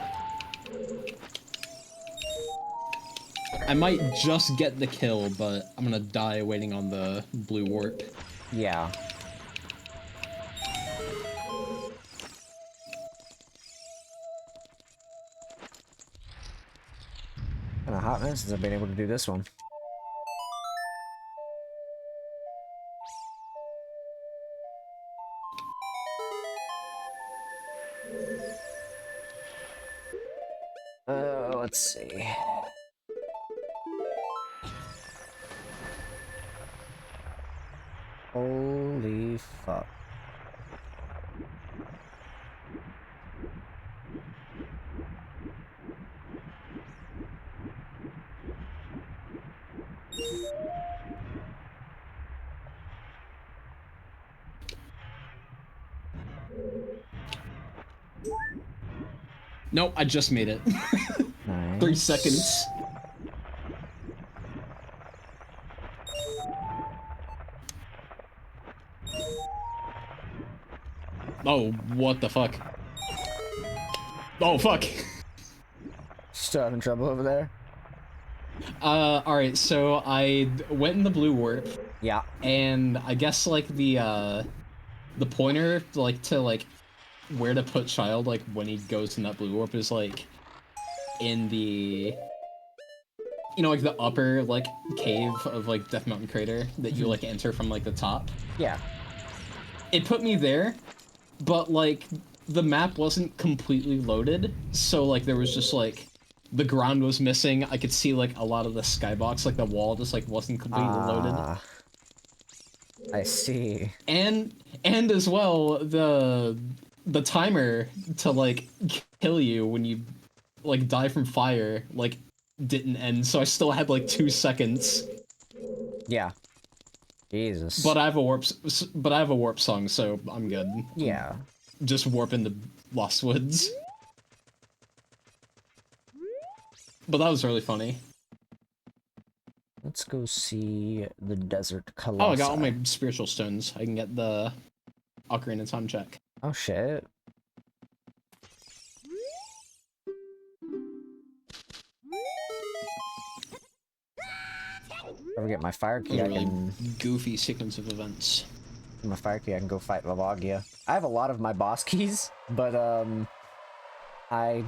I might just get the kill, but I'm gonna die waiting on the blue warp. Yeah. Been a hot minute since I've been able to do this one. Let's see. Holy fuck. Nope, I just made it. Nice. 3 seconds. Oh, what the fuck? Oh, fuck! Still having trouble over there? Alright, so I went in the blue warp, Yeah. and I guess, like, the pointer, like, to, like, where to put child, like, when he goes in that blue warp is, like, in the... You know, like, the upper, like, cave of, like, Death Mountain Crater that you, like, enter from, like, the top. Yeah. It put me there, but, like, the map wasn't completely loaded, so, like, there was just, like, the ground was missing. I could see, like, a lot of the skybox, like, the wall just, like, wasn't completely loaded. I see. And as well, the timer to, like, kill you when you, like, die from fire, like, didn't end, so I still had, like, 2 seconds. Yeah. Jesus. But I have a warp song, so I'm good. Yeah. Just warp into Lost Woods. But that was really funny. Let's go see the desert colossi. Oh, I got all my spiritual stones. I can get the Ocarina of Time check. Oh shit. If I get my fire key, I can goofy sequence of events. My fire key, I can go fight Lavagia. I have a lot of my boss keys, but I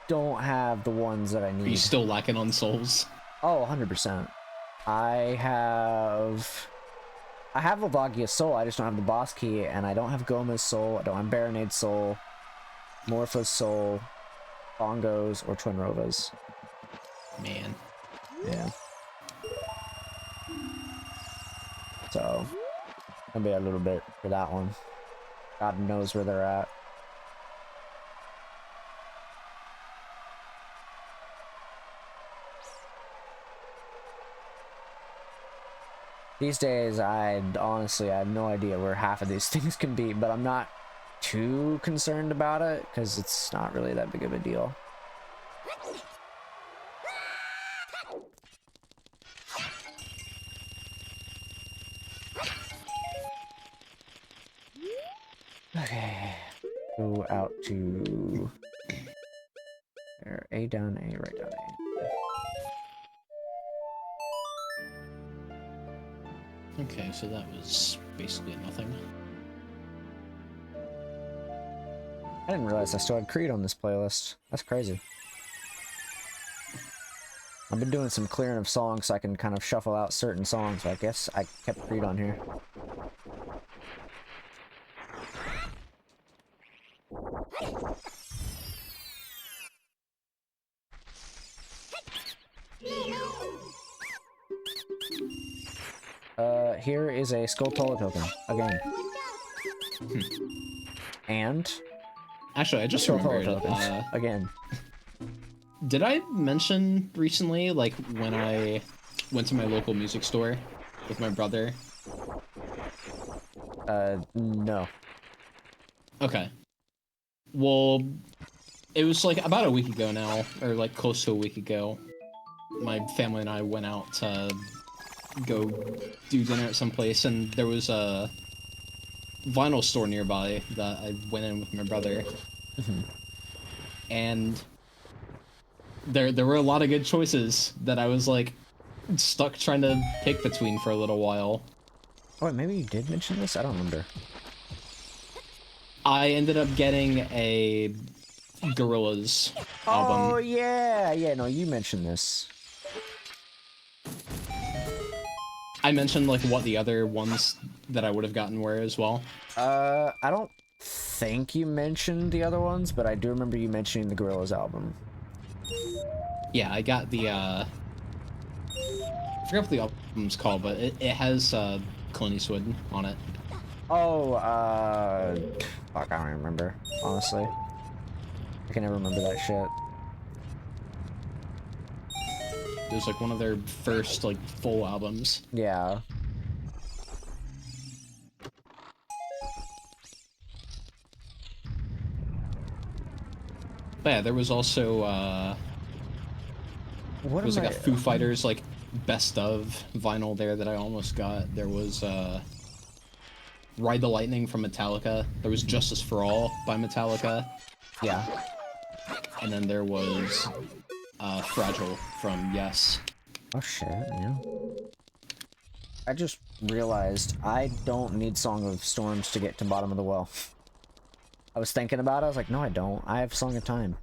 don't have the ones that I need. Are you still lacking on souls? Oh, 100%. I have Lavagia's soul, I just don't have the boss key, and I don't have Goma's soul, I don't have Baronade's soul, Morpha's soul, Bongo's, or Twin Rova's. Man. Yeah. So, gonna be a little bit for that one. God knows where they're at. These days, honestly, I have no idea where half of these things can be, but I'm not too concerned about it, because it's not really that big of a deal. Okay, go out to there, A down A, right down A. Okay, so that was basically nothing. I didn't realize I still had Creed on this playlist. That's crazy. I've been doing some clearing of songs so I can kind of shuffle out certain songs, so I guess I kept Creed on here. Here is a Skulltula token, again. And... Actually, I just remembered, again. Did I mention recently, like, when I went to my local music store with my brother? No. Okay. Well, it was, like, about a week ago now, or, like, close to a week ago. My family and I went out to go do dinner at some place, and there was a vinyl store nearby that I went in with my brother. And there were a lot of good choices that I was, like, stuck trying to pick between for a little while. Oh, maybe you did mention this? I don't remember. I ended up getting a Gorillaz album. Oh, yeah! Yeah, no, you mentioned this. I mentioned, like, what the other ones that I would have gotten were as well. I don't think you mentioned the other ones, but I do remember you mentioning the Gorillaz album. Yeah, I got the, I forgot what the album's called, but it has, Clint Eastwood on it. Oh, fuck, I don't even remember, honestly. I can never remember that shit. It was, like, one of their first, like, full albums. Yeah. But yeah, there was also, What there was, am like, a Foo Fighters, like, best of vinyl there that I almost got. There was, Ride the Lightning from Metallica. There was Justice for All by Metallica. Yeah. And then there was, Fragile from Yes. Oh shit, yeah. I just realized I don't need Song of Storms to get to Bottom of the Well. I was thinking about it, I was like, no I don't. I have Song of Time.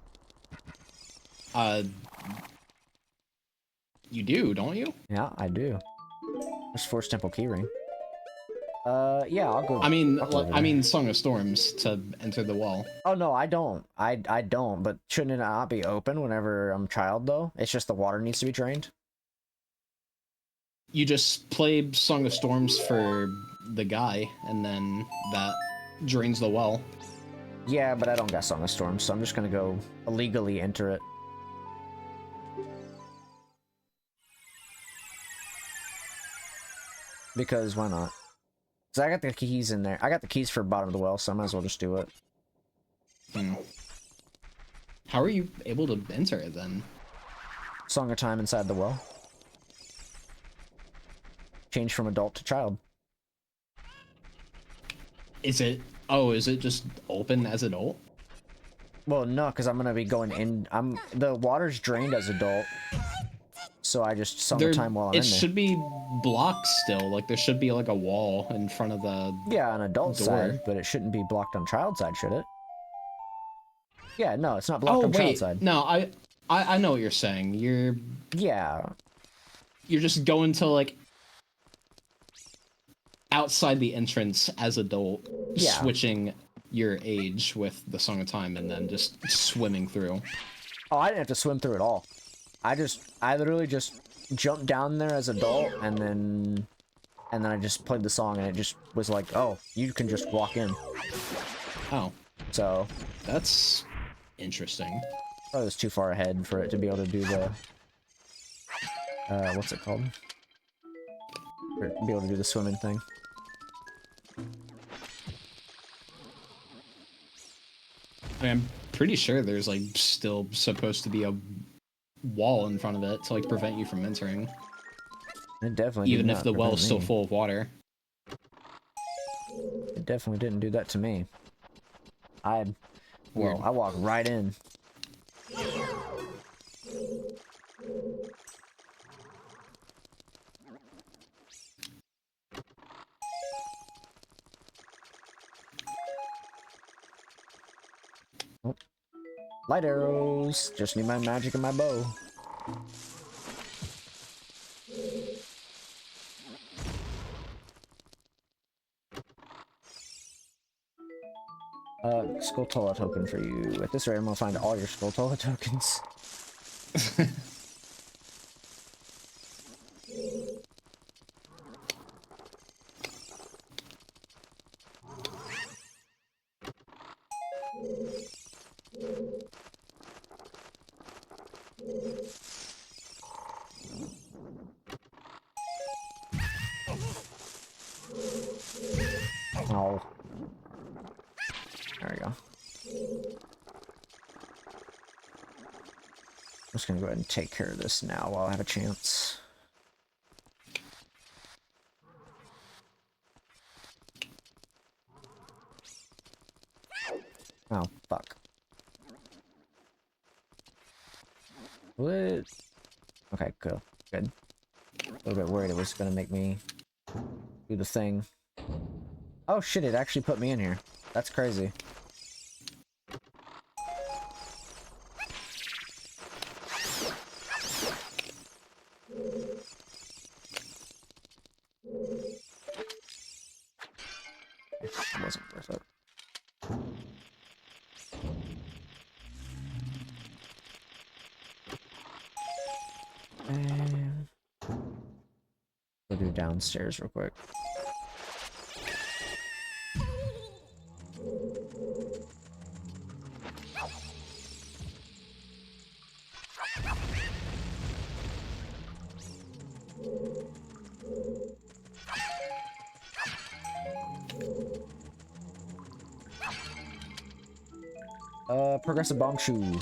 You do, don't you? Yeah, I do. There's Force Temple Keyring. Yeah, I'll go. I mean, I'll go over there. I mean Song of Storms to enter the well. Oh no, I don't. I don't, but shouldn't it not be open whenever I'm child though? It's just the water needs to be drained. You just play Song of Storms for the guy, and then that drains the well. Yeah, but I don't got Song of Storms, so I'm just gonna go illegally enter it. because why not? Because I got the keys in there. I got the keys for bottom of the well, so I might as well just do it. How are you able to enter it then? Song of Time inside the well. Change from adult to child. Is it? Oh, is it just open as adult? Well, no, because I'm gonna be going in. The water's drained as adult, so I just Song of Time while I'm in there. It should be blocked still. Like there should be like a wall in front of the on adult door. side, but it shouldn't be blocked on child side, should it? Yeah, no, it's not blocked on child side. No, I know what you're saying. You're just going to like outside the entrance as adult, switching your age with the Song of Time, and then just swimming through. Oh, I didn't have to swim through at all. I literally just jumped down there as adult, and then I just played the song, and it just was like, oh, you can just walk in. Oh, so that's interesting. I was too far ahead for it to be able to do the what's it called? For it to be able to do the swimming thing. I'm pretty sure there's like still supposed to be a wall in front of it to like prevent you from entering. It definitely even if the well is still full of water. It definitely didn't do that to me. I walked right in. Oh. Light arrows. Just need my magic and my bow. Skulltula token for you. At this rate, I'm gonna find all your Skulltula tokens. Oh. There we go. I'm just gonna go ahead and take care of this now while I have a chance. Oh, fuck. What? Okay, cool. Good. A little bit worried it was gonna make me do the thing. Oh shit, it actually put me in here. That's crazy. It wasn't worth it. And we'll do downstairs real quick. Progressive bomb shoe.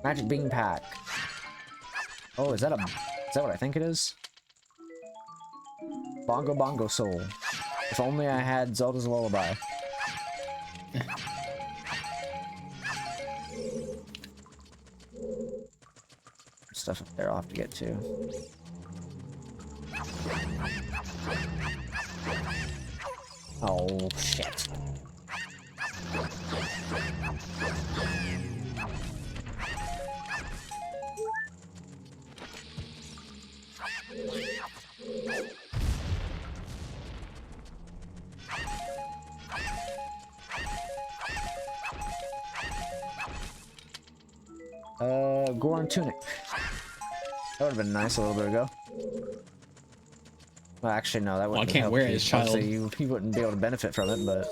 Magic bean pack. Oh, is that what I think it is? Bongo Bongo Soul. If only I had Zelda's Lullaby. Stuff up there I'll have to get to. Oh, shit. Goron Tunic. That would have been nice a little bit ago. Well, actually, no, that wouldn't. Well, I can't wear it as child. So you wouldn't be able to benefit from it, but.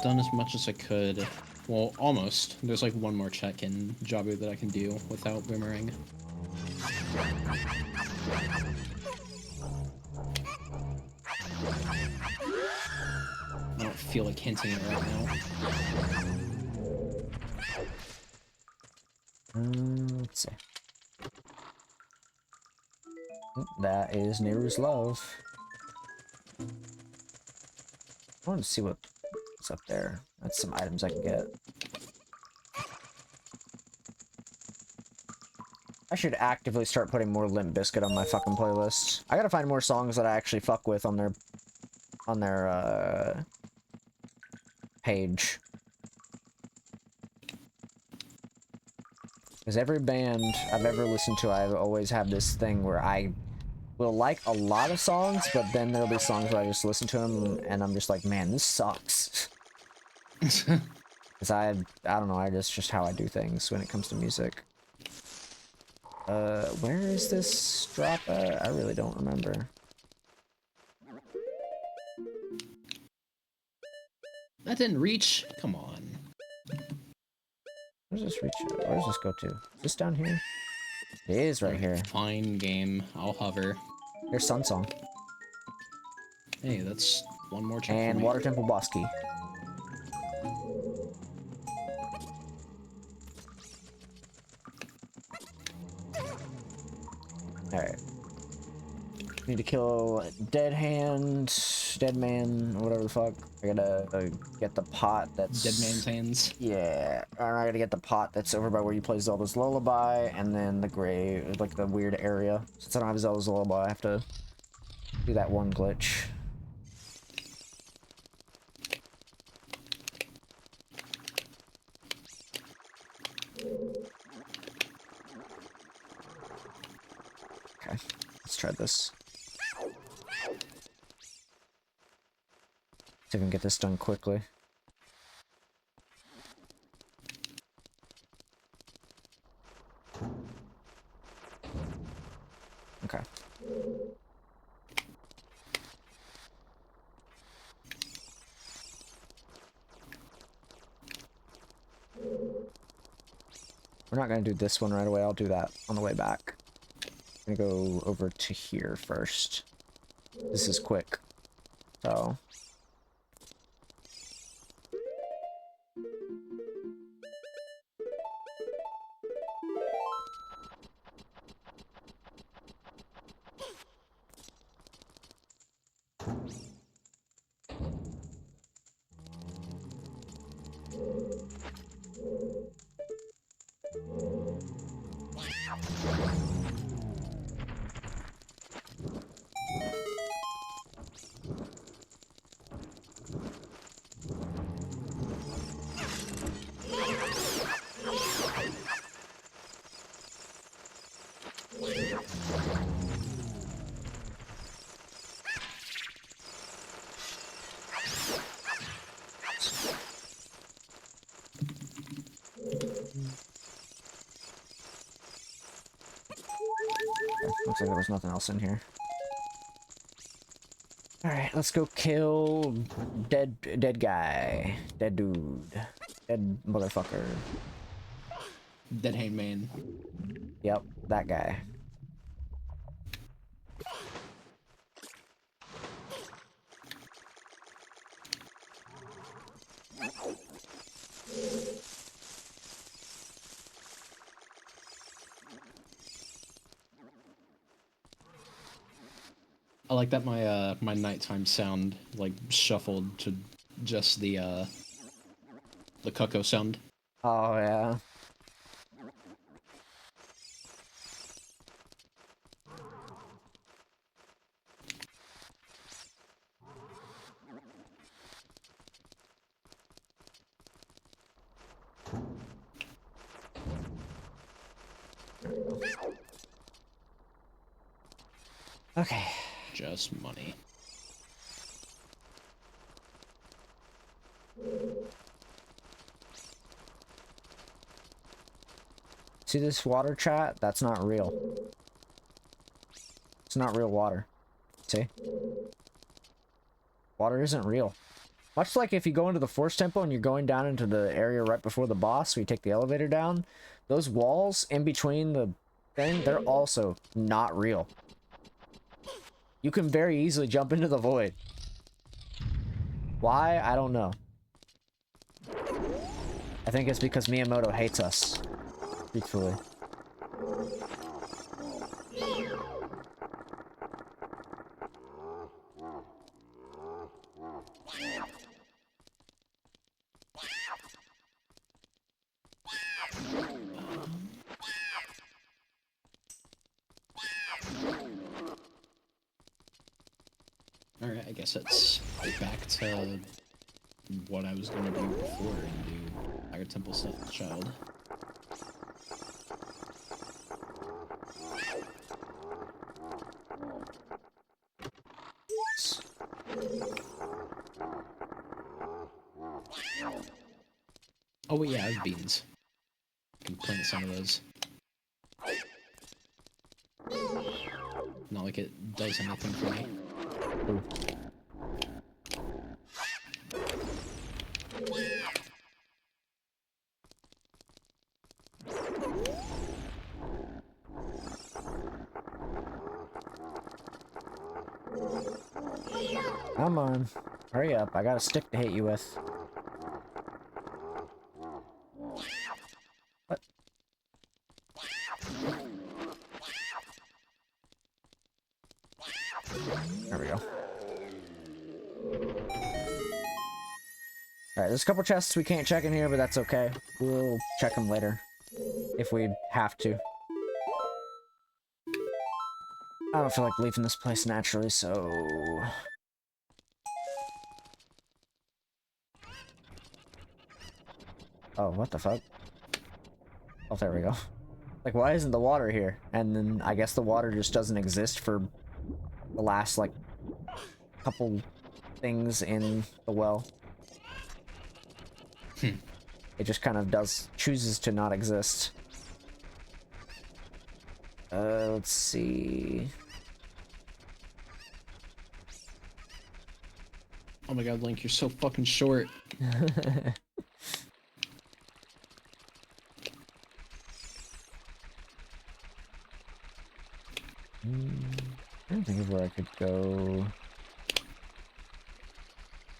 done as much as I could. Well, almost. There's like one more check-in Jabu that I can do without boomerang. I don't feel like hinting it right now. Let's see. That is Neru's love. I want to see what's up there. That's some items I can get. I should actively start putting more Limp Bizkit on my fucking playlist. I gotta find more songs that I actually fuck with on their page. Because every band I've ever listened to, I always have this thing where I will like a lot of songs, but then there'll be songs where I just listen to them and I'm just like, man, this sucks. Because I don't know, that's just how I do things when it comes to music. Where is this drop at? I really don't remember. That didn't reach. Come on. Where's this reach? Where does this go to? Is this down here? It is right here. Fine game. I'll hover. Here's Sun Song. Hey, that's one more check And for me. Water Temple Boss Key. Alright. Need to kill Dead Man, whatever the fuck. I gotta get the pot that's... Dead Man's Hands. Yeah. I gotta get the pot that's over by where you play Zelda's Lullaby, and then the grave, like the weird area. Since I don't have Zelda's Lullaby, I have to do that one glitch. Okay, let's try this. See if we can get this done quickly. Okay. We're not gonna do this one right away, I'll do that on the way back. I'm gonna go over to here first. This is quick. So... Looks like there was nothing else in here. Alright, let's go kill dead guy. Dead dude. Dead motherfucker. Dead Hangman. Yep, that guy. I like that my nighttime sound like shuffled to just the cuckoo sound. Oh yeah. Okay. Just money. See this water, chat? That's not real. It's not real water. See? Water isn't real. Much like if you go into the Force Temple and you're going down into the area right before the boss, where you take the elevator down, those walls in between the thing, they're also not real. You can very easily jump into the void. Why? I don't know. I think it's because Miyamoto hates us. Truthfully. Alright, I guess it's back to what I was gonna do before and do Fire Temple stuff with Child. Oh wait, yeah, I have beans. I can plant some of those. Not like it does anything for me. Ooh. Come on. Hurry up. I got a stick to hit you with. What? There we go. Alright, there's a couple chests we can't check in here, but that's okay. We'll check them later. If we have to. I don't feel like leaving this place naturally, so... Oh, what the fuck? Oh, there we go. Like, why isn't the water here? And then I guess the water just doesn't exist for the last, like, couple things in the well. It just kind of chooses to not exist. Let's see. Oh my god, Link, you're so fucking short. I don't think of where I could go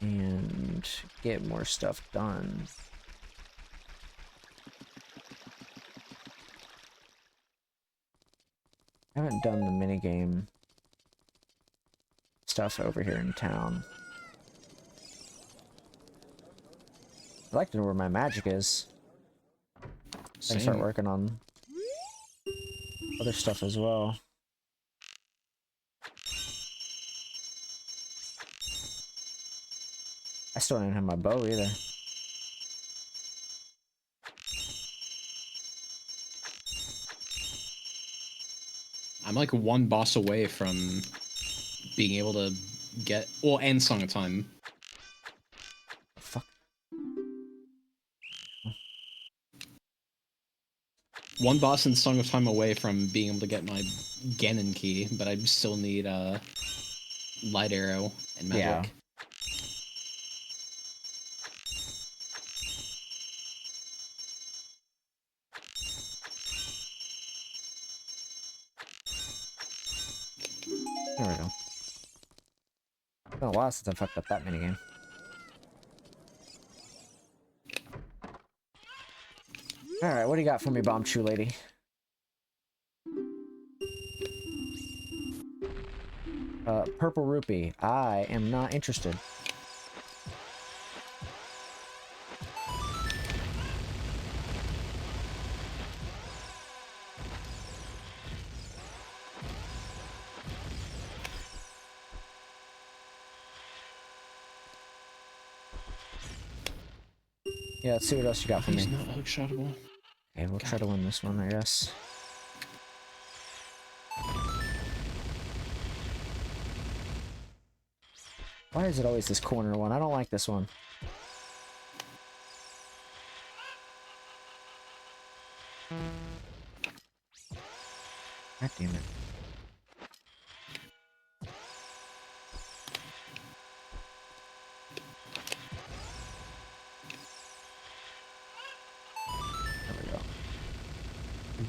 and get more stuff done. I haven't done the minigame stuff over here in town. I'd like to know where my magic is. I can start working on other stuff as well. I still don't have my bow either. I'm like one boss away from being able to get... Well, and Song of Time. Fuck. One boss in Song of Time away from being able to get my Ganon key, but I still need Light Arrow and Magic. Yeah. There we go. It's been a while since I fucked up that minigame. Alright, what do you got for me, Bomb Shoe Lady? Purple Rupee. I am not interested. Yeah, let's see what else you got for me. He's not hookshotable. Okay, we'll try to win this one, I guess. Why is it always this corner one? I don't like this one. God damn it.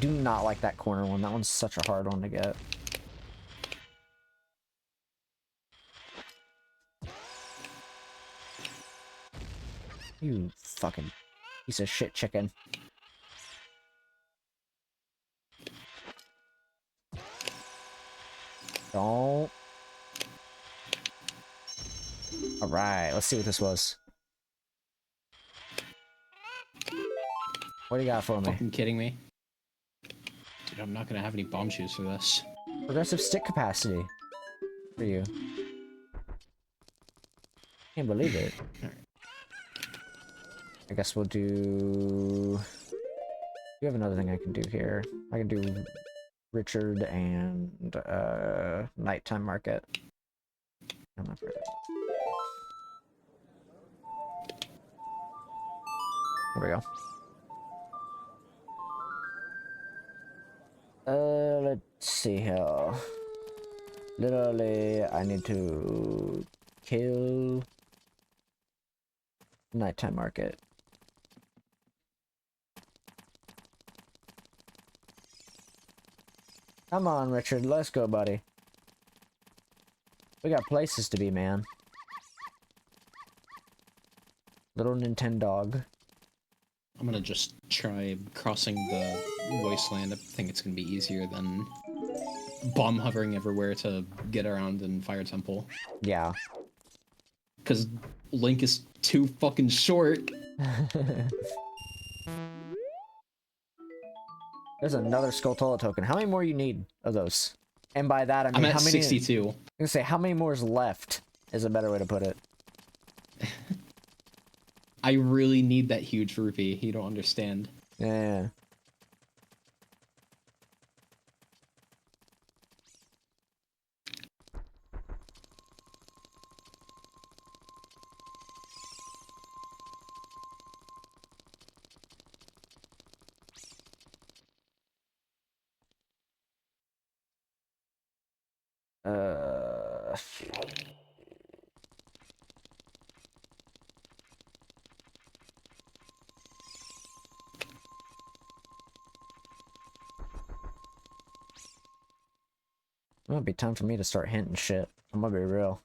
do not like that corner one. That one's such a hard one to get. You fucking piece of shit chicken. Don't. Alright, let's see what this was. What do you got for me? Fucking kidding me? Dude, I'm not gonna have any bomb shoes for this. Progressive stick capacity. For you. Can't believe it. I guess we'll do... You have another thing I can do here. I can do Richard and nighttime market. I'm not ready. There we go. Let's see here. Literally, I need to kill nighttime market. Come on, Richard. Let's go, buddy. We got places to be, man. Little Nintendo. I'm gonna just try crossing the wasteland. I think it's gonna be easier than bomb hovering everywhere to get around in Fire Temple. Yeah. Because Link is too fucking short. There's another Skulltula token. How many more you need of those? And by that, I mean, I'm at how many... 62. I'm gonna say, how many more is left, is a better way to put it. I really need that huge rupee. You don't understand. Yeah. It might be time for me to start hinting shit. I'm gonna be real.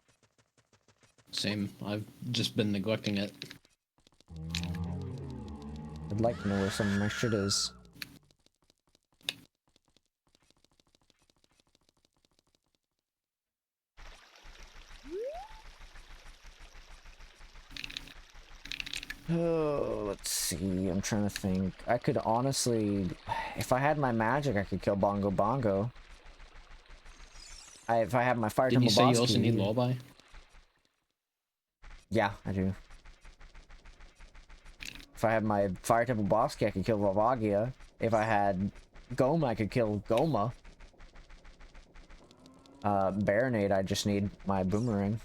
Same. I've just been neglecting it. I'd like to know where some of my shit is. Oh, let's see. I'm trying to think. I could honestly, if I had my magic, I could kill Bongo Bongo. If I had my Fire Didn't Temple you say boss you also key- need Lullaby? Yeah, I do. If I had my Fire Temple boss key, I could kill Volvagia. If I had Goma, I could kill Goma. Baronade, I just need my boomerang.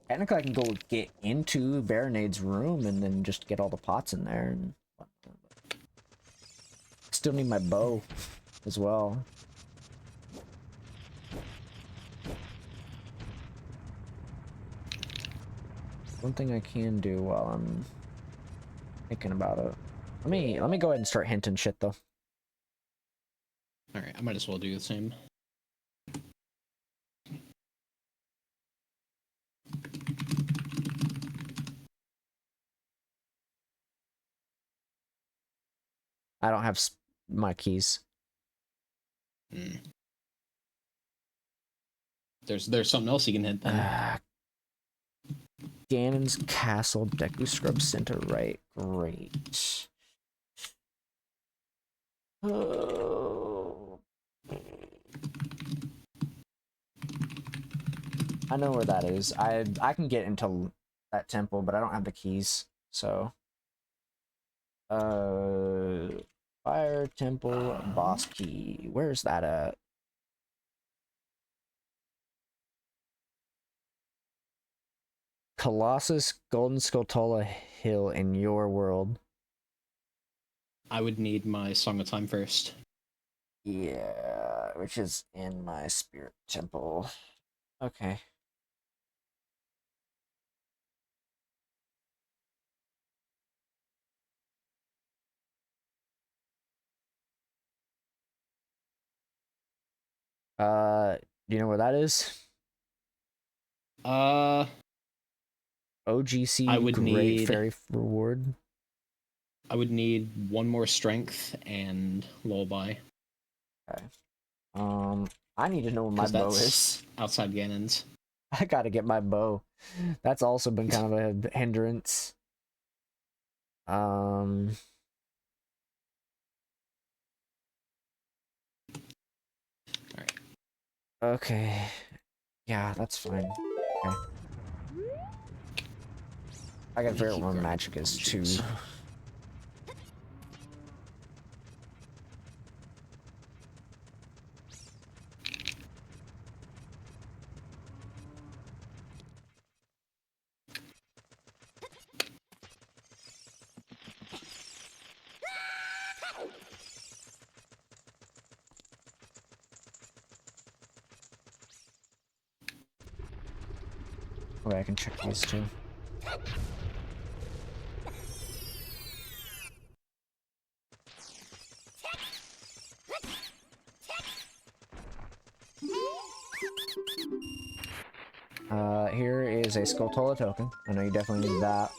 Technically, I can go get into Baronade's room and then just get all the pots in there. And still need my bow as well. One thing I can do while I'm thinking about it. Let me go ahead and start hinting shit though. Alright, I might as well do the same. I don't have my keys. Hmm. There's something else you can hit then. Ganon's Castle, Deku Scrub Center, right? Great. Oh. I know where that is. I can get into that temple, but I don't have the keys. So, Fire Temple boss key. Where's that at? Colossus Golden Skulltula Hill in your world. I would need my Song of Time first. Yeah, which is in my spirit temple. Okay. Do you know where that is? OGC I would Great need- Fairy Reward. I would need one more strength and lullaby. Okay. I need to know where my 'Cause bow that's is. outside Ganon's. I gotta get my bow. That's also been kind of a hindrance. Alright. Okay. Yeah, that's fine. Okay. I gotta figure out where magic is too. Okay, I can check these too. Here is a Skulltula token. I know you definitely need that.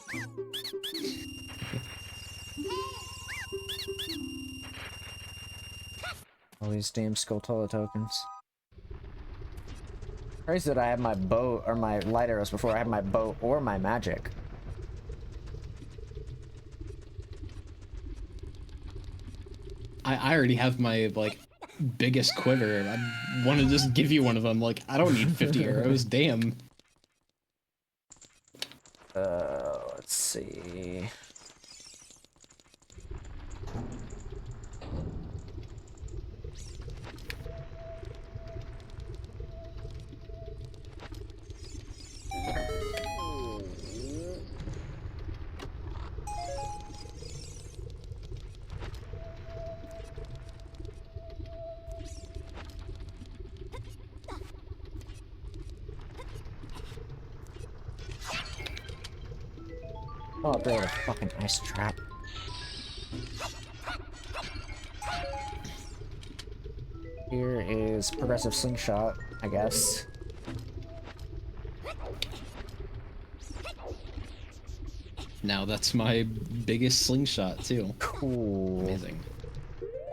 All these damn Skulltula tokens. Crazy that I had my bow or my light arrows before I had my bow or my magic. I already have my, like, biggest quiver. I want to just give you one of them. Like, I don't need 50 arrows. Damn. Let's see. Oh, bro, a fucking ice trap. Here is progressive slingshot, I guess. Now that's my biggest slingshot, too. Cool. Amazing.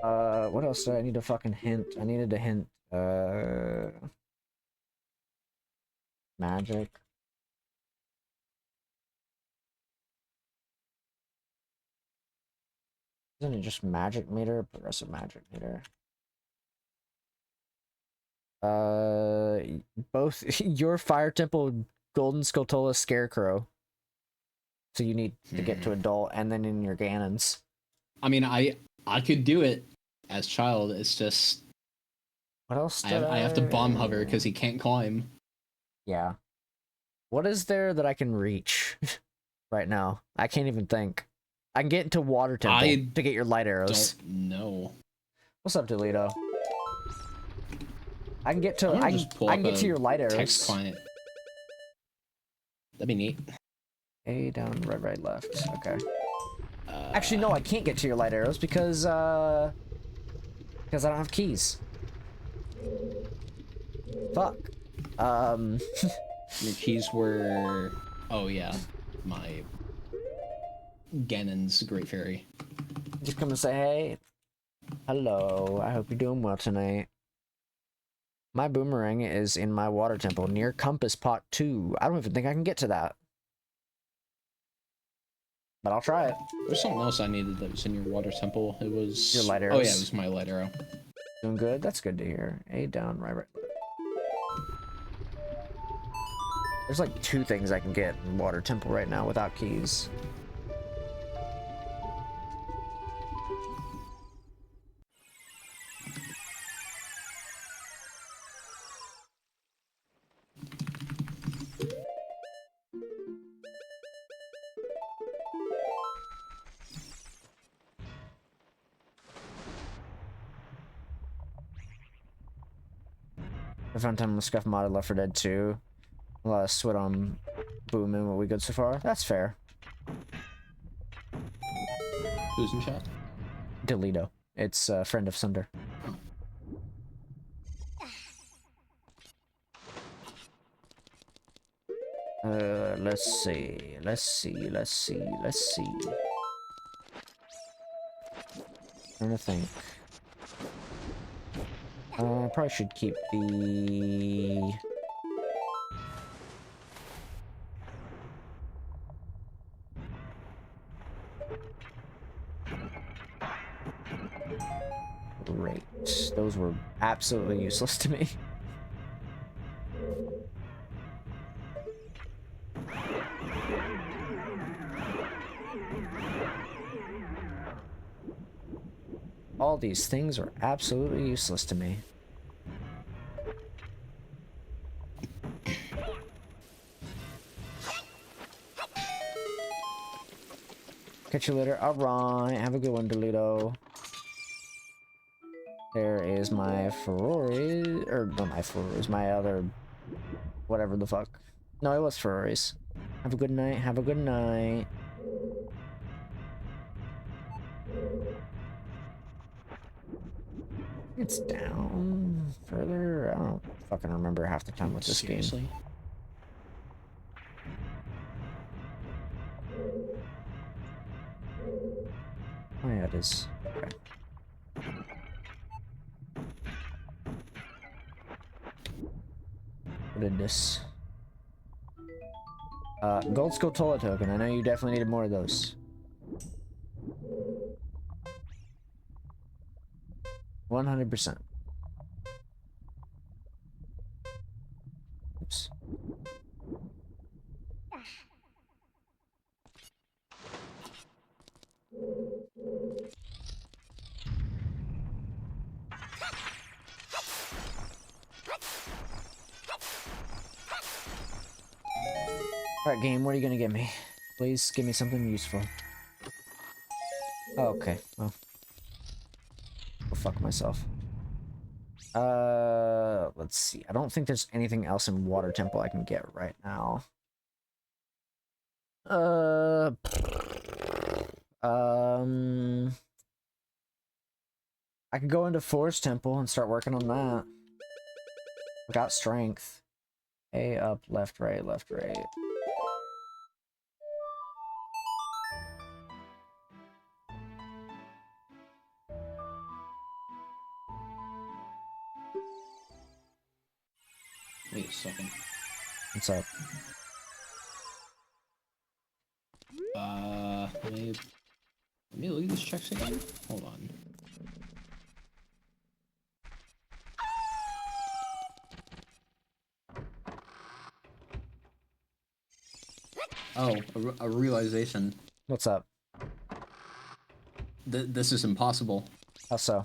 What else do I need to fucking hint? I needed to hint, magic. Isn't it just magic meter? Progressive magic meter. Both your Fire Temple Golden Skulltula Scarecrow. So you need to get to adult, and then in your Ganons. I mean, I could do it as child. It's just What else? I have to bomb hover because he can't climb. Yeah. What is there that I can reach right now? I can't even think. I can get into Water Temple to get your light arrows. Don't know. What's up, Delito? I can get to I'm gonna I just pull can up get to a your light arrows. Text client. That'd be neat. A down, right, left. Okay. Actually, no, I can't get to your light arrows because I don't have keys. Fuck. Your keys were. Oh yeah, my Ganon's Great Fairy. Just come and say, hey, hello. I hope you're doing well tonight. My boomerang is in my water temple near Compass Pot 2. I don't even think I can get to that. But I'll try it. There's something else I needed that was in your water temple. It was Your light Oh arrows. yeah, it was my light arrow. Doing good? That's good to hear. A down, right. There's like 2 things I can get in water temple right now without keys. I found time on Scuff modded Left 4 Dead 2. A lot of sweat on Booming. What we good so far? That's fair. Who's in chat? Delito. It's a friend of Sunder. Let's see. Trying to think. I probably should keep the... Great. Those were absolutely useless to me. All these things are absolutely useless to me. Catch you later. Alright, have a good one, Delito. There is my Ferrari, or not my Ferraris, my other, whatever the fuck. No, it was Ferraris. Have a good night, have a good night. It's down further. I don't fucking remember half the time with this Seriously? game. Oh yeah, it is. Okay. What did this? Gold Skulltula token. I know you definitely needed more of those. 100%. Oops. Alright, game, what are you gonna give me? Please give me something useful. Oh, okay, well. Go fuck myself. Let's see. I don't think there's anything else in Water Temple I can get right now. I could go into Forest Temple and start working on that. I got strength. A, up, left, right, left, right. Wait a second. What's up? Let me look at these checks again. Hold on. Oh, a realization. What's up? This is impossible. How so?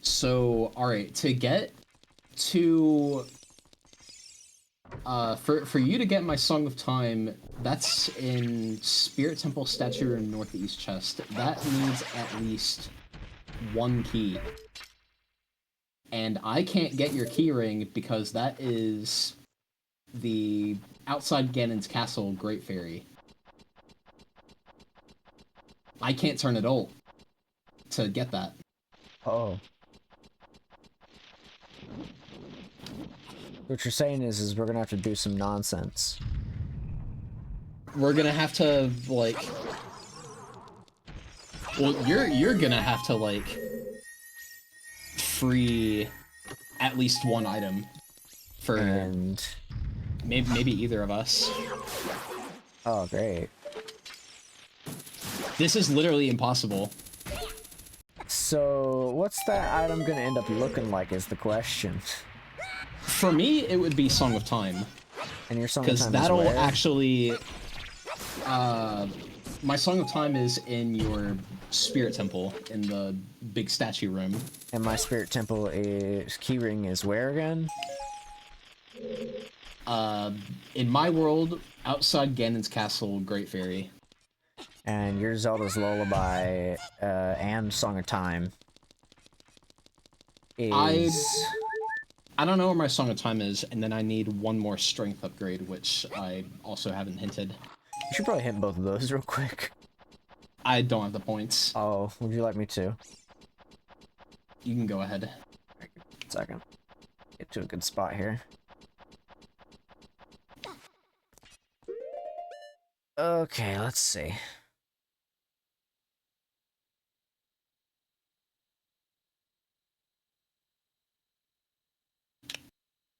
So, alright, to get to... for you to get my Song of Time, that's in Spirit Temple Statue Room Northeast Chest. That needs at least one key. And I can't get your key ring because that is the outside Ganon's Castle Great Fairy. I can't turn it ult to get that. Oh. What you're saying is we're gonna have to do some nonsense. We're gonna have to, like... Well, you're gonna have to, like, free at least one item for... And... maybe either of us. Oh, great. This is literally impossible. So, what's that item gonna end up looking like is the question. For me, it would be Song of Time. And your Song of Time is because that'll where? actually... my Song of Time is in your Spirit Temple, in the big statue room. And my Spirit Temple is... Keyring is where again? In my world, outside Ganon's Castle, Great Fairy. And your Zelda's Lullaby, and Song of Time is... I don't know where my Song of Time is, and then I need one more strength upgrade, which I also haven't hinted. You should probably hit both of those real quick. I don't have the points. Oh, would you like me to? You can go ahead. Second. Get to a good spot here. Okay, let's see.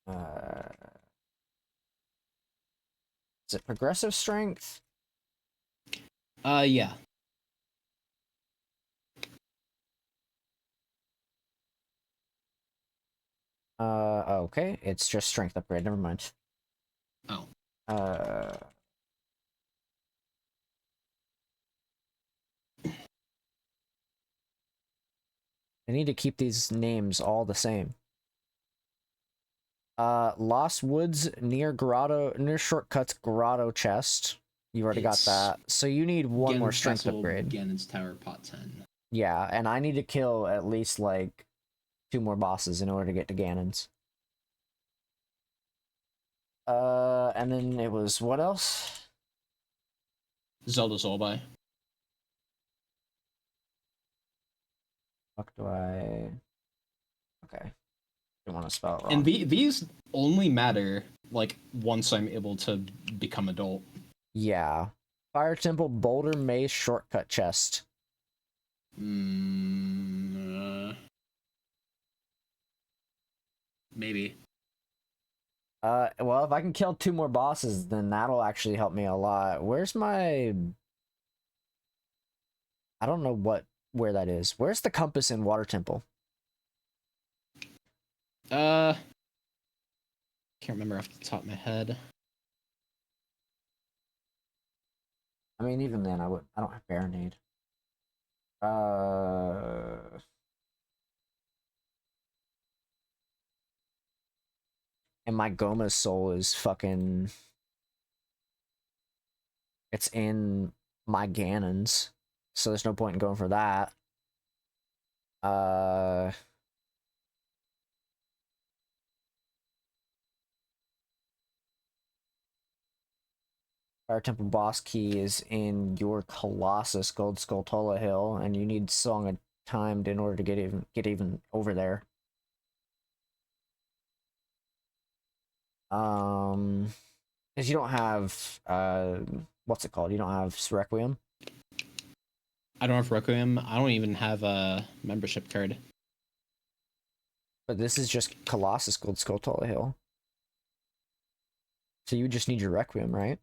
Uh, is it progressive strength? Yeah. Okay, it's just strength upgrade. Never mind. Oh. Uh, I need to keep these names all the same. Lost Woods near Shortcuts Grotto chest. You already got It's that. So you need one more Ganon's strength Castle, upgrade. Ganon's Tower, pot 10. Yeah, and I need to kill at least like 2 more bosses in order to get to Ganon's. And then it was what else? Zelda Zolbai. Fuck do I? Okay, don't want to spell it wrong. And these only matter like once I'm able to become adult. Yeah, Fire Temple Boulder Maze shortcut chest. Maybe. Well, if I can kill 2 more bosses, then that'll actually help me a lot. Where's my? I don't know where that is. Where's the compass in Water Temple? Can't remember off the top of my head. I mean, even then, I don't have Baronade. And my Goma's soul is fucking. It's in my Ganon's, so there's no point in going for that. Fire Temple boss key is in your Colossus Gold Skulltula Hill, and you need Song of Time in order to get even over there. Because you don't have what's it called? You don't have Requiem. I don't have Requiem. I don't even have a membership card. But this is just Colossus Gold Skulltula Hill. So you just need your Requiem, right?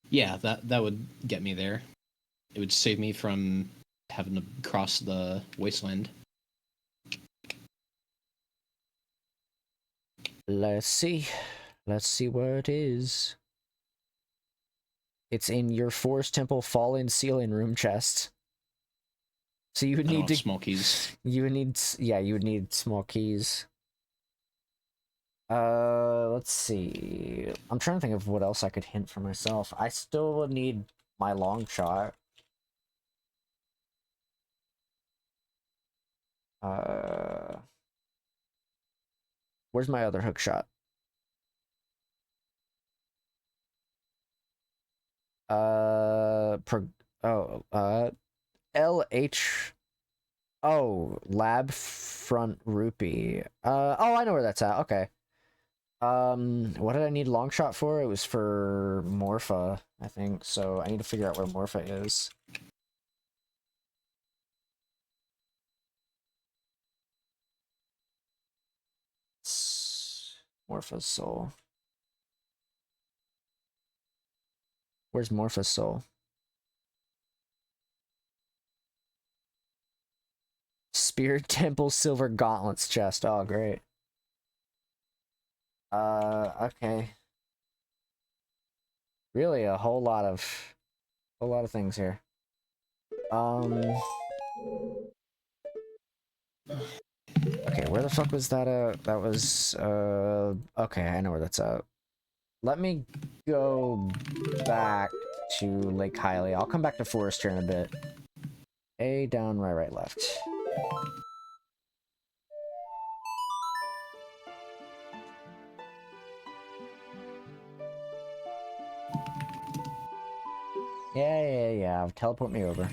Yeah, that would get me there. It would save me from having to cross the wasteland. Let's see. Let's see where it is. It's in your Forest Temple Fallen Ceiling Room chest. So you would need to small keys. You would need you would need small keys. Let's see. I'm trying to think of what else I could hint for myself. I still would need my long shot. Where's my other hook shot? LH. Oh, Lab Front Rupee. Oh, I know where that's at. Okay. What did I need long shot for? It was for Morpha, I think. So I need to figure out where Morpha is. Morpha's soul. Where's Morpha's soul? Spirit Temple Silver Gauntlets chest. Oh, great. Okay. Really a whole lot of things here. Okay, where the fuck was that? That was okay, I know where that's at. Let me go back to Lake Hylia. I'll come back to Forest here in a bit. A, down, right, left. Yeah. Teleport me over.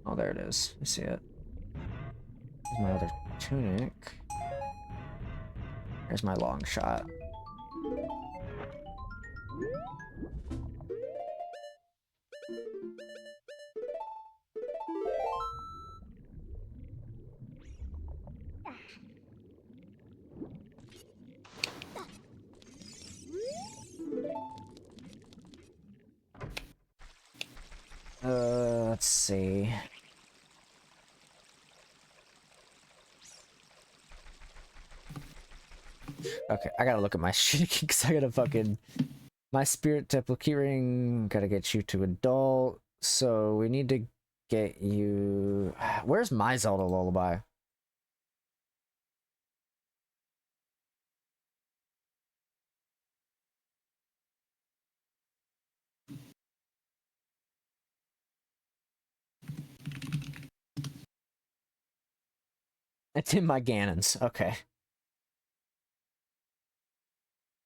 Oh, there it is. I see it. There's my other tunic. There's my long shot. Let's see. Okay, I gotta look at my shit because I gotta fucking my spirit temple keyring. Gotta get you to adult. So we need to get you. Where's my Zelda lullaby? It's in my Ganons. Okay.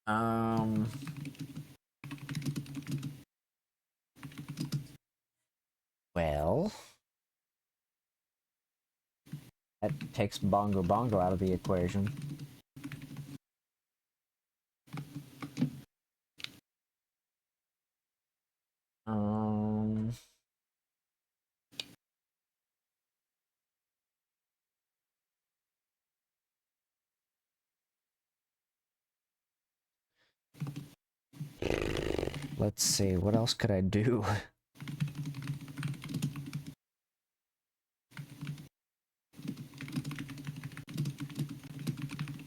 Um. Well, that takes Bongo Bongo out of the equation. Um. Let's see. What else could I do?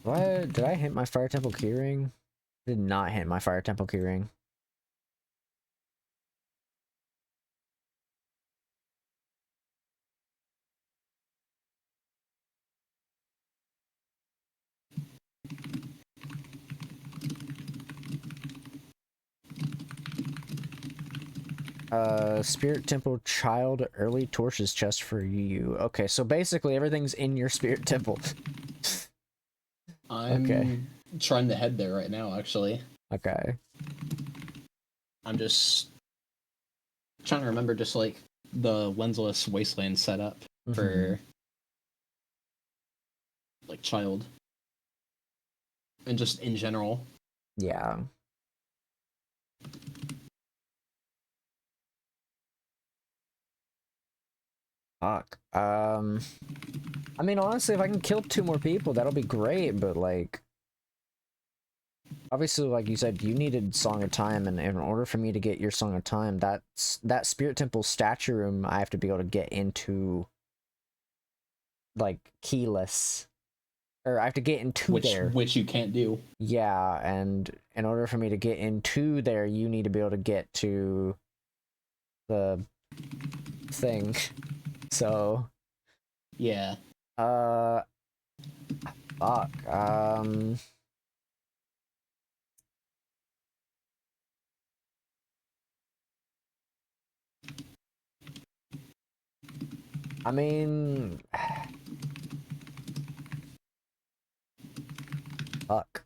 What? Did I hit my Fire Temple keyring? Did not hit my Fire Temple keyring. Spirit Temple Child Early Torches chest for you. Okay, so basically everything's in your Spirit Temple. I'm trying to head there right now, actually. Okay. I'm just trying to remember just like the lensless wasteland setup for like child. And just in general. Yeah. Fuck. I mean, honestly, if I can kill 2 more people, that'll be great, but, like... Obviously, like you said, you needed Song of Time, and in order for me to get your Song of Time, that Spirit Temple statue room, I have to be able to get into... Like, keyless. Or I have to get into there. Which you can't do. Yeah, and in order for me to get into there, you need to be able to get to... the... thing. So... Yeah. Fuck. I mean... Fuck.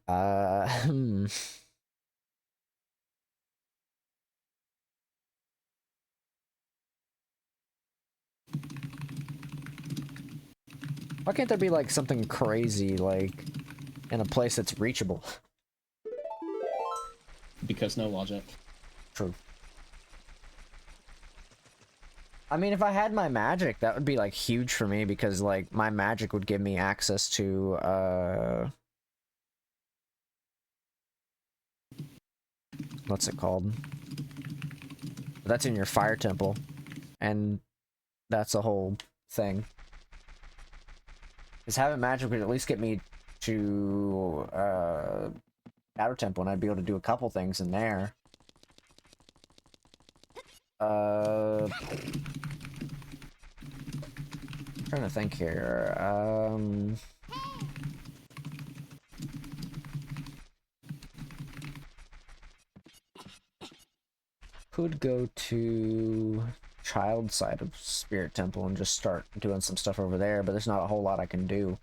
Why can't there be, like, something crazy, like, in a place that's reachable? Because no logic. True. I mean, if I had my magic, that would be, like, huge for me, because, like, my magic would give me access to, what's it called? That's in your fire temple, and that's a whole thing. Because having magic would at least get me to, Outer Temple, and I'd be able to do a couple things in there. I'm trying to think here. Could go to child side of Spirit Temple and just start doing some stuff over there, but there's not a whole lot I can do.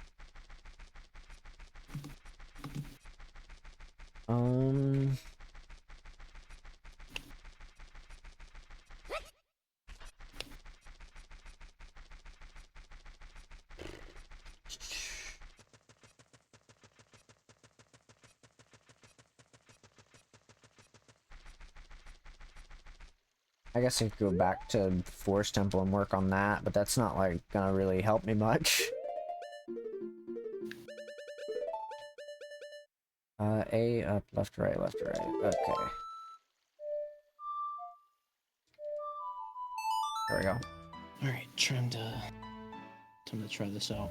I guess I could go back to Forest Temple and work on that, but that's not like gonna really help me much. A, up, left, right, okay. There we go. Alright, time to try this out.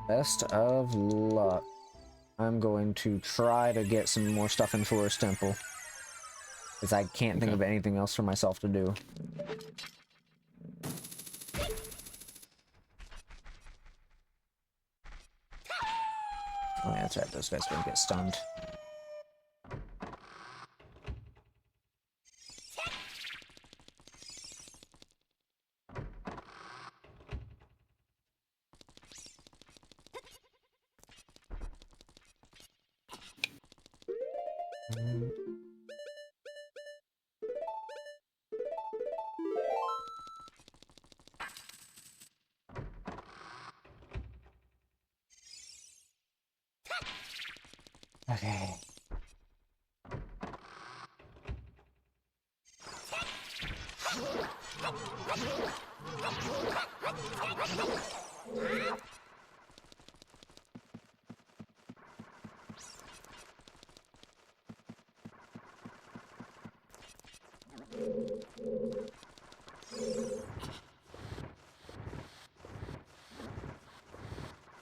Best of luck. I'm going to try to get some more stuff in Forest Temple, because I can't think of anything else for myself to do. Oh yeah, that's right, those guys don't get stunned. Okay.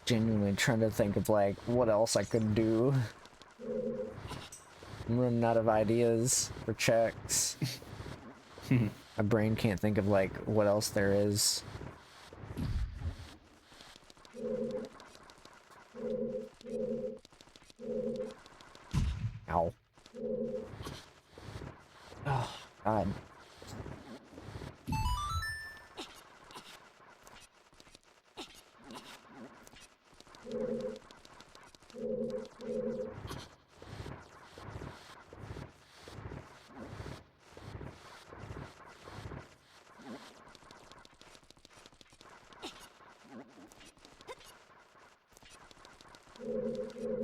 Genuinely trying to think of like what else I could do. I'm running out of ideas for checks. My brain can't think of like what else there is. Ow. Oh, God.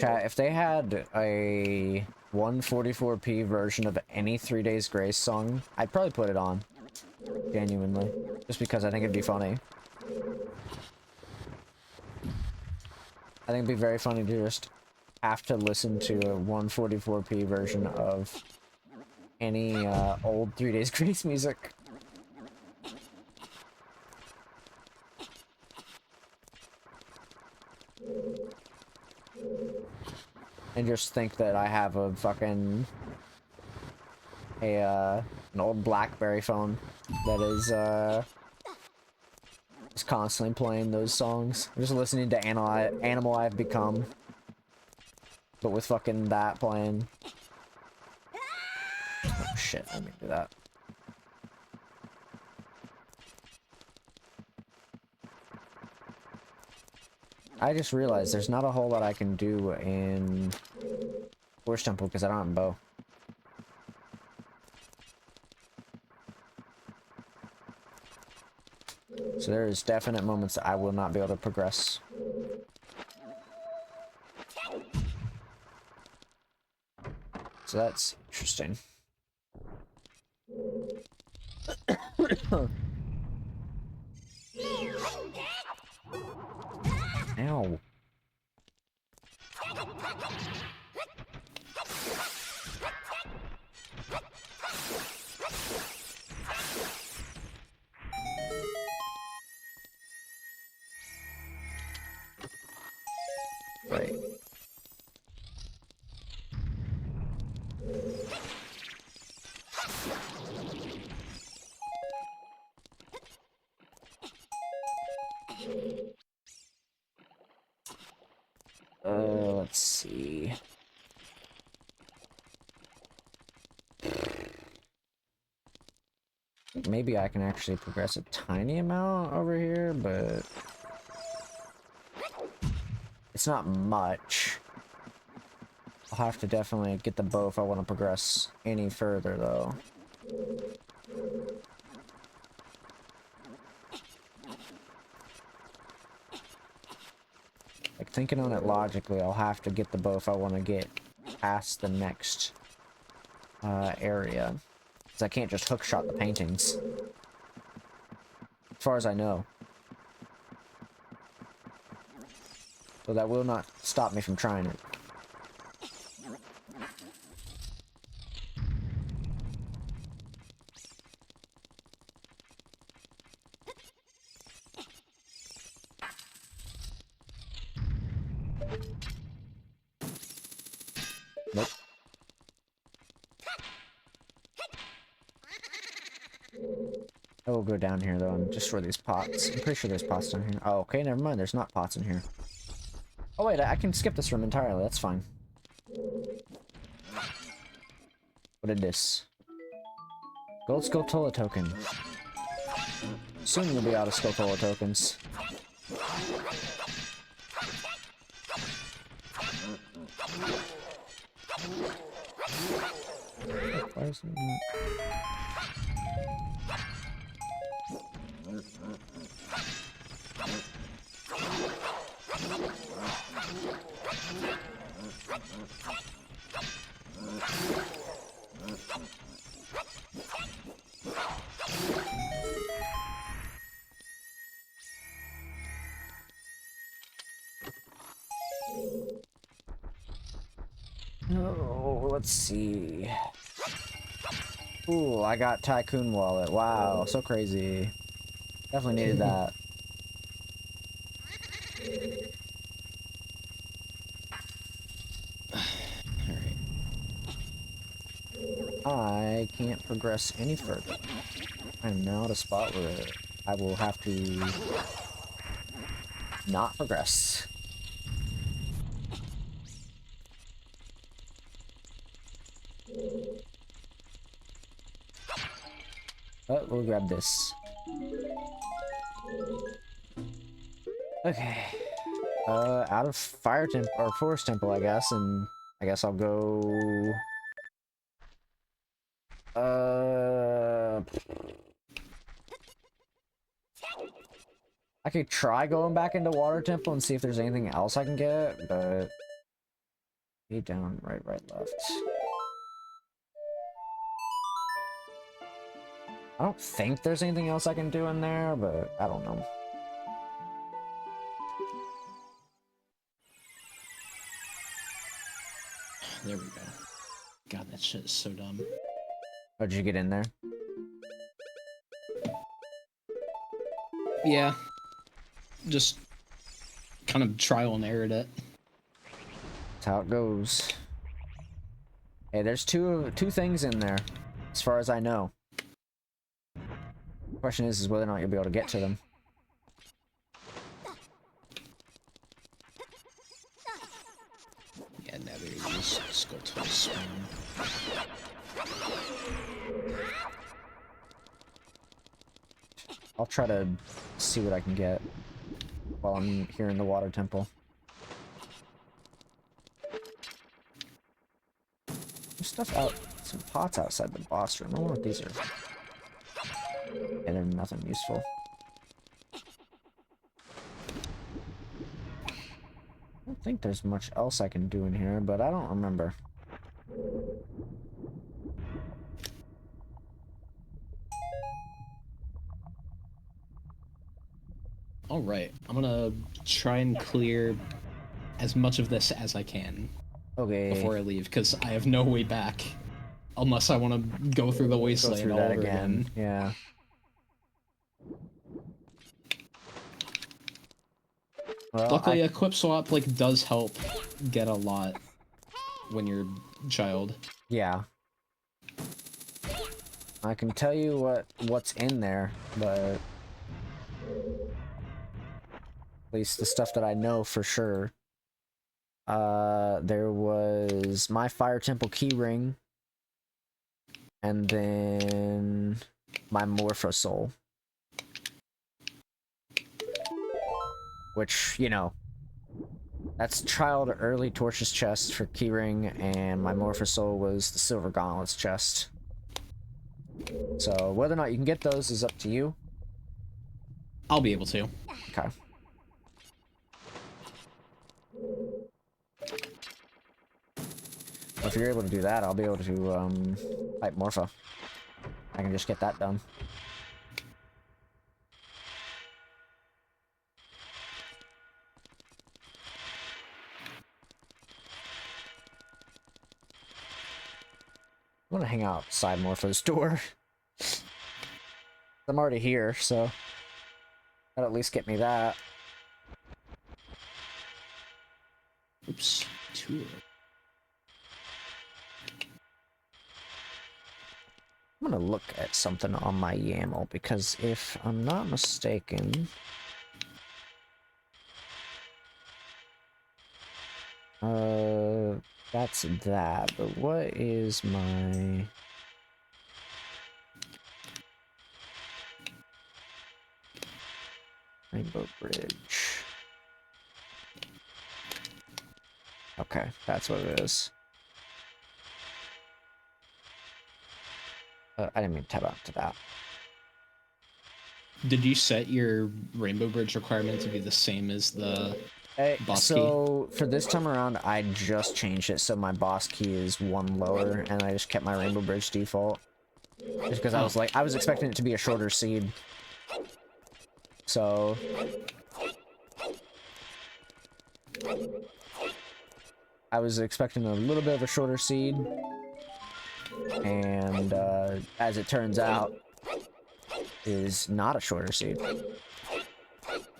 Chat, if they had a 144p version of any 3 Days Grace song, I'd probably put it on. Genuinely. Just because I think it'd be funny. I think it'd be very funny to just have to listen to a 144p version of any old 3 Days Grace music. And just think that I have a fucking an old BlackBerry phone that is constantly playing those songs. I'm just listening to Animal I've Become, but with fucking that playing. Oh shit, let me do that. I just realized there's not a whole lot I can do in Forest Temple because I don't have a bow. So there's definite moments that I will not be able to progress. So that's interesting. Ow. Right. Let's see. think maybe I can actually progress a tiny amount over here, but it's not much. I'll have to definitely get the bow if I want to progress any further, though. Like, thinking on it logically, I'll have to get the bow if I want to get past the next area. Because I can't just hookshot the paintings. As far as I know. So that will not stop me from trying it. Nope. I will go down here, though, and just for these pots. I'm pretty sure there's pots down here. Oh, okay, never mind. There's not pots in here. Oh, wait, I can skip this room entirely. That's fine. What did this? Gold Skulltula token. Soon you'll be out of Skulltula tokens. Why is it not? Oh, let's see. Ooh, I got Tycoon Wallet. Wow, so crazy. Definitely needed that. I can't progress any further. I'm now at a spot where I will have to not progress. But we'll grab this. Okay. Out of Fire Temple or Forest Temple, I guess, and I guess I'll go. I could try going back into Water Temple and see if there's anything else I can get, but be down, right, left. I don't think there's anything else I can do in there, but I don't know. There we go. God, that shit is so dumb. Oh, did you get in there? Yeah. Just kind of trial and errored it. That's how it goes. Hey, there's two things in there, as far as I know. The question is whether or not you'll be able to get to them. Yeah, now there it is. Let's go to the swim. I'll try to see what I can get while I'm here in the Water Temple. There's stuff out, some pots outside the boss room. I wonder what these are. Yeah, they're nothing useful. I don't think there's much else I can do in here, but I don't remember. Alright, I'm gonna try and clear as much of this as I can Okay. before I leave, because I have no way back. Unless I want to go through the wasteland all over again. Yeah. Well, Luckily, a Equip Swap does help get a lot when you're a child. Yeah. I can tell you what's in there, but at least the stuff that I know for sure. There was my Fire Temple keyring, and then my Morphosoul. Which, you know, that's trial to early Torches chest for Keyring, and my Morphosoul was the Silver Gauntlets chest. So whether or not you can get those is up to you. I'll be able to. Okay. If you're able to do that, I'll be able to fight Morpho. I can just get that done. I'm gonna hang outside Morpho's door. I'm already here, so that'll at least get me that. Oops. Two. I'm gonna look at something on my YAML, because if I'm not mistaken... that's that, but what is my... Rainbow Bridge? Okay, that's what it is. I didn't mean to tab out to that. Did you set your Rainbow Bridge requirement to be the same as the boss key? So for this time around, I just changed it so my boss key is one lower, and I just kept my Rainbow Bridge default. Just because I was expecting it to be a shorter seed. So I was expecting a little bit of a shorter seed, and as it turns out, is not a shorter seed.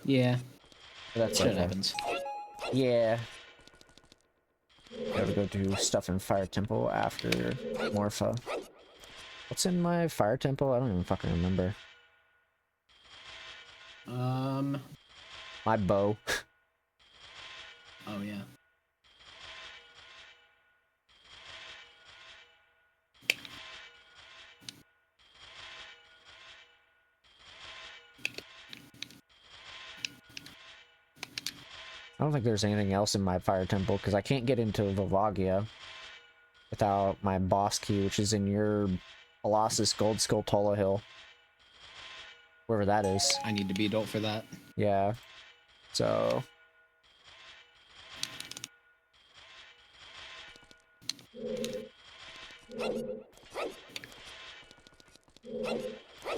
Yeah. But that's Shit okay. happens. Yeah. Gotta go do stuff in Fire Temple after Morpho. What's in my Fire Temple? I don't even fucking remember. My bow. Oh yeah. I don't think there's anything else in my Fire Temple, because I can't get into Vivagia without my boss key, which is in your Colossus Gold Skull Tola Hill. Wherever that is. I need to be adult for that. Yeah. So... But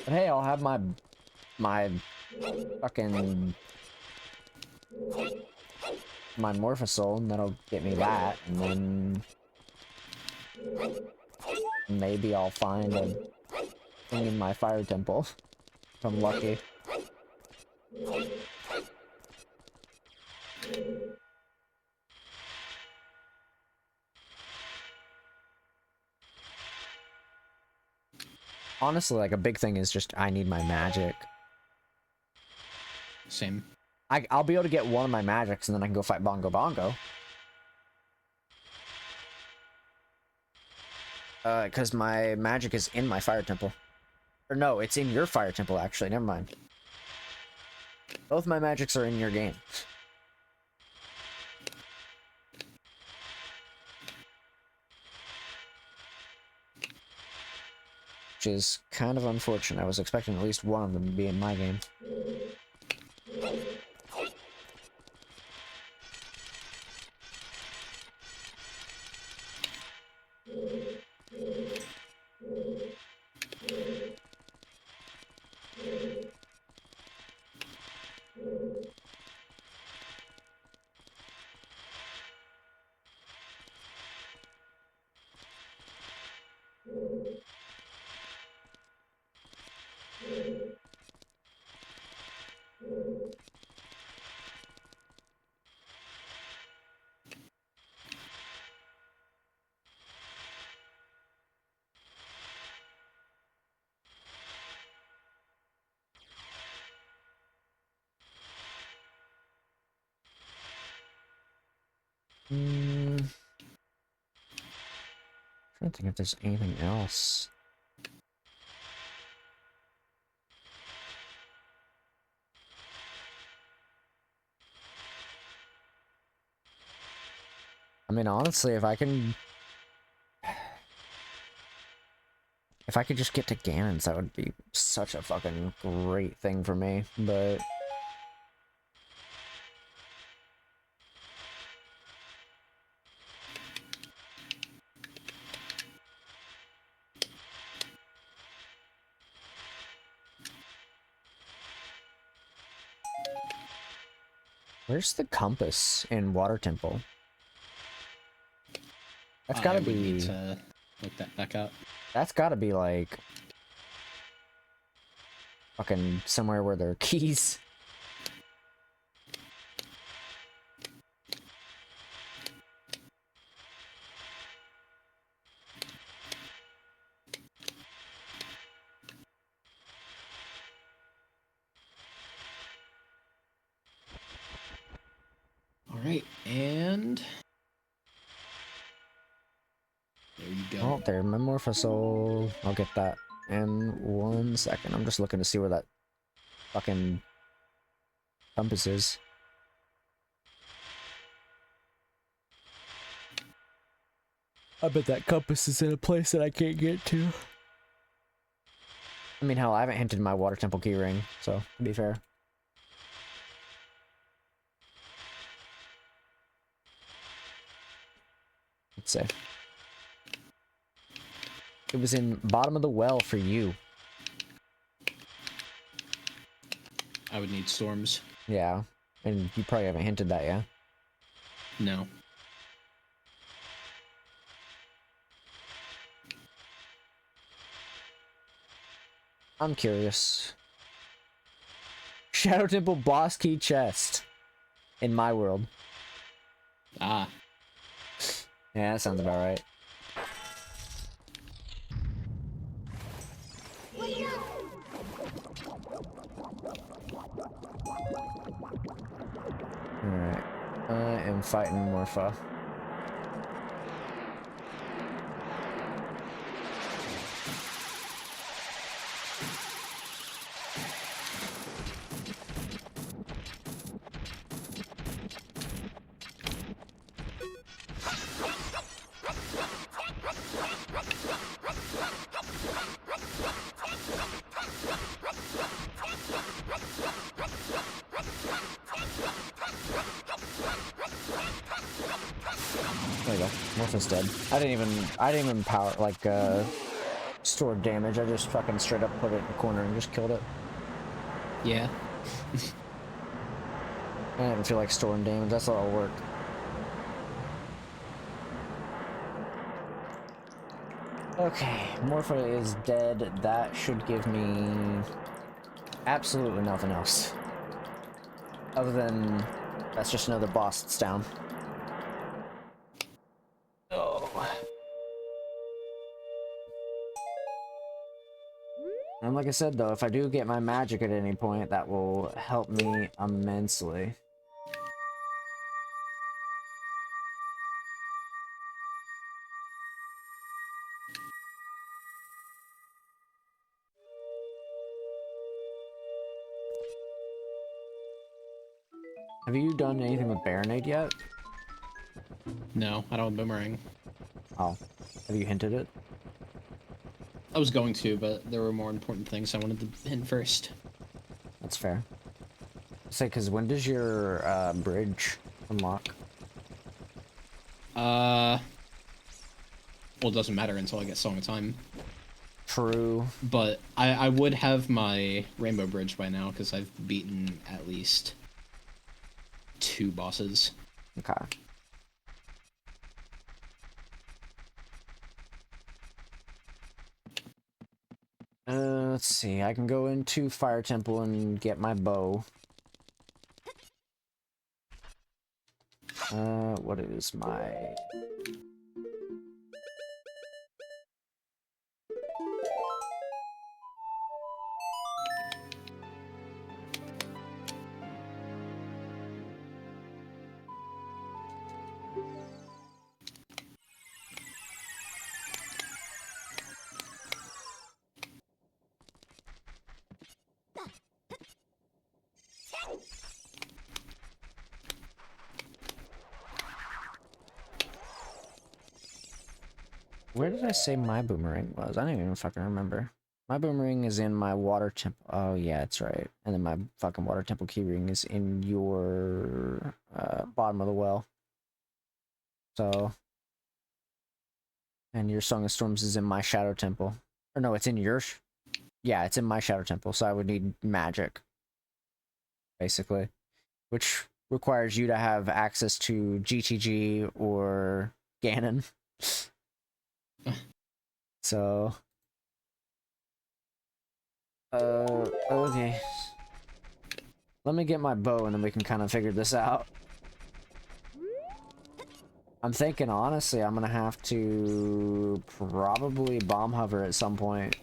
hey, I'll have my fucking my Morphosoul, and that'll get me that, and then maybe I'll find a thing in my Fire Temple if I'm lucky. Honestly, like, a big thing is just I need my magic. Same. I'll be able to get one of my magics, and then I can go fight Bongo Bongo. Because my magic is in my Fire Temple. Or no, it's in your Fire Temple, actually. Never mind. Both my magics are in your game. Which is kind of unfortunate. I was expecting at least one of them to be in my game. Trying to think if there's anything else. I mean, honestly, if I could just get to Ganon's, that would be such a fucking great thing for me, but... Where's the compass in Water Temple? That's gotta be... I would need to look that back up. That's gotta be, like... fucking somewhere where there are keys. Alright, and... there you go. Oh, there, Metamorphosoul. I'll get that in 1 second. I'm just looking to see where that fucking compass is. I bet that compass is in a place that I can't get to. I mean, hell, I haven't hinted my Water Temple keyring, so to be fair. Let's see. It was in bottom of the well for you. I would need storms. Yeah, and you probably haven't hinted that yet. No. I'm curious. Shadow Temple boss key chest. In my world. Ah. Yeah, that sounds about right. Alright. I am fighting Morpha. There you go. Morphin's dead. I didn't even power, like, store damage. I just fucking straight up put it in the corner and just killed it. Yeah. I didn't feel like storing damage. That's all it'll work. Okay, Morpha is dead. That should give me absolutely nothing else. Other than that's just another boss that's down. Oh. And like I said though, if I do get my magic at any point, that will help me immensely. Have you done anything with Baronade yet? No, I don't have boomerang. Oh. Have you hinted it? I was going to, but there were more important things I wanted to hint first. That's fair. Say, cause when does your bridge unlock? Well, it doesn't matter until I get Song of Time. True. But I would have my Rainbow Bridge by now, because I've beaten at least 2 bosses. Okay. Let's see. I can go into Fire Temple and get my bow. What is my... Where did I say my boomerang was? I don't even fucking remember. My boomerang is in my water temple. Oh, yeah, that's right. And then my fucking water temple keyring is in your bottom of the well. So, and your Song of Storms is in my shadow temple. Or no, it's in your... Yeah, it's in my shadow temple, so I would need magic. Basically. Which requires you to have access to GTG or Ganon. So... okay. Let me get my bow and then we can kind of figure this out. I'm thinking, honestly, I'm gonna have to probably bomb hover at some point.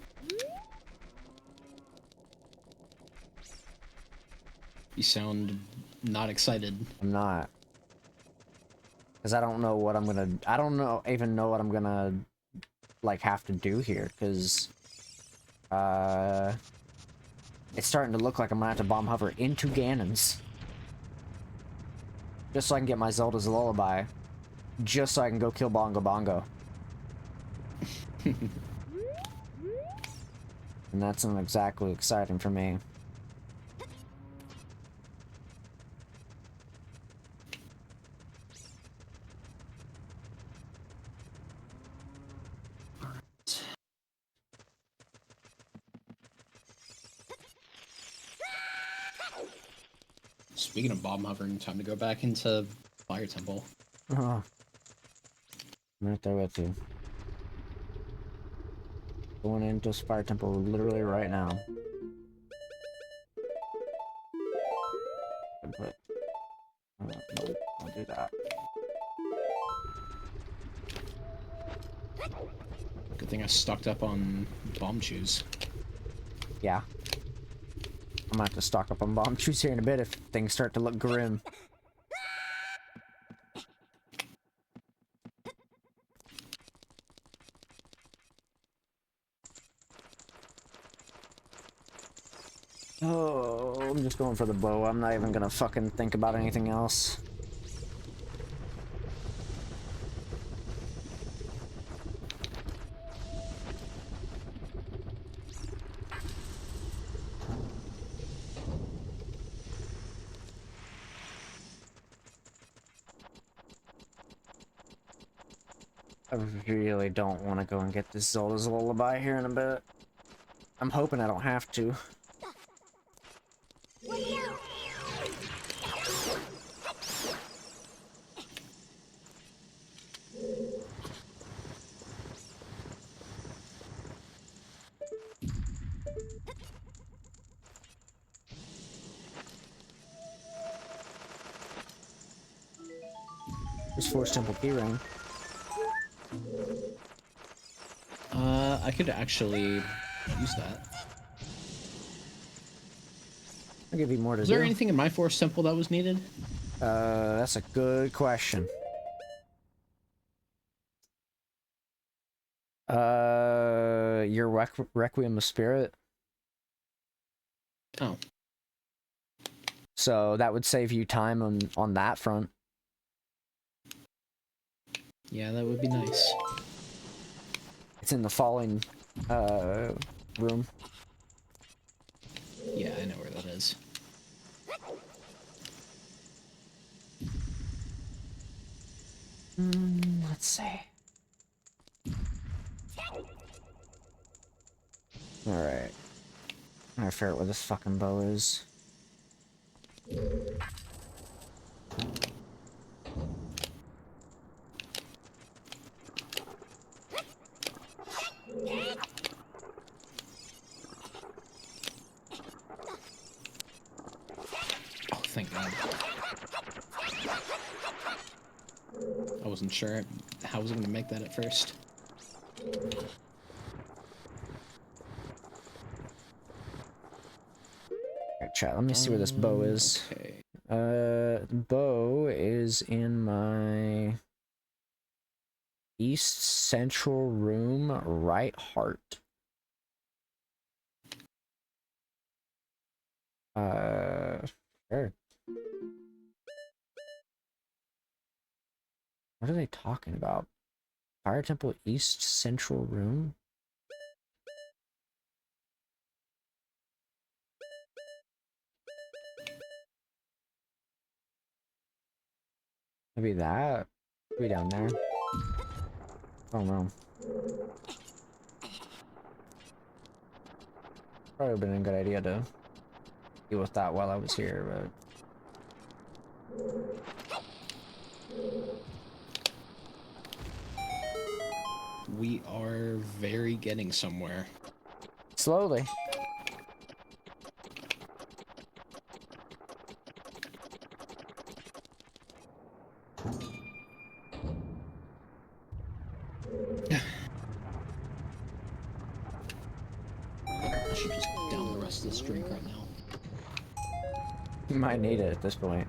You sound not excited. I'm not. Because I don't know what I'm gonna... I don't even know what I'm gonna, like, have to do here, because... it's starting to look like I'm gonna have to bomb hover into Ganon's. Just so I can get my Zelda's Lullaby. Just so I can go kill Bongo Bongo. And that's not exactly exciting for me. Speaking of bomb hovering, time to go back into Fire Temple. Oh. I'm right there with you. Going into Fire Temple literally right now. But no, I'll do that. Good thing I stocked up on bomb shoes. Yeah. I'm gonna have to stock up on bomb shoes here in a bit if things start to look grim. Oh, I'm just going for the bow. I'm not even gonna fucking think about anything else. I really don't want to go and get this Zelda's Lullaby here in a bit. I'm hoping I don't have to. There's Force Temple keyring. I could actually use that. I'll give you more to Was do. there anything in my Force Temple that was needed? That's a good question. Your Requiem of Spirit. Oh. So that would save you time on that front. Yeah, that would be nice. It's in the falling room. Yeah, I know where that is. Let's see. Alright. I figure out where this fucking bow is. Oh, thank God. I wasn't sure how I was going to make that at first. Alright, chat, let me see where this bow is. Okay. The bow is in my east central room, right heart. Sure. What are they talking about? Fire Temple East Central Room? Maybe that? Maybe down there. I don't know. Probably would have been a good idea to deal with that while I was here, but... We are very getting somewhere. Slowly. I should just down the rest of this drink right now. You might need it at this point.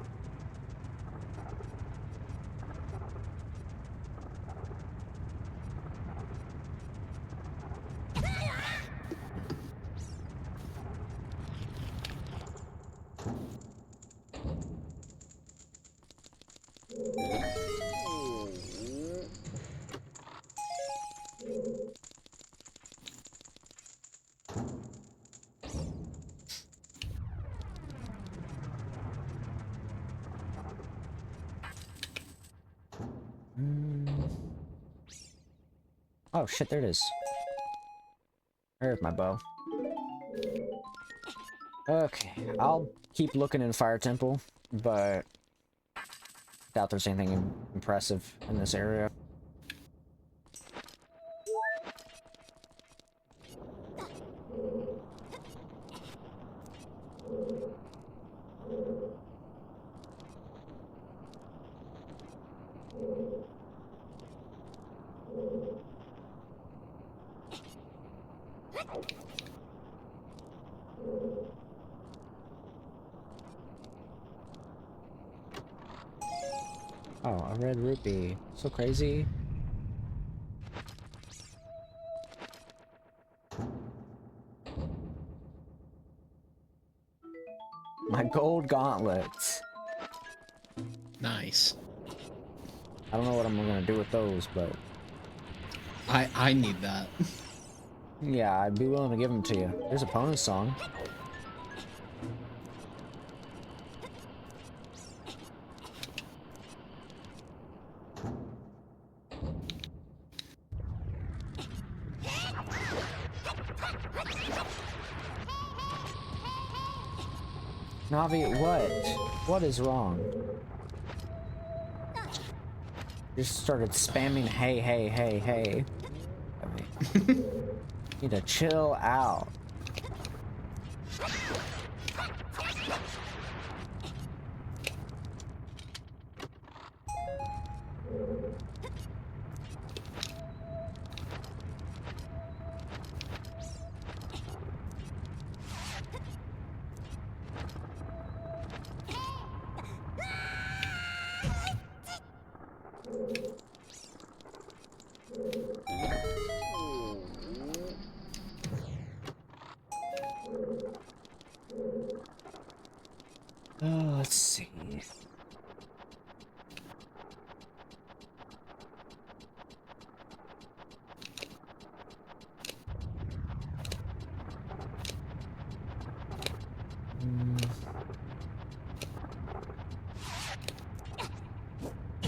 Oh shit, there it is. There's my bow. Okay, I'll keep looking in Fire Temple, but doubt there's anything impressive in this area. Oh, a red rupee. So crazy. My gold gauntlets. Nice. I don't know what I'm gonna do with those, but... I need that. yeah, I'd be willing to give them to you. There's a bonus song. Navi, what? What is wrong? Just started spamming hey, hey, hey, hey. I mean, need to chill out. Oh, let's see.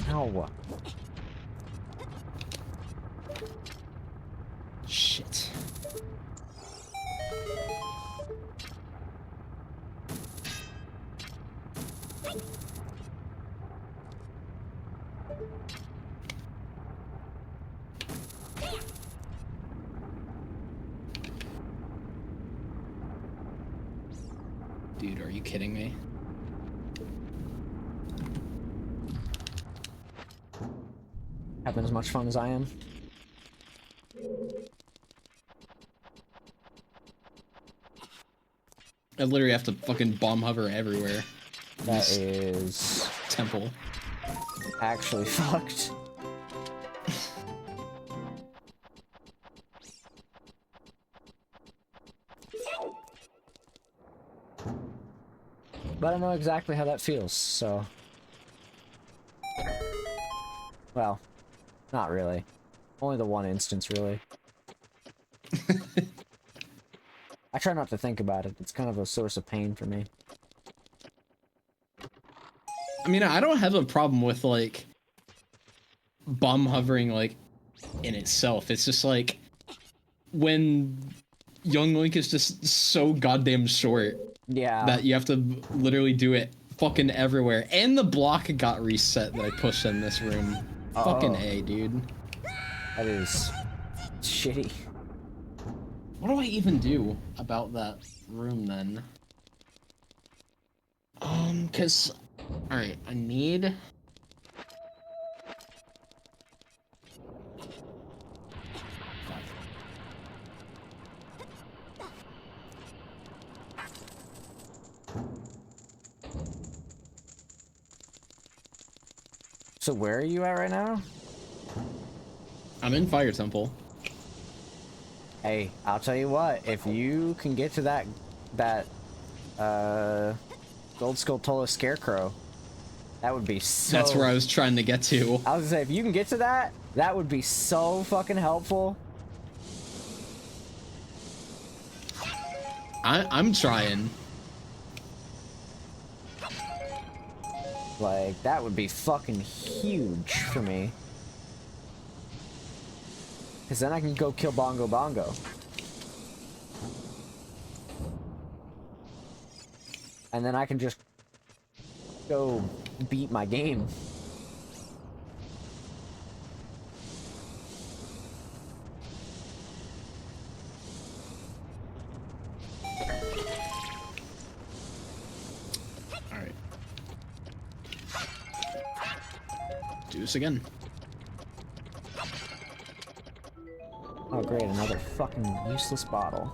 Ow. Shit. Dude, are you kidding me? Having as much fun as I am. I literally have to fucking bomb hover everywhere. That is Temple. actually fucked. But I know exactly how that feels, so... well, not really. Only the one instance, really. I try not to think about it. It's kind of a source of pain for me. I mean, I don't have a problem with, like, bomb hovering, like, in itself. It's just, like, when Young Link is just so goddamn short Yeah. that you have to literally do it fucking everywhere. And the block got reset that I pushed in this room. Fucking A, dude. That is shitty. What do I even do about that room, then? Cause... Alright, I need... So where are you at right now? I'm in Fire Temple. Hey, I'll tell you what. If you can get to that Gold Skulltula Scarecrow, that would be so... That's where I was trying to get to. I was gonna say, if you can get to that, that would be so fucking helpful. I'm trying. Like, that would be fucking huge for me. Because then I can go kill Bongo Bongo. And then I can just go beat my game. Alright. Do this again. Oh great, another fucking useless bottle.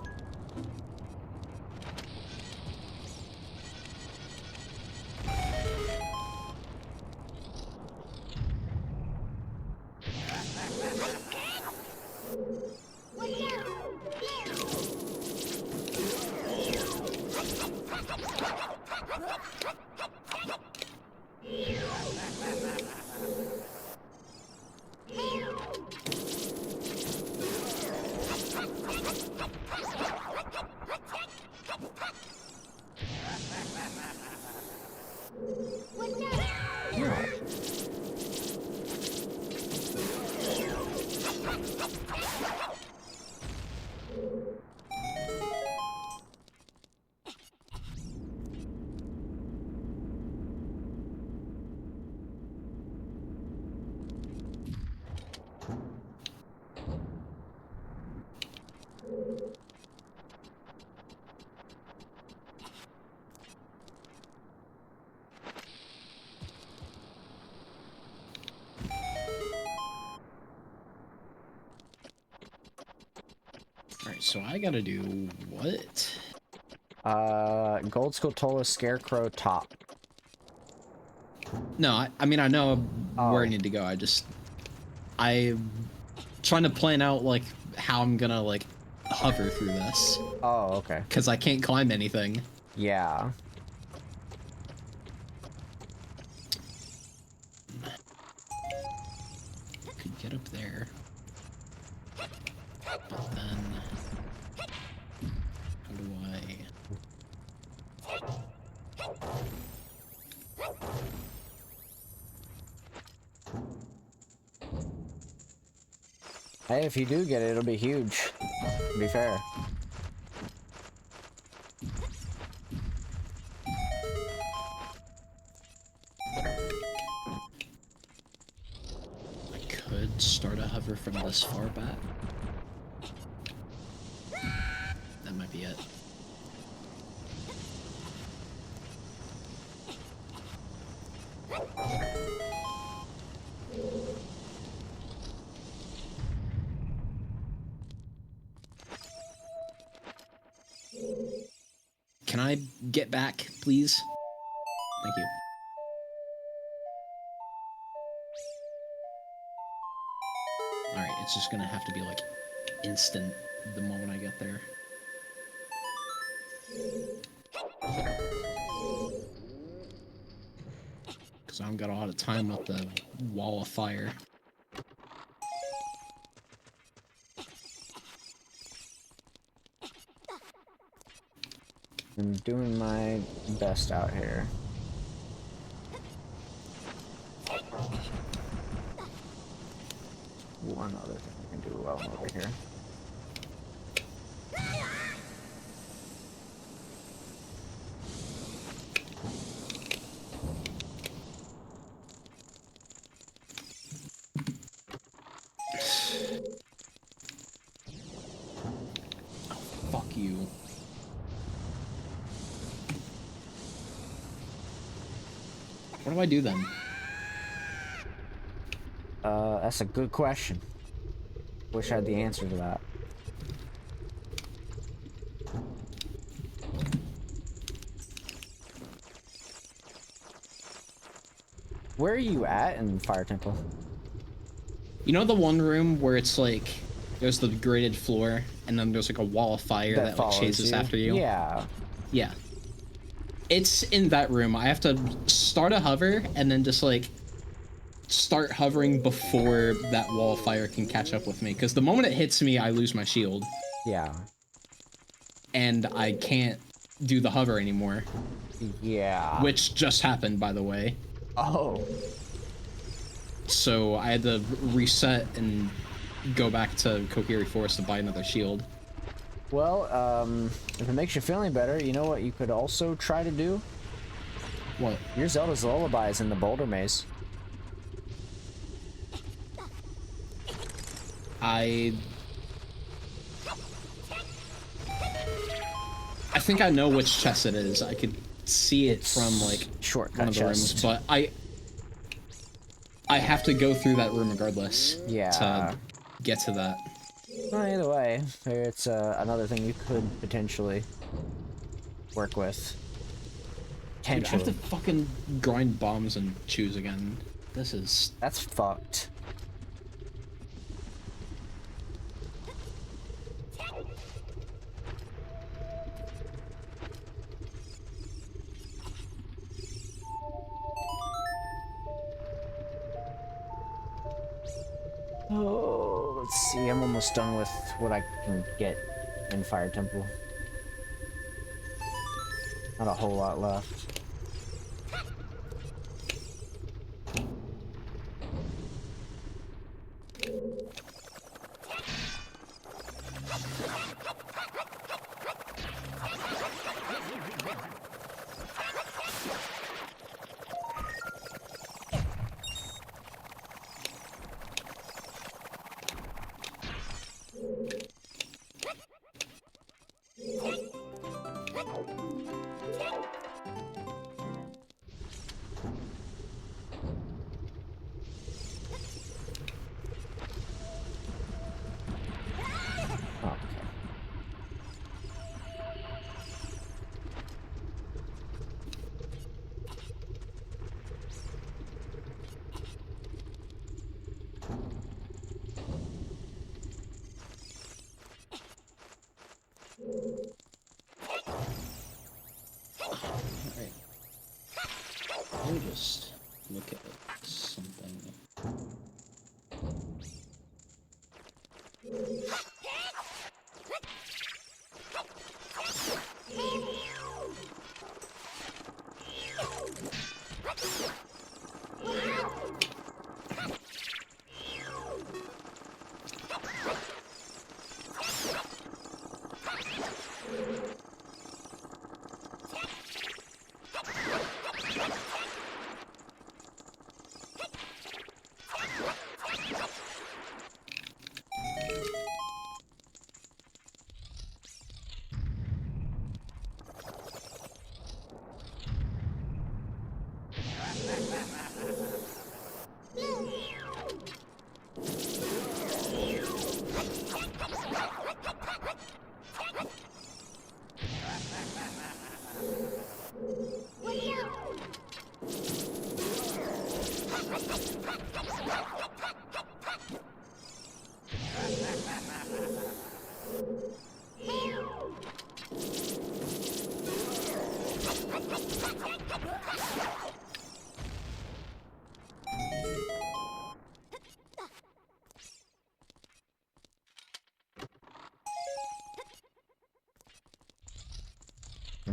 Alright, so I gotta do what? Gold Skulltula Scarecrow top. No, I mean, I know where I Oh. need to go. I'm trying to plan out, like, how I'm gonna, like, hover through this. Oh, okay. Because I can't climb anything. Yeah. Could get up there. But then... How do I... Hey, if you do get it, it'll be huge. To be fair. I could start a hover from this far back. That might be it. Can I get back, please? Thank you. Alright, it's just gonna have to be, like, instant the moment I get there. Because I haven't got a lot of time with the wall of fire. I'm doing my best out here. One other thing I can do while I'm over here. Fuck you. What do I do then? That's a good question. Wish I had the answer to that. Where are you at in Fire Temple? You know the one room where it's like there's the graded floor and then there's like a wall of fire that like follows chases you? after you? Yeah. Yeah. It's in that room. I have to start a hover and then just like start hovering before that wall of fire can catch up with me. Because the moment it hits me, I lose my shield. Yeah. And I can't do the hover anymore. Yeah. Which just happened, by the way. Oh. So I had to reset and go back to Kokiri Forest to buy another shield. Well, if it makes you feel any better, you know what you could also try to do? What? Your Zelda's Lullaby is in the Boulder Maze. I think I know which chest it is. I could see it from like shortcut one of the chest. rooms, but I have to go through that room regardless. Yeah. To get to that. Well, either way, it's another thing you could potentially work with. Dude, I have to fucking grind bombs and choose again. That's fucked. Oh, let's see. I'm almost done with what I can get in Fire Temple. Not a whole lot left. Let me just look at something.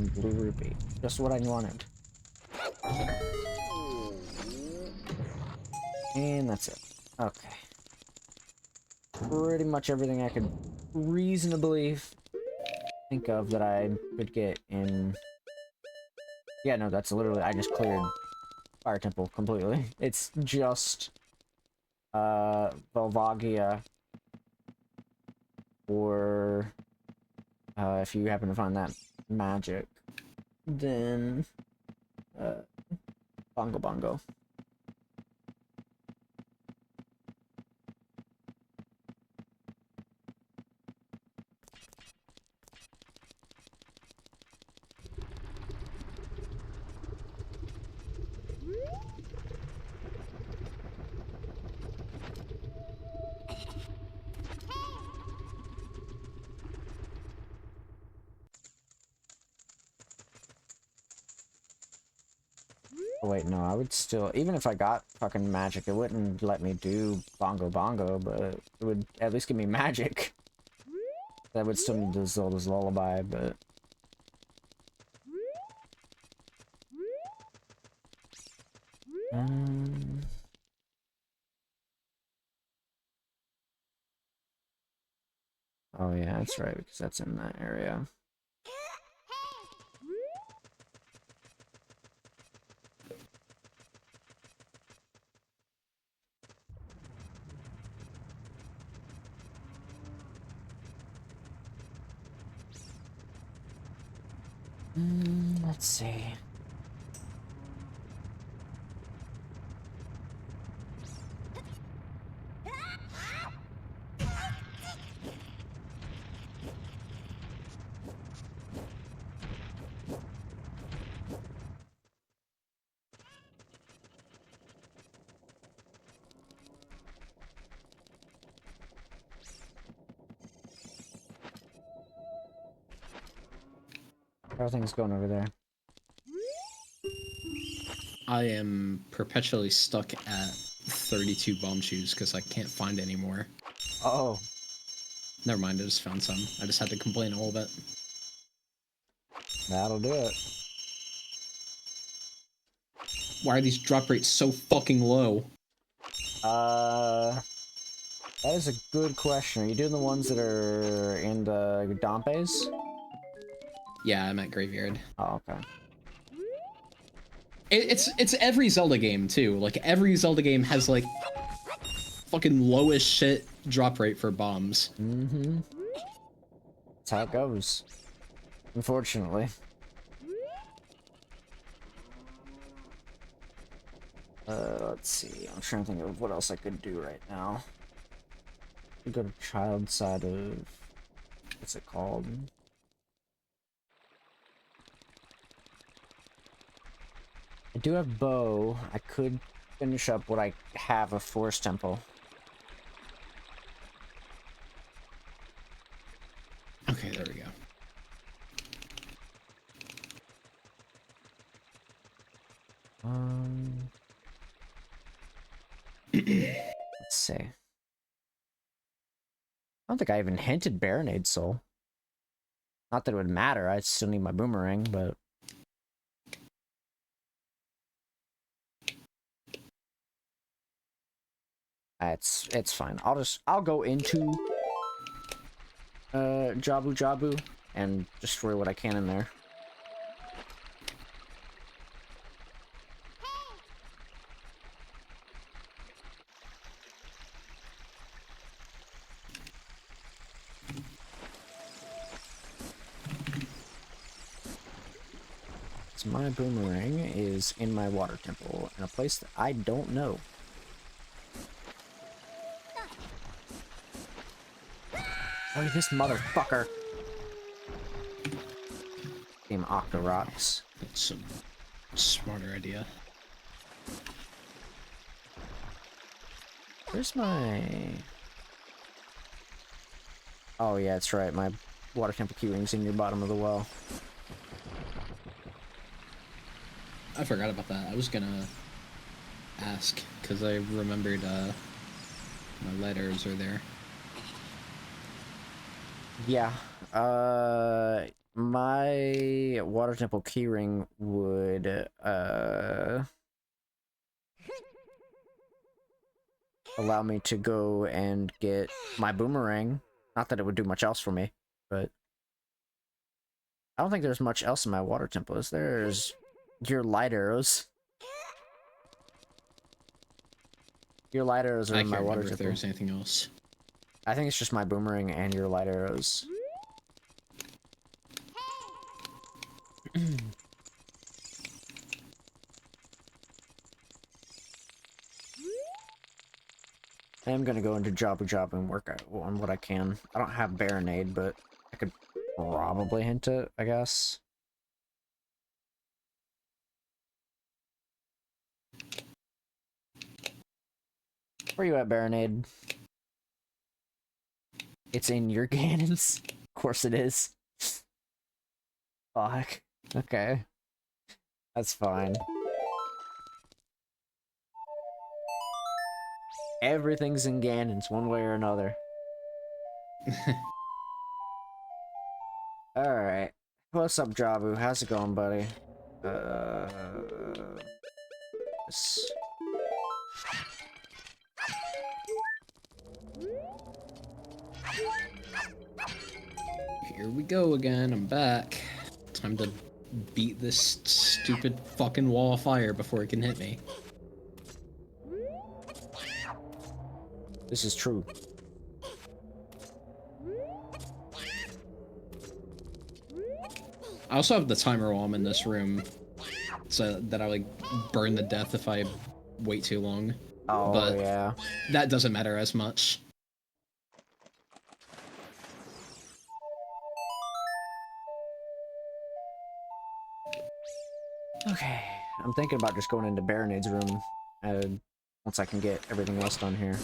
and blue rupee. Just what I wanted. And that's it. Okay. Pretty much everything I could reasonably think of that I could get in... Yeah, no, that's literally... I just cleared Fire Temple completely. It's just... Volvagia. Or... if you happen to find that magic. Then... Bongo Bongo. Oh wait, no, I would still, even if I got fucking magic, it wouldn't let me do Bongo Bongo, but it would at least give me magic. I would still need the Zelda's Lullaby, but... Oh yeah, that's right, because that's in that area. Let's see. How are things going over there? I am perpetually stuck at 32 bomb shoes because I can't find any more. Oh. Never mind, I just found some. I just had to complain a little bit. That'll do it. Why are these drop rates so fucking low? That is a good question. Are you doing the ones that are in the Dampes? Yeah, I'm at Graveyard. Oh, okay. It's every Zelda game too. Like every Zelda game has like fucking lowest shit drop rate for bombs. Mm-hmm. That's how it goes. Unfortunately. Let's see. I'm trying to think of what else I could do right now. We go to child side of... What's it called? I do have bow. I could finish up what I have of Forest Temple. Okay, there we go. Let's see. I don't think I even hinted Baronade Soul. Not that it would matter, I still need my boomerang, but... It's fine. I'll go into Jabu Jabu and destroy what I can in there. So my boomerang is in my water temple in a place that I don't know. Oh, this motherfucker! Game Octoroks. That's a smarter idea. Where's my... Oh yeah, that's right, my water temple keyring's in your bottom of the well. I forgot about that. I was gonna ask, because I remembered my letters are there. Yeah, my water temple keyring would allow me to go and get my boomerang. Not that it would do much else for me, but I don't think there's much else in my water temple. Is there? There's your light arrows. Your light arrows are I in my can't water remember if temple. there's anything else. I think it's just my boomerang and your light arrows. I am gonna go into Jabu and work on what I can. I don't have Baronade, but I could probably hint it, I guess. Where you at, Baronade? It's in your cannons. Of course it is. Fuck. Okay. That's fine. Everything's in Ganon's one way or another. Alright. What's up, Jabu? How's it going, buddy? This. Here we go again. I'm back. Time to beat this stupid fucking wall of fire before it can hit me. This is true. I also have the timer while I'm in this room, so that I like burn to death if I wait too long. Oh, But yeah. that doesn't matter as much. Okay. I'm thinking about just going into Baronade's room once I can get everything else done here.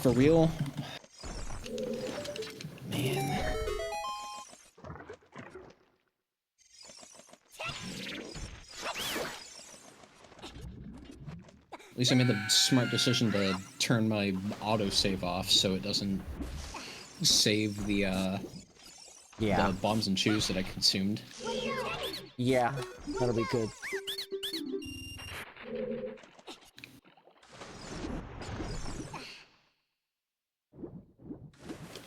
For real? Man. At least I made the smart decision to turn my autosave off so it doesn't save the Yeah. bombs and chews that I consumed. Yeah. That'll be good.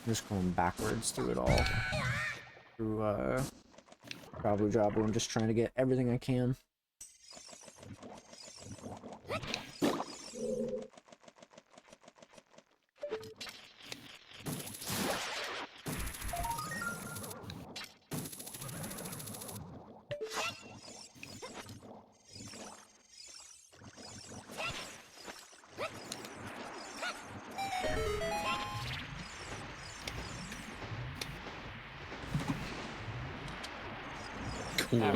Just going backwards through it all. Through, Jabu and just trying to get everything I can. Cool.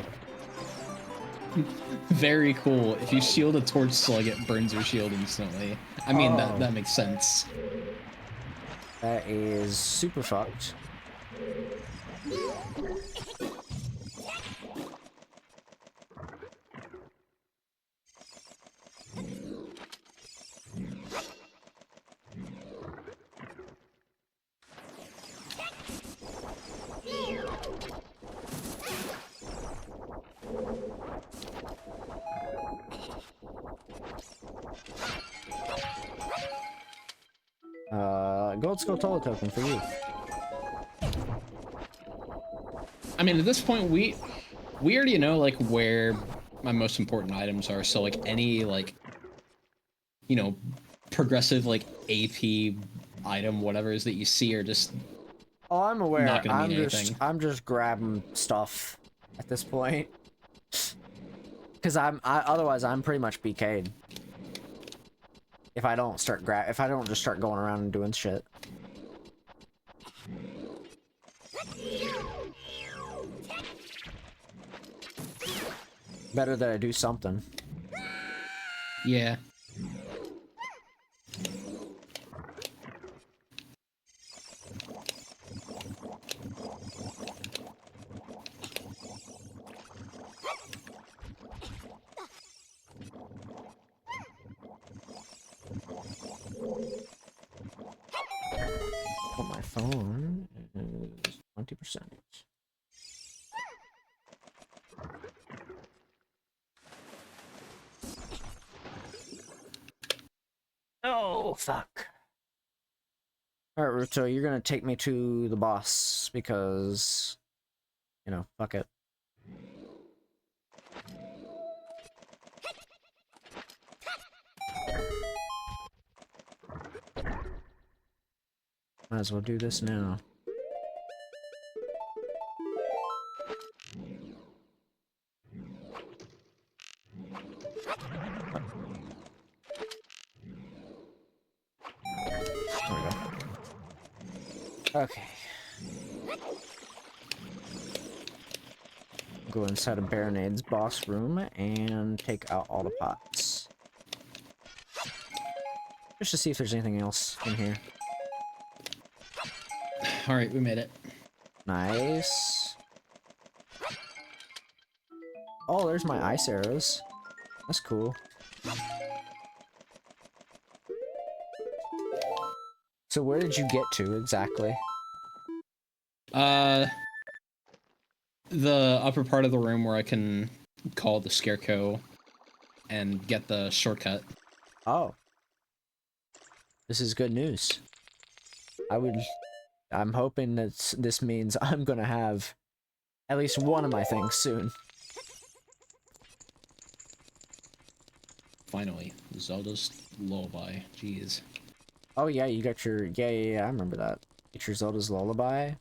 Very cool. If you shield a torch slug, it burns your shield instantly. I mean, Oh. that makes sense. That is super fucked. Gold Skull token for you. I mean, at this point, we already know like where my most important items are. So like any like, you know, progressive like AP item, whatever it is that you see, are just Oh, I'm aware. Not gonna mean anything. I'm just grabbing stuff at this point. Cause otherwise I'm pretty much BK'd. If I don't just start going around and doing shit. Better that I do something. yeah. Put my phone. 20%. Oh, fuck. Alright, Ruto, you're gonna take me to the boss because, you know, fuck it. Might as well do this now. There we go. Okay. Go inside of Baronade's boss room and take out all the pots. Just to see if there's anything else in here. Alright, we made it. Nice. Oh, there's my ice arrows. That's cool. So where did you get to exactly? The upper part of the room where I can call the scarecrow and get the shortcut. Oh. This is good news. I'm hoping that this means I'm gonna have at least one of my things soon. Finally, Zelda's Lullaby. Jeez. Oh yeah, you got your yeah, I remember that. Get your Zelda's Lullaby.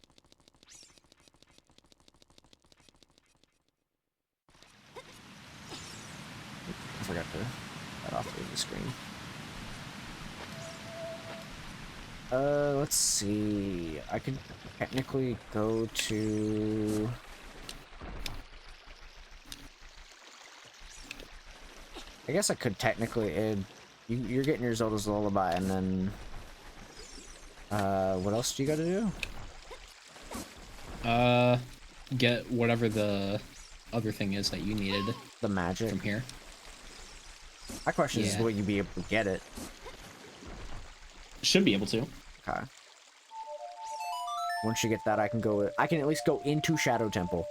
I forgot to that off of the screen. Let's see. I could technically go to. I guess I could technically. You're getting your Zelda's Lullaby, and then. What else do you gotta do? Get whatever the other thing is that you needed. The magic from here. My question is, will you be able to get it? Should be able to. Okay. Once you get that, I can go. I can at least go into Shadow Temple,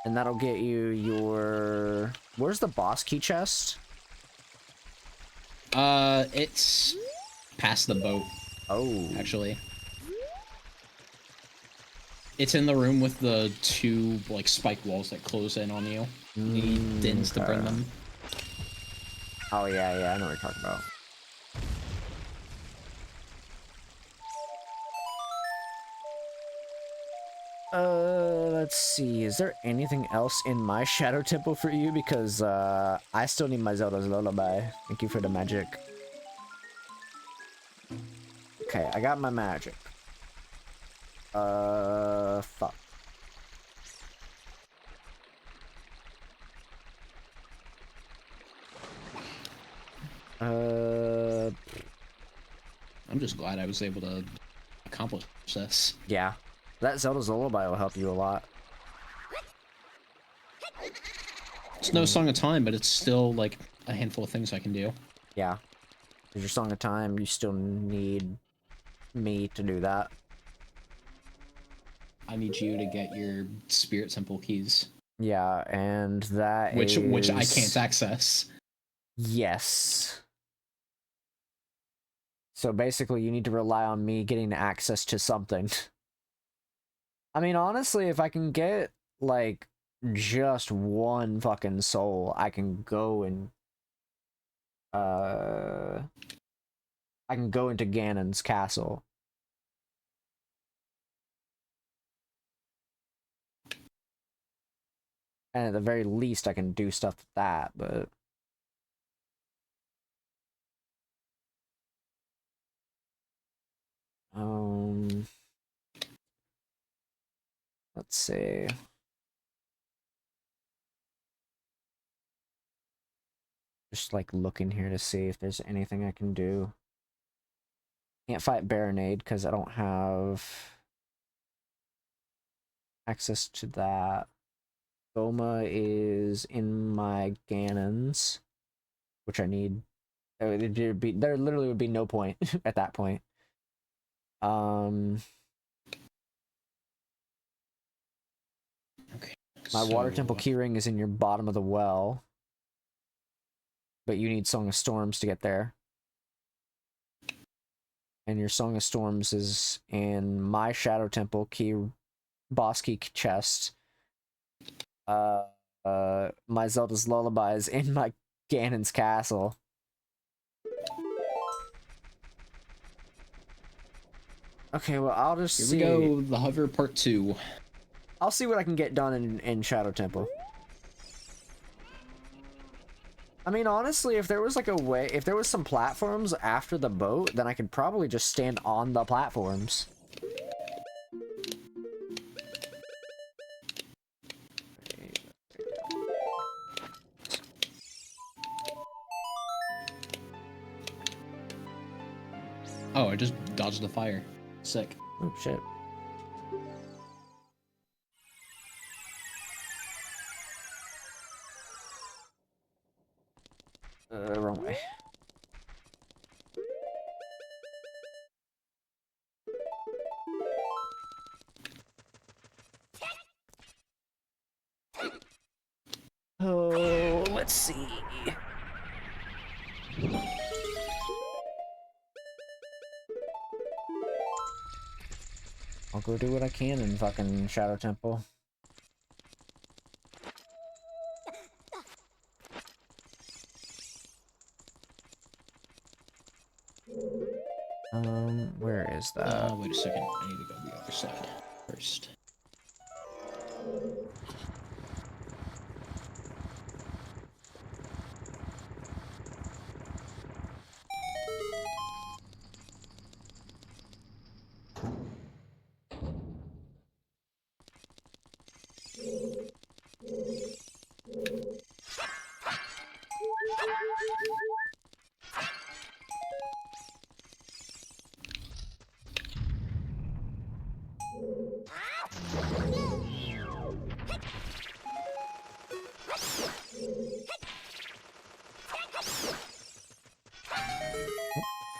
and that'll get you your. Where's the boss key chest? It's past the boat. Oh, actually, it's in the room with the two like spike walls that close in on you. You need dins to burn them. Oh yeah, I know what you're talking about. Let's see. Is there anything else in my Shadow Temple for you? Because I still need my Zelda's Lullaby. Thank you for the magic. Okay, I got my magic. Fuck. I'm just glad I was able to accomplish this. Yeah. That Zelda's Lullaby will help you a lot. It's no Song of Time, but it's still, like, a handful of things I can do. Yeah. With your Song of Time, you still need me to do that. I need you to get your Spirit Temple keys. Yeah, and that which is... I can't access. Yes. So basically, you need to rely on me getting access to something. I mean, honestly, if I can get, like, just one fucking soul, I can go and, I can go into Ganon's castle. And at the very least, I can do stuff with that, but... Let's see. Just like looking here to see if there's anything I can do. Can't fight Baronade because I don't have access to that. Goma is in my Ganons, which I need. There literally would be no point at that point. Um, Okay. my water temple keyring is in your bottom of the well, but you need Song of Storms to get there. And your Song of Storms is in my Shadow Temple key, boss key chest. My Zelda's Lullaby is in my Ganon's castle. Okay, well, I'll just see. Here we go, the hover part 2. I'll see what I can get done in Shadow Temple. I mean, honestly, if there was like a way, if there was some platforms after the boat, then I could probably just stand on the platforms. Oh, I just dodged the fire. Sick. Oh, shit. Wrong way. Oh, let's see. I'll go do what I can in fucking Shadow Temple. Where is that? Wait a second. I need to go the other side first.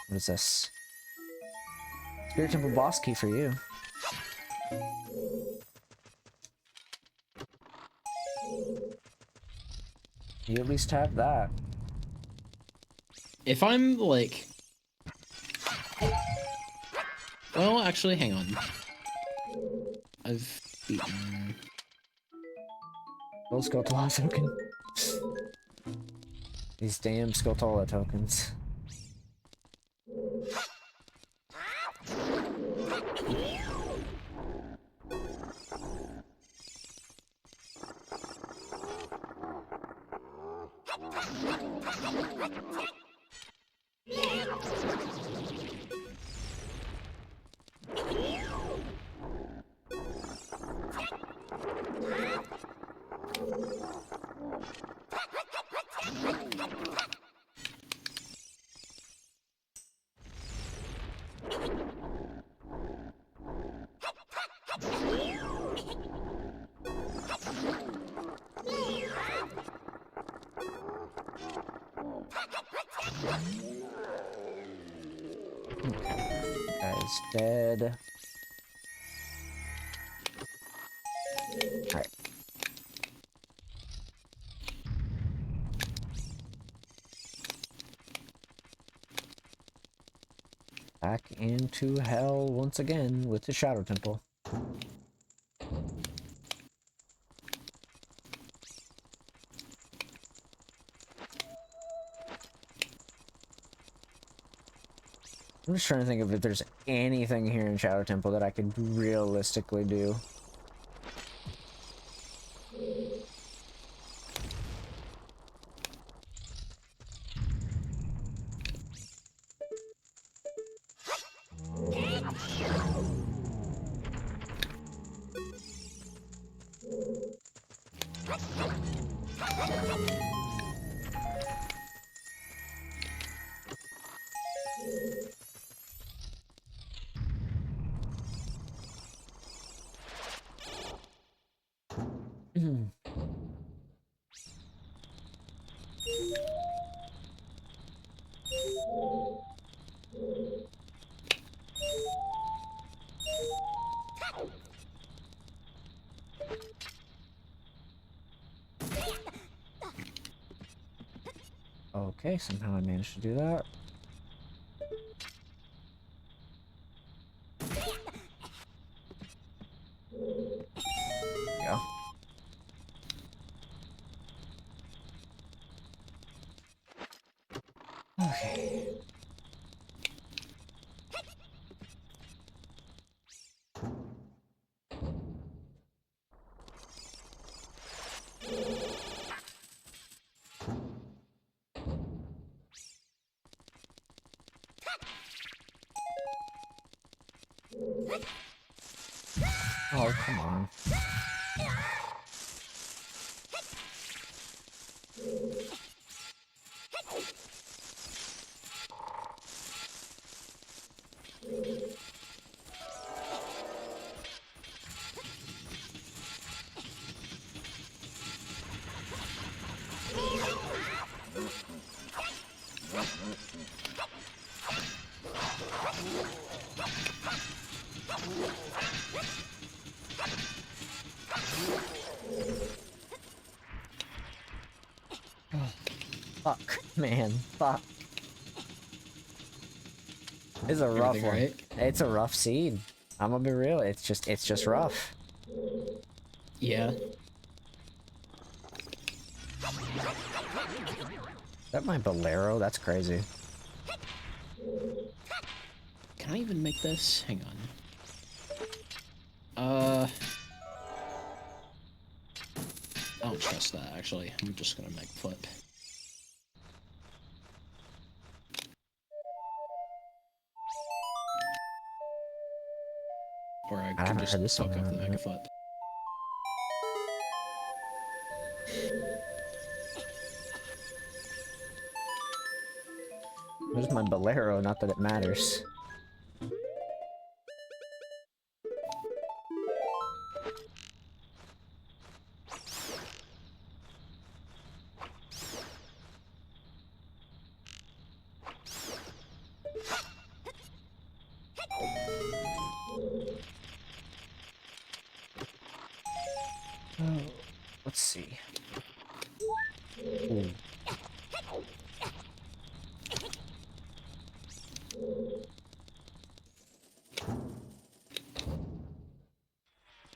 What is this? Spirit Temple boss key for you. You at least have that. If I'm like... Well, actually, hang on. I've eaten... Little Skulltula token. These damn Skulltula tokens. Guy's dead. Alright. Back into hell once again with the Shadow Temple. I'm just trying to think of if there's anything here in Shadow Temple that I could realistically do. Okay, somehow I managed to do that. Yeah. Okay. Oh, come on. Fuck, man, fuck. It's a rough Everything one. right? It's a rough seed. I'm gonna be real. It's just rough. Yeah. Is that my bolero? That's crazy. Can I even make this? Hang on. I don't trust that, actually. I'm just gonna make flip. Or I could haven't just heard this fuck song up in the a mega minute. flip. Where's my bolero? Not that it matters. Oh, let's see. Ooh.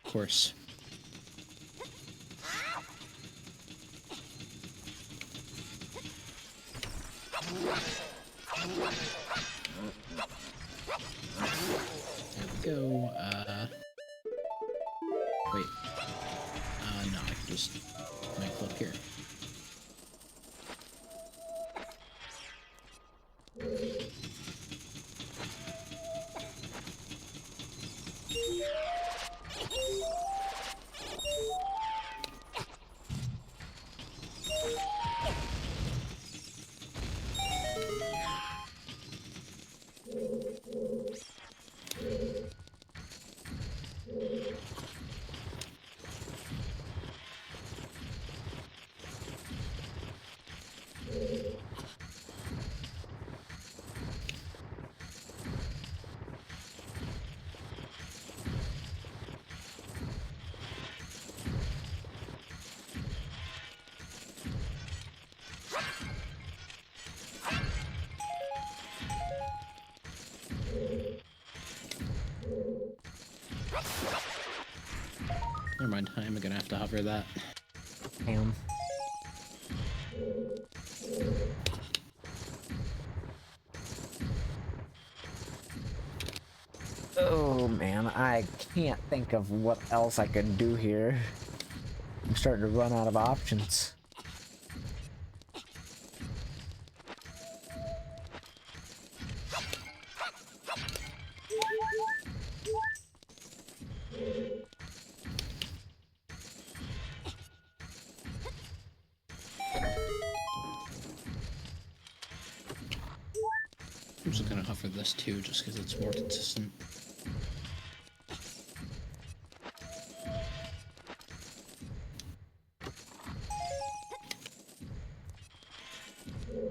Of course. There we go. Wait. No, I can just make flip here. Never mind, I'm gonna have to hover that. Damn. Oh man, I can't think of what else I could do here. I'm starting to run out of options. I'm just gonna hover this too, just because it's more consistent.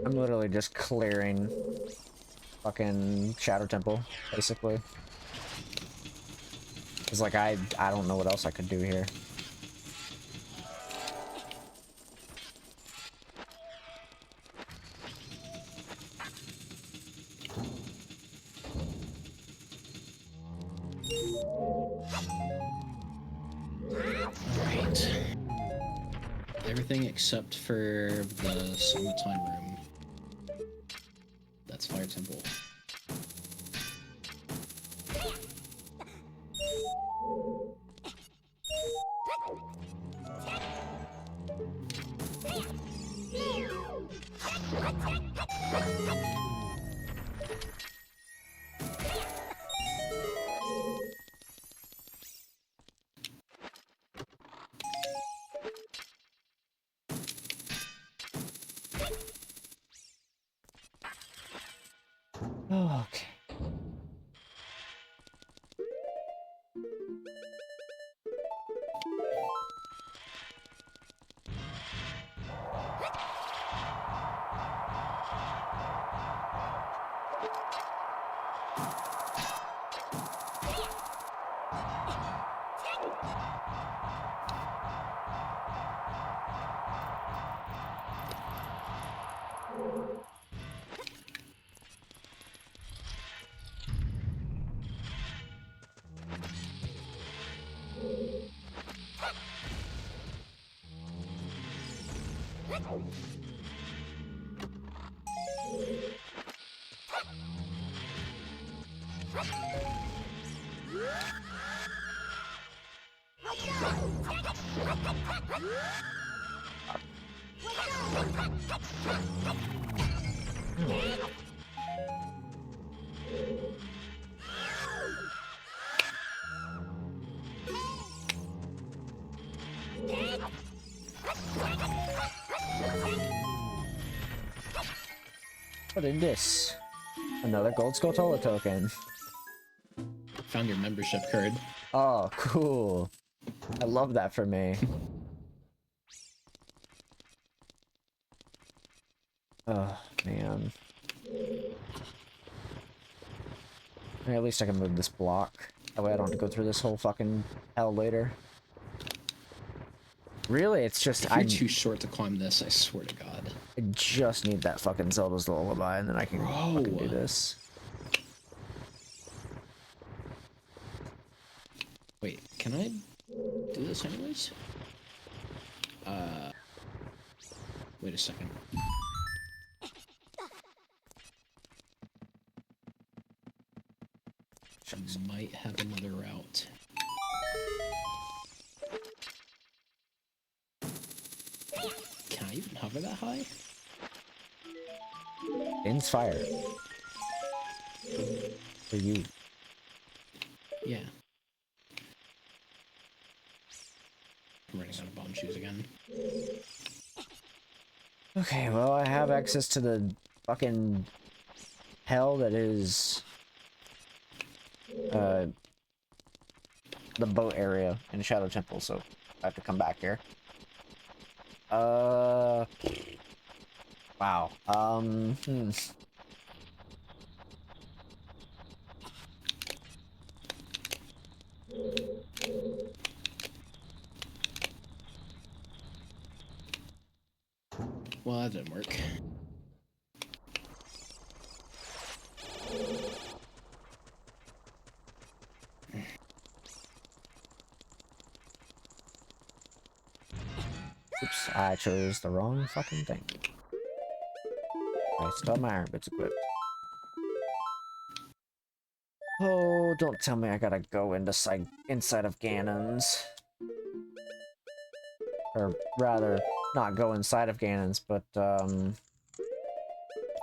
I'm literally just clearing fucking Shadow Temple, basically. It's like I don't know what else I could do here. everything except for the summertime room. That's Fire Temple. Okay. What is this? Another Gold Skulltula token. Found your membership card. Oh, cool. I love that for me. Oh, man. At least I can move this block. That way I don't have to go through this whole fucking hell later. Really, it's just If you're too short to climb this, I swear to God. I just need that fucking Zelda's Lullaby, and then I can fucking do this. Wait, can I do this anyways? Wait a second. Might have another route. Can I even hover that high? Inspire. For you. Yeah. I'm running out of bomb shoes again. Okay, well, I have access to the fucking hell that is the boat area in Shadow Temple, so I have to come back here. Wow. Well, that didn't work. Oops, I chose the wrong fucking thing. I still have my iron bits equipped. Oh, don't tell me I gotta go into inside of Ganon's. Or rather, not go inside of Ganon's, but the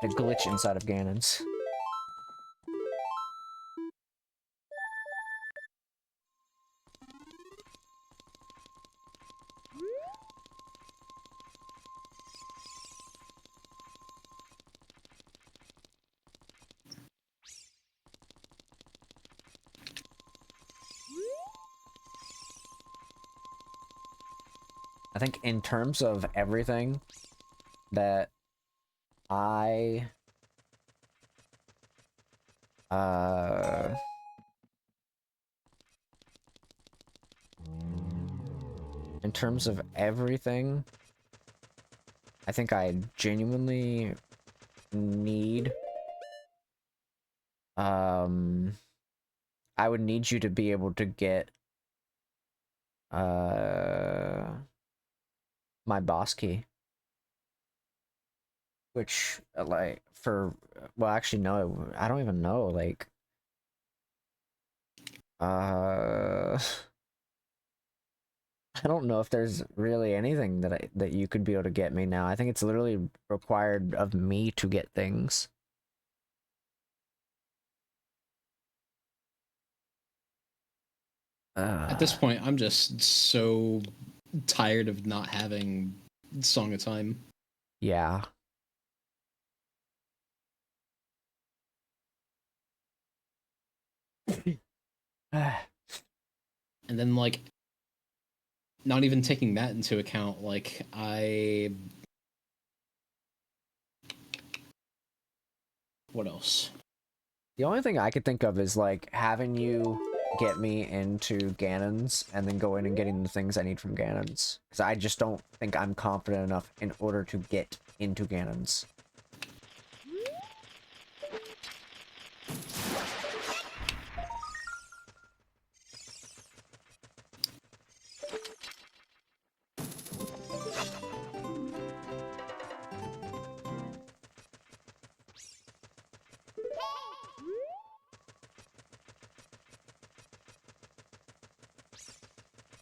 glitch inside of Ganon's. I think in terms of everything that I in terms of everything, I think I genuinely need I would need you to be able to get my boss key. Which, like, well, actually, no, I don't even know, like, I don't know if there's really anything that you could be able to get me now. I think it's literally required of me to get things. At this point, I'm just so tired of not having Song of Time. Yeah. And then, like, not even taking that into account, like, what else? The only thing I could think of is, like, having you get me into Ganon's and then go in and getting the things I need from Ganon's. Because I just don't think I'm confident enough in order to get into Ganon's.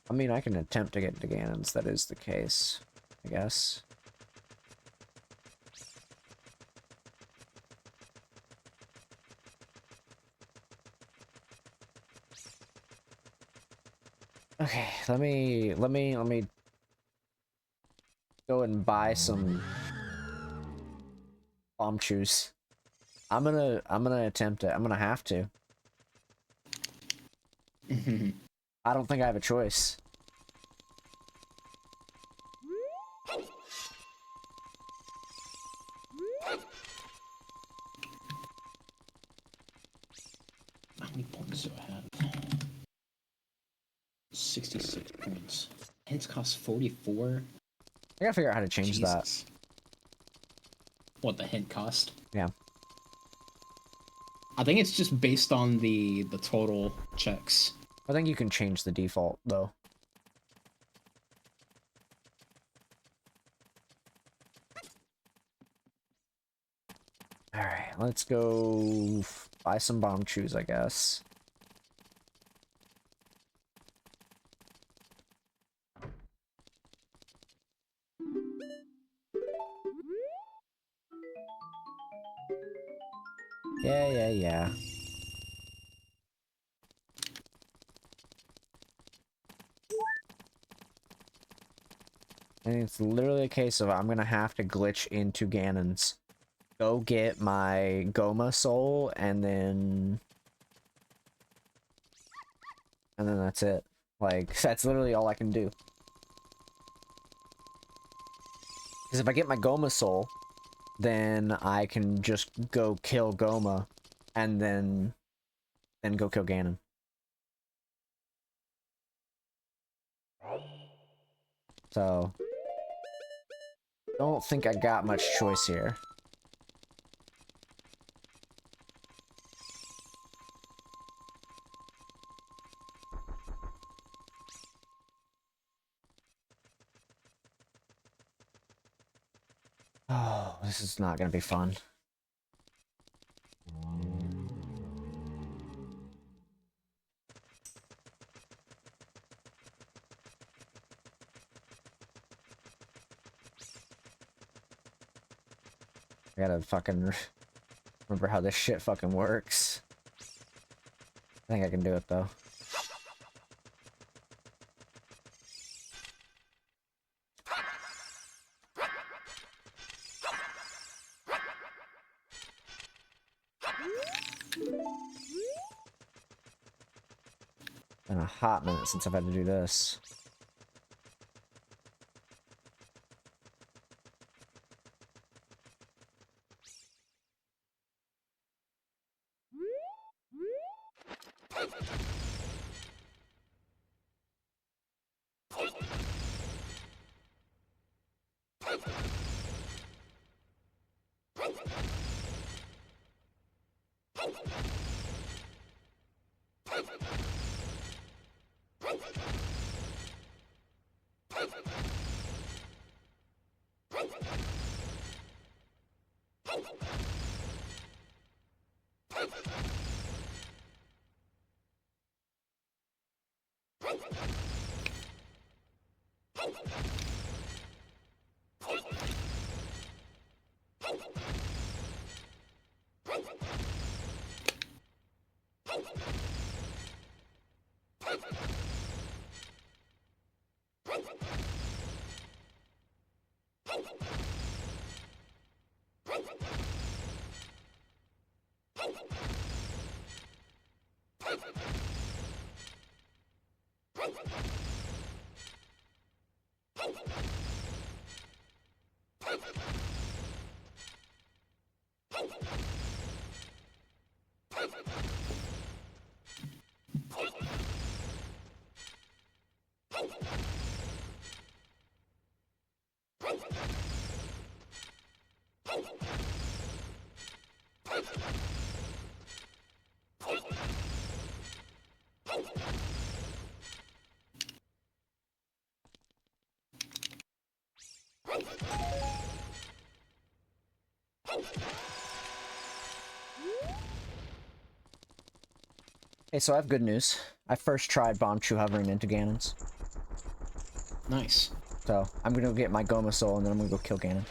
I mean, I can attempt to get into Ganon's, that is the case, I guess. Okay, let me go and buy some bomb chews. I'm gonna attempt it. I'm gonna have to. I don't think I have a choice. How many points do I have? 66 points. Hints cost 44? I gotta figure out how to change that. What, the hint cost? Yeah. I think it's just based on the total checks. I think you can change the default, though. Alright, let's go buy some bomb chews, I guess. Yeah. And it's literally a case of I'm gonna have to glitch into Ganon's. Go get my Goma soul, and then that's it. Like, that's literally all I can do. Because if I get my Goma soul, then I can just go kill Goma, and then go kill Ganon. So, don't think I got much choice here. Oh, this is not gonna be fun. I gotta fucking remember how this shit fucking works. I think I can do it, though. Been a hot minute since I've had to do this. Hey, so I have good news. I first tried Bombchu hovering into Ganon's. Nice. So, I'm gonna go get my Goma Soul, and then I'm gonna go kill Ganon.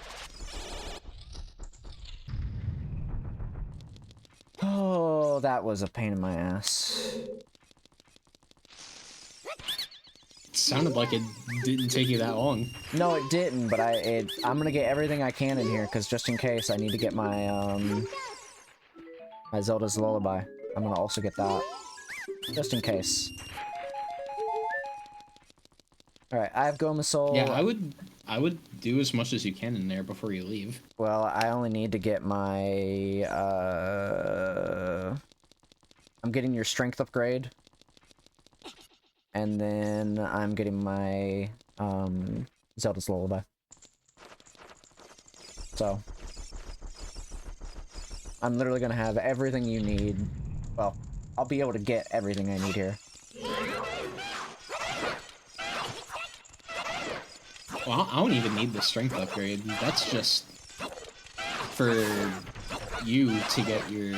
Oh, that was a pain in my ass. It sounded like it didn't take you that long. No, it didn't, but I'm gonna get everything I can in here, because just in case, I need to get my, my Zelda's Lullaby. I'm gonna also get that. Just in case. Alright, I have Goma Soul. Yeah, I would do as much as you can in there before you leave. Well, I only need to get my, I'm getting your strength upgrade. And then I'm getting my, Zelda's Lullaby. So. I'm literally gonna have everything you need. Well, I'll be able to get everything I need here. Well, I don't even need the strength upgrade. That's just for you to get your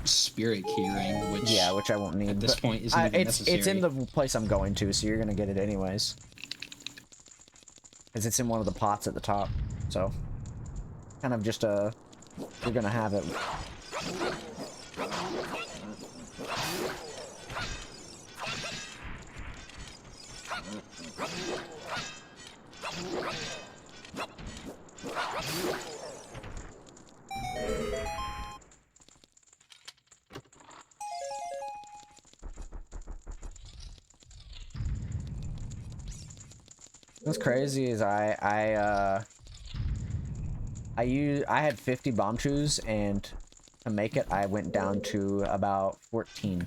spirit key ring, which which I won't need at this point isn't even necessary. It's in the place I'm going to, so you're gonna get it anyways. Because it's in one of the pots at the top, so kind of just you're gonna have it. What's crazy is I had 50 bomb chews, and to make it I went down to about 14.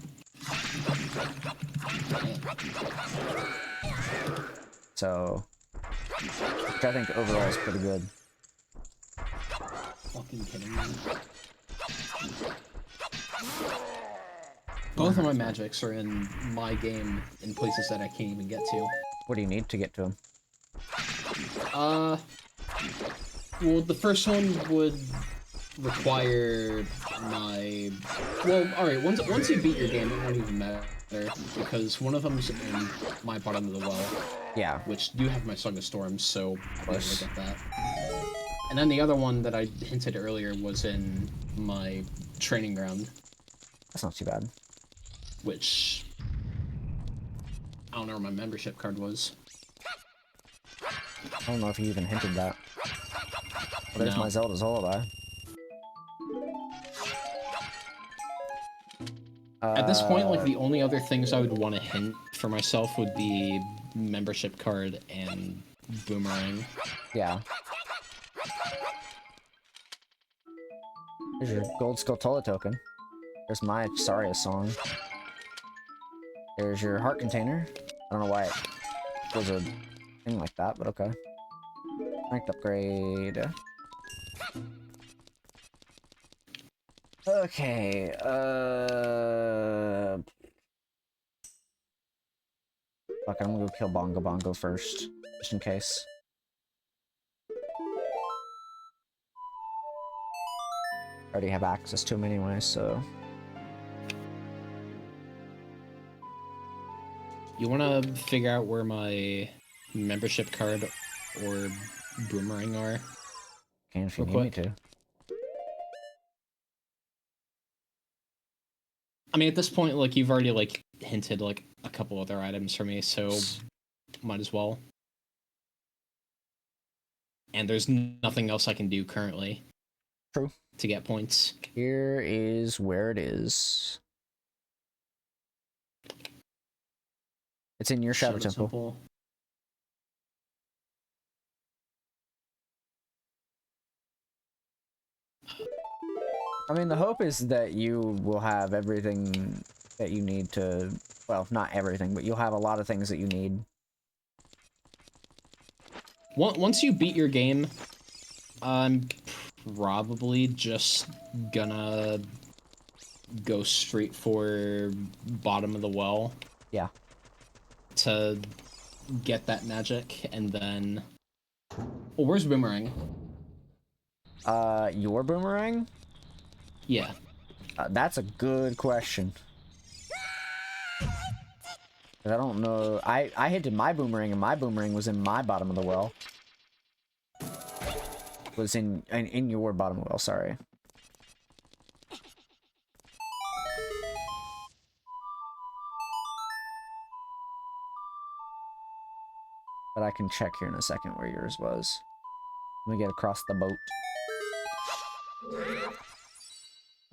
So, which I think overall is pretty good. Fucking kidding me. Both of my magics are in my game in places that I can't even get to. What do you need to get to them? Well, the first one would require my... Well, alright, once you beat your game, it won't even matter, because one of them's in my bottom of the well. Yeah. Which you have my Song of Storms, so I'll be able to get that. And then the other one that I hinted earlier was in my training ground. That's not too bad. Which... I don't know where my membership card was. I don't know if you even hinted that. Well, there's my Zelda's Lullaby. At this point, like, the only other things I would want to hint for myself would be membership card and boomerang. Yeah. There's your gold Skulltula token. There's my Saria song. There's your heart container. I don't know why it was a thing like that, but okay. Ranked upgrade. Okay, fuck, I'm gonna go kill Bongo Bongo first, just in case. already have access to them anyway, so... You want to figure out where my membership card or boomerang are? Can if you Real need me quick. to. I mean, at this point, like, you've already, like, hinted, like, a couple other items for me, so might as well. And there's nothing else I can do currently. True. To get points. Here is where it is. It's in your Shadow Temple. I mean, the hope is that you will have everything that you need to... Well, not everything, but you'll have a lot of things that you need. Once you beat your game, I'm probably just gonna go straight for bottom of the well. Yeah. To get that magic, and then... Oh, where's Boomerang? Your boomerang? Yeah. That's a good question. 'Cause I don't know. I hinted my boomerang, and my boomerang was in my bottom of the well. Was in your bottom of the well, sorry. But I can check here in a second where yours was. Let me get across the boat.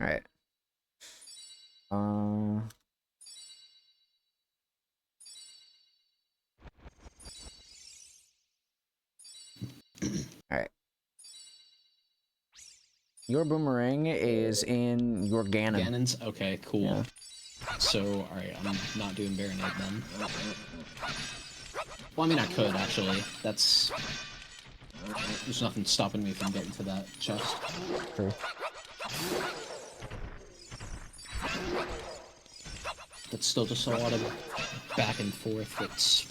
Alright. Alright. Your boomerang is in your Ganon. Ganon's? Okay, cool. Yeah. So, alright, I'm not doing Baronade then. Well, I mean, I could, actually. That's... There's nothing stopping me from getting to that chest. True. It's still just a lot of back and forth that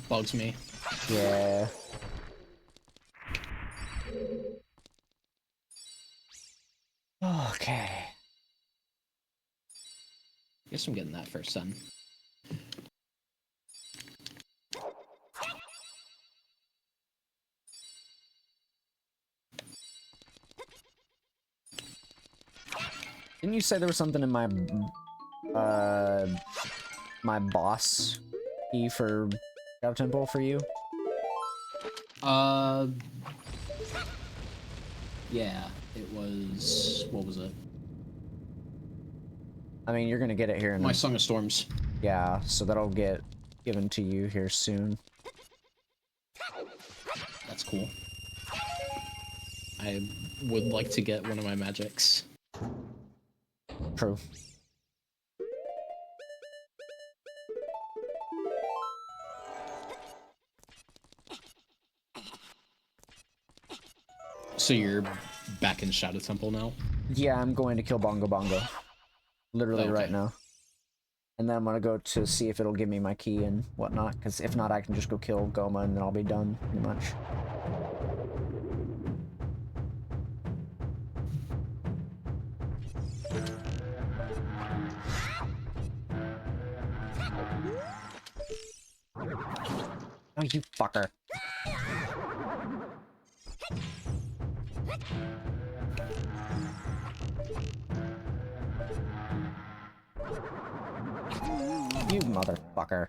bugs me. Yeah. Okay. Guess I'm getting that first then. Didn't you say there was something in my my boss key for Shadow Temple for you? Yeah, it was... What was it? I mean, you're gonna get it here in My Song of Storms. Yeah, so that'll get given to you here soon. That's cool. I would like to get one of my magics. True. So you're back in Shadow Temple now? Yeah, I'm going to kill Bongo Bongo. Literally Okay. right now. And then I'm gonna go to see if it'll give me my key and whatnot, because if not, I can just go kill Goma and then I'll be done, pretty much. Oh, you fucker. You motherfucker.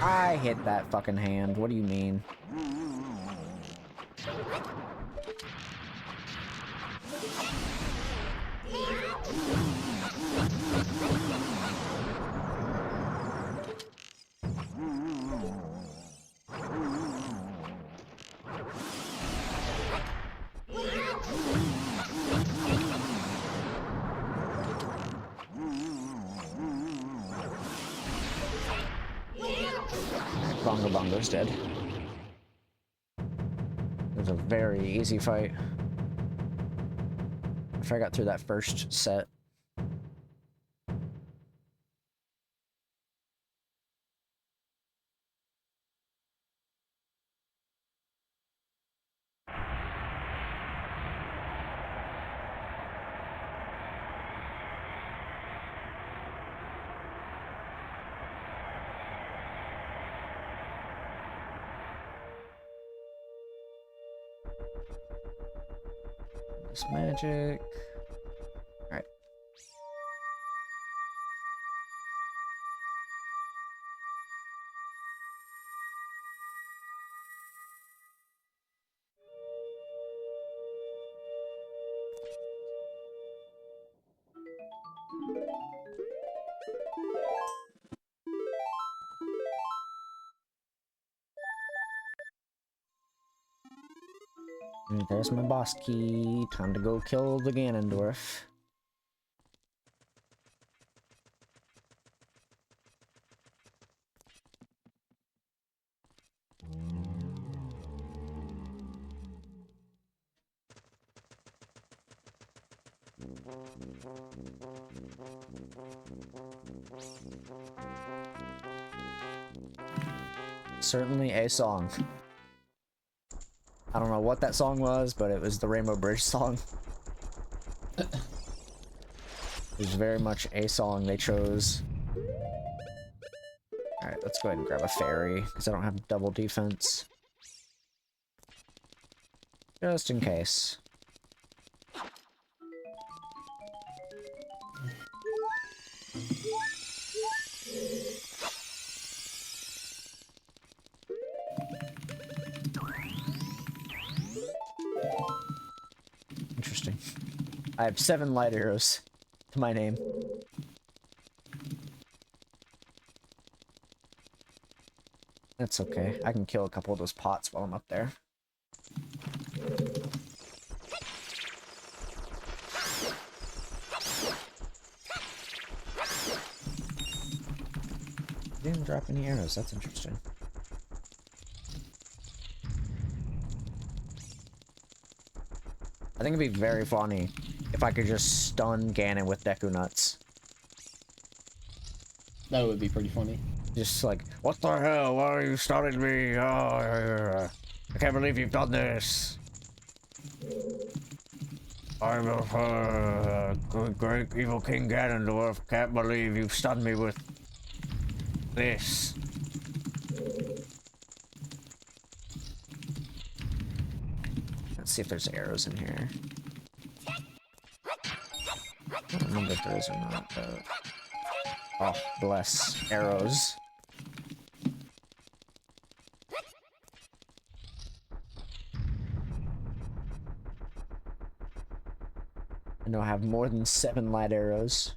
I hit that fucking hand. What do you mean? Bongo Bongo's dead. It was a very easy fight. after I got through that first set. This magic. Alright. And there's my boss key. Time to go kill the Ganondorf. Certainly a song. I don't know what that song was, but it was the Rainbow Bridge song. It was very much a song they chose. Alright, let's go ahead and grab a fairy, because I don't have double defense. Just in case. Interesting. I have 7 light arrows to my name. That's okay. I can kill a couple of those pots while I'm up there. Didn't drop any arrows. That's interesting. I think it'd be very funny if I could just stun Ganon with Deku Nuts. That would be pretty funny. Just like, what the hell? Why are you stunning me? I can't believe you've done this. I'm a great evil King Ganondorf. Can't believe you've stunned me with this. Let's see if there's arrows in here. I don't remember if there is or not, but... Oh, bless. Arrows. I know I have more than 7 light arrows.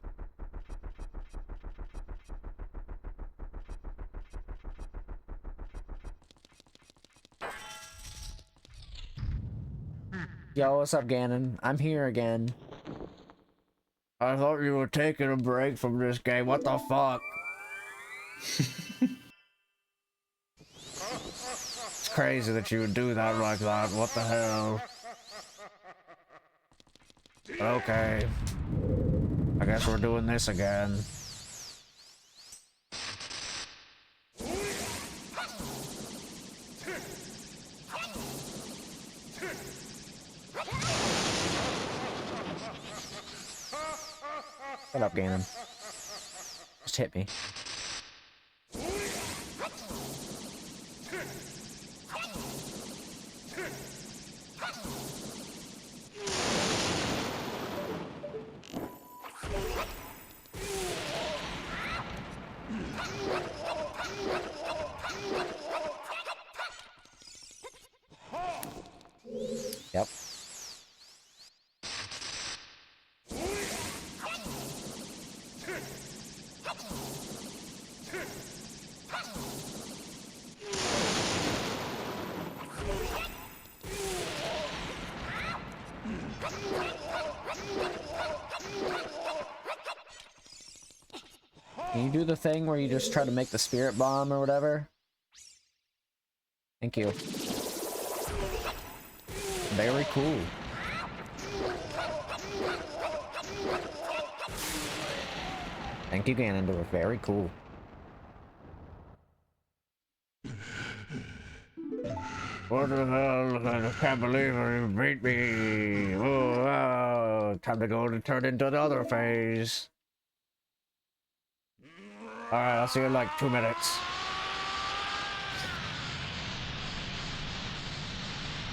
Yo, what's up, Ganon? I'm here again. I thought you were taking a break from this game. What the fuck? It's crazy that you would do that like that. What the hell? Okay. I guess we're doing this again. Shut up, Ganon. Just hit me. Yep. Can you do the thing where you just try to make the spirit bomb or whatever? Thank you. Very cool. Thank you, Ganondorf. Very cool. What the hell? I can't believe you beat me. Oh, wow. Time to go to turn into the other phase. Alright, I'll see you in like 2 minutes.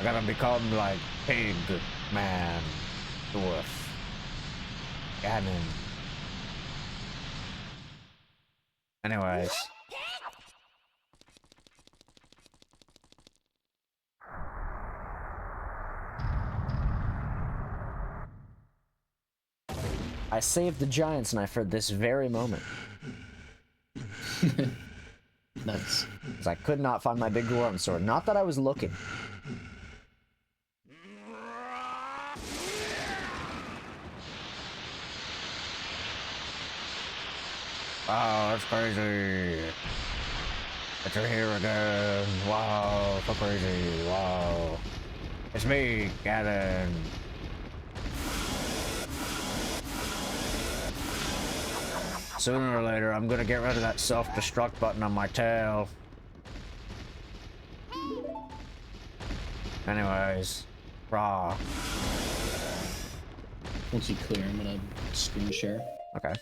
I gotta become like pig, man, dwarf, Ganon. Anyways. I saved the Giant's Knife for this very moment. Nice. Because I could not find my big dwarven sword. Not that I was looking. Wow, that's crazy. That you're here again. Wow, so crazy. Wow. It's me, Ganon. Sooner or later, I'm gonna get rid of that self-destruct button on my tail. Anyways, raw. Once you clear, I'm gonna screen share. Okay.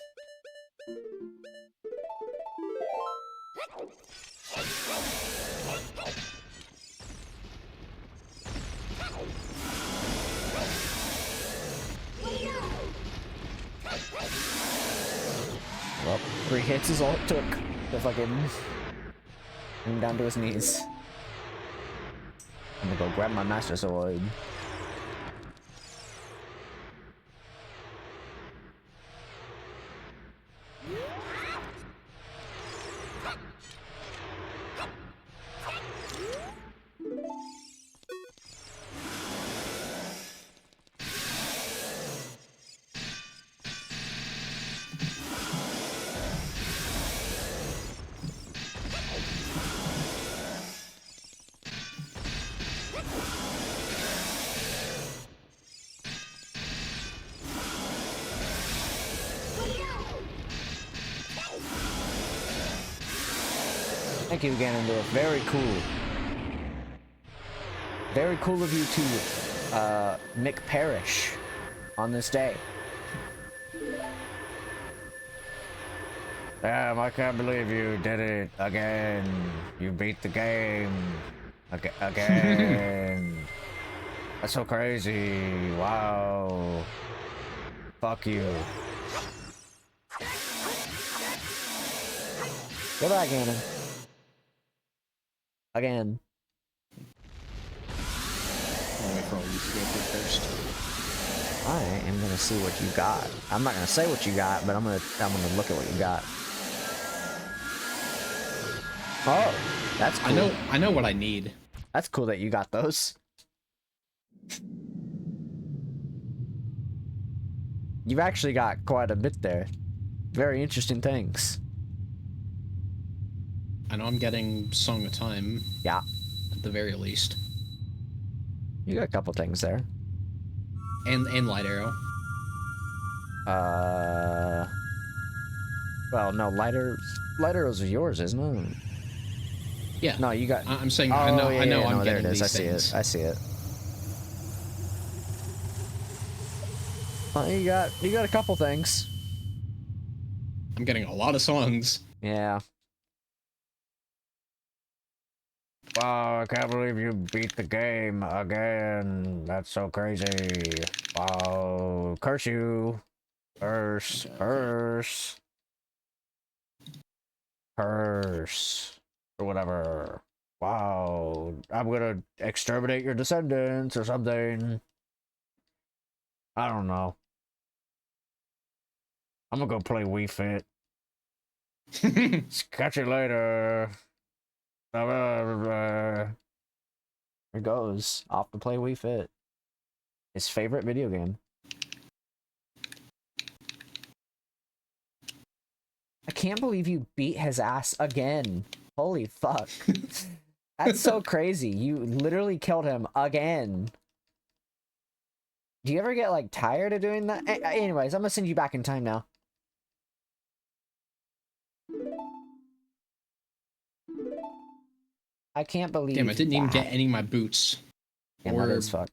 Well, 3 hits is all it took to fucking bring him down to his knees. I'm gonna go grab my Master Sword. Thank you, Ganondorf. Very cool. Very cool of you to Mick Parrish on this day. Damn, I can't believe you did it again. You beat the game. Again. That's so crazy. Wow. Fuck you. Goodbye, Ganon. Again. I'll wait for all you to go through first. I am gonna see what you got. I'm not gonna say what you got, but I'm gonna look at what you got. Oh, that's cool. I know what I need. That's cool that you got those. You've actually got quite a bit there. Very interesting things. I know I'm getting Song of Time. Yeah. At the very least. You got a couple things there. And Light Arrow. Well, no, Light Arrows are yours, isn't it? Yeah. No, you got. I'm saying Oh, I know yeah, I'm no, there getting it is. these things. I see it. Well, you got a couple things. I'm getting a lot of songs. Yeah. Wow, I can't believe you beat the game again. That's so crazy. Wow. Curse you. Curse. Okay. Curse. Curse. Or whatever. Wow. I'm gonna exterminate your descendants or something. I don't know. I'm gonna go play Wii Fit. Catch you later. Here goes. Off to play Wii Fit. His favorite video game. I can't believe you beat his ass again. Holy fuck. That's so crazy. You literally killed him again. Do you ever get, like, tired of doing that? Anyways, I'm gonna send you back in time now. I can't believe. Damn, I didn't even that. get any of my boots. Damn, Or that is fucked.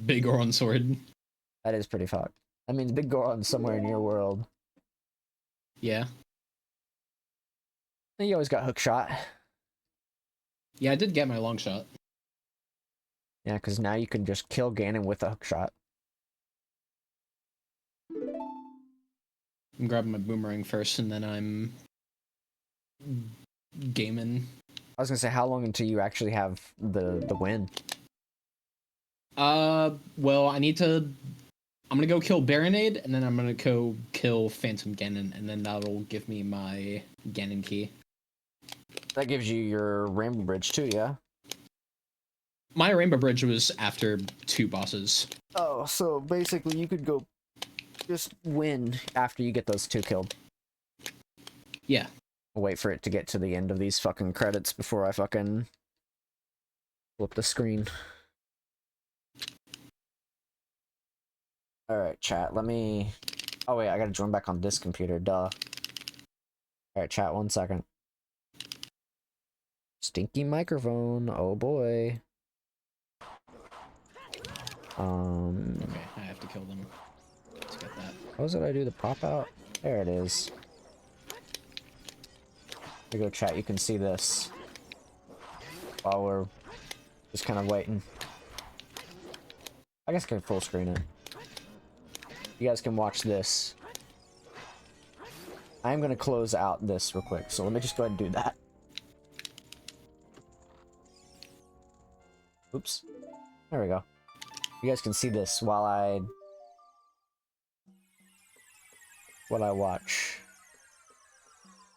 big Goron sword. That is pretty fucked. That means Big Goron's somewhere in your world. Yeah. And you always got hook shot. Yeah, I did get my long shot. Yeah, because now you can just kill Ganon with a hook shot. I'm grabbing my boomerang first, and then I'm gaming. I was gonna say, how long until you actually have the win? Well, I need to. I'm gonna go kill Baronade, and then I'm gonna go kill Phantom Ganon, and then that'll give me my Ganon key. That gives you your Rainbow Bridge too, yeah? My Rainbow Bridge was after 2 bosses. Oh, so basically you could go just win after you get those 2 killed. Yeah. I'll wait for it to get to the end of these fucking credits before I fucking flip the screen. Alright, chat, let me... Oh wait, I gotta join back on this computer, duh. Alright, chat, 1 second. Stinky microphone, oh boy. Okay, I have to kill them to get that. What was it I do the pop out? There it is. Here you go, chat, you can see this. While we're just kind of waiting. I guess I can full screen it. You guys can watch this. I'm gonna close out this real quick, so let me just go ahead and do that. Oops. There we go. You guys can see this while I watch.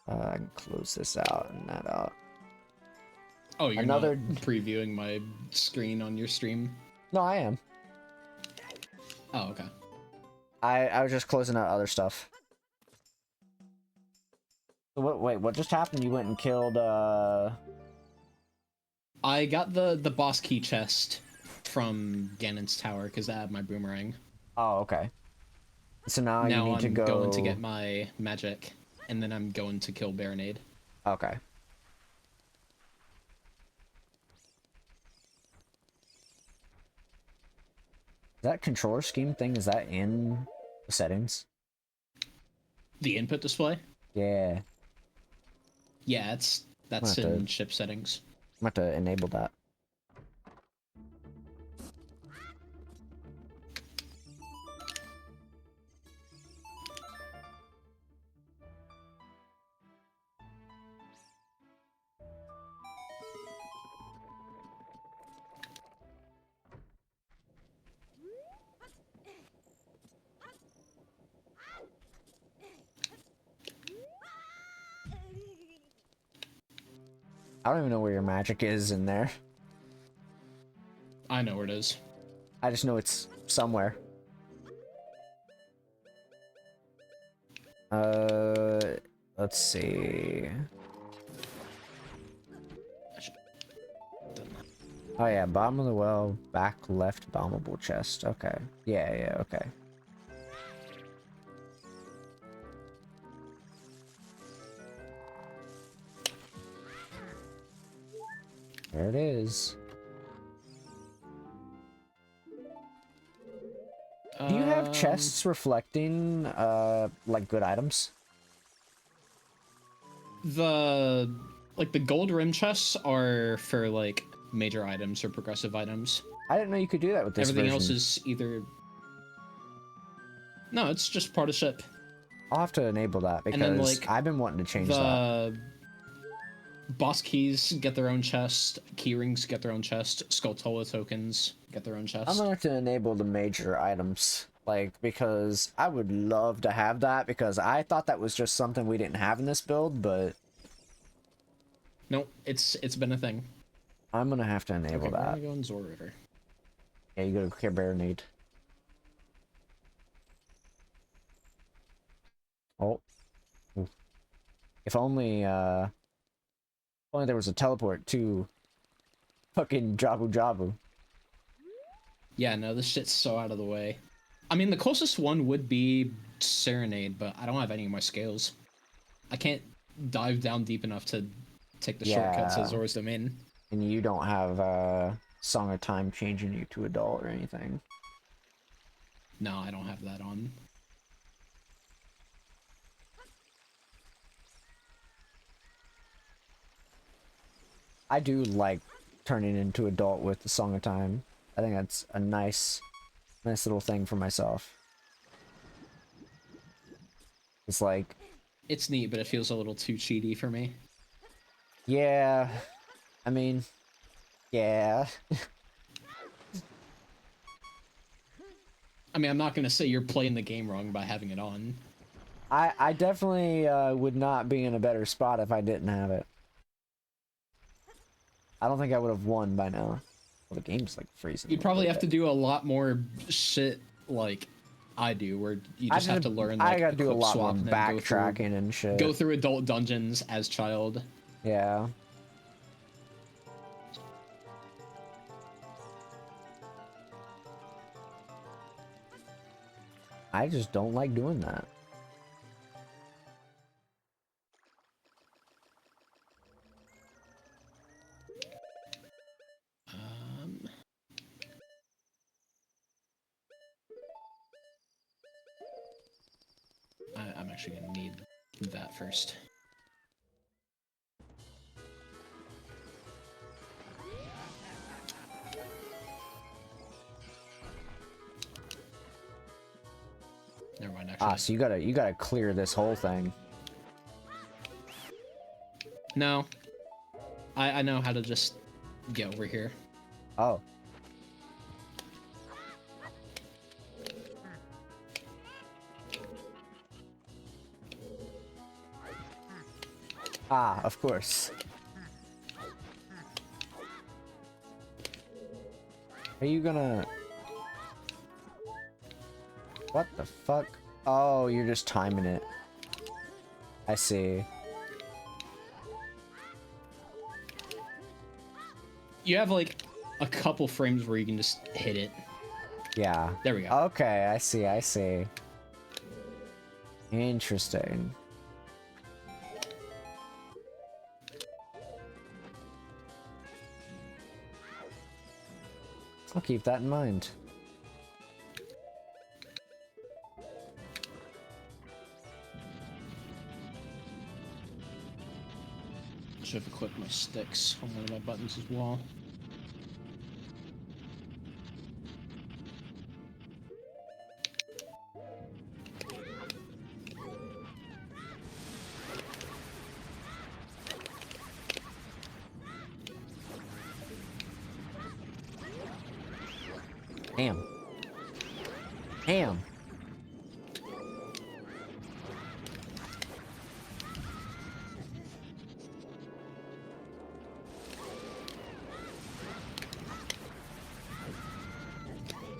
I can close this out and that out. Oh, you're Another... not previewing my screen on your stream? No, I am. Oh, okay. I was just closing out other stuff. So wait, what just happened? You went and killed, I got the boss key chest from Ganon's tower because I have my boomerang. Oh, okay. So now you need I'm to go... going to get my magic, and then I'm going to kill Baronade. Okay. That controller scheme thing, is that in the settings? The input display? Yeah. Yeah, that's in ship settings. I'm about to enable that. I don't even know where your magic is in there. I know where it is. I just know it's somewhere. Let's see. Oh yeah, bottom of the well, back left bombable chest. Okay. Yeah, okay. There it is. Do you have chests reflecting, like, good items? The gold rim chests are for, like, major items or progressive items. I didn't know you could do that with this Everything version. else is either... No, it's just part of ship. I'll have to enable that because then, like, I've been wanting to change that. Boss keys get their own chest, key rings get their own chest, Skulltula tokens get their own chest. I'm gonna have to enable the major items, like, because I would love to have that, because I thought that was just something we didn't have in this build, but... No, it's been a thing. I'm gonna have to enable Okay, that. we're gonna go in Zor River. Yeah, you go to Care Baronade. Oh. Ooh. If only there was a teleport to fucking Jabu Jabu. Yeah, no, this shit's so out of the way. I mean, the closest one would be Serenade, but I don't have any of my scales. I can't dive down deep enough to take the shortcuts to Zora's Domain. And you don't have Song of Time changing you to adult or anything. No, I don't have that on. I do like turning into adult with the Song of Time. I think that's a nice little thing for myself. It's like, It's neat, but it feels a little too cheaty for me. yeah, I mean, yeah. I mean, I'm not gonna say you're playing the game wrong by having it on. I definitely would not be in a better spot if I didn't have it. I don't think I would have won by now. Well, the game's like freezing. You'd probably have to do a lot more shit like I do, where you just have to learn. Like, I gotta do a equip lot more swap and then backtracking and shit. Go through adult dungeons as child. Yeah. I just don't like doing that. I'm actually gonna need that first. Never mind. Actually, So you gotta clear this whole thing. no, I know how to just get over here. Oh. Ah, of course. Are you gonna... What the fuck? Oh, you're just timing it. I see. You have like a couple frames where you can just hit it. Yeah. There we go. Okay, I see, I see. Interesting. I'll keep that in mind. Should have equipped my sticks on one of my buttons as well. Damn. Damn.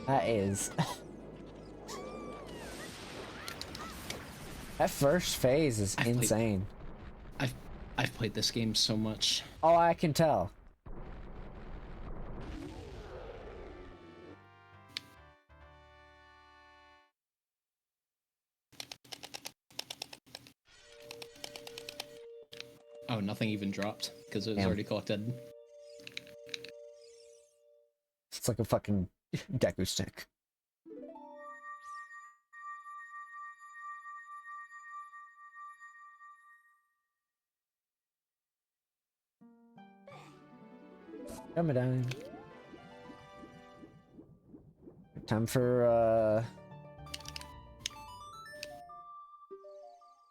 That is... That first phase is insane. I've played this game so much. Oh, I can tell. Oh, nothing even dropped because it was already collected. It's like a fucking Deku stick. Coming down. Time for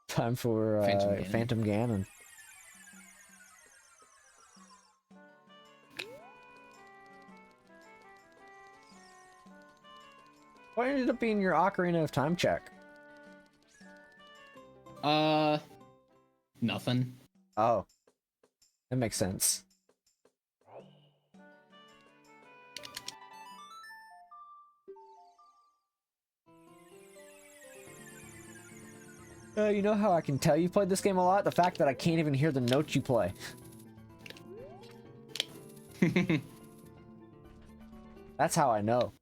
Phantom Ganon. What ended up being your Ocarina of Time check? Nothing. Oh. That makes sense. You know how I can tell you played this game a lot? The fact that I can't even hear the notes you play. That's how I know.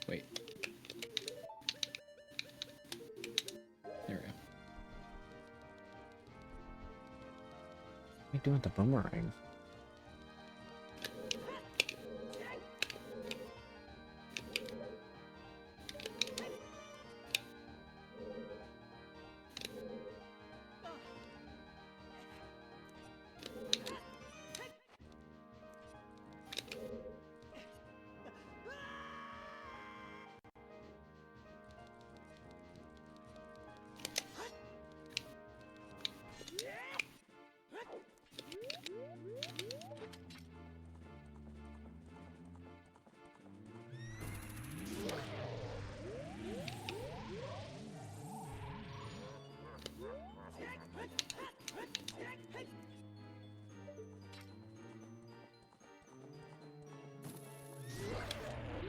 Wait. There we go. What are you doing with the boomerang?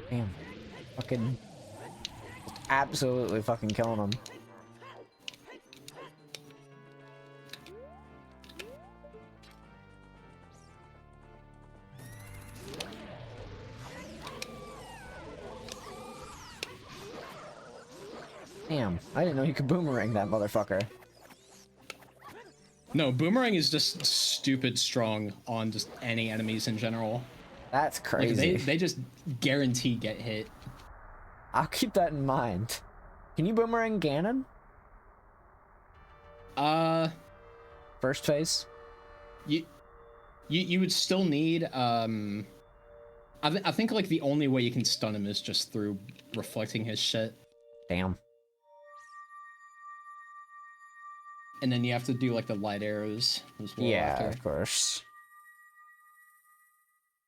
Damn. Fucking... absolutely fucking killing him. Damn, I didn't know you could boomerang that motherfucker. No, boomerang is just stupid strong on just any enemies in general. That's Like, crazy. they just guarantee get hit. I'll keep that in mind. Can you boomerang Ganon? First phase? You would still need I think like the only way you can stun him is just through reflecting his shit. Damn. And then you have to do like the light arrows as well. Yeah, after. of course.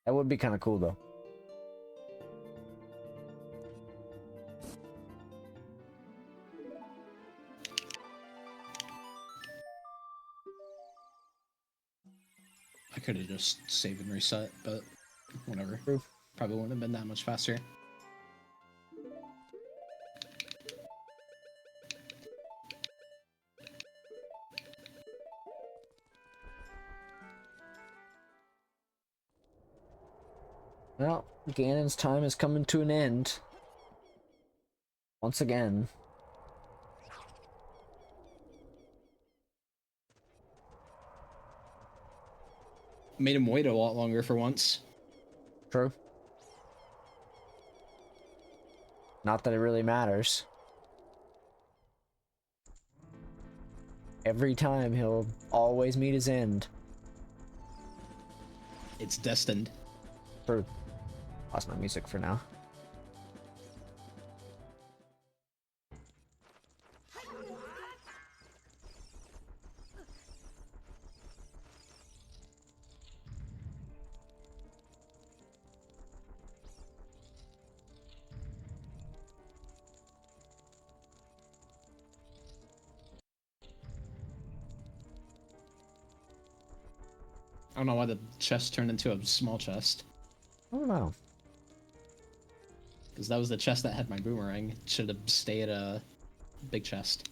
That would be kind of cool though. I could have just saved and reset, but whatever. True. Probably wouldn't have been that much faster. Well, Ganon's time is coming to an end. Once again. Made him wait a lot longer for once. True. Not that it really matters. Every time he'll always meet his end. It's destined. True. Lost my music for now. I don't know why the chest turned into a small chest. I don't know. Because that was the chest that had my boomerang. It should have stayed a big chest.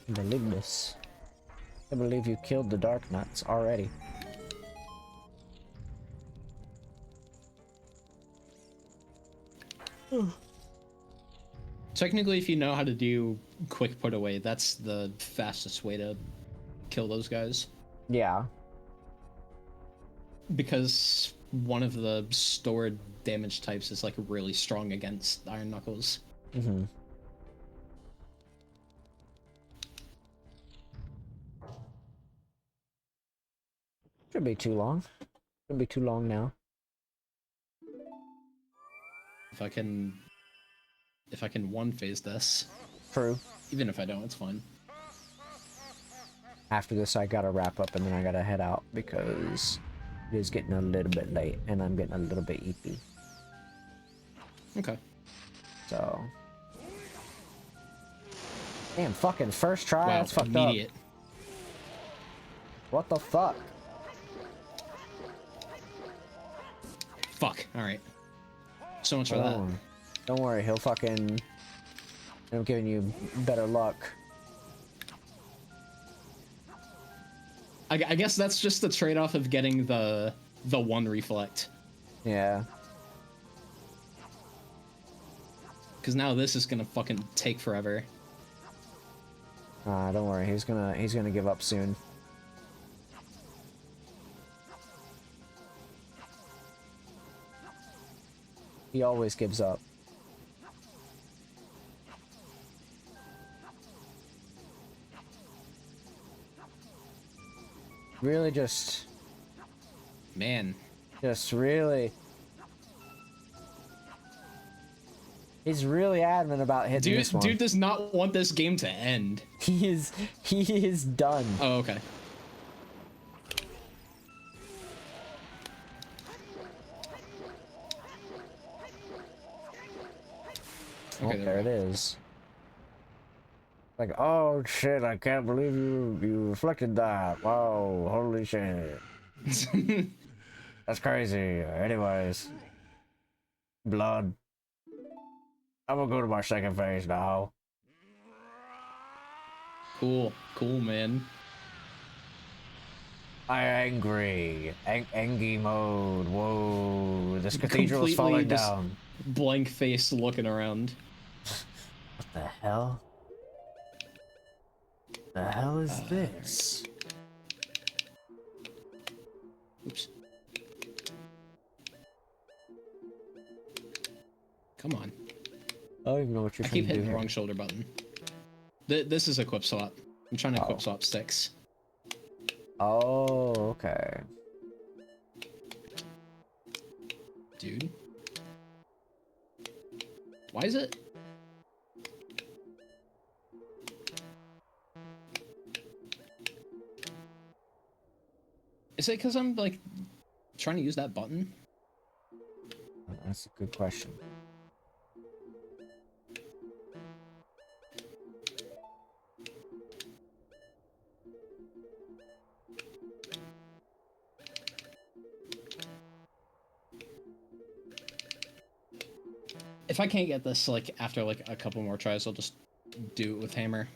I believe this. I believe you killed the Dark Nuts already. Technically, if you know how to do quick put away, that's the fastest way to kill those guys. Yeah. Because one of the stored damage types is like really strong against Iron Knuckles. Mm-hmm. Shouldn't be too long. Shouldn't be too long now. If I can one phase this. True. Even if I don't, it's fine. After this, I gotta wrap up and then I gotta head out because it is getting a little bit late and I'm getting a little bit eepy. Okay. So. Damn, fucking first try. Wow, That's fucked immediate. up. What the fuck? Fuck. All right. So much for that. Oh, don't worry, he'll fucking. I'm giving you better luck. I guess that's just the trade-off of getting the one reflect. Yeah. Because now this is gonna fucking take forever. Don't worry, he's gonna give up soon. He always gives up. Really just really. He's really adamant about hitting this one. Dude does not want this game to end. He is done. Oh, okay. Okay, there it is. Like, oh shit, I can't believe you reflected that. Wow, holy shit. That's crazy. Anyways. Blood. I'm gonna go to my second phase now. Cool, man. I angry. Angy mode. Whoa. This cathedral is falling down. Blank face looking around. What the hell? The hell is this? Oops. Come on. I don't even know what you're I trying keep to do hitting the here. wrong shoulder button. This is equip swap. I'm trying to equip swap sticks. Oh, okay. Dude. Why is it? Is it because I'm, like, trying to use that button? That's a good question. If I can't get this, like, after, like, a couple more tries, I'll just do it with hammer.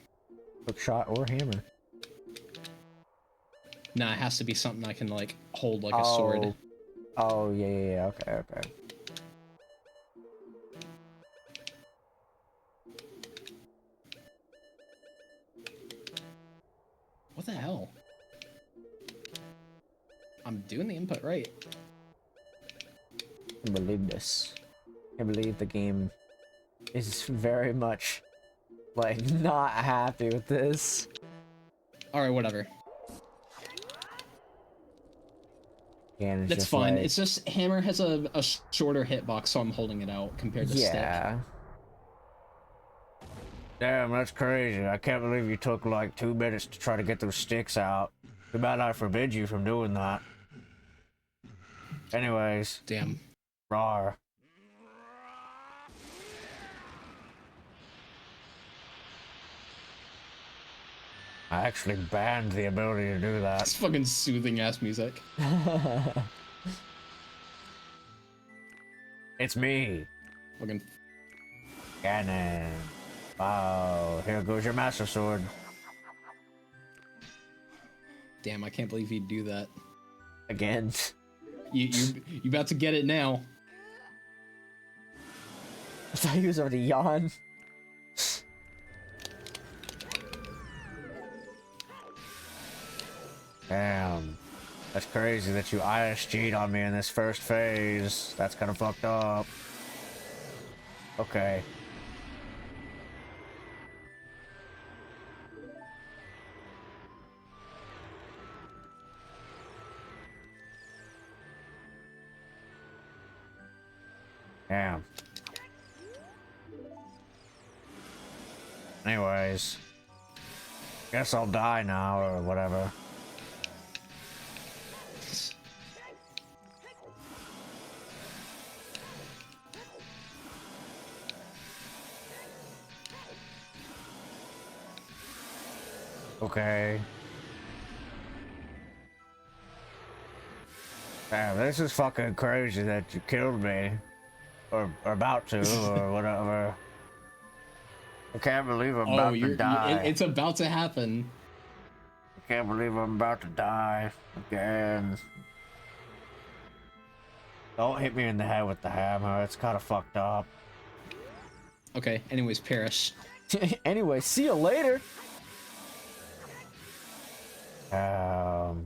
Hook shot or hammer. Nah, it has to be something I can, like, hold like a sword. Oh, yeah, okay. What the hell? I'm doing the input right. I believe this. I believe the game is very much, like, not happy with this. Alright, whatever. And That's fine. Like... It's just hammer has a shorter hitbox, so I'm holding it out compared to stick. Damn, that's crazy. I can't believe you took like 2 minutes to try to get those sticks out. Too bad I forbid you from doing that. Anyways. Damn. Rawr. I actually banned the ability to do that. It's fucking soothing ass music. It's me. Fucking Ganon. Wow, here goes your Master Sword. Damn, I can't believe he'd do that. Again. You about to get it now. I thought he was already yawn. Damn. That's crazy that you ISG'd on me in this first phase. That's kind of fucked up. Okay. Damn. Anyways. Guess I'll die now or whatever. Okay. Damn, this is fucking crazy that you killed me. Or about to, or whatever. I can't believe I'm about to die. It's about to happen. I can't believe I'm about to die again. Don't hit me in the head with the hammer. It's kind of fucked up. Okay. Anyways, Parrish. Anyway, see you later.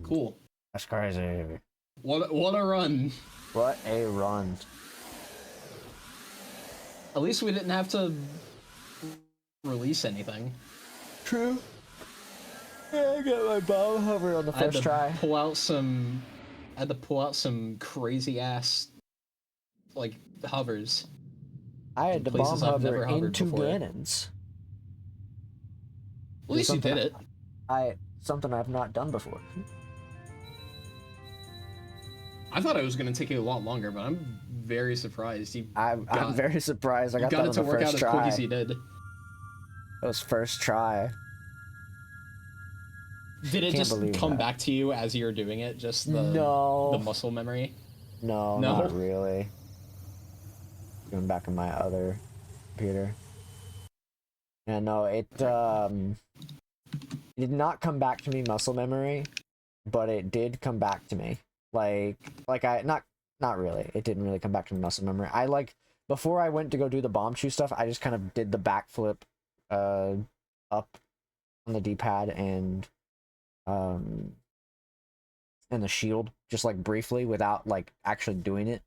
Cool. That's crazy. What a run. What a run. At least we didn't have to release anything. True. Yeah, I got my bomb hover on the first try. I had to pull out some crazy ass like hovers. I had to bomb places I've hover never hovered into before. Ganon's. At least you did it. Something I've not done before. I thought it was going to take you a lot longer, but I'm very surprised. I'm very surprised I got got that it to on the work out first as try. quick as you did. That was first try. Did it just come that. back to you as you were doing it? Just the muscle memory? No, not really. Going back in my other computer. Yeah, no, it did not come back to me muscle memory, but it did come back to me. Not really. It didn't really come back to me muscle memory. Before I went to go do the bomb shoe stuff, I just kind of did the backflip up on the D-pad and the shield just like briefly without like actually doing it.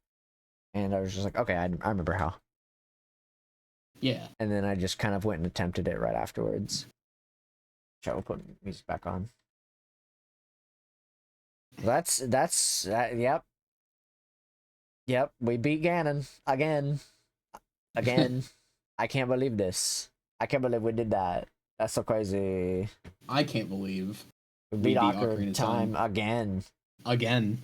And I was just like, okay, I remember how. Yeah. And then I just kind of went and attempted it right afterwards. Shall we put music back on? Yep. Yep, we beat Ganon again. I can't believe this. I can't believe we did that. That's so crazy. I can't believe we beat Ocarina of Time again. Again.